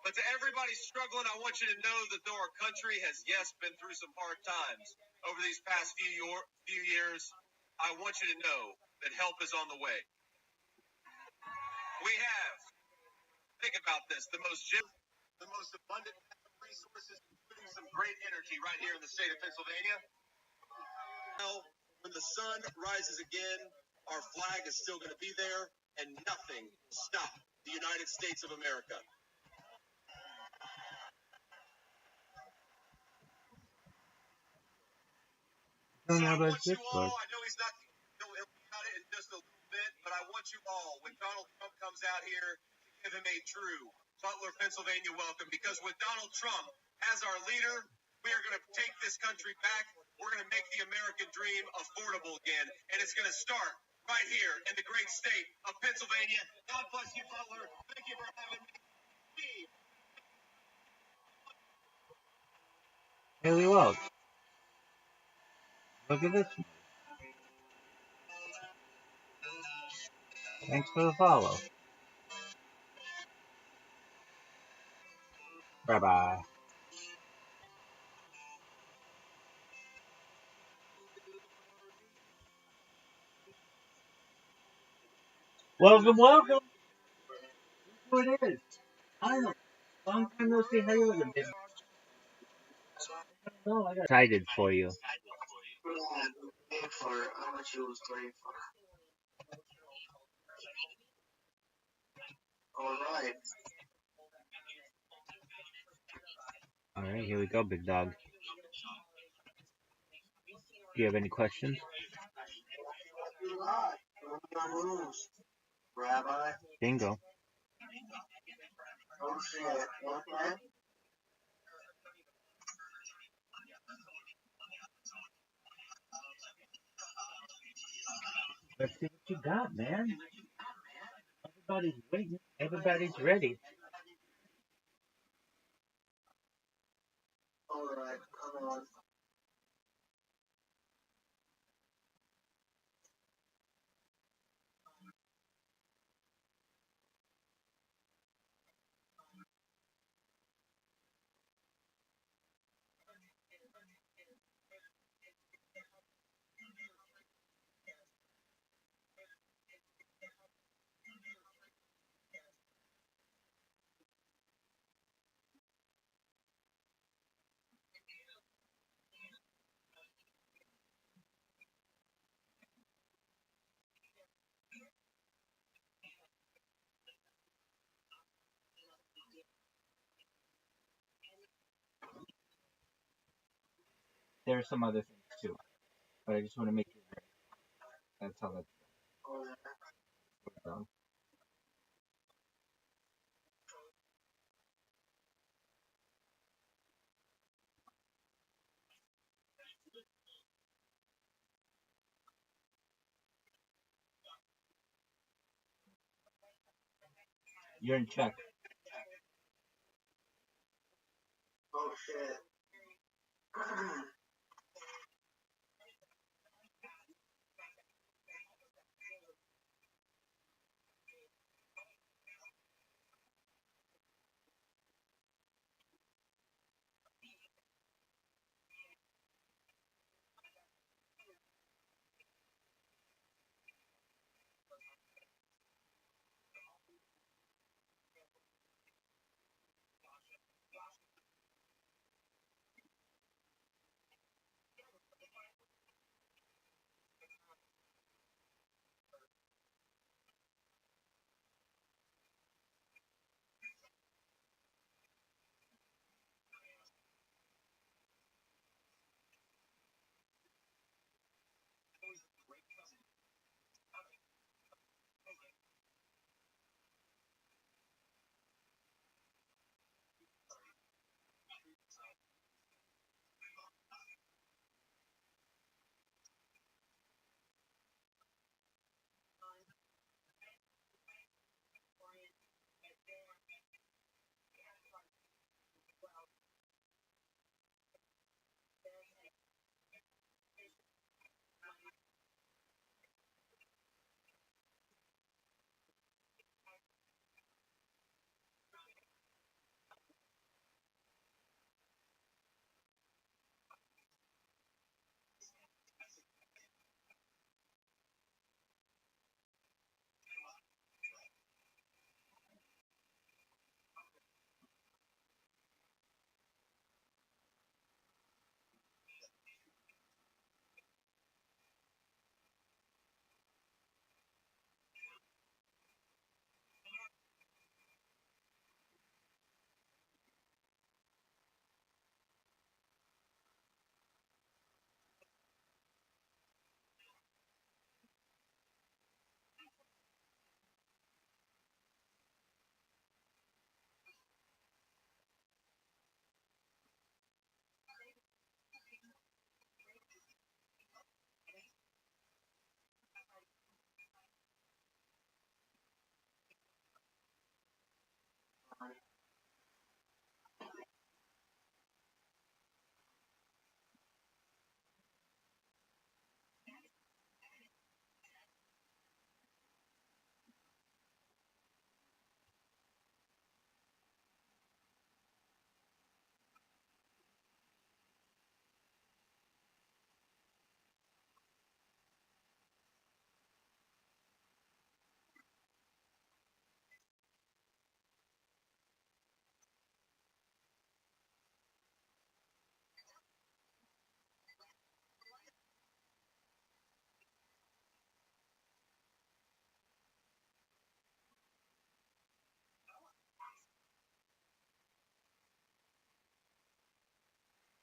But to everybody struggling, I want you to know that though our country has, yes, been through some hard times over these past few years, I want you to know that help is on the way. We have, think about this, the most abundant resources, including some great energy right here in the state of Pennsylvania. Now, when the sun rises again, our flag is still going to be there, and nothing will stop the United States of America. So I want you all, I know he's not he'll be about it in just a little bit, but I want you all, when Donald Trump comes out here, to give him a true Butler, Pennsylvania welcome, because with Donald Trump as our leader, we are going to take this country back. We're going to make the American dream affordable again, and it's going to start right here in the great state of Pennsylvania. God bless you, Butler. Thank you for having me. Haley Welch. Look at this. Thanks for the follow. Bye-bye. Welcome, welcome. Who it is? I know. Long time no see. How you looking, baby? No, I got excited for you. How much you was playing for? Alright. Alright, here we go, big dog. Do you have any questions? Rabbi? Bingo. Oh shit. Okay. Let's see what you got, man. Everybody's waiting. Everybody's ready. Alright, come on. there's some other things too, but I just want to make you aware. That's how that's done. You're in check. Oh shit.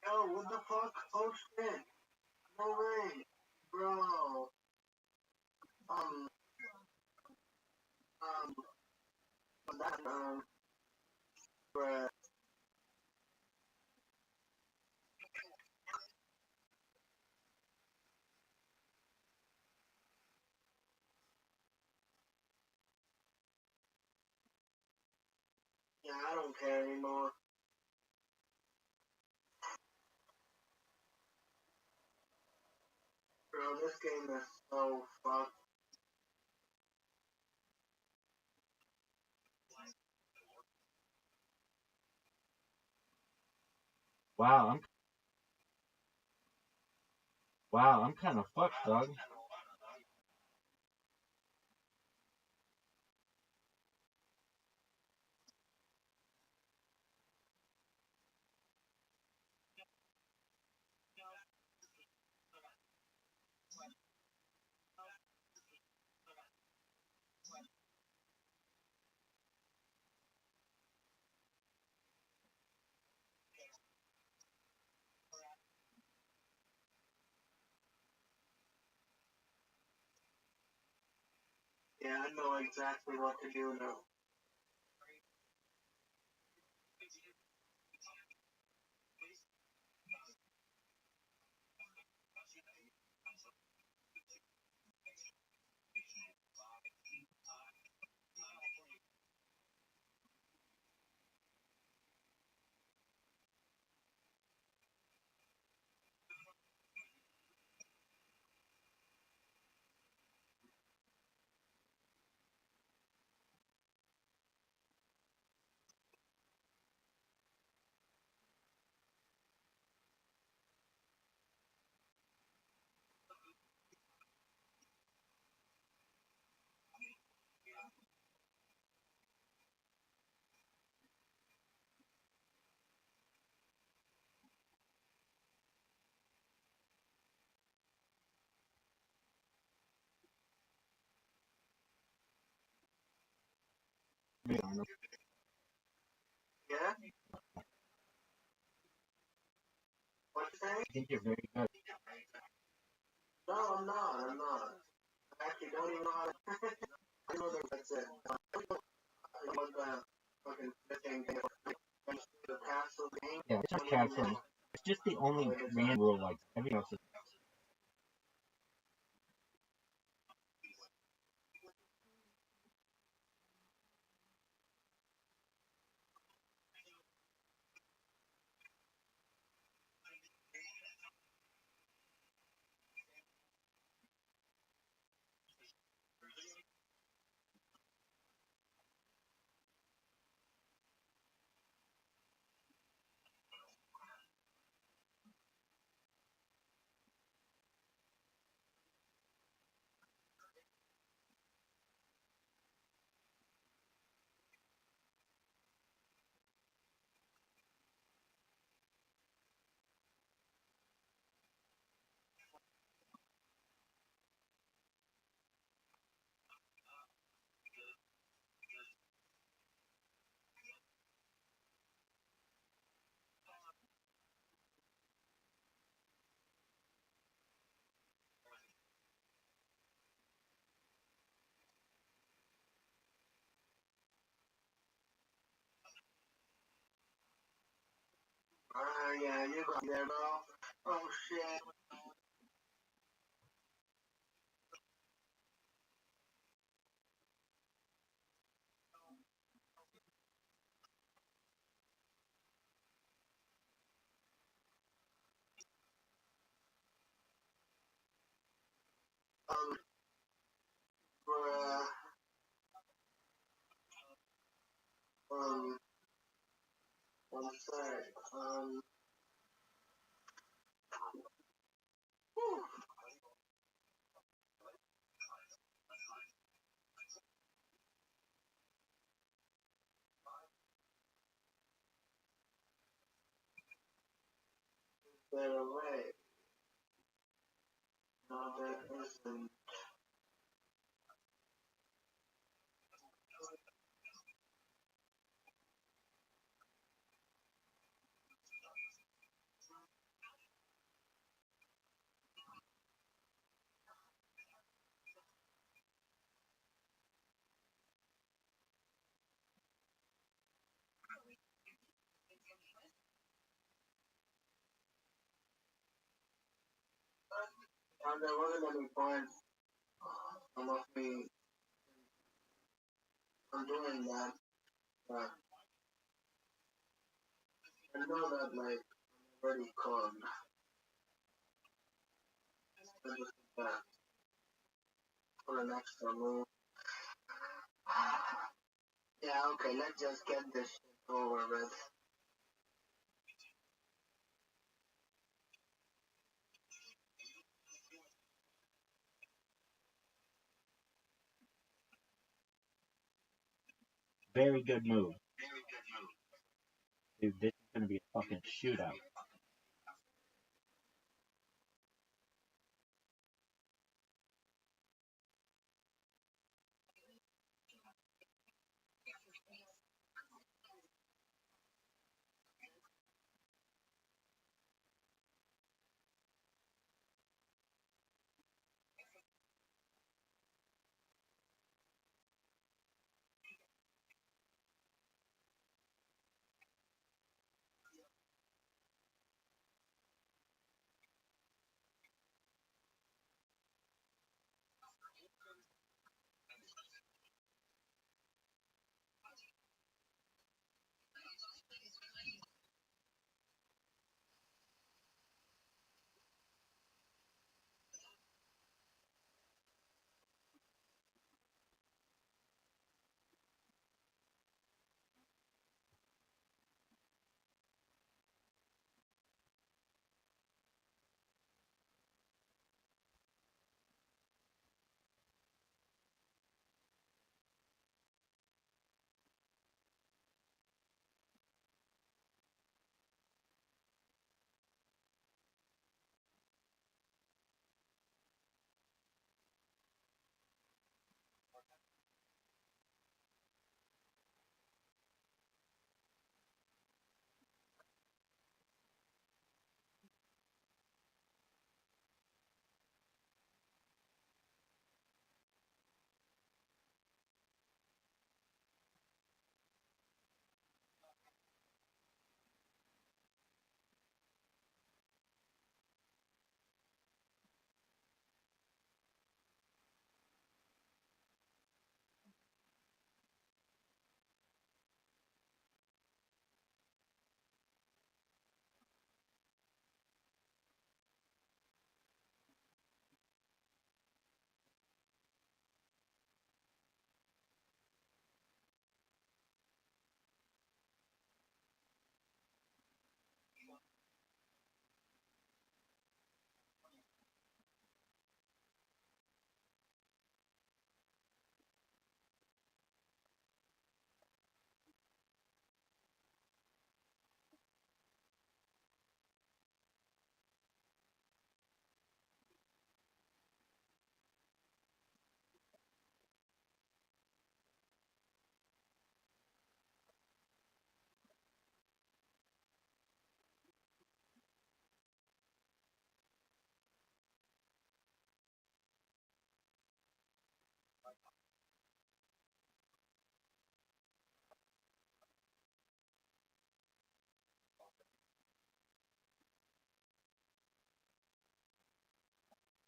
Yo, what the fuck? Oh shit. No way. Bro. Um, that, bruh. Yeah, I don't care anymore. Bro, this game is so fucked. Wow, I'm kind of fucked, dog. Yeah, I know exactly what to do now. Yeah? What you saying? I think you're very good. No, I'm not. I'm not. I actually don't even know how to. I know that that's it. I was fucking missing the castle game. Yeah, it's just casting. It's just the only Korean rule like everything else is. Yeah, you got there, bro. Oh shit. Um, for um, I'm sorry. Whew. Better way. No, that isn't. There wasn't any point of me doing that, but I know that like already called. I just that for an extra move. Yeah, okay, let's just get this shit over with. Very good move. Dude, this is gonna be a fucking shootout.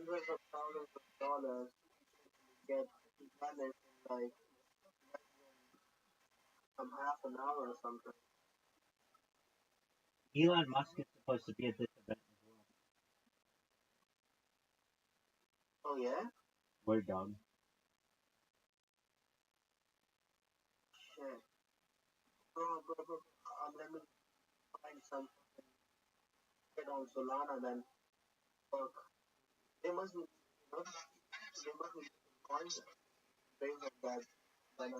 hundreds of thousands of dollars get vanished in like some half an hour or something. Elon Musk is supposed to be at this event as well. Oh yeah? Word dog. Shit. Bro, let me find some shit on Solana then. Fuck. They must be, they must be coins based on that. Then,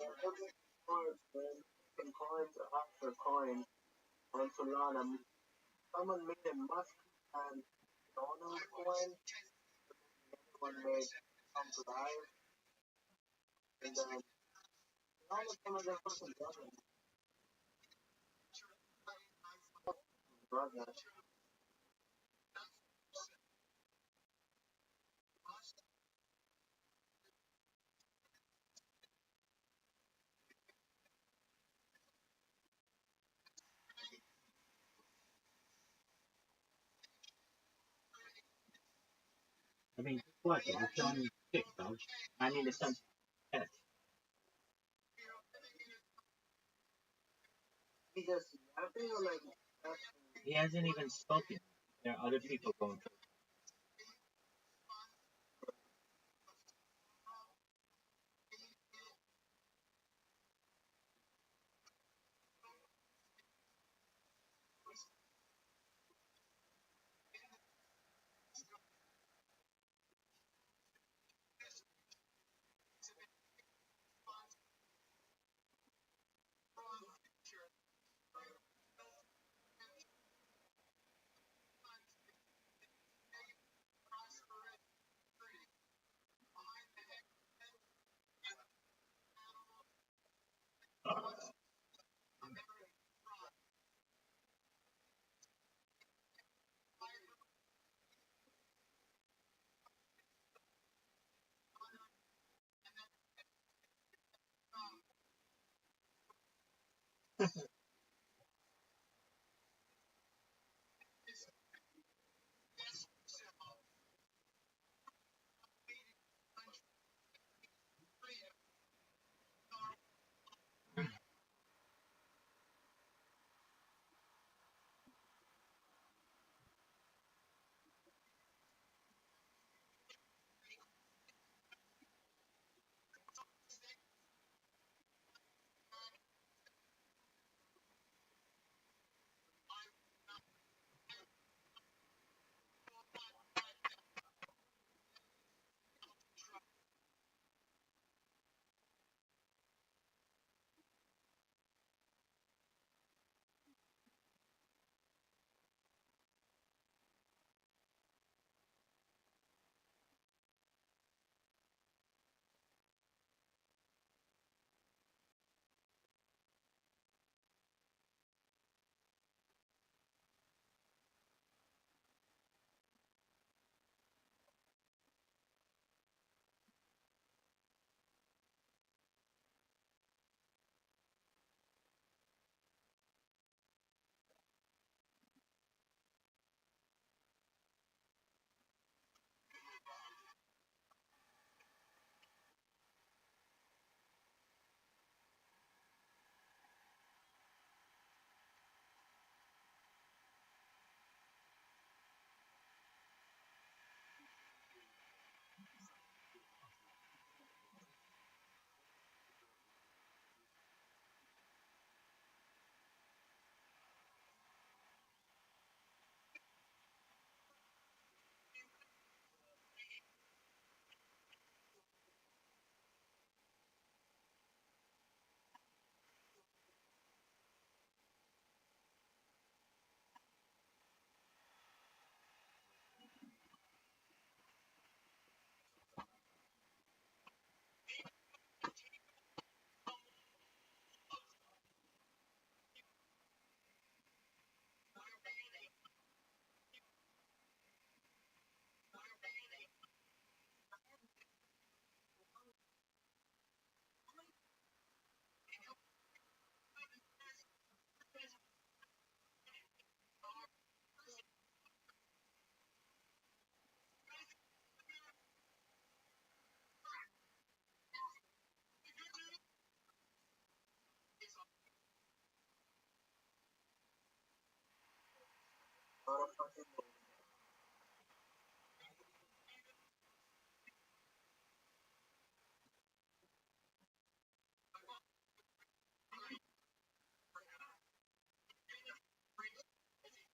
every coins, man. Fucking coins after coins on Solana. Someone made a Musk and Donald coin. One made some live. And then all of them are just fucking done. Brother. I mean, what? It's on TikTok. I mean, it's on X. He just yapping or like He hasn't even spoken. There are other people going through.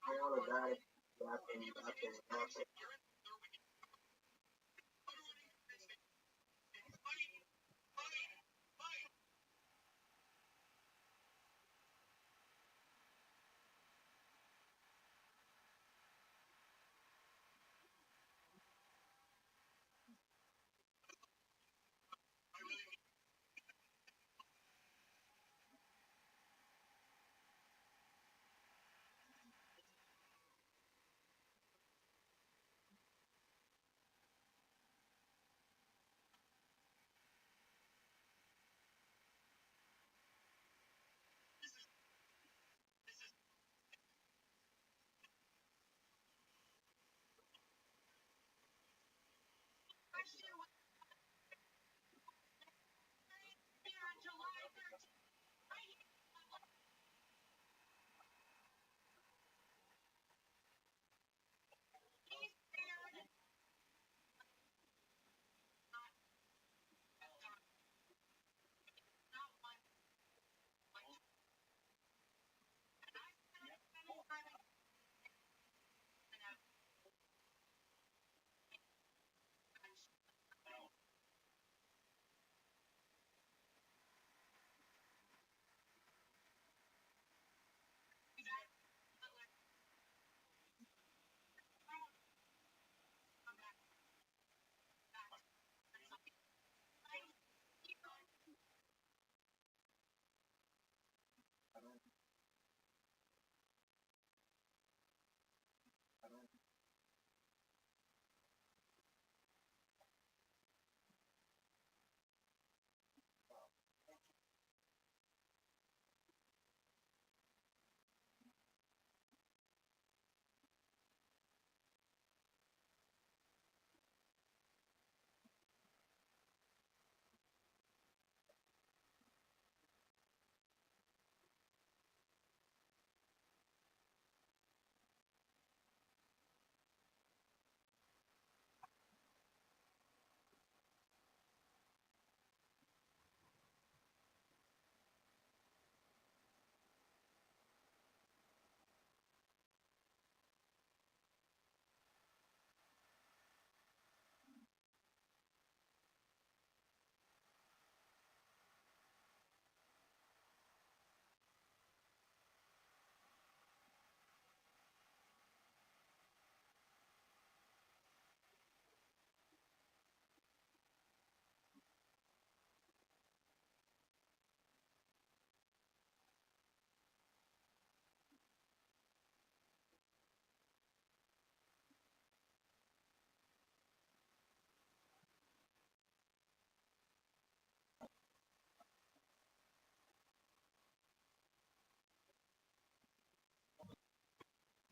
All of that happened.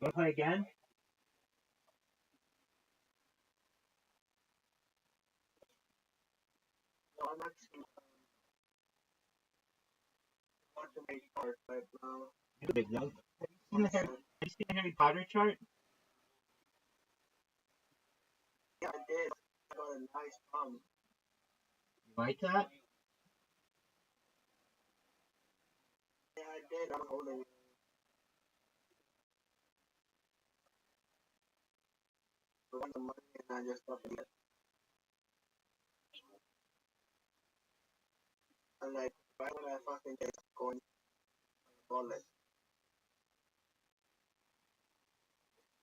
Want to play again? No, I'm actually want to make art right now. You big love. Have you seen the Harry Potter chart? Yeah, I did. I got a nice palm. You like that? Yeah, I did. I'm holding it. I want the money and I just stuff it. And like, right when I fucking get going, wallet,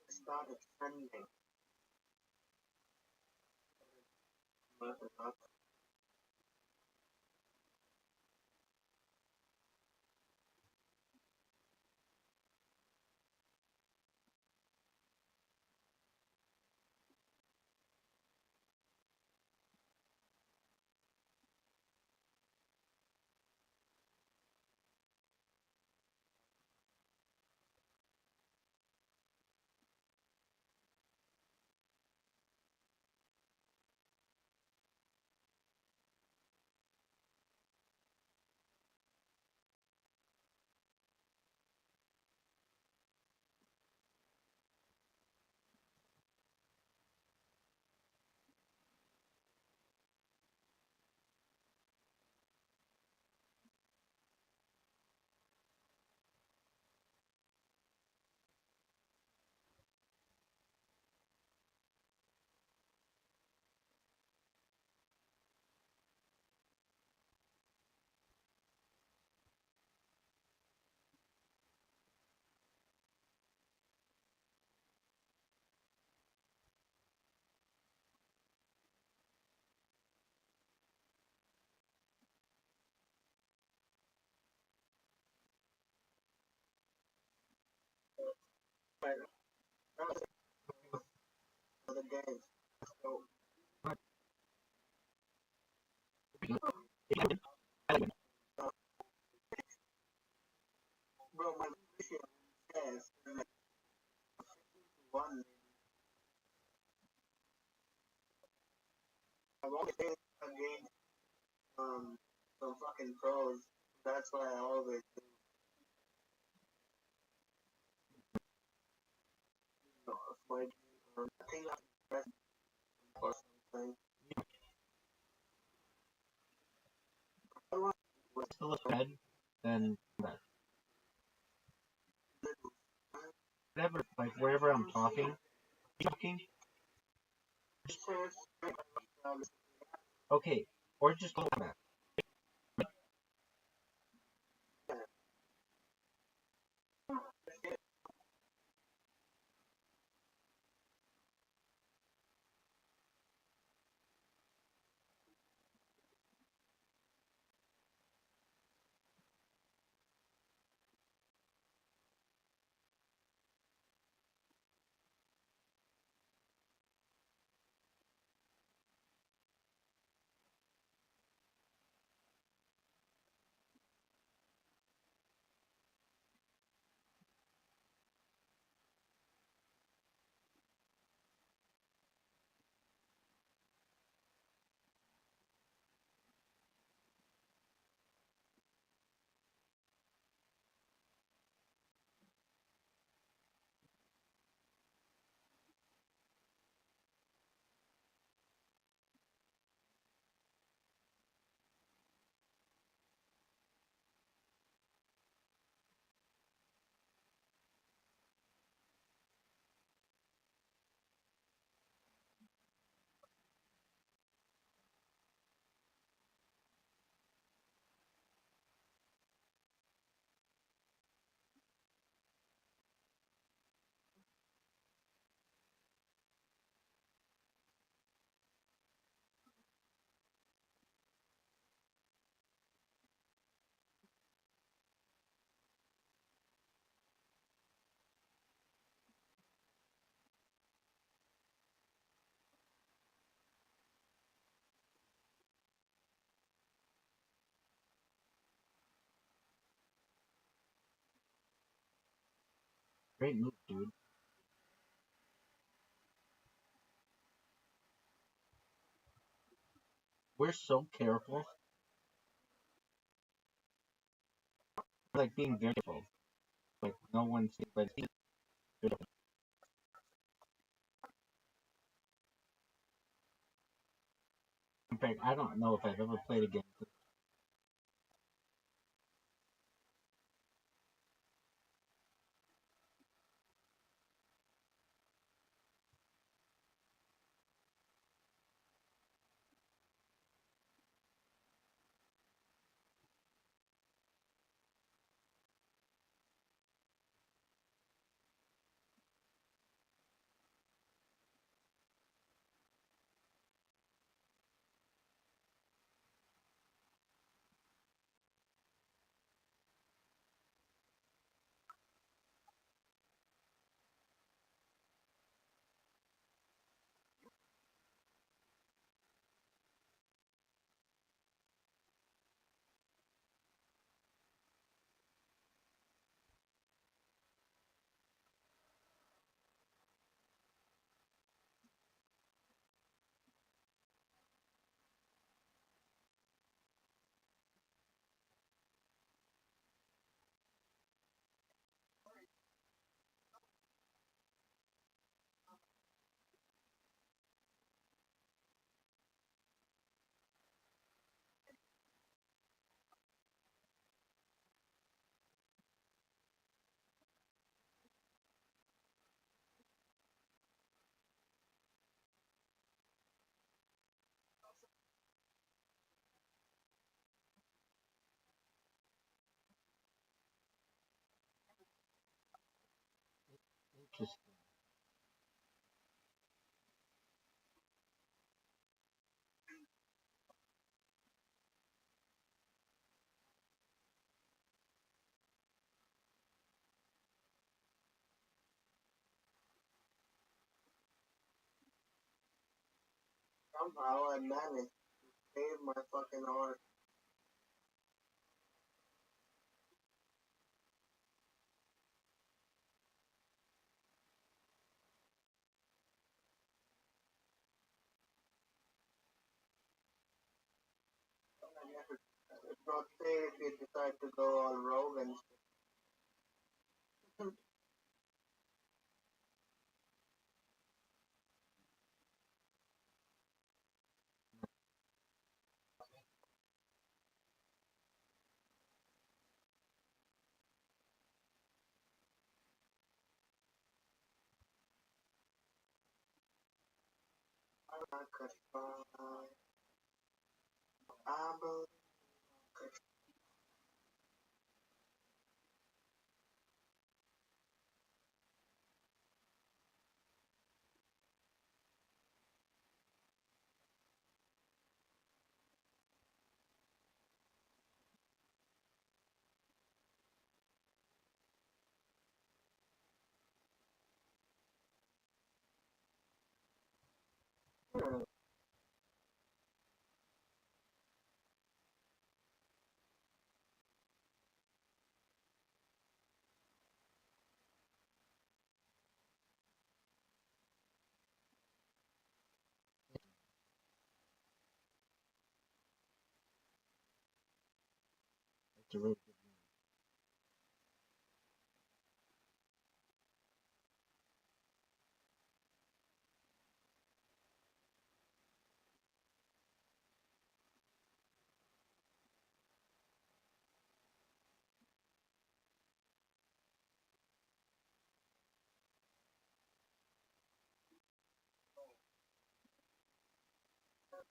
it started trending. other games. So, bro, my ratio says like 1. I've always been against some fucking pros. That's why I always do. Like, I think I'm best or something. I want Still ahead, then whatever, like wherever I'm talking. Okay, or just go back. Great move, dude. We're so careful. Like being very careful. Like no one's but in fact I don't know if I've ever played a game. Just Somehow I managed to save my fucking arm. It's not safe if you decide to go all rogue and I could find. I believe It's a really good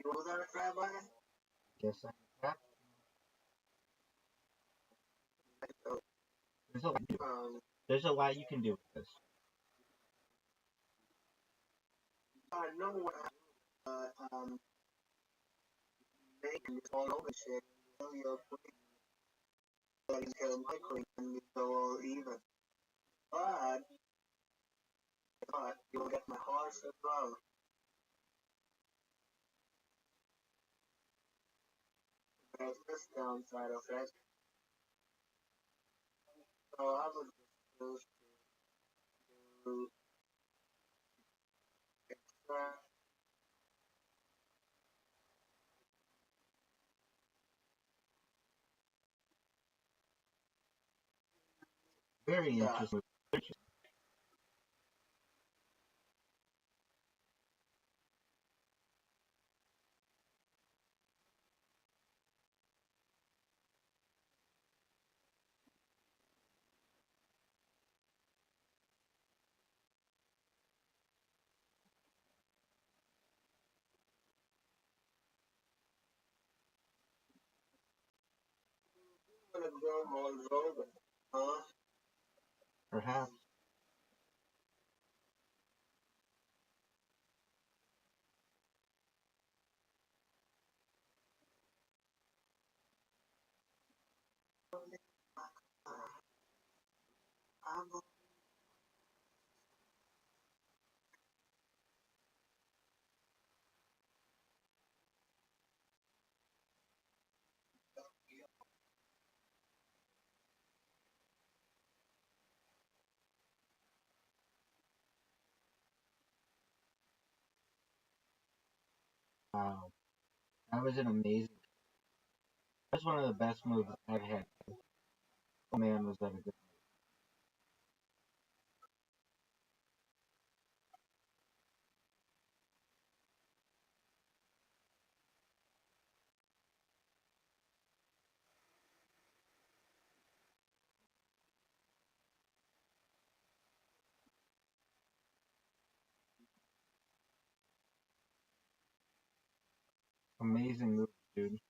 you know that, Rabbi? guess that. There's a lot you can do. Um, There's a lot you can do with this. I know what making all over shit. You know you're getting to my queen and we go all even. But, you'll get my horse as well. There's this downside of it. So I would just choose to extract. Very Yeah. interesting. I'm gonna go all Rogan. Huh? Perhaps. I'm Wow. That was an amazing. That's one of the best moves I've had. Oh man, was that a good. Amazing move, dude.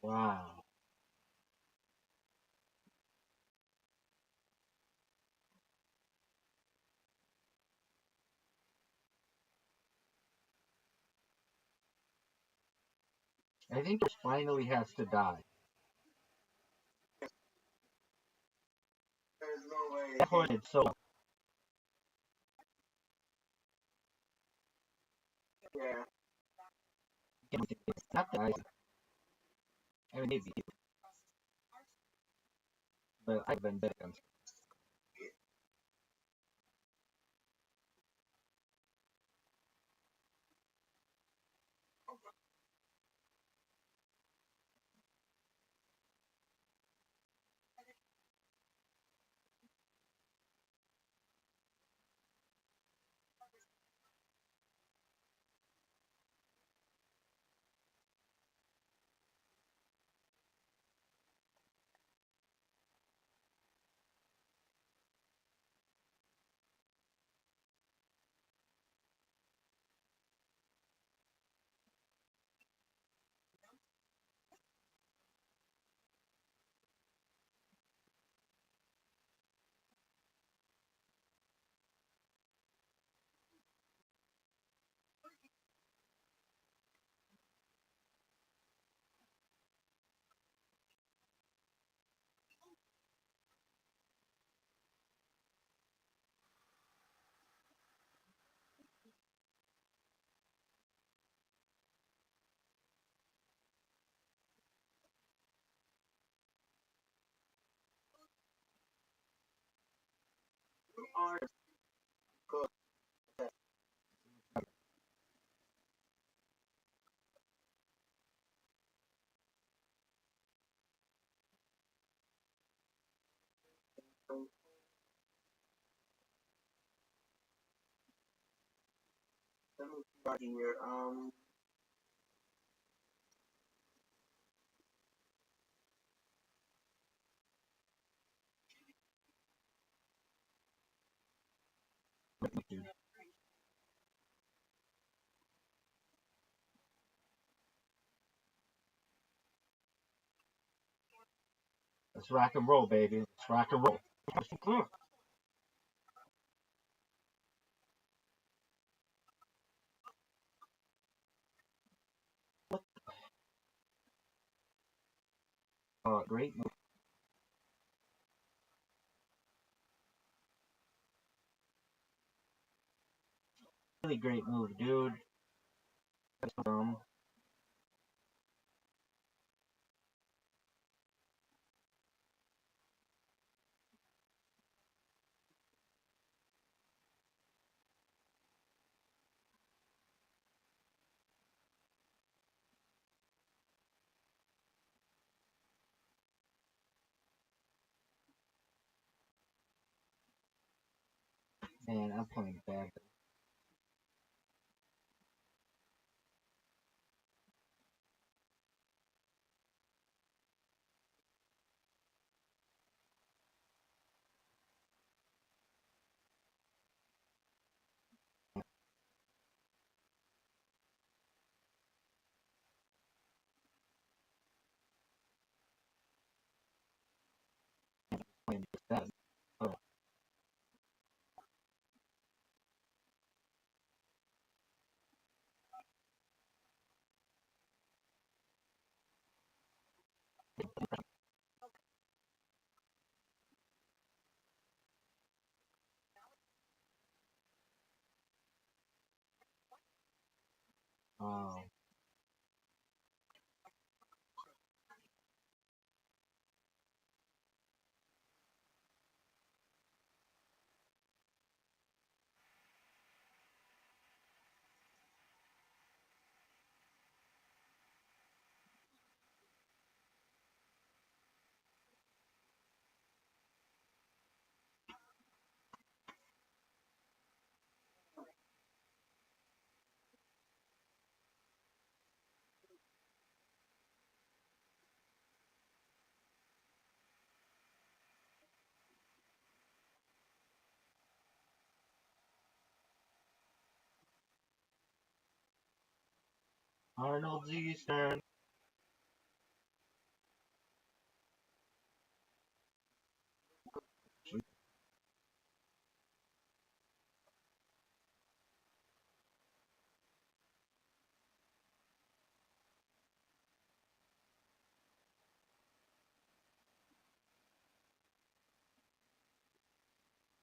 Wow. I think it finally has to die. There's no way. That horn is so. Yeah. It's not that I mean, maybe, but I've been better. Are good. Let me start here. Let's rock and roll, baby. Let's rock and roll. Great move. Really great move, dude. Um, man, I'm playing bad. Playing bad. Oh, oh. Arnold's Eastern.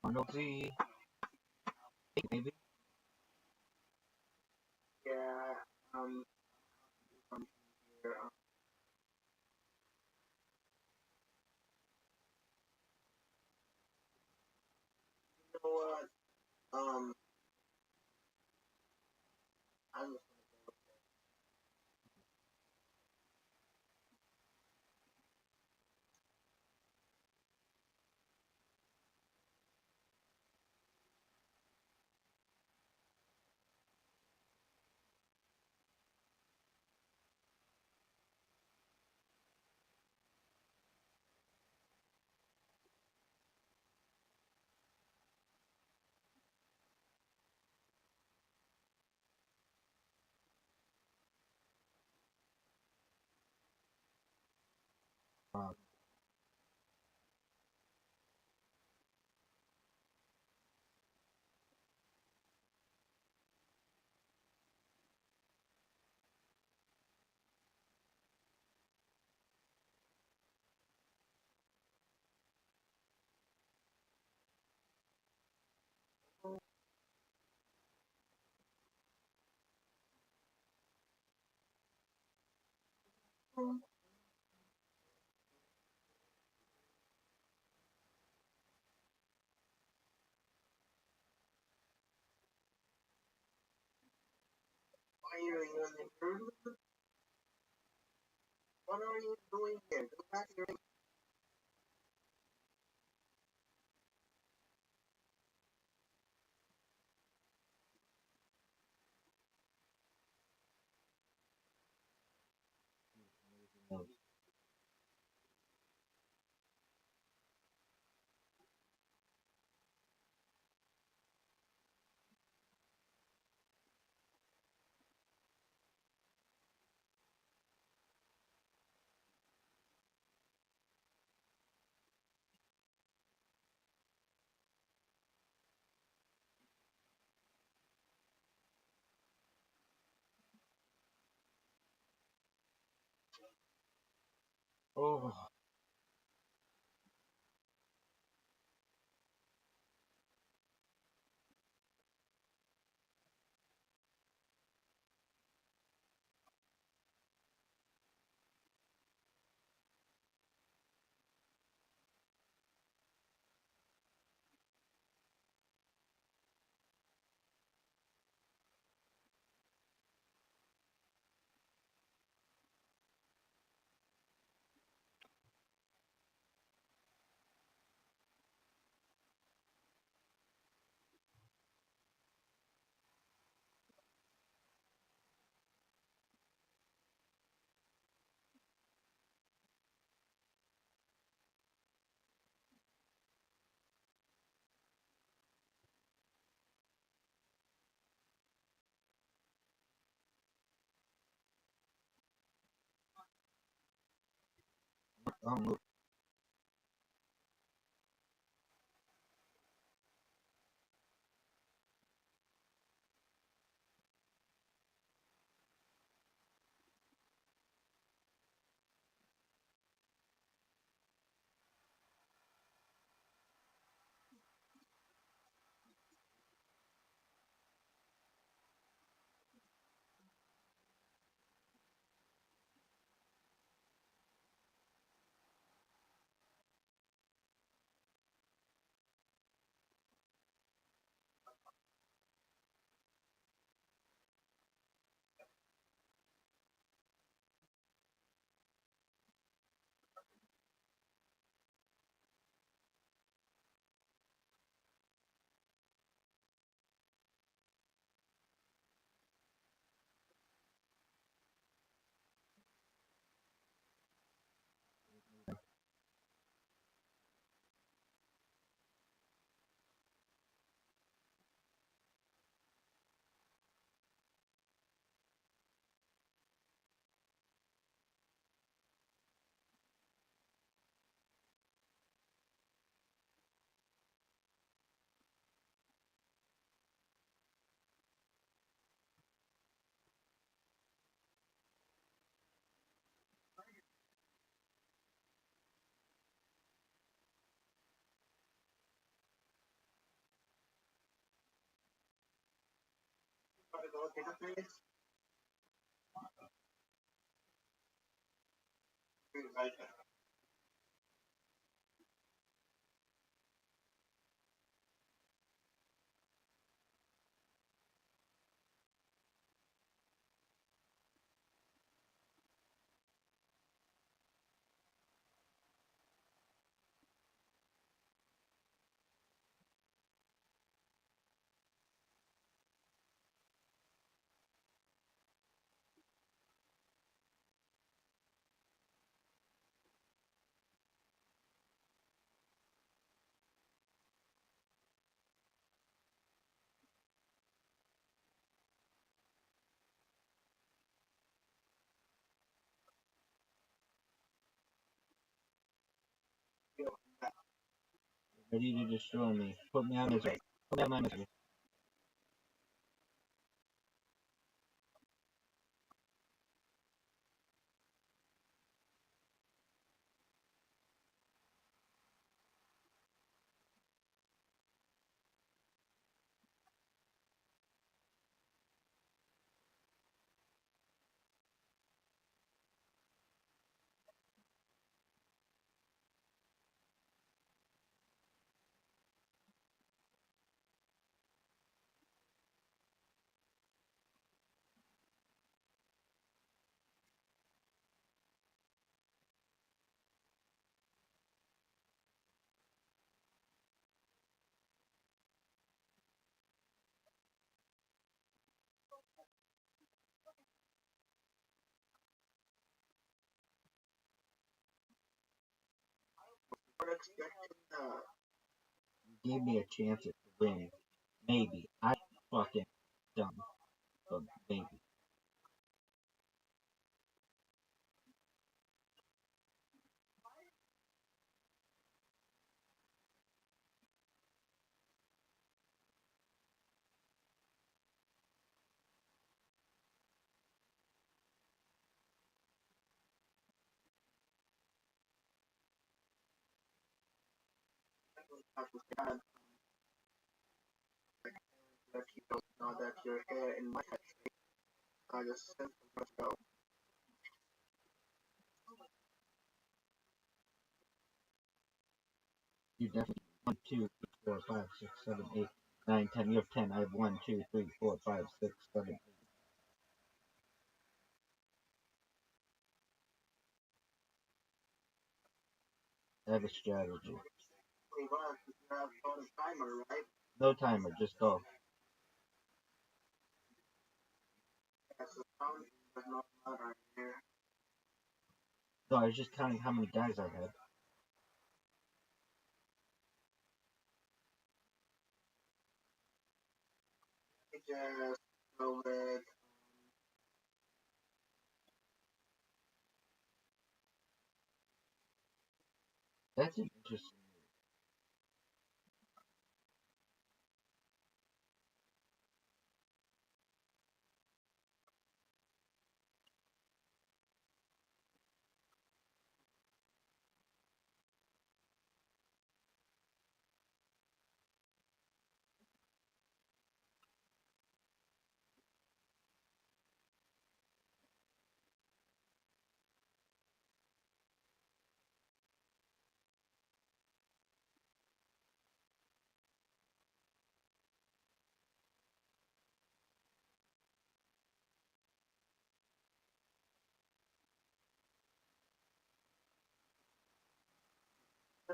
103, maybe. Yeah. From here. You know what? I'm just gonna go with that. Why are you in the room? What are you doing here? Go back to your Oh, look. go take a piss? Right. Ready to destroy me. Put me on misery. Put me on my misery. We're expecting You gave me a chance at winning. Maybe. I fucking dumb. But maybe. after that, let you know that your hair in my head I just sent so much out. You definitely 1, 2, 3, 4, 5, 6, 7, 8, 9, 10. You have 10. I have 1, 2, 3, 4, 5, 6, 7, 8. I have a strategy. Hey, Ross, you have on a timer, right? No timer, just go. Yes, the sound does not matter here. No, I was just counting how many guys I had. Just go with That's an interesting.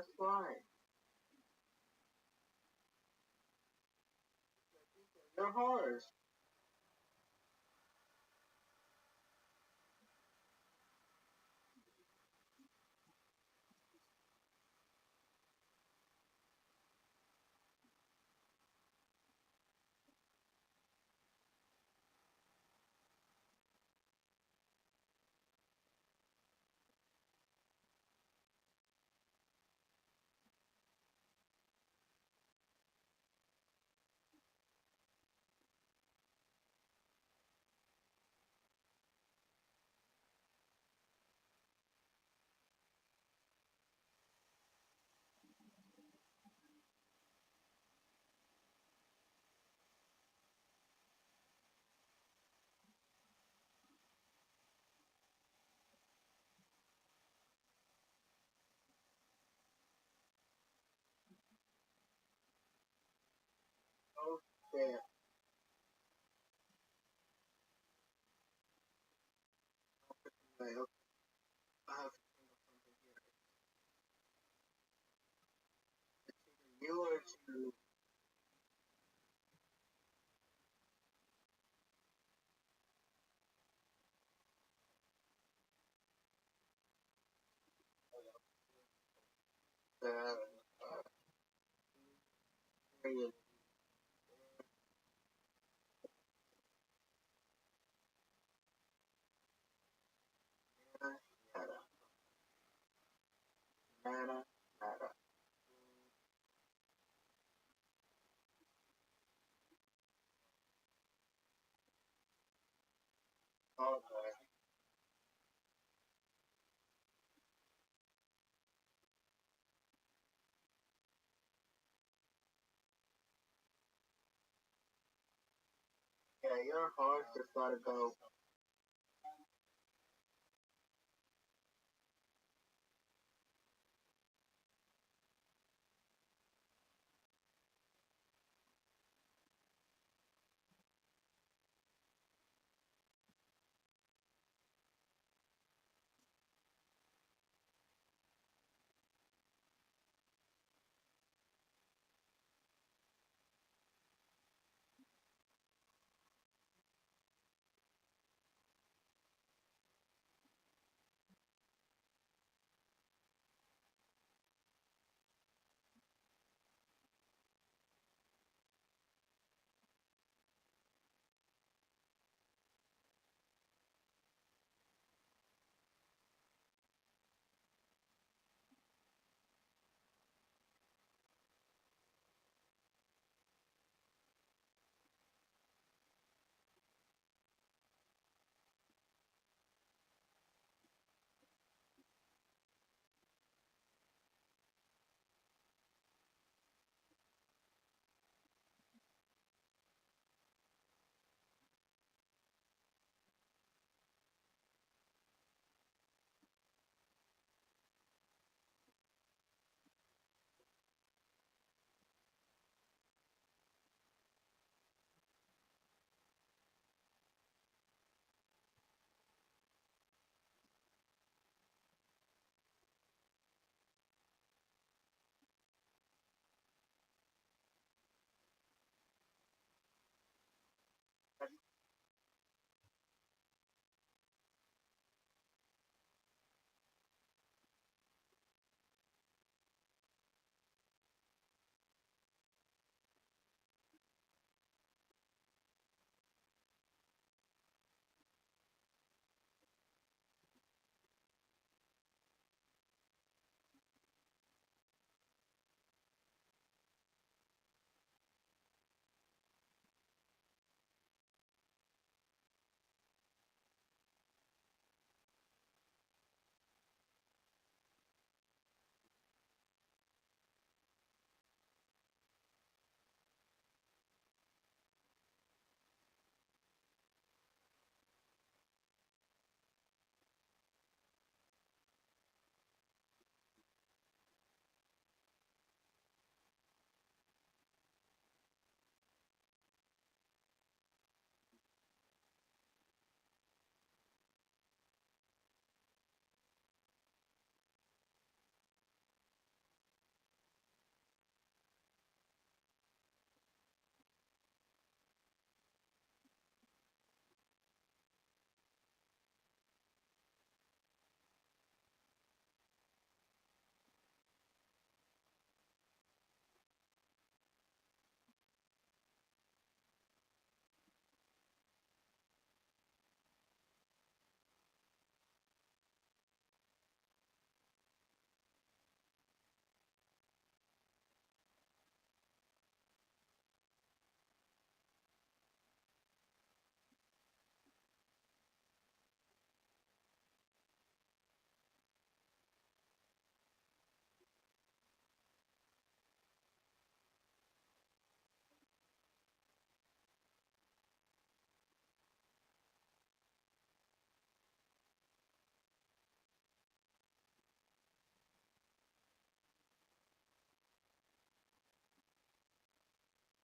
that's fine. Your horse. Yeah. Okay, okay. I have to think of something here. It's either you or it's you. Period. Nada, nada, nada, nada. Okay. Yeah, your horse just gotta go.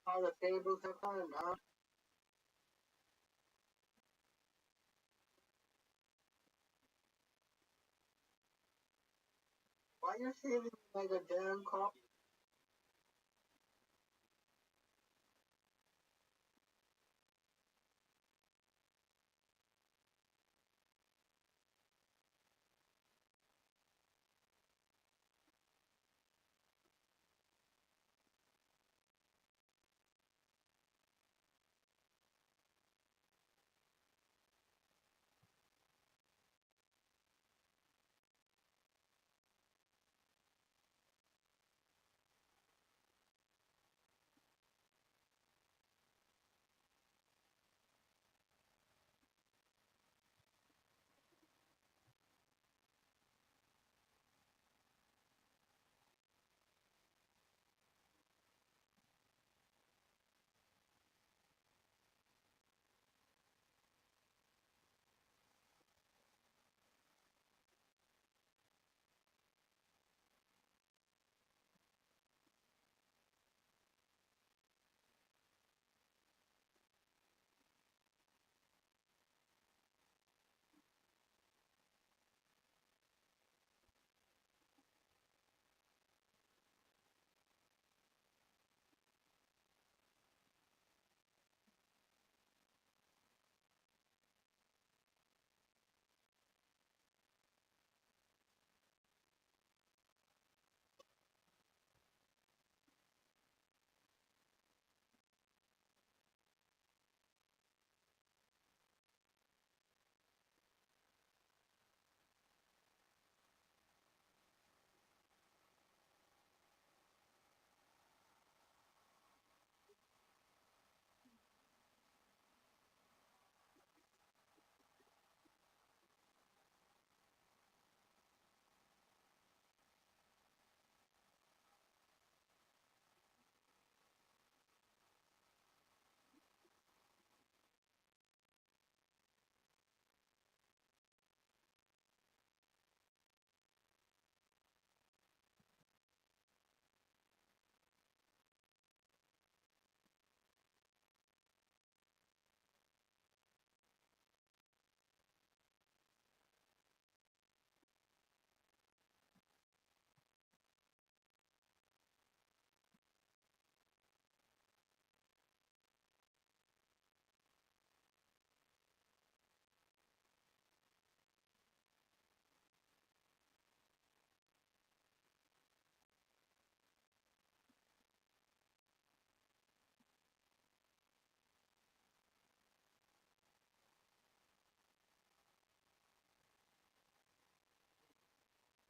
how the tables are turned, huh? Why you feeling like a damn cop?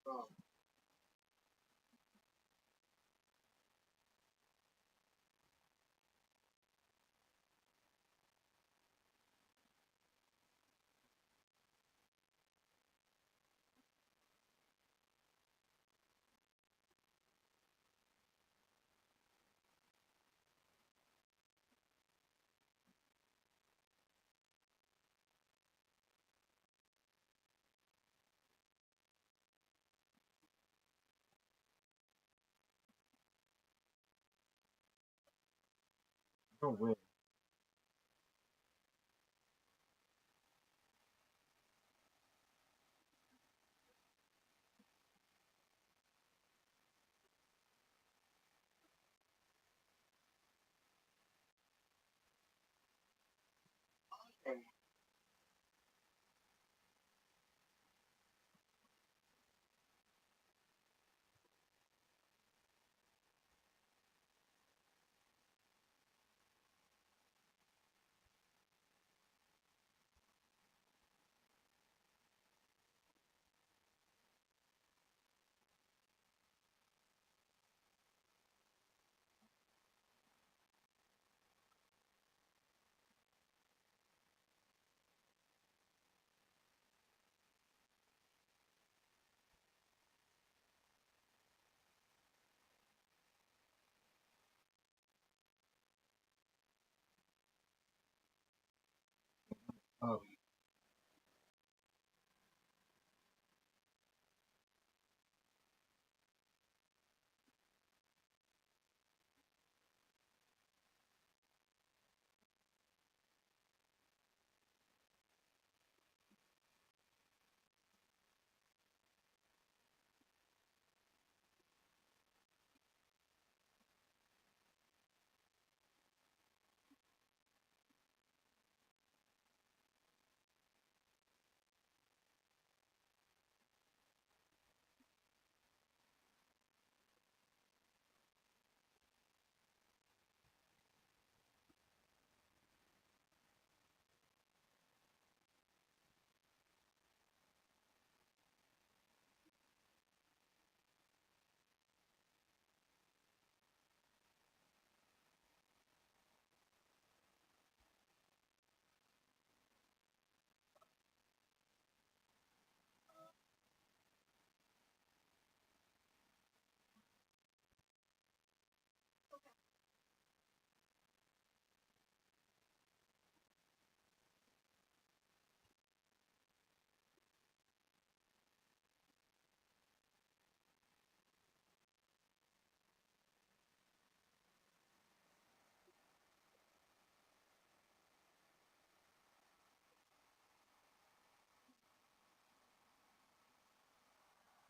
Oh, No way. okay. Oh,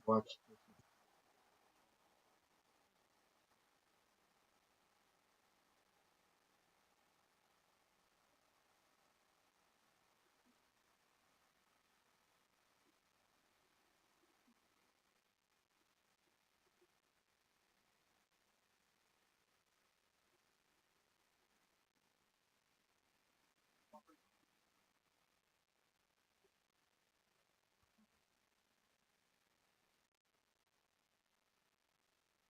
Watch this.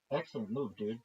Excellent move, dude.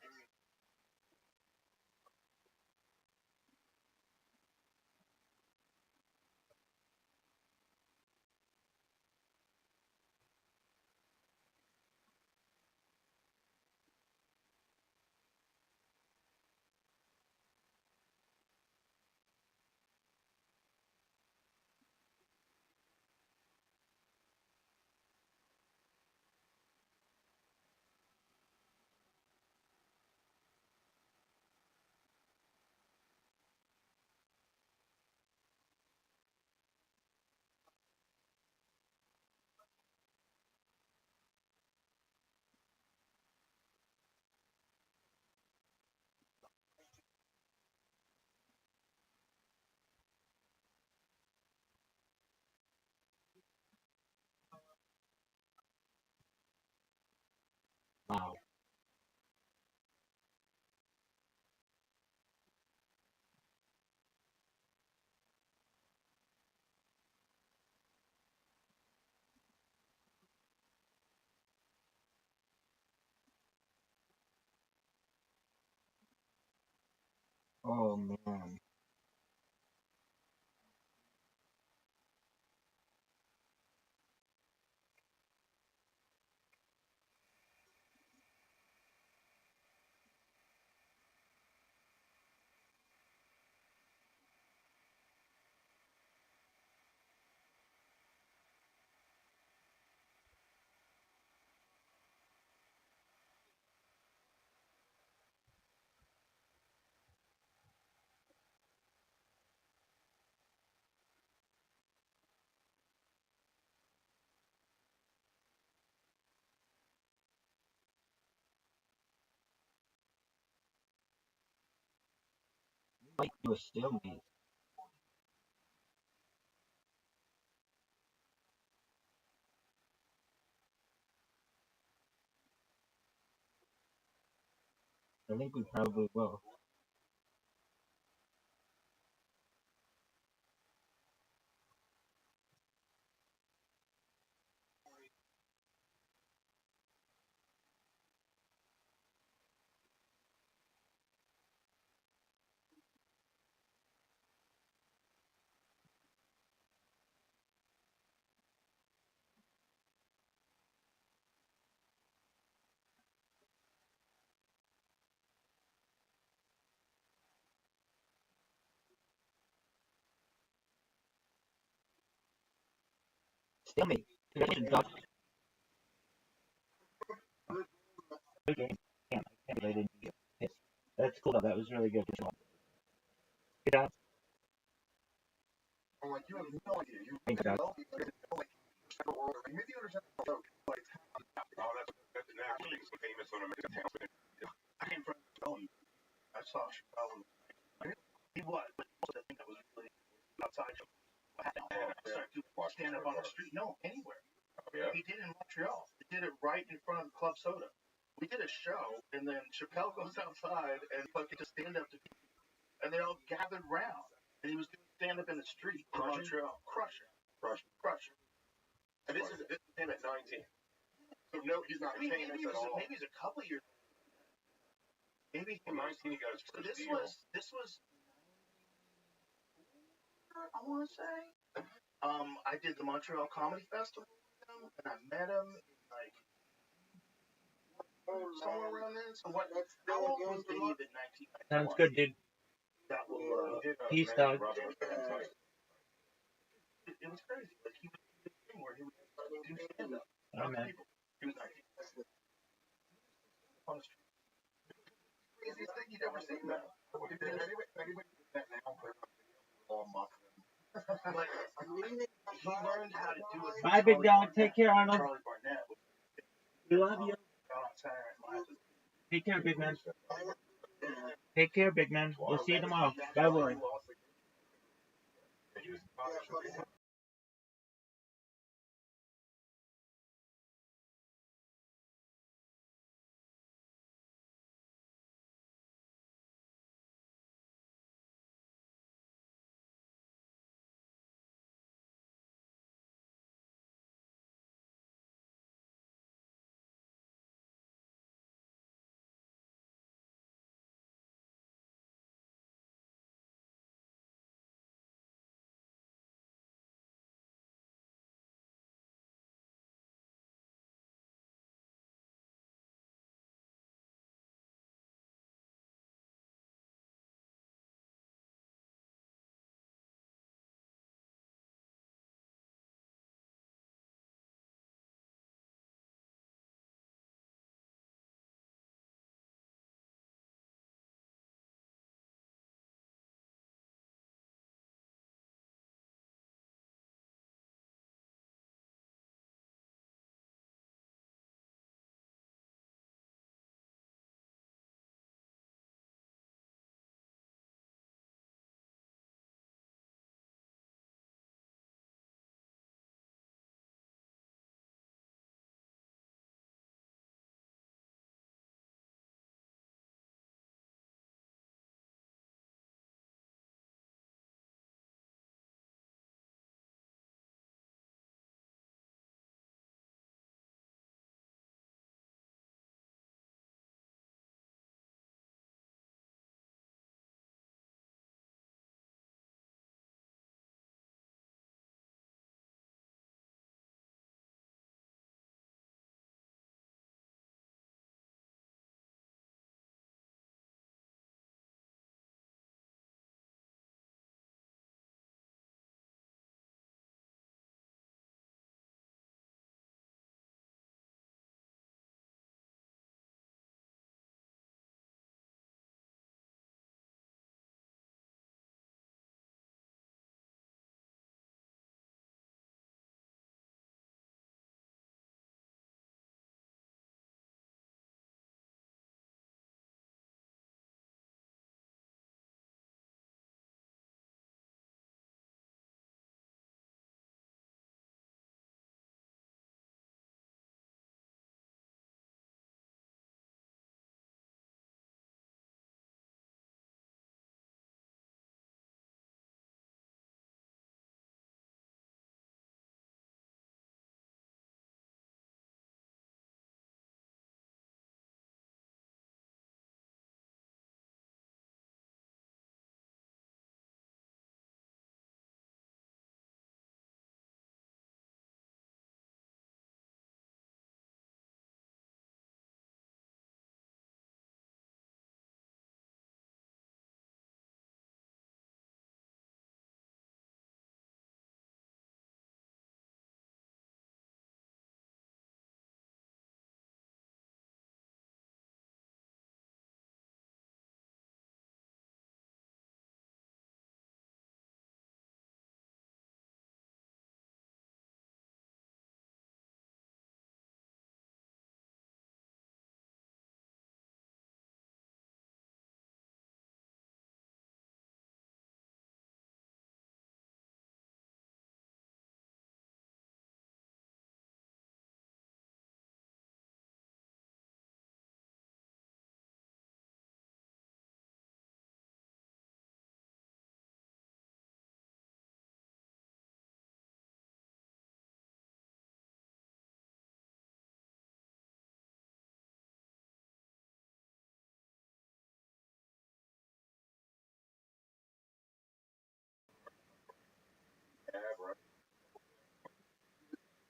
Wow. Oh man. Might do a stalemate. I think we probably will. Stalemate. Good game. Damn, I can't believe I didn't beat you. That's cool though. That was really good. Good job. I'm like, you have no idea. You Thanks, guys. know, like, maybe you understand the joke. Like, oh, that's an actually famous one of my towns. I came from Stone. I saw Chicago. He was, but the thing that was really outside of stand up on the street. No, anywhere. Oh, yeah. He did it in Montreal. He did it right in front of Club Soda. We did a show, and then Chappelle goes outside and fucking just stand up to people, and they all gathered round, and he was doing stand up in the street in Montreal. Crushing. And this is him at 19. So no, he's not famous at all. Maybe he's a couple years. Maybe At 19 he got his first deal. This was I want to say. I did the Montreal Comedy Festival with him, and I met him like somewhere around then. So what? How old was Dave in 1991? Sounds good, dude. That was Peace, dog. it was crazy. Like he was doing this thing where he would do stand up. Oh, man. He was 19. On the street. Craziest thing you'd ever seen that. Anybody do that now? All muck. Like he learned how to do it. Bye, big dog. Take care, Arnold. Charlie Barnett. We love you. Take care, big man. Take care, big man. We'll see you tomorrow. Bye, Roy.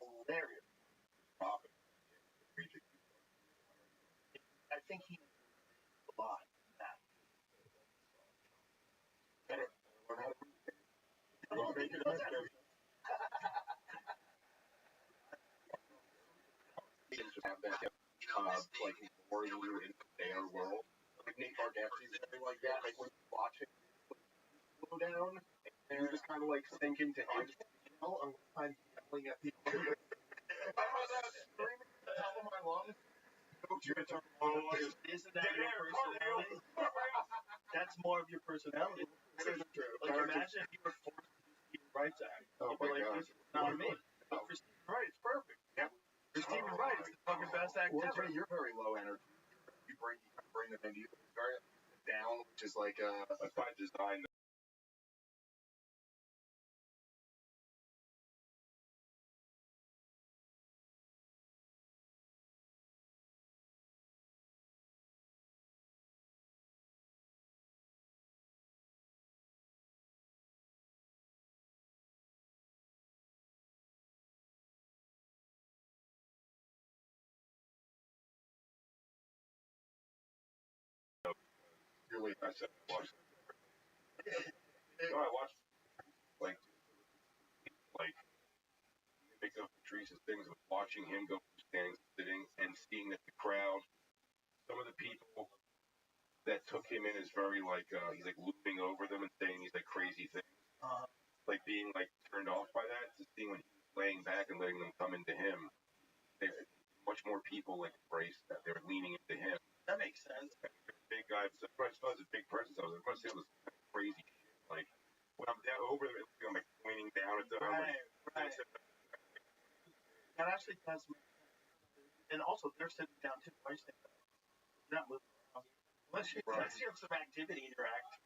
Hilarious. I think he a lot. That. Have that, like, lure you into their world. Like Nate Bargatze's something like that. Like when you watch it slow down, and you just kind of like sink into him. Unless I'm yelling at people. I'm screaming at the top of my lungs. Isn't that your personality? That's more of your personality. That is true. Like, imagine if you were forced to do Stephen Wright's act. Oh You'd be my like, God. this is not me. But for Stephen Wright, it's perfect. Yep. For Stephen Wright, it's the fucking best act Well, ever. you're very low energy. You bring them into you very down, which is like that's by design. Really, I said I watched. I watched like make up Teresa's things of watching him go from standing, sitting, and seeing that the crowd, some of the people that took him in is very like he's like looping over them and saying these like crazy things, like being like turned off by that. To seeing when he's laying back and letting them come into him, much more people like embrace that. They're leaning into him. That makes sense. Big guy, so I was a big person. So I was going to say all this crazy shit. Like when I'm down over there, I'm like pointing down at them. Right. That actually does make sense. And also, they're sitting down too. Why are you sitting down? Not moving around. Unless you have some activity in your act.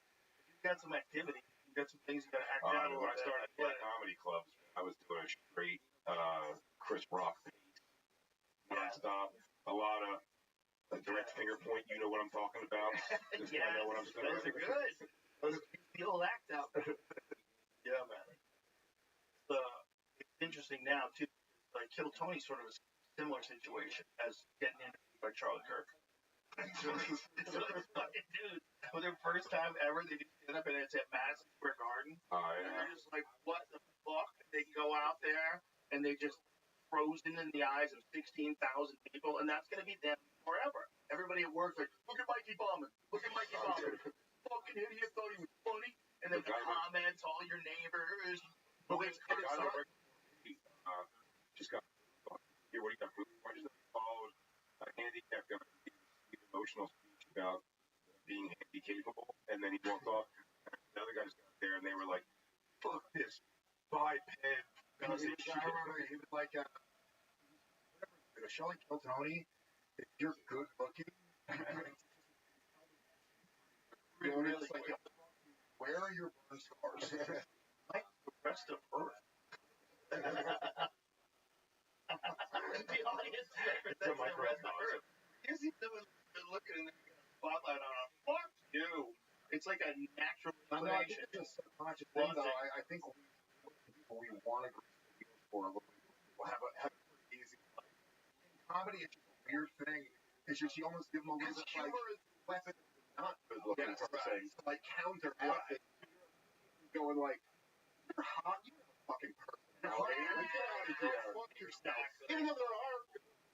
If you've got some activity, you've got some things you got to act out. When I started playing comedy clubs, I was doing a straight Chris Rock piece. Non-stop. A lot of a direct finger point. You know what I'm talking about. Just I know what I'm saying. Those are good. Those are the old act out. Yeah, man. It's interesting now, too. Like, Kill Tony sort of a similar situation as getting interviewed by Charlie Kirk. It's really fucking dude. For their first time ever, they do stand up and it's at Madison Square Garden. And they're just like, what the fuck? They go out there and they just frozen in the eyes of 16,000 people, and that's going to be them forever. Everybody at work like, look at Mikey Bauman. Look at Mikey Bauman. Fucking idiot thought he was funny. And then the comments, all your neighbors. Just got here. What do you got? I just followed a handicapped guy give emotional speech about being handy capable, and then he walked off. The other guy just got there, and they were like, "Fuck this biped." I remember he was like, "Showing Kill Tony, if you're good looking, really like, where are your burn scars?" Like the rest of Earth. The audience represents the rest of Earth. You see someone looking and there's a spotlight on them. Fuck you. It's like a natural inclination. I think it's a subconscious thing, though. I think we want to for a little bit. We'll have it easy. In comedy, it's just a weird thing. It's just you almost give them a little bit like weapon not good looking. To like counteract it. Going like, you're hot, you have a fucking personality. Fuck yourself. Even though there are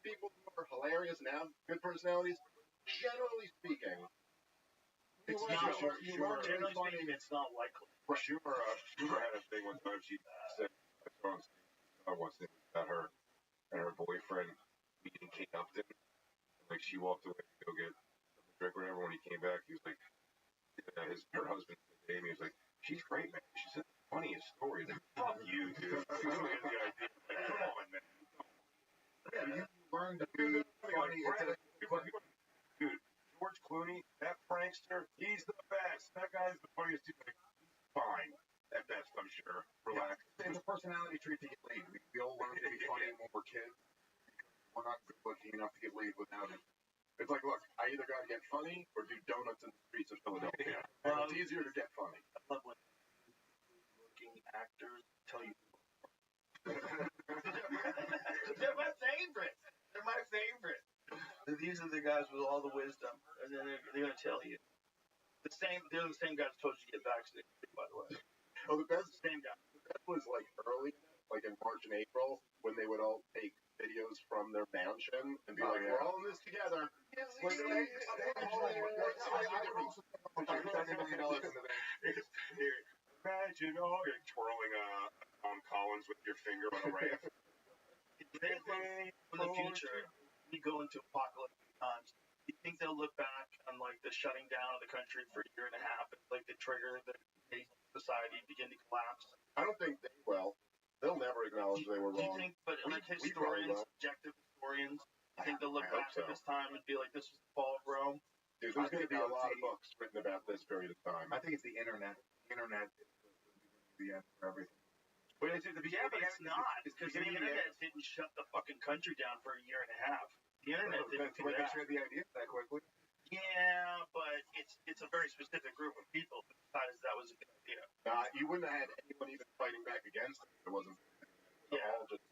people who are hilarious and have good personalities, generally speaking, it's not. Generally speaking, it's not likely. Schumer had a thing one time. She said, I saw once about her and her boyfriend meeting Kate Upton. Like she walked away to go get a drink or whatever. When he came back, he was like, her husband, Amy, was like, she's great, man. She said the funniest stories. Like, fuck you, dude. Come on, man. Yeah, you learn to be funny. Dude, George Clooney, that prankster, he's the best. That guy's the funniest dude. Like, fine. At best, I'm sure. Relax. It's a personality trait to get laid. We all learn to be funny when we're kids. We're not good looking enough to get laid without it. It's like, look, I either got to get funny or do donuts in the streets of Philadelphia. It's easier to get funny. I love when looking actors tell you. They're my favorite. They're my favorite. These are the guys with all the wisdom, and then they're going to tell you. They're the same guys who told you to get vaccinated, by the way. Oh, the best Same guy. That was like early, like in March and April, when they would all take videos from their mansion and be like, "We're all in this together." Imagine twirling Tom Collins with your finger on a ramp. In the future, we go into apocalyptic times. Do you think they'll look back on like the shutting down of the country for a year and a half and like the trigger that made society begin to collapse? I don't think they will. They'll never acknowledge they were Do you wrong. think, but like We probably historians, will. objective historians, I think they'll look I hope back so. at this time and be like, this was the fall of Rome? Dude, there's going to be a lot of books written about this period of time. I think it's the internet. The internet is the end for everything. But it's not, because the internet didn't shut the fucking country down for a year and a half. The internet didn't do that. Share the idea that quickly. Yeah, but it's a very specific group of people who decided that was a good idea. You wouldn't have had anyone even fighting back against it if it wasn't. All just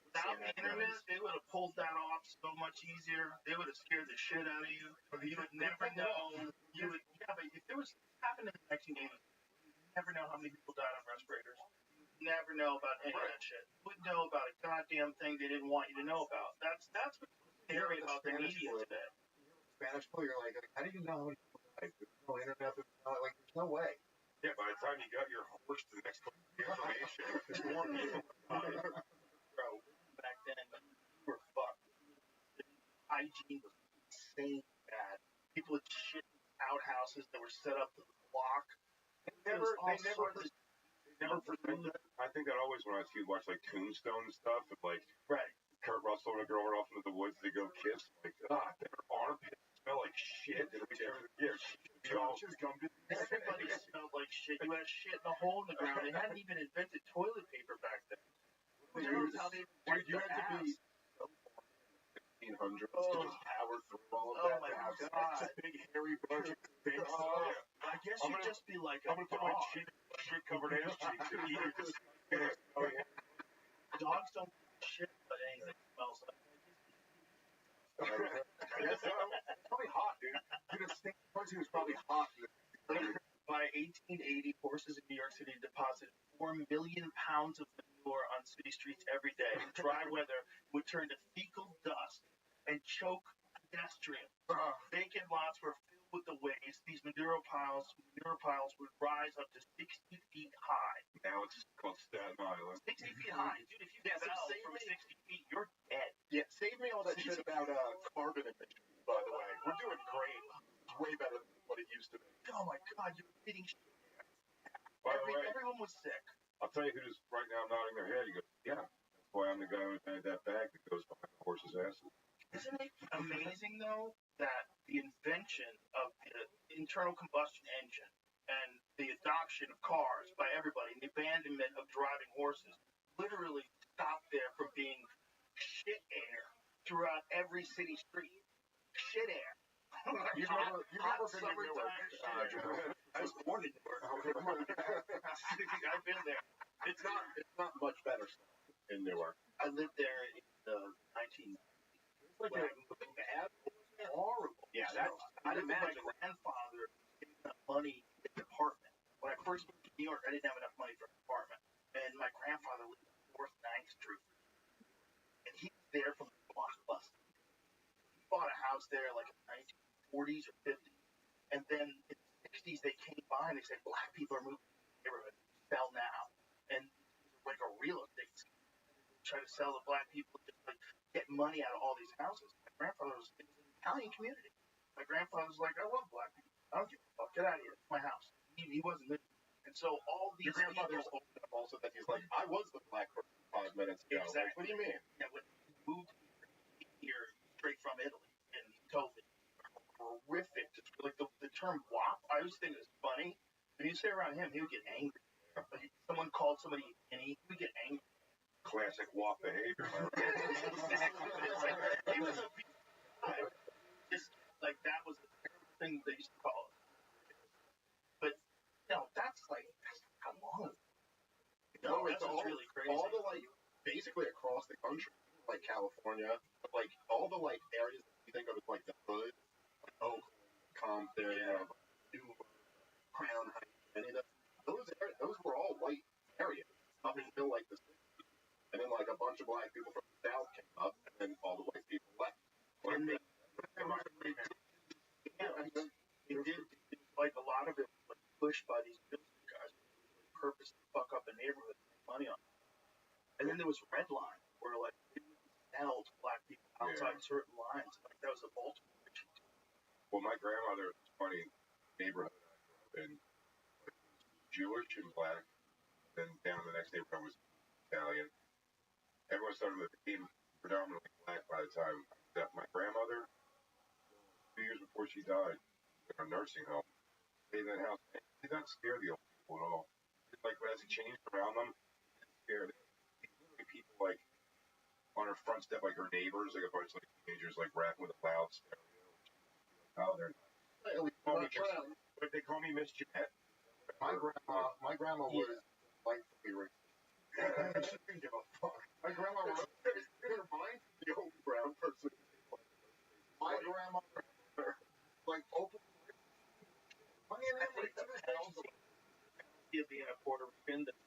without the internet, they would have pulled that off so much easier. They would have scared the shit out of you. You would never know. But if there was happened in the 1980s, you would never know how many people died on respirators. You would never know about any of that shit. You wouldn't know about a goddamn thing they didn't want you to know about. That's what's scary about the media today. Spanish flu, you're like, how do you know how many people died? There's no internet. There's no way. Yeah, by the time you got your horse to the next information, there's more people. Bro, back then, we were fucked. The hygiene was insane bad. People had shit in outhouses that were set up to the block. They never pretended. I think that always when I see watch like Tombstone stuff, and like Kurt Russell and a girl are off into the woods, they go kiss. Like, their armpits smell like shit. Everybody smelled like shit. You had shit in a hole in the ground. They hadn't even invented toilet paper back then. Dude, you had to be 1500s to just power through all of that. Oh my god. Big hairy bunch of bits. I guess you'd just be like I'm gonna put my shit covered ass cheeks and eat it. Dogs don't shit, but anything smells like. It's probably hot, dude. Dude, a stink person was probably hot. By 1880, horses in New York City deposited 4 million pounds of manure on city streets every day. Dry weather would turn to fecal dust and choke pedestrians. Vacant lots were filled with the waste. These manure piles would rise up to 60 feet high. Now it's called Staten Island. 60 feet high. Dude, if you fell from 60 feet, you're dead. Yeah, save me all that shit about carbon emissions, by the way. We're doing great. It's way better than what it used to be. Oh my god, you're eating shit. By the way, Everyone was sick. I'll tell you who's right now nodding their head. He goes, yeah, that's why I'm the guy who had that bag that goes behind the horse's ass. Isn't it amazing, though, that the invention of the internal combustion engine and the adoption of cars by everybody and the abandonment of driving horses literally stopped there from being shit air throughout every city street? Shit air. You've never been to Newark. I was born in Newark. I've been there. It's not much better stuff in Newark. I lived there in the 1990s. It's like bad, horrible. Yeah, I'd imagine my grandfather gave enough money to get an apartment. When I first moved to New York, I didn't have enough money for an apartment. And my grandfather lived on North 9th Street. And he was there from the Blockbuster. He bought a house there like in the 1940s or 50s. And then in the 60s, they came by and they said, black people are moving to the neighborhood. Sell now. And it was like a real estate scheme. Try to sell the black people, just like get money out of all these houses. My grandfather was in an Italian community. My grandfather was like, I love black people. I don't give a fuck. Get out of here. It's my house. He wasn't living. And so all these Your grandfather's old enough also that he's like, I was the black person 5 minutes ago. Exactly. Like, what do you mean? Yeah, when he moved here straight from Italy, and he told me horrific. Just like the term "wop," I always think it was funny. When you say around him, he would get angry. Like, someone called somebody and he would get angry. Classic WAP behavior. Exactly. He was a guy. Just like that was the thing they used to call it. But that's how long. It's all really crazy. All the basically across the country, like California, like all the areas that you think of as the hood, like Oakland, Compton, Newburgh, Crown Heights, any of that. Those were all white areas up until the 60s. And then a bunch of black people from the South came up, and then all the white people left. And they did, a lot of it was pushed by these business guys with the purpose to fuck up the neighborhood and make money on it. And then there was Red Line, where they would sell to black people outside behind certain lines. Like that was a Baltimore issue. Well, my grandmother was funny neighborhood I grew up in. Jewish and black. Then down the next neighborhood was Italian. Everyone started to became predominantly black by the time that my grandmother, 2 years before she died, in a nursing home, stayed in that house. And it did not scare the old people at all. It's like as he changed around them, it didn't scare them. Literally people like on her front step, like her neighbors, like a bunch of like teenagers, like rapping with a loud stereo. Oh, they're but they call me Miss Jeanette. My grandma was like fully racist. She didn't give a fuck. My grandma was in her mind the old brown person. My grandmother, like open. I mean, I think the penalty of being a Puerto Rican that's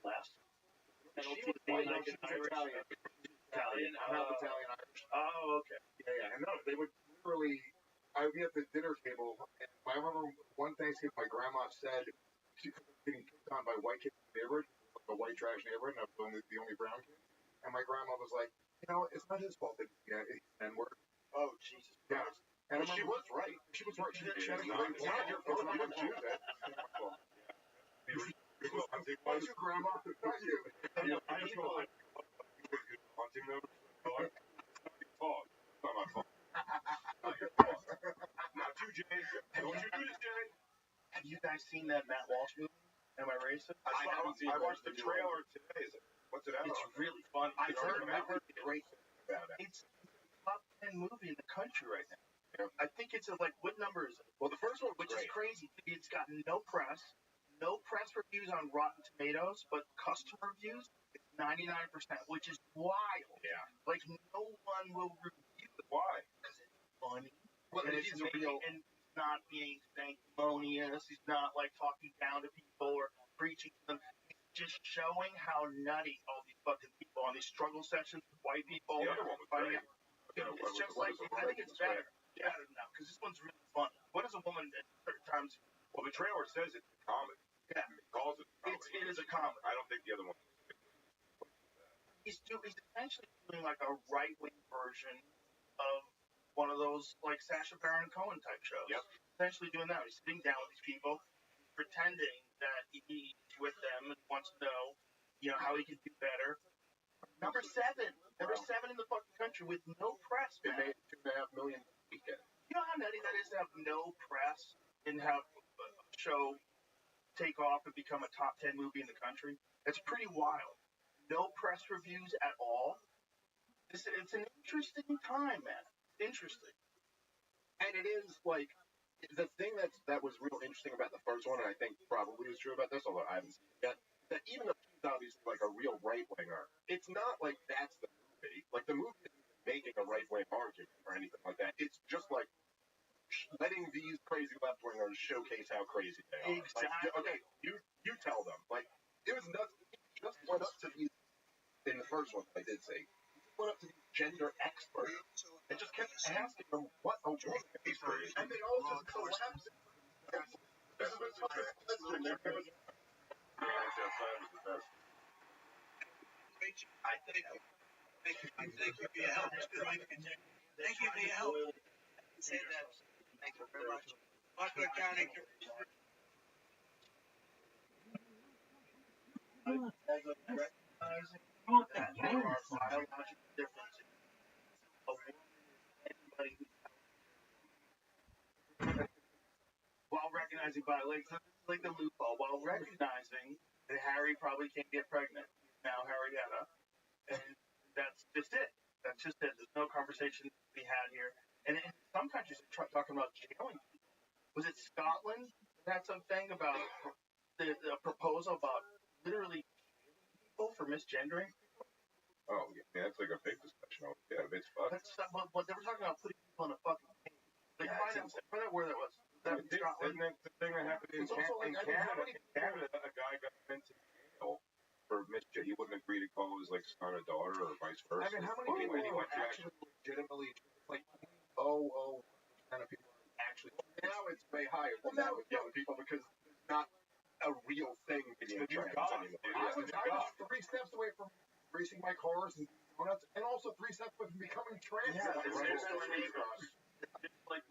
less. Penalty of being like an Irish. Italian. I'm half Italian Irish. Oh, okay. Yeah. And no, they would literally. I would be at the dinner table, and I remember one Thanksgiving my grandma said she was getting picked on by white kids in the neighborhood, like a white trash neighborhood, and I was the only brown kid. And my grandma was like, it's not his fault that he's N-word. Oh, Jesus Yeah. Christ. And she was right. She was right. She didn't. It's not your fault. You didn't choose that. Why you, grandma? Not you. I just go, I haunting them. It's not your fault. It's not my fault. Not your fault. Not you, Jay. Don't you do this, Jay. Have you guys seen that Matt Walsh movie? Am I racist? I watched the trailer today. What's it out It's on? really funny. I've heard great things about it. It's the top 10 movie in the country right now. Yeah. I think it's like, what number is it? Well, the first one was Which is crazy. It's got no press reviews on Rotten Tomatoes, but customer reviews, it's 99%, which is wild. Yeah. Like, no one will review it. Why? Because it's funny. Well, and it's real. And he's not being sanctimonious. He's not, like, talking down to people or preaching to them. He's just showing how nutty all these fucking people on these struggle sessions with white people. The other one was funny. great. It's just like, I think it's better. Yeah, no, because this one's really fun. What is a woman at certain times? Well, the trailer says it's a comedy. Yeah. It calls it a comedy. It is a comedy. I don't think the other one. He's essentially doing like a right-wing version of one of those like Sacha Baron Cohen type shows. Yep. Essentially doing that. He's sitting down with these people, pretending that he's with them and wants to know, how he can do better. Number 7 in the fucking country with no press. It made $2.5 million weekend. You know how nutty that is to have no press and have a show take off and become a top 10 movie in the country? It's pretty wild. No press reviews at all. It's an interesting time, man. Interesting. And it is like the thing that was real interesting about the first one, and I think probably is true about this, although I haven't seen it yet, that even though he's obviously like a real right winger, it's not like that's the movie. Like the movie isn't making a right wing argument or anything like that. It's just like letting these crazy left wingers showcase how crazy they are. Exactly. Like, okay, you tell them. Like it was nuts. He just went up to these in the first one. I did say he just went up to these gender experts and just kept asking them what a woman is, and they all just collapsed. This is what's question. I thank you for your help. Thank you for your help. Say that. Thank you very much. Buckler County. As of recognizing that there are biological differences, a woman is anybody who's while recognizing like the loophole, while recognizing that Harry probably can't get pregnant. Now Harrietta, and that's just it. That's just it. There's no conversation to be had here. And in some countries, they're talking about jailing people. Was it Scotland that had something about the proposal about literally people for misgendering? Oh, yeah, that's like a big discussion. Yeah, it's fucked. But they were talking about putting people in a fucking cage. Like, find out where that was. Isn't that the thing that happened in Canada? In Canada, a guy got sent to jail for misgendering. He wouldn't agree to call his son or daughter or vice versa. I mean, how many people are actually legitimately like? Kind of people actually. Now it's way higher than that with young people because it's not a real thing being trans anymore. I was 3 steps away from racing my cars and donuts, and also 3 3 steps from becoming trans. Yeah, Right? it's Right? like,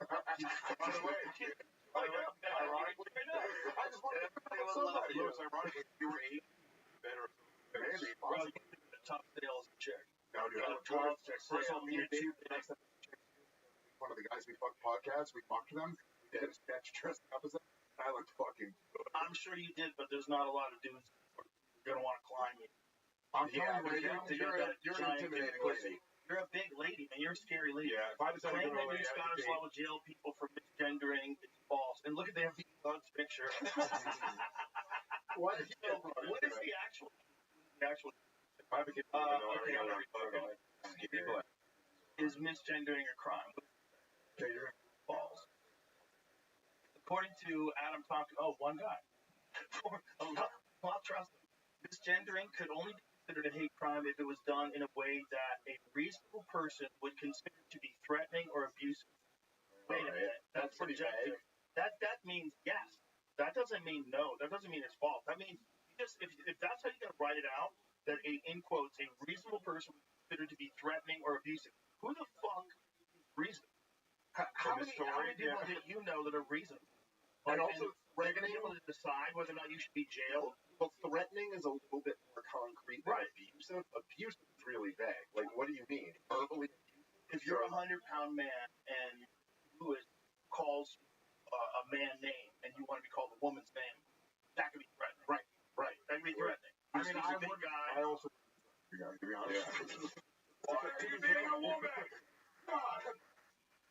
By the way, ironically, I just want to know somebody. It's ironically, you were 8 better. Maybe. well, you do the top sales check. No, dude. Top First of all, me and Dave, sales. one of the guys we fucked podcast, we talked to them. We did a sketch dressed up as them. I looked fucking good. I'm sure you did, but there's not a lot of dudes who are going to want to climb you. I'm telling you right now, you're an intimidating lady. You're a big lady, man. You're a scary lady. Yeah, if I decided to Claim go that you Scottish law will jail people for misgendering is false. And look at the empty God's picture. What? What is the actual? Is misgendering a crime? Okay, you're False. According to Adam Tompkins, one guy. Not trust him. Misgendering could only be considered a hate crime if it was done in a way that a reasonable person would consider to be threatening or abusive. Wait a minute. That's pretty subjective. That means yes. That doesn't mean no. That doesn't mean it's false. That means if that's how you're gonna write it out, that in quotes a reasonable person would consider to be threatening or abusive. Who the fuck is reasonable? How many people do you know that are reasonable? And also, threatening able to decide whether or not you should be jailed. Well, threatening is a little bit more concrete. Right. Abusive is really vague. Like, what do you mean? Verbally abusive? If you're a 100-pound man and Lewis calls a man name and you want to be called a woman's name, that could be threatening. Right. That could be threatening. I mean, he's a big guy. I also, to be honest. Why are you being a woman?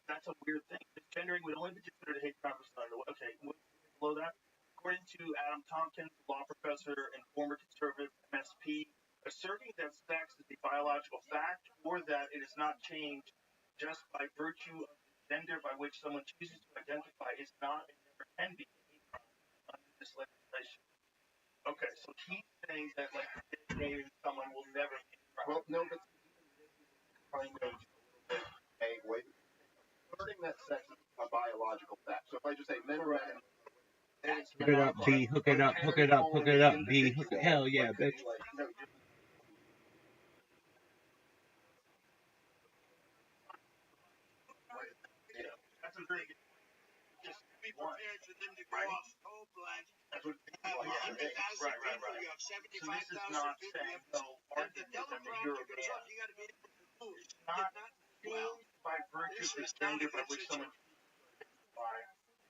That's a weird thing. Misgendering would only be considered a hate crime for someone. Okay, below that, according to Adam Tompkins, law professor and former conservative MSP, asserting that sex is a biological fact or that it is not changed just by virtue of the gender by which someone chooses to identify is not and never can be a hate crime under this legislation. Okay, so he's saying that like dating someone will never be a crime. Well, no, but kind of vague way. Asserting that sex is a biological fact. So if I just say men or women, Hook it up, B. Hook it up, hook it up, hook it up, B. Hell yeah, bitch. That's a very good. Just be prepared for them to go off cold-blooded. That's what. Right. You have 75,000 people. If the teleprompter goes off, you got to be able to move. It's not by virtue of the gender by which someone.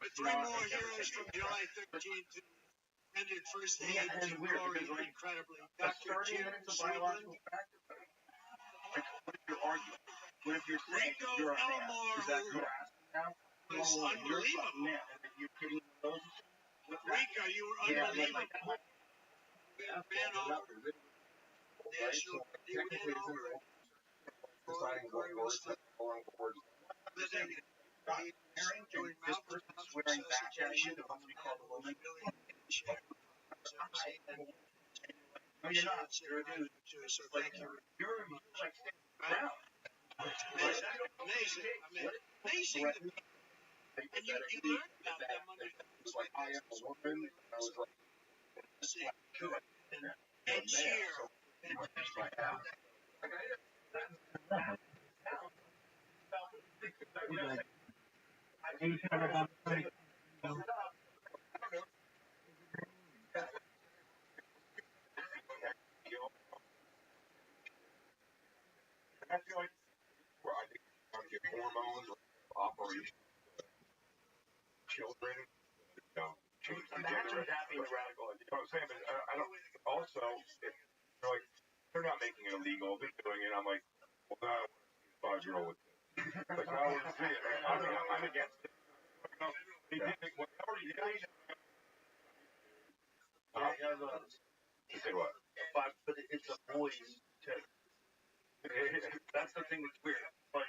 But 3 more heroes from July 13th who ended first aid to glory incredibly. Dr. Jim biological factor. Like, what if you're arguing? What if you're saying you're a man? Is that you're asking now? Was unbelievable. You're getting those. Rico, you were unbelievable. Ran over. National, he ran over. Deciding what words that belong to words. Doing This person swearing back at you that wants to be called a woman. No, you're not. You're a dude. So thank you. You're like standing around. Amazing. I mean, amazing. And you learn about them under It's like, I am a woman. I was like, and cheer. I feel like where I think I'm get hormones or operation children, change the gender. Happy and radical. You know what I'm saying? But I don't. Also, if they're like they're not making it illegal, they're doing it. I'm like, well, no, 5-year-old. Like, I don't want to see it. I'm against it. They did make what? You guys. You say what? But it's a boy's tip. That's the thing that's weird. Like,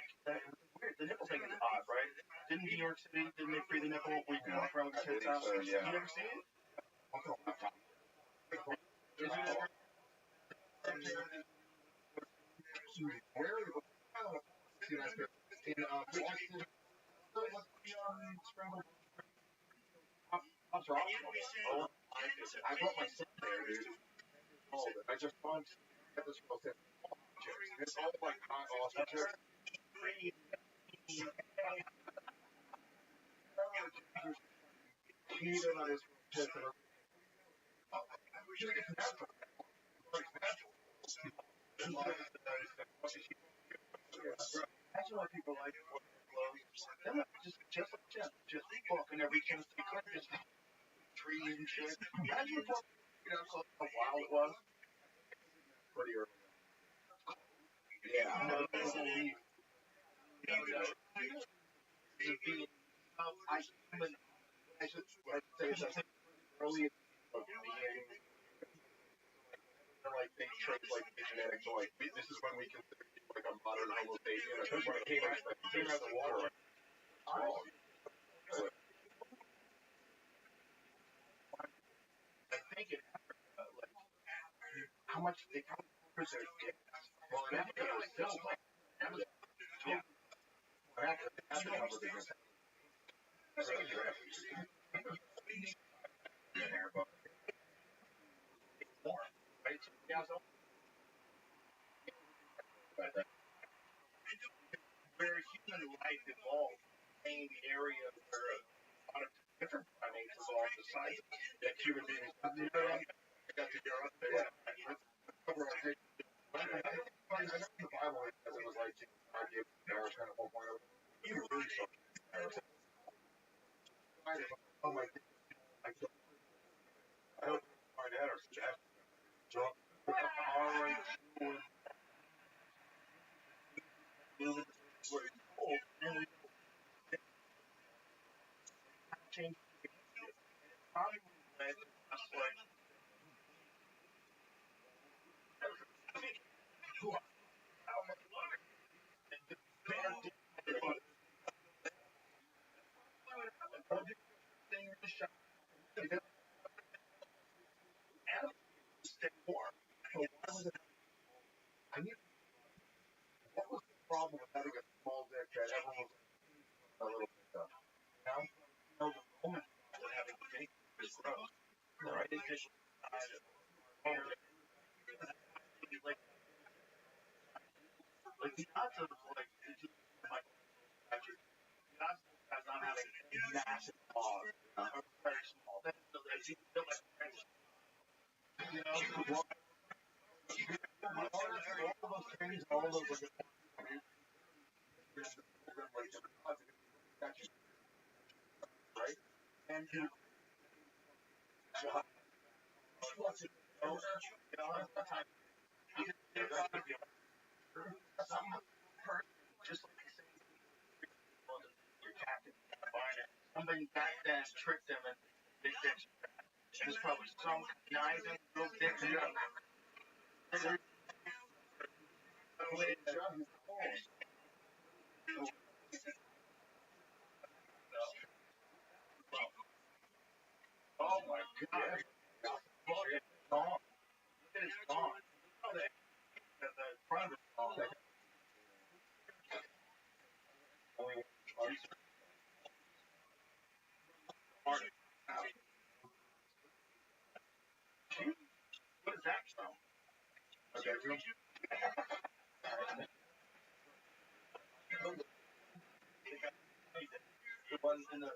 weird. The nipple thing is odd, right? Didn't New York City, didn't they free the nipple? We can walk around with the tits out. Yeah. You never seen it? Where in Washington? I brought my son there, dude. I just found this girl said, It's all like hot ostriches. Heated on his chest. That's why people like just look and every chance they could just trees and shit. Imagine how wild it was. Pretty early. Yeah. I should say it's early like they trace like the genetics. So like this is when we consider you like a modern Homo sapien. This is when it came out of the water. I think in Africa, like how much they come for their gas. Well, in Africa, it was still like where human life evolved, main area where a lot of different primates evolved besides that human beings. I got to hear up there. I know the Bible because it was like I gave Paris kind of 1.0. You really saw Paris. Oh my God. I hope my dad or Jeff drunk. change probably led us like What was the problem with having a small dick that everyone was a little bit of? now the Romans were having big growth. Right? It just like the odds of like the odds of guys not having massive balls are very small. That's you feel like you know all those things, all those like right? And you just like your captain somebody back then tricked them and they said there's probably some conniving little dick oh my god. It's gone. It's gone. The front of it gone. What is that from? Okay, the one in the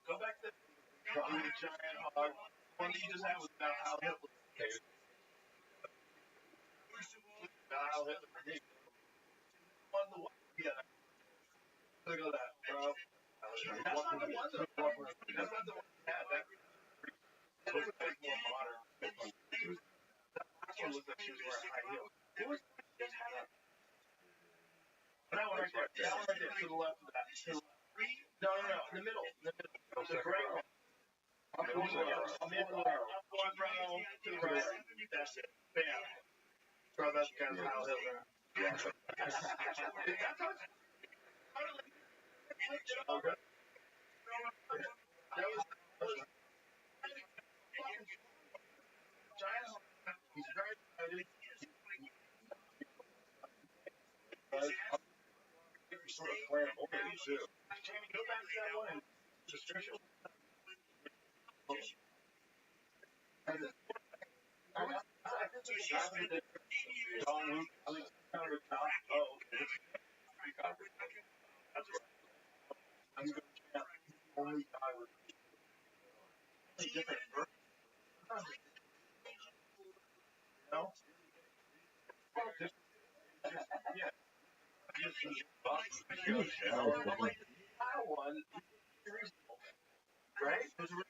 go back to the giant hog. One you just had was Al Hitler. Al Hitler. Yeah. Look at that, bro. That's not the one. That's not the one. Yeah, that looks like more modern. That one looks like she was wearing high heels. Who was just had that? That one right there. That one right there to the left of that. No, in the middle. The gray one. One row, two rows. That's it. Bam. So that's kind of how he'll run. Yeah. Okay. He's very excited. Sort of flamboyant too. Jamie, go back to that one and description. Only guy with different No? Right?